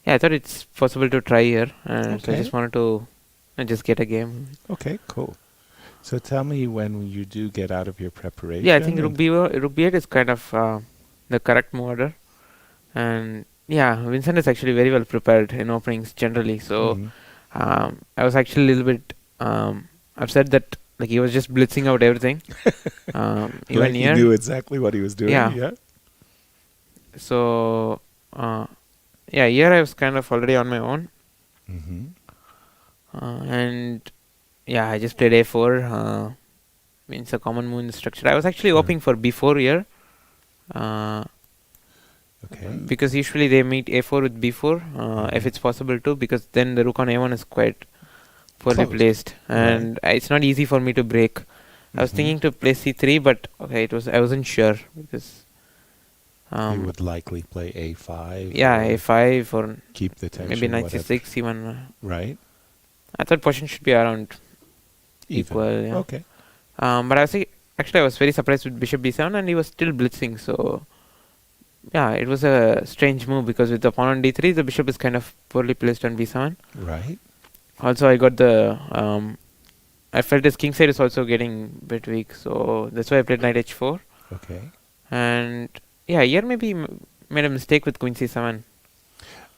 I thought it's possible to try here. So I just wanted to just get a game. Okay, cool. So tell me when you do get out of your preparation. Yeah, I think Rook B8 is kind of the correct move order. And Vincent is actually very well prepared in openings generally. So I was actually a little bit upset that he was just blitzing out everything. Even he knew exactly what he was doing. Yeah. So here I was kind of already on my own. And I just played a4. It's a common move in the structure. I was actually hoping for b4 here. Because usually they meet a4 with b4 if it's possible to, because then the rook on a1 is quite poorly placed, and it's not easy for me to break. I was thinking to play c3, but I wasn't sure because he would likely play a5. Yeah, a5 or keep the tension. Maybe knight c6 even. Right. I thought position should be around equal. Yeah. Okay. But I was very surprised with bishop b7, and he was still blitzing. So it was a strange move because with the pawn on d3, the bishop is kind of poorly placed on b7. Right. Also, I got the I felt his king side is also getting a bit weak, so that's why I played knight h4. Okay. And here maybe made a mistake with queen c7.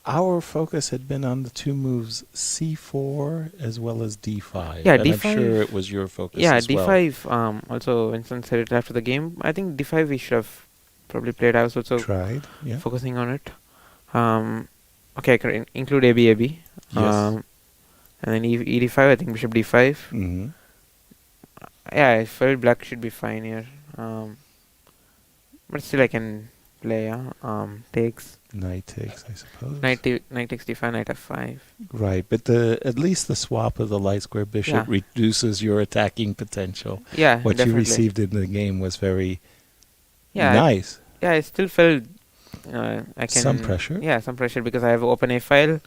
Our focus had been on the 2 moves c4 as well as d5. Yeah, and d5. I'm sure it was your focus as d5. well. Also, Vincent said it after the game. I think d5 we should have probably played. I was also focusing on it. I can include AB. Yes. And then e5, I think bishop d5. I felt black should be fine here. But still I can play takes. Knight takes, I suppose. Knight takes d5, knight f5. Right, but at least the swap of the light square bishop reduces your attacking potential. Yeah, what definitely. you received in the game was very nice. I still felt I can some pressure. Yeah, some pressure because I have open a file.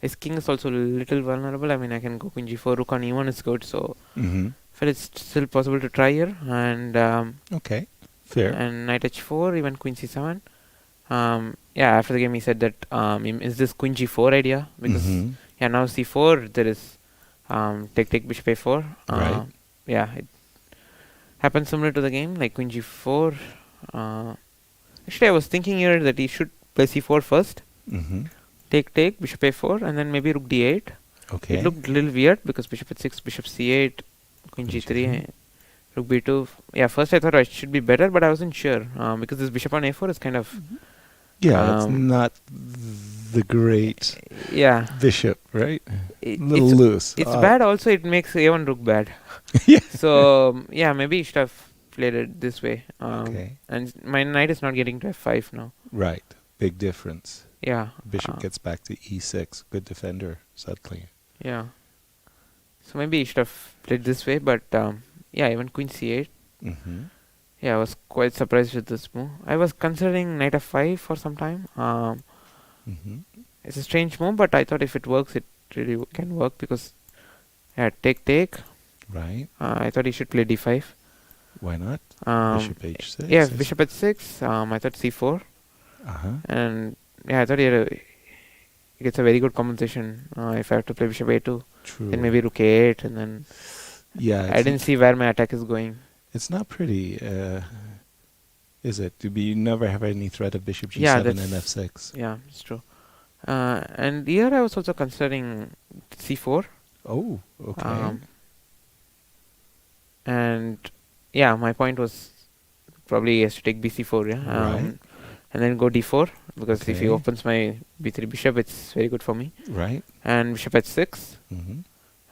His king is also a little vulnerable. I mean, I can go queen g4, rook on e1 is good. So, felt it's still possible to try here. And okay, fair. And knight h4, even queen c7. After the game he said that is this queen g4 idea? Because now c4 there is take bishop a4. Right. It happens similar to the game like queen g4. Actually, I was thinking here that he should play c4 first. Take bishop a4, and then maybe rook d8. Okay. It looked a little weird because bishop h6, bishop c8, queen g3, rook b2. First I thought I should be better, but I wasn't sure because this bishop on a4 is kind of it's not the great bishop, right? A little loose. It's bad. Also, it makes a1 look bad. So maybe you should have played it this way. And my knight is not getting to f5 now. Right. Big difference. Yeah. Bishop gets back to e6. Good defender, suddenly. Yeah. So maybe you should have played this way, but even queen c8. I was quite surprised with this move. I was considering knight f5 for some time. it's a strange move, but I thought if it works, it really can work because take. Right. I thought he should play d5. Why not? Bishop h6. Yeah, bishop h6. I thought c4. And I thought he gets a very good compensation if I have to play bishop a2. True. Then maybe rook a8, and then I didn't see where my attack is going. It's not pretty, is it? You never have any threat of bishop g7 and f6. Yeah, it's true. And here I was also considering c4. Oh, okay. And yeah, my point was probably he has to take bc4, right. And then go d4, because if he opens my b3 bishop, it's very good for me. Right. And bishop h6.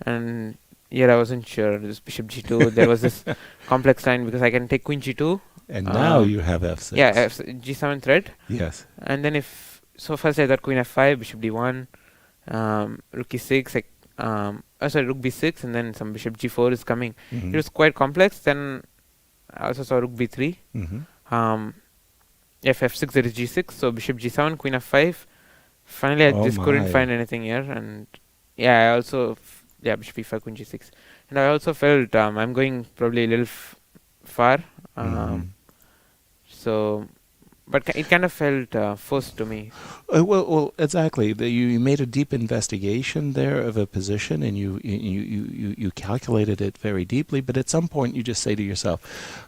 And here I wasn't sure. This bishop g2, there was this complex line because I can take queen g2. And now you have f6. Yeah, g7 thread. Yes. And then first I thought queen f5, bishop d1, rook e6, rook b6, and then some bishop g4 is coming. It was quite complex. Then I also saw rook b3. If f6, there is g6, so bishop g7, queen f5. Finally, I just couldn't find anything here, and I also bishop e5, queen g6, and I also felt I'm going probably a little far. So, but it kind of felt forced to me. Well, exactly. You made a deep investigation there of a position, and you calculated it very deeply. But at some point, you just say to yourself,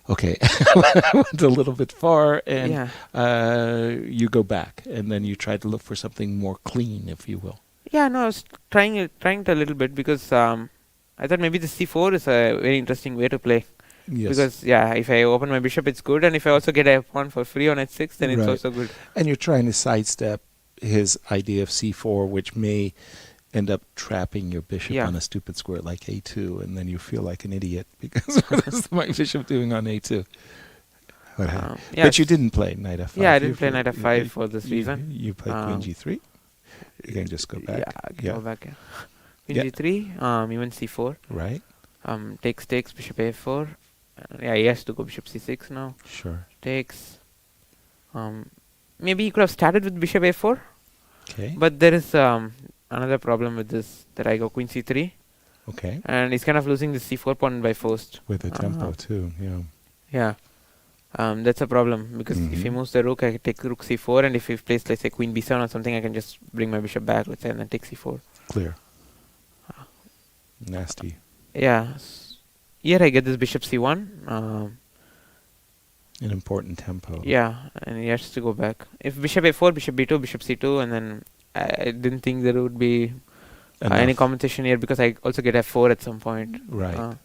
"Okay, I went a little bit far," and you go back, and then you try to look for something more clean, if you will. Yeah, no, I was trying it a little bit because I thought maybe the c4 is a very interesting way to play. Yes. Because if I open my bishop, it's good, and if I also get a pawn for free on h6, then it's also good. And you're trying to sidestep his idea of c4, which may end up trapping your bishop on a stupid square like a2, and then you feel like an idiot because what is my bishop doing on a2? But you didn't play knight f5. Yeah, I didn't play knight f5 for this reason. You played queen g3. You can just go back. Yeah, I can go back. Queen g3, even c4. Right. Takes, bishop a4. He has to go bishop c6 now. Sure. Takes. Maybe he could have started with bishop a4. Okay. But there is another problem with this, that I go queen c3. Okay. And he's kind of losing the c4 pawn by forced. With the tempo too, Yeah. That's a problem, because if he moves the rook, I can take rook c4, and if he plays, let's say, queen b7 or something, I can just bring my bishop back, let's say, and then take c4. Clear. Nasty. Yeah. Here I get this bishop c1. An important tempo. Yeah, and he has to go back. If bishop a4, bishop b2, bishop c2, and then I didn't think there would be any compensation here, because I also get f4 at some point. Right.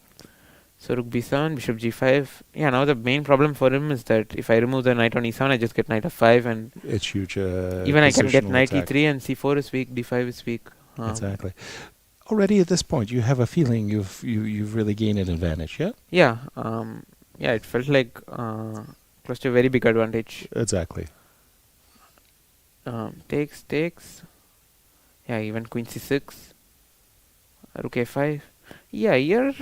So rook b7, bishop g5. Yeah, now the main problem for him is that if I remove the knight on e7, I just get knight f5, and it's huge. Even I can get knight e3, and c4 is weak, d5 is weak. Exactly. Already at this point, you have a feeling you've really gained an advantage, yeah? Yeah. It felt like close to a very big advantage. Exactly. Takes. Yeah, even queen c6. Rook a5. Yeah, here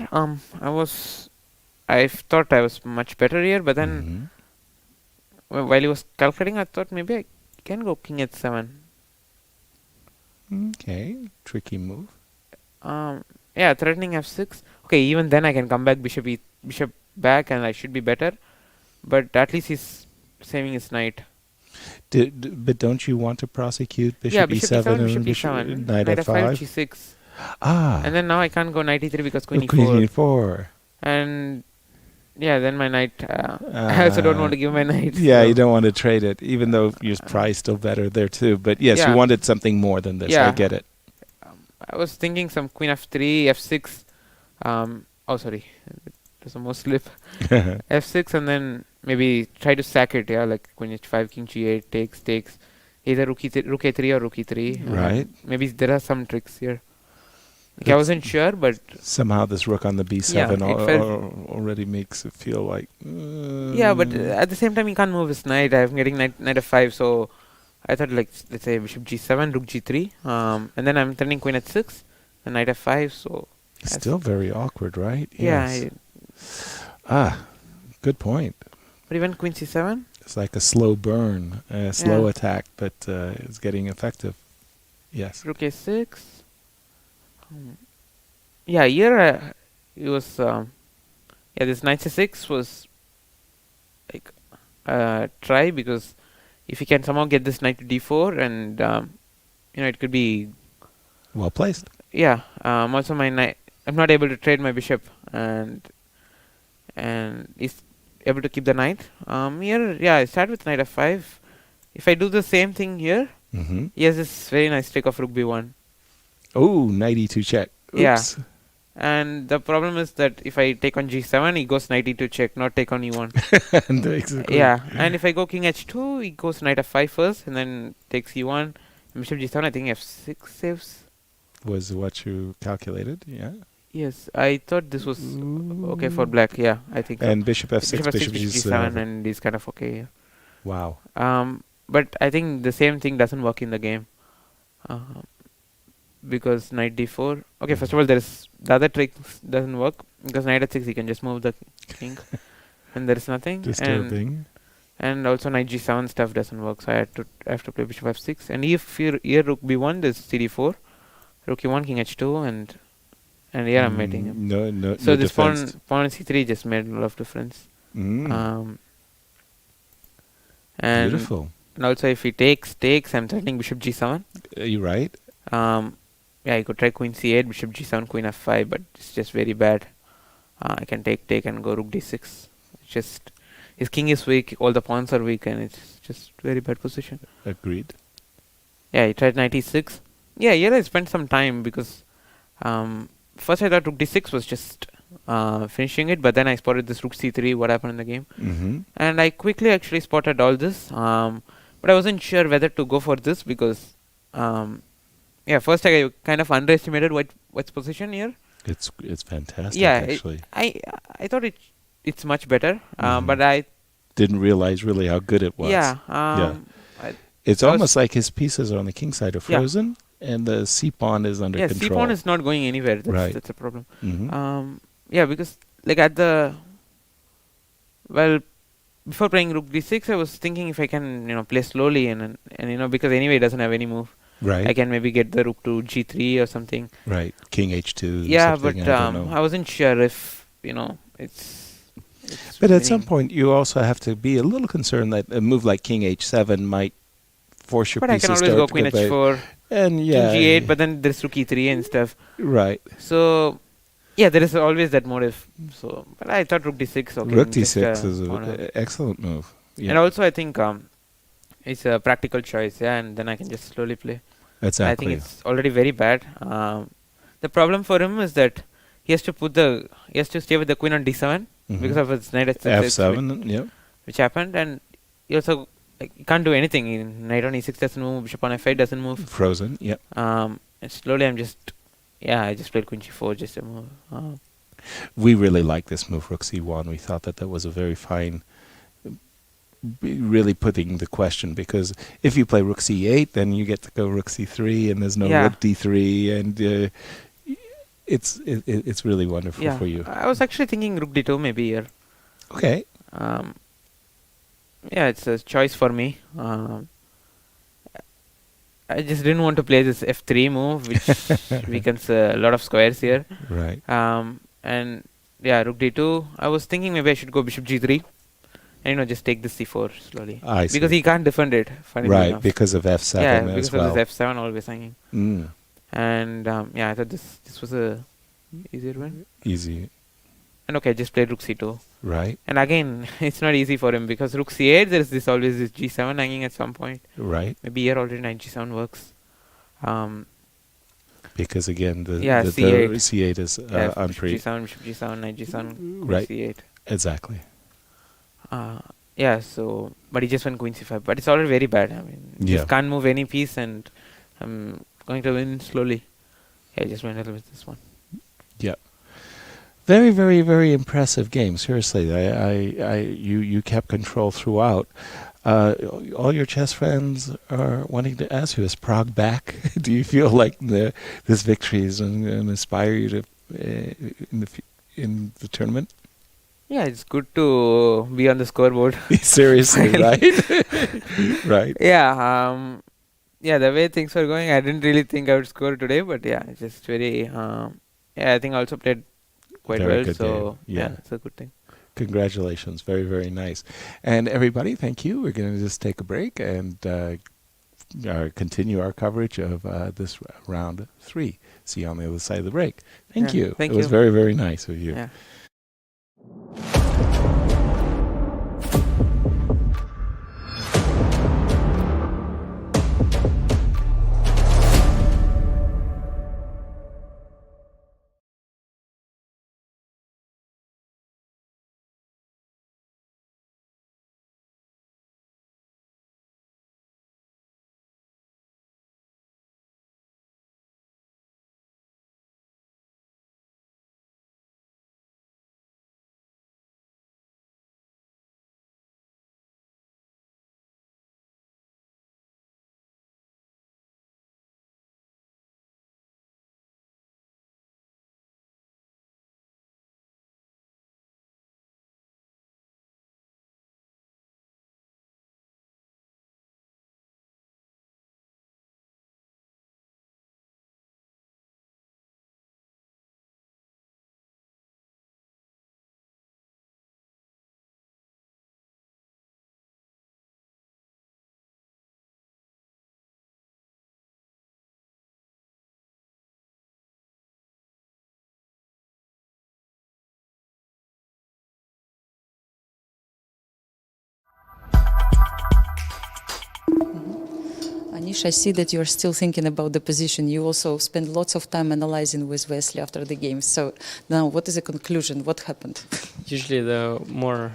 I thought I was much better here, but then while he was calculating, I thought maybe I can go king h7. Okay, tricky move. Threatening f6. Okay, even then I can come back bishop back, and I should be better. But at least he's saving his knight. But don't you want to prosecute bishop e7 and bishop knight f5? g6. And then now I can't go knight e3 because queen e4. Queen e4. And then my knight. I also don't want to give my knight. Yeah, you don't want to trade it, even though your price still better there too. But yes, you wanted something more than this. I get it. I was thinking some queen f3, f6. Sorry, there's a more slip. f6, and then maybe try to sack it. Yeah, like queen h5, king g8, takes. Either rook a3 or rook e3. Right. Maybe there are some tricks here. Like, I wasn't sure, but somehow this rook on the b7 already makes it feel like. Yeah, but at the same time, he can't move his knight. I'm getting knight f5, so I thought, like, let's say bishop g7, rook g3, and then I'm turning queen h6, and knight f5. So it's still very awkward, right? Yeah. Yes. Good point. But even queen c7. It's like a slow burn, a slow attack, but it's getting effective. Yes. Rook a6. Yeah, here it was. This knight c6 was like try, because if you can somehow get this knight to d4, and it could be well placed. Yeah. Also, my knight. I'm not able to trade my bishop, and is able to keep the knight. Here, I start with knight f5. If I do the same thing here, he has this very nice trick of rook b1. Oh, knight e2 check. Oops. Yeah. And the problem is that if I take on g7, he goes knight e2 check, not take on e1. Exactly. Yeah. And if I go king h2, he goes knight f5 first, and then takes e1. Bishop g7, I think f6 saves. Was what you calculated, yeah? Yes, I thought this was okay for black. Yeah, I think so. And bishop f6, bishop g7, and he's kind of okay here. Wow. But I think the same thing doesn't work in the game. Because knight d4. Okay, first of all, the other trick doesn't work, because knight h6 he can just move the king, and there is nothing. Disturbing. And also knight g7 stuff doesn't work, so I have to play bishop f6. And if here rook b1, there's cd4, rook e1, king h2, and here I'm mating him. No. So no this defense. pawn c3 just made a lot of difference. And Beautiful. And also if he takes, I'm threatening bishop g7. You're right. I could try queen c8, bishop g7, queen f5, but it's just very bad. I can take and go rook d6. It's just his king is weak, all the pawns are weak, and it's just very bad position. Agreed. Yeah, he tried knight e6. Yeah, here I spent some time, because first I thought rook d6 was just finishing it, but then I spotted this rook c3, what happened in the game. And I quickly actually spotted all this, but I wasn't sure whether to go for this, because first I kind of underestimated White's position here. It's fantastic, yeah, actually. I thought it's much better, but I didn't realize really how good it was. It's almost like his pieces on the king side are frozen, and the c pawn is under control. Yeah, c pawn is not going anywhere. That's a problem. Because like before playing rook d6, I was thinking if I can play slowly and because anyway it doesn't have any move. Right. I can maybe get the rook to g3 or something. Right. King h2. Yeah, but I wasn't sure if it's. But at some point, you also have to be a little concerned that a move like king h7 might force your pieces to But I can always go queen h4 and king g8, but then there's rook e3 and stuff. Right. So, there is always that motive. So, but I thought rook d6. Okay, rook d6 is an excellent move. Yeah. And also, I think it's a practical choice. Yeah, and then I can just slowly play. Exactly. I think it's already very bad. The problem for him is that he has to stay with the queen on d7 because of his knight f7, which happened, and he also he can't do anything. Knight on e6 doesn't move, bishop on f8 doesn't move. Frozen, yep. And slowly I just played queen g4 just to move. We really liked this move, rook c1. We thought that was a very fine, really putting the question, because if you play rook c8, then you get to go rook c3, and there's no rook d3, and it's really wonderful for you. I was actually thinking rook d2 maybe here. Okay. It's a choice for me. I just didn't want to play this f3 move, which weakens a lot of squares here. Right. And rook d2. I was thinking maybe I should go bishop g3, and just take this c4 slowly. I see. Because he can't defend it. Right, enough. Because of f7 as well. Because of his f7 always hanging. And I thought this was a easier one. Easy. And okay, just played rook c2. Right. And again, it's not easy for him, because rook c8, there is always this g7 hanging at some point. Right. Maybe here already knight g7 works. Because again, the c8 is on pre. Bishop g7, knight g7, right. c8. Exactly. So, but he just went queen c5. But it's already very bad. I mean, just can't move any piece, and I'm going to win slowly. I just went a little with this one. Yeah. Very, very, very impressive game. Seriously, you kept control throughout. All your chess friends are wanting to ask you, is Prague back? Do you feel like this victory is going to inspire you to in the tournament? Yeah, it's good to be on the scoreboard. Seriously, right? Right. Yeah. yeah, the way things were going, I didn't really think I would score today, but yeah, it's just very. Yeah, I think I also played quite Very well, good so game. Yeah. it's a good thing. Congratulations. Very, very nice. And everybody, thank you. We're going to just take a break and continue our coverage of this round 3. See you on the other side of the break. Thank you. Thank it was you. very, very nice of you. Yeah. Anish, I see that you're still thinking about the position. You also spend lots of time analyzing with Wesley after the game. So now, what is the conclusion? What happened? Usually the more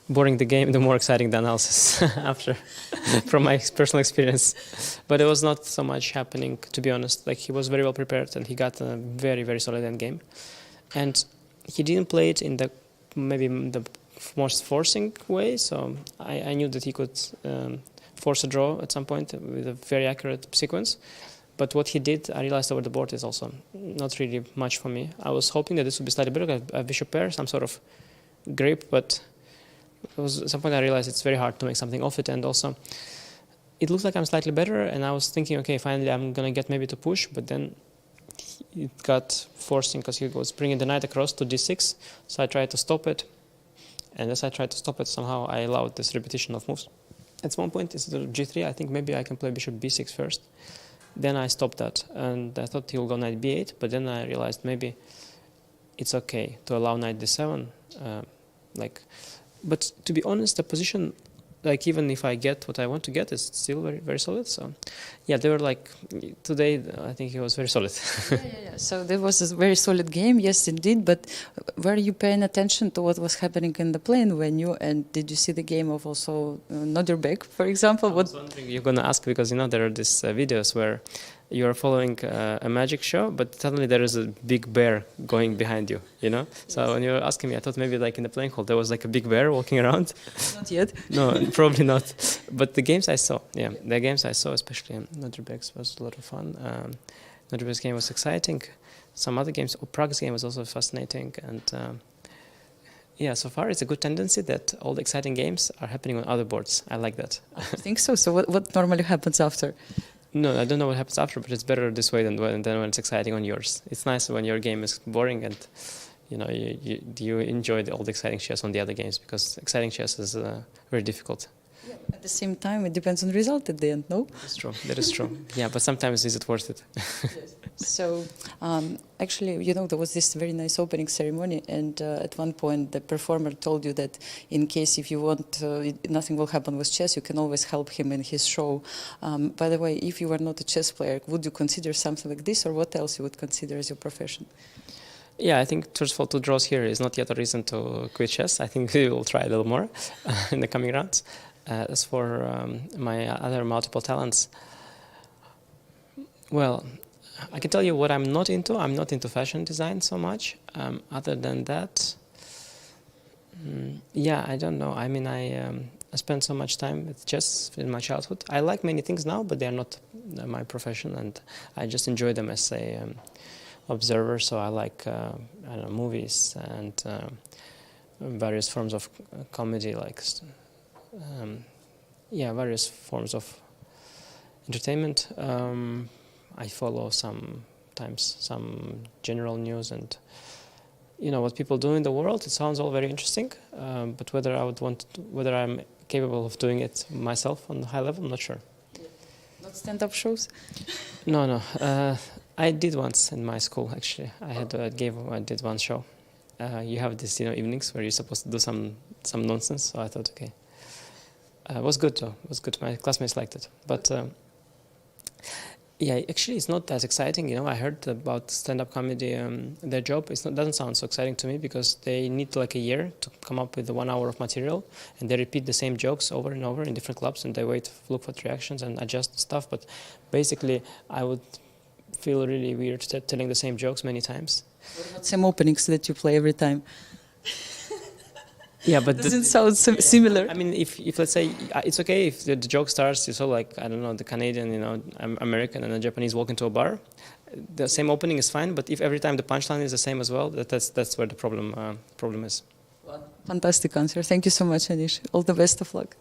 boring the game, the more exciting the analysis after, from my personal experience. But it was not so much happening, to be honest. Like, he was very well prepared and he got a very, very solid endgame. And he didn't play it in the most forcing way, so I knew that he could force a draw at some point with a very accurate sequence. But what he did, I realized over the board, is also not really much for me. I was hoping that this would be slightly better, a bishop pair, some sort of grip, but at some point I realized it's very hard to make something of it, and also it looks like I'm slightly better, and I was thinking, okay, finally I'm going to get maybe to push, but then it got forcing because he was bringing the knight across to d6, so I tried to stop it, and as I tried to stop it, somehow I allowed this repetition of moves. At one point, it's the g3, I think maybe I can play bishop b6 first. Then I stopped that, and I thought he'll go knight b8, but then I realized maybe it's okay to allow knight d7. But to be honest, the position, like, even if I get what I want to get, is still very, very solid. So, yeah, they were like, today, I think he was very solid. Yeah. So there was a very solid game, yes, indeed. But were you paying attention to what was happening in the playing venue? And did you see the game of also Nodirbek, for example? I was wondering, you're going to ask, because, there are these videos where you're following a magic show, but suddenly there is a big bear going behind you, So when you were asking me, I thought maybe like in the playing hall, there was like a big bear walking around. Not yet. No, probably not. But the games I saw, especially Nodirbek's, was a lot of fun. Nodirbek's game was exciting. Some other games, Prague's game was also fascinating. And so far it's a good tendency that all the exciting games are happening on other boards. I like that. I think so. So what normally happens after? No, I don't know what happens after, but it's better this way than when it's exciting on yours. It's nice when your game is boring and you enjoy all the exciting chess on the other games, because exciting chess is very difficult. Yeah, at the same time, it depends on the result at the end, no? That's true. That is true. Yeah, but sometimes is it worth it? Yes. So, actually, there was this very nice opening ceremony, and at one point the performer told you that in case if you want, nothing will happen with chess, you can always help him in his show. By the way, if you were not a chess player, would you consider something like this, or what else you would consider as your profession? Yeah, I think, first of all, 2 draws here is not yet a reason to quit chess. I think we will try a little more in the coming rounds. As for my other multiple talents, well, I can tell you what I'm not into. I'm not into fashion design so much. Other than that, I don't know. I mean, I spent so much time with chess in my childhood. I like many things now, but they are not my profession, and I just enjoy them as a observer. So I like movies and various forms of comedy, like various forms of entertainment. I follow sometimes some general news and what people do in the world. It sounds all very interesting, but whether I'm capable of doing it myself on the high level, I'm not sure. Not stand-up shows? No. I did once in my school, actually. I did one show. You have this, evenings where you're supposed to do some nonsense. So I thought, okay, it was good though. It was good. My classmates liked it, but yeah, actually, it's not as exciting. I heard about stand-up comedy. Their job doesn't sound so exciting to me because they need like a year to come up with 1 hour of material, and they repeat the same jokes over and over in different clubs, and they look for reactions and adjust stuff. But basically, I would feel really weird telling the same jokes many times. What about same openings that you play every time? Yeah, but doesn't sound similar. I mean, if let's say it's okay if the joke starts, you saw like I don't know the Canadian, American and a Japanese walk into a bar, the same opening is fine. But if every time the punchline is the same as well, that's where the problem is. Well, fantastic answer. Thank you so much, Anish. All the best of luck.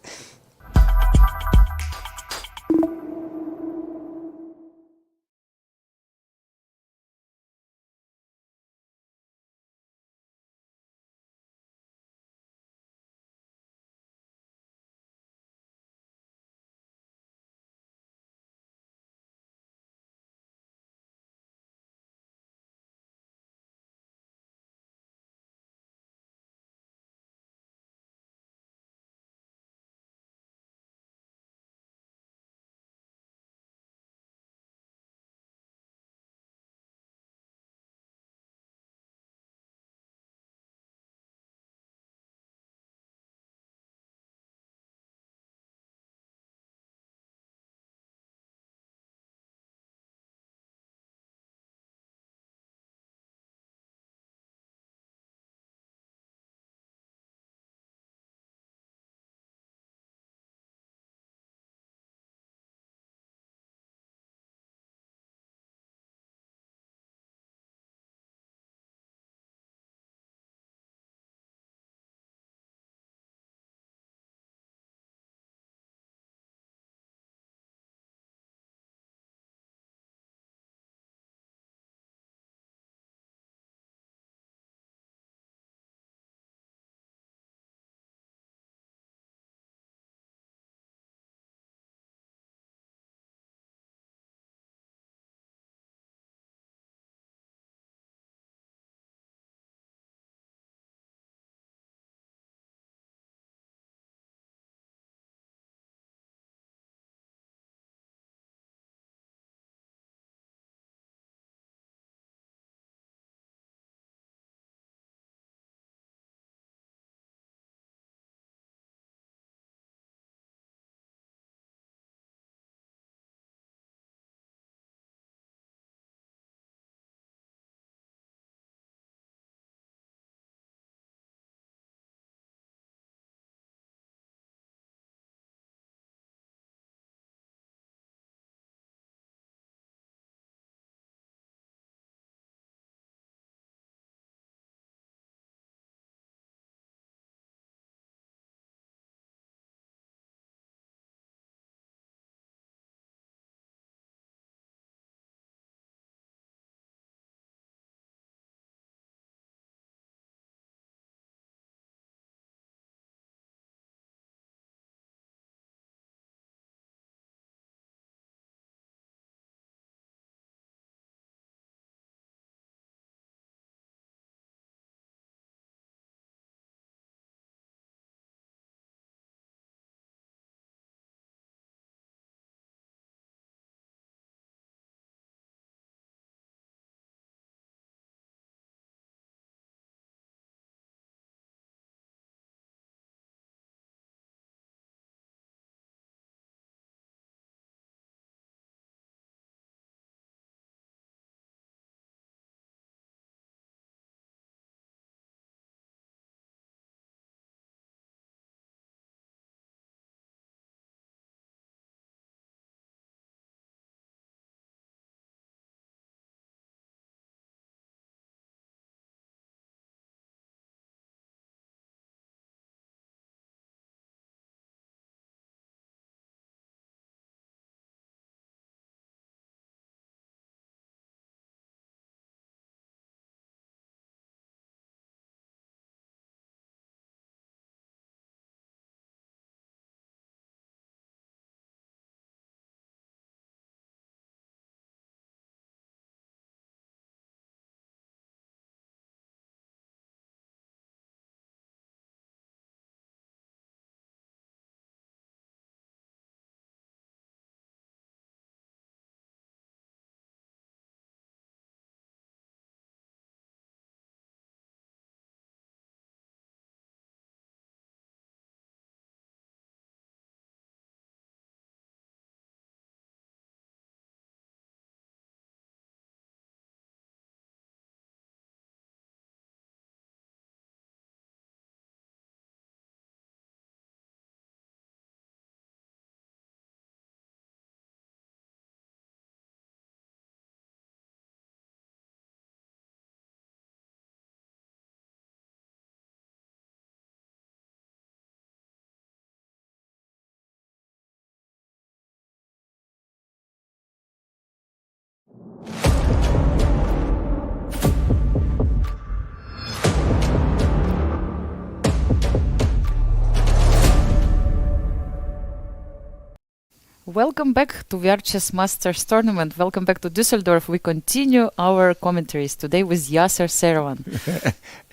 welcome back to VR Chess Masters Tournament. Welcome back to Dusseldorf. We continue our commentaries today with Yasser Seirawan.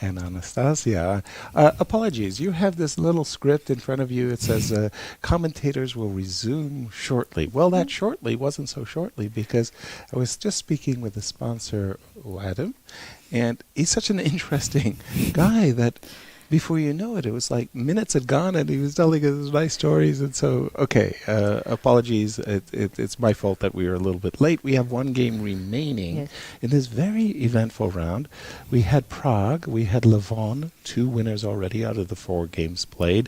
And Anastasia. Apologies, you have this little script in front of you. It says commentators will resume shortly. Well, that shortly wasn't so shortly because I was just speaking with the sponsor, Adam, and he's such an interesting guy that before you know it, it was like minutes had gone and he was telling us nice stories. And so, apologies. It's my fault that we were a little bit late. We have one game remaining in this very eventful round. We had Prague. We had Levon, 2 winners already out of the 4 games played.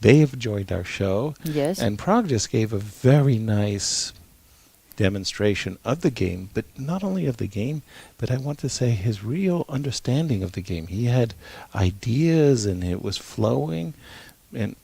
They have joined our show. Yes. And Prague just gave a very nice demonstration of the game, but not only of the game, but I want to say his real understanding of the game. He had ideas and it was flowing, and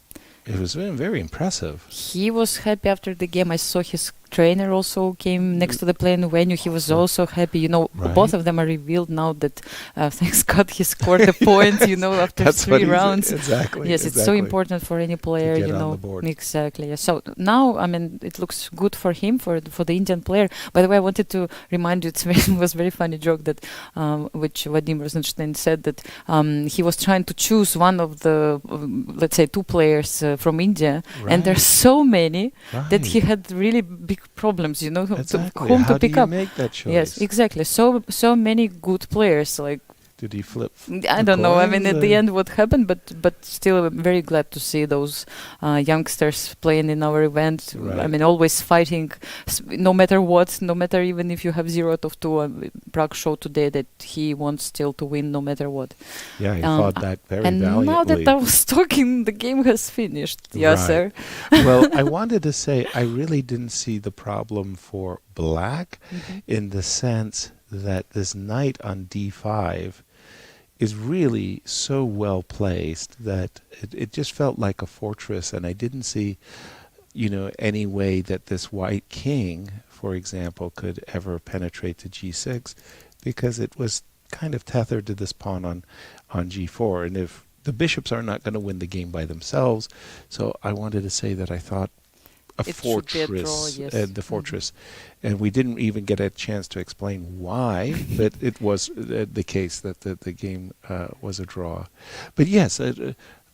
it was very impressive. He was happy after the game. I saw his trainer also came next to the playing venue. He was also happy. You know, both of them are revealed now that, thanks God, he scored a point, you know, after 3 rounds. Exactly. Yes, it's so important for any player, you know. Exactly. Yeah. So now, I mean, it looks good for him, for the Indian player. By the way, I wanted to remind you, it was a very funny joke that, which Vadim Rosenstein said, that he was trying to choose one of the, let's say, 2 players from India, and there's so many that he had really big problems, you know, whom to pick up. How do you make that choice? Yes, exactly. So many good players, like. Did he flip? I don't know. I mean, at the end, what happened? But still, I'm very glad to see those youngsters playing in our event. I mean, always fighting, no matter what, no matter even if you have 0 out of 2. Prague showed today that he wants still to win, no matter what. Yeah, he fought that very and valiantly. Now that I was talking, the game has finished. Yes, sir. Well, I wanted to say I really didn't see the problem for Black in the sense that this knight on d5 is really so well placed that it just felt like a fortress, and I didn't see, you know, any way that this white king, for example, could ever penetrate to g6 because it was kind of tethered to this pawn on g4, and if the bishops are not going to win the game by themselves, so I wanted to say that I thought a fortress, the fortress, and we didn't even get a chance to explain why, but it was the case that the game was a draw. But yes,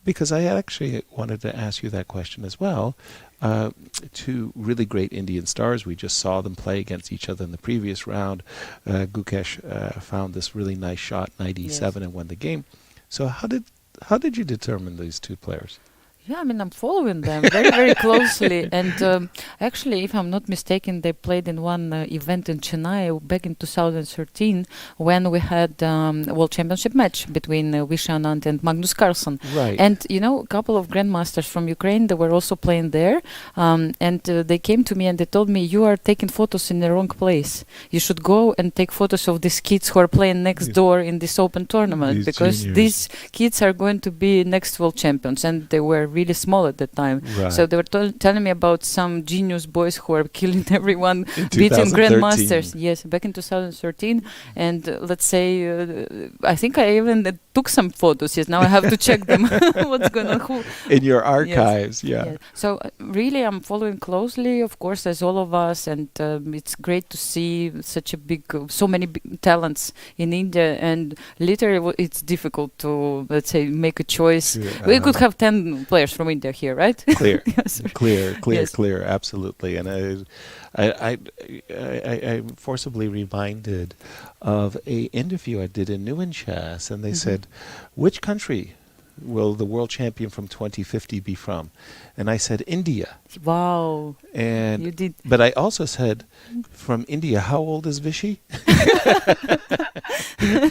because I actually wanted to ask you that question as well. 2 really great Indian stars. We just saw them play against each other in the previous round. Gukesh found this really nice shot, knight e7, and won the game. So how did you determine these 2 players? Yeah, I mean, I'm following them very, very closely. And actually, if I'm not mistaken, they played in one event in Chennai back in 2013 when we had World Championship match between Vishy Anand and Magnus Carlsen. Right. And, you know, a couple of grandmasters from Ukraine, they were also playing there. And they came to me and they told me, you are taking photos in the wrong place. You should go and take photos of these kids who are playing next door in this open tournament, because these kids are going to be next world champions. And they were really small at that time. So they were telling me about some genius boys who are killing everyone, beating grandmasters. Yes, back in 2013. And let's say, I think I even took some photos. Yes, now I have to check them. What's going on? In your archives, So really, I'm following closely, of course, as all of us. And it's great to see such a so many big talents in India. And literally, it's difficult to, let's say, make a choice. We could have 10 players from India here, right? Clear, yes. clear, absolutely. And I forcibly reminded of a interview I did in New Chess, and they said, which country will the world champion from 2050 be from? And I said, India. Wow. And you did. But I also said, from India, how old is Vishy?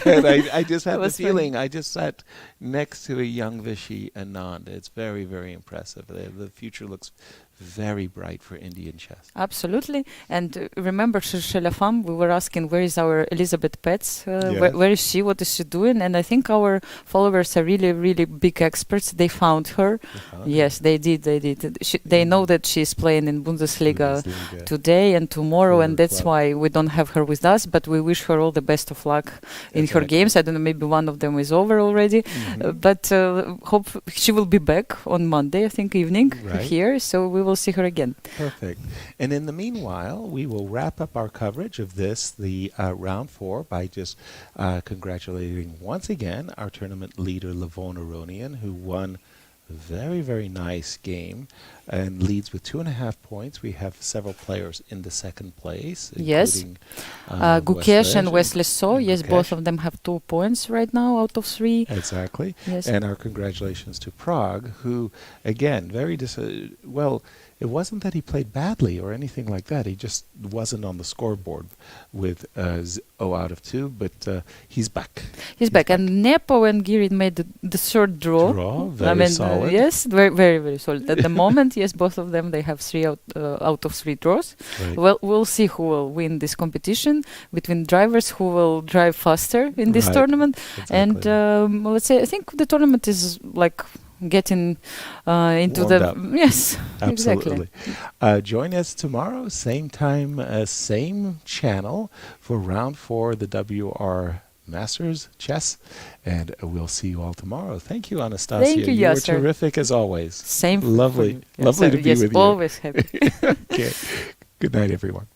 And I just had the feeling, I just sat next to a young Vishy Anand. It's very, very impressive. The future looks very bright for Indian chess. Absolutely. And remember, Shelafam, we were asking, where is our Elizabeth Petz? Where is she? What is she doing? And I think our followers are really, really big experts. They found her. Yes, they did. They know that she's playing in Bundesliga today and tomorrow, and that's why we don't have her with us, but we wish her all the best of luck in her games. I don't know, maybe one of them is over already, but hope she will be back on Monday, I think, evening here, so we will will see her again. Perfect. And in the meanwhile, we will wrap up our coverage of this, the round 4, by just congratulating once again our tournament leader, Levon Aronian, who won a very, very nice game and leads with 2.5 points. We have several players in the second place, including Gukesh and Wesley So. Yes, Gukesh. both of them have 2 points right now out of 3. Exactly. Yes. And our congratulations to Prague, who, again, very well, it wasn't that he played badly or anything like that. He just wasn't on the scoreboard with 0 out of 2, but he's back. He's back. And Nepo and Giri made the third draw. Very solid. Yes, very, very, very solid. At the moment, yes, both of them, they have 3 out of 3 draws. Right. Well, we'll see who will win this competition between drivers who will drive faster in this tournament. Exactly. And let's say, I think the tournament is like getting into Warmed the up. yes, Absolutely. exactly. Join us tomorrow, same time, same channel for round 4 of the WR Masters Chess, and we'll see you all tomorrow. Thank you, Anastasia. Thank you, You were Yasser. terrific as always. Same. Lovely, Yes, lovely to be yes, with you. always happy. Okay. Good night, everyone.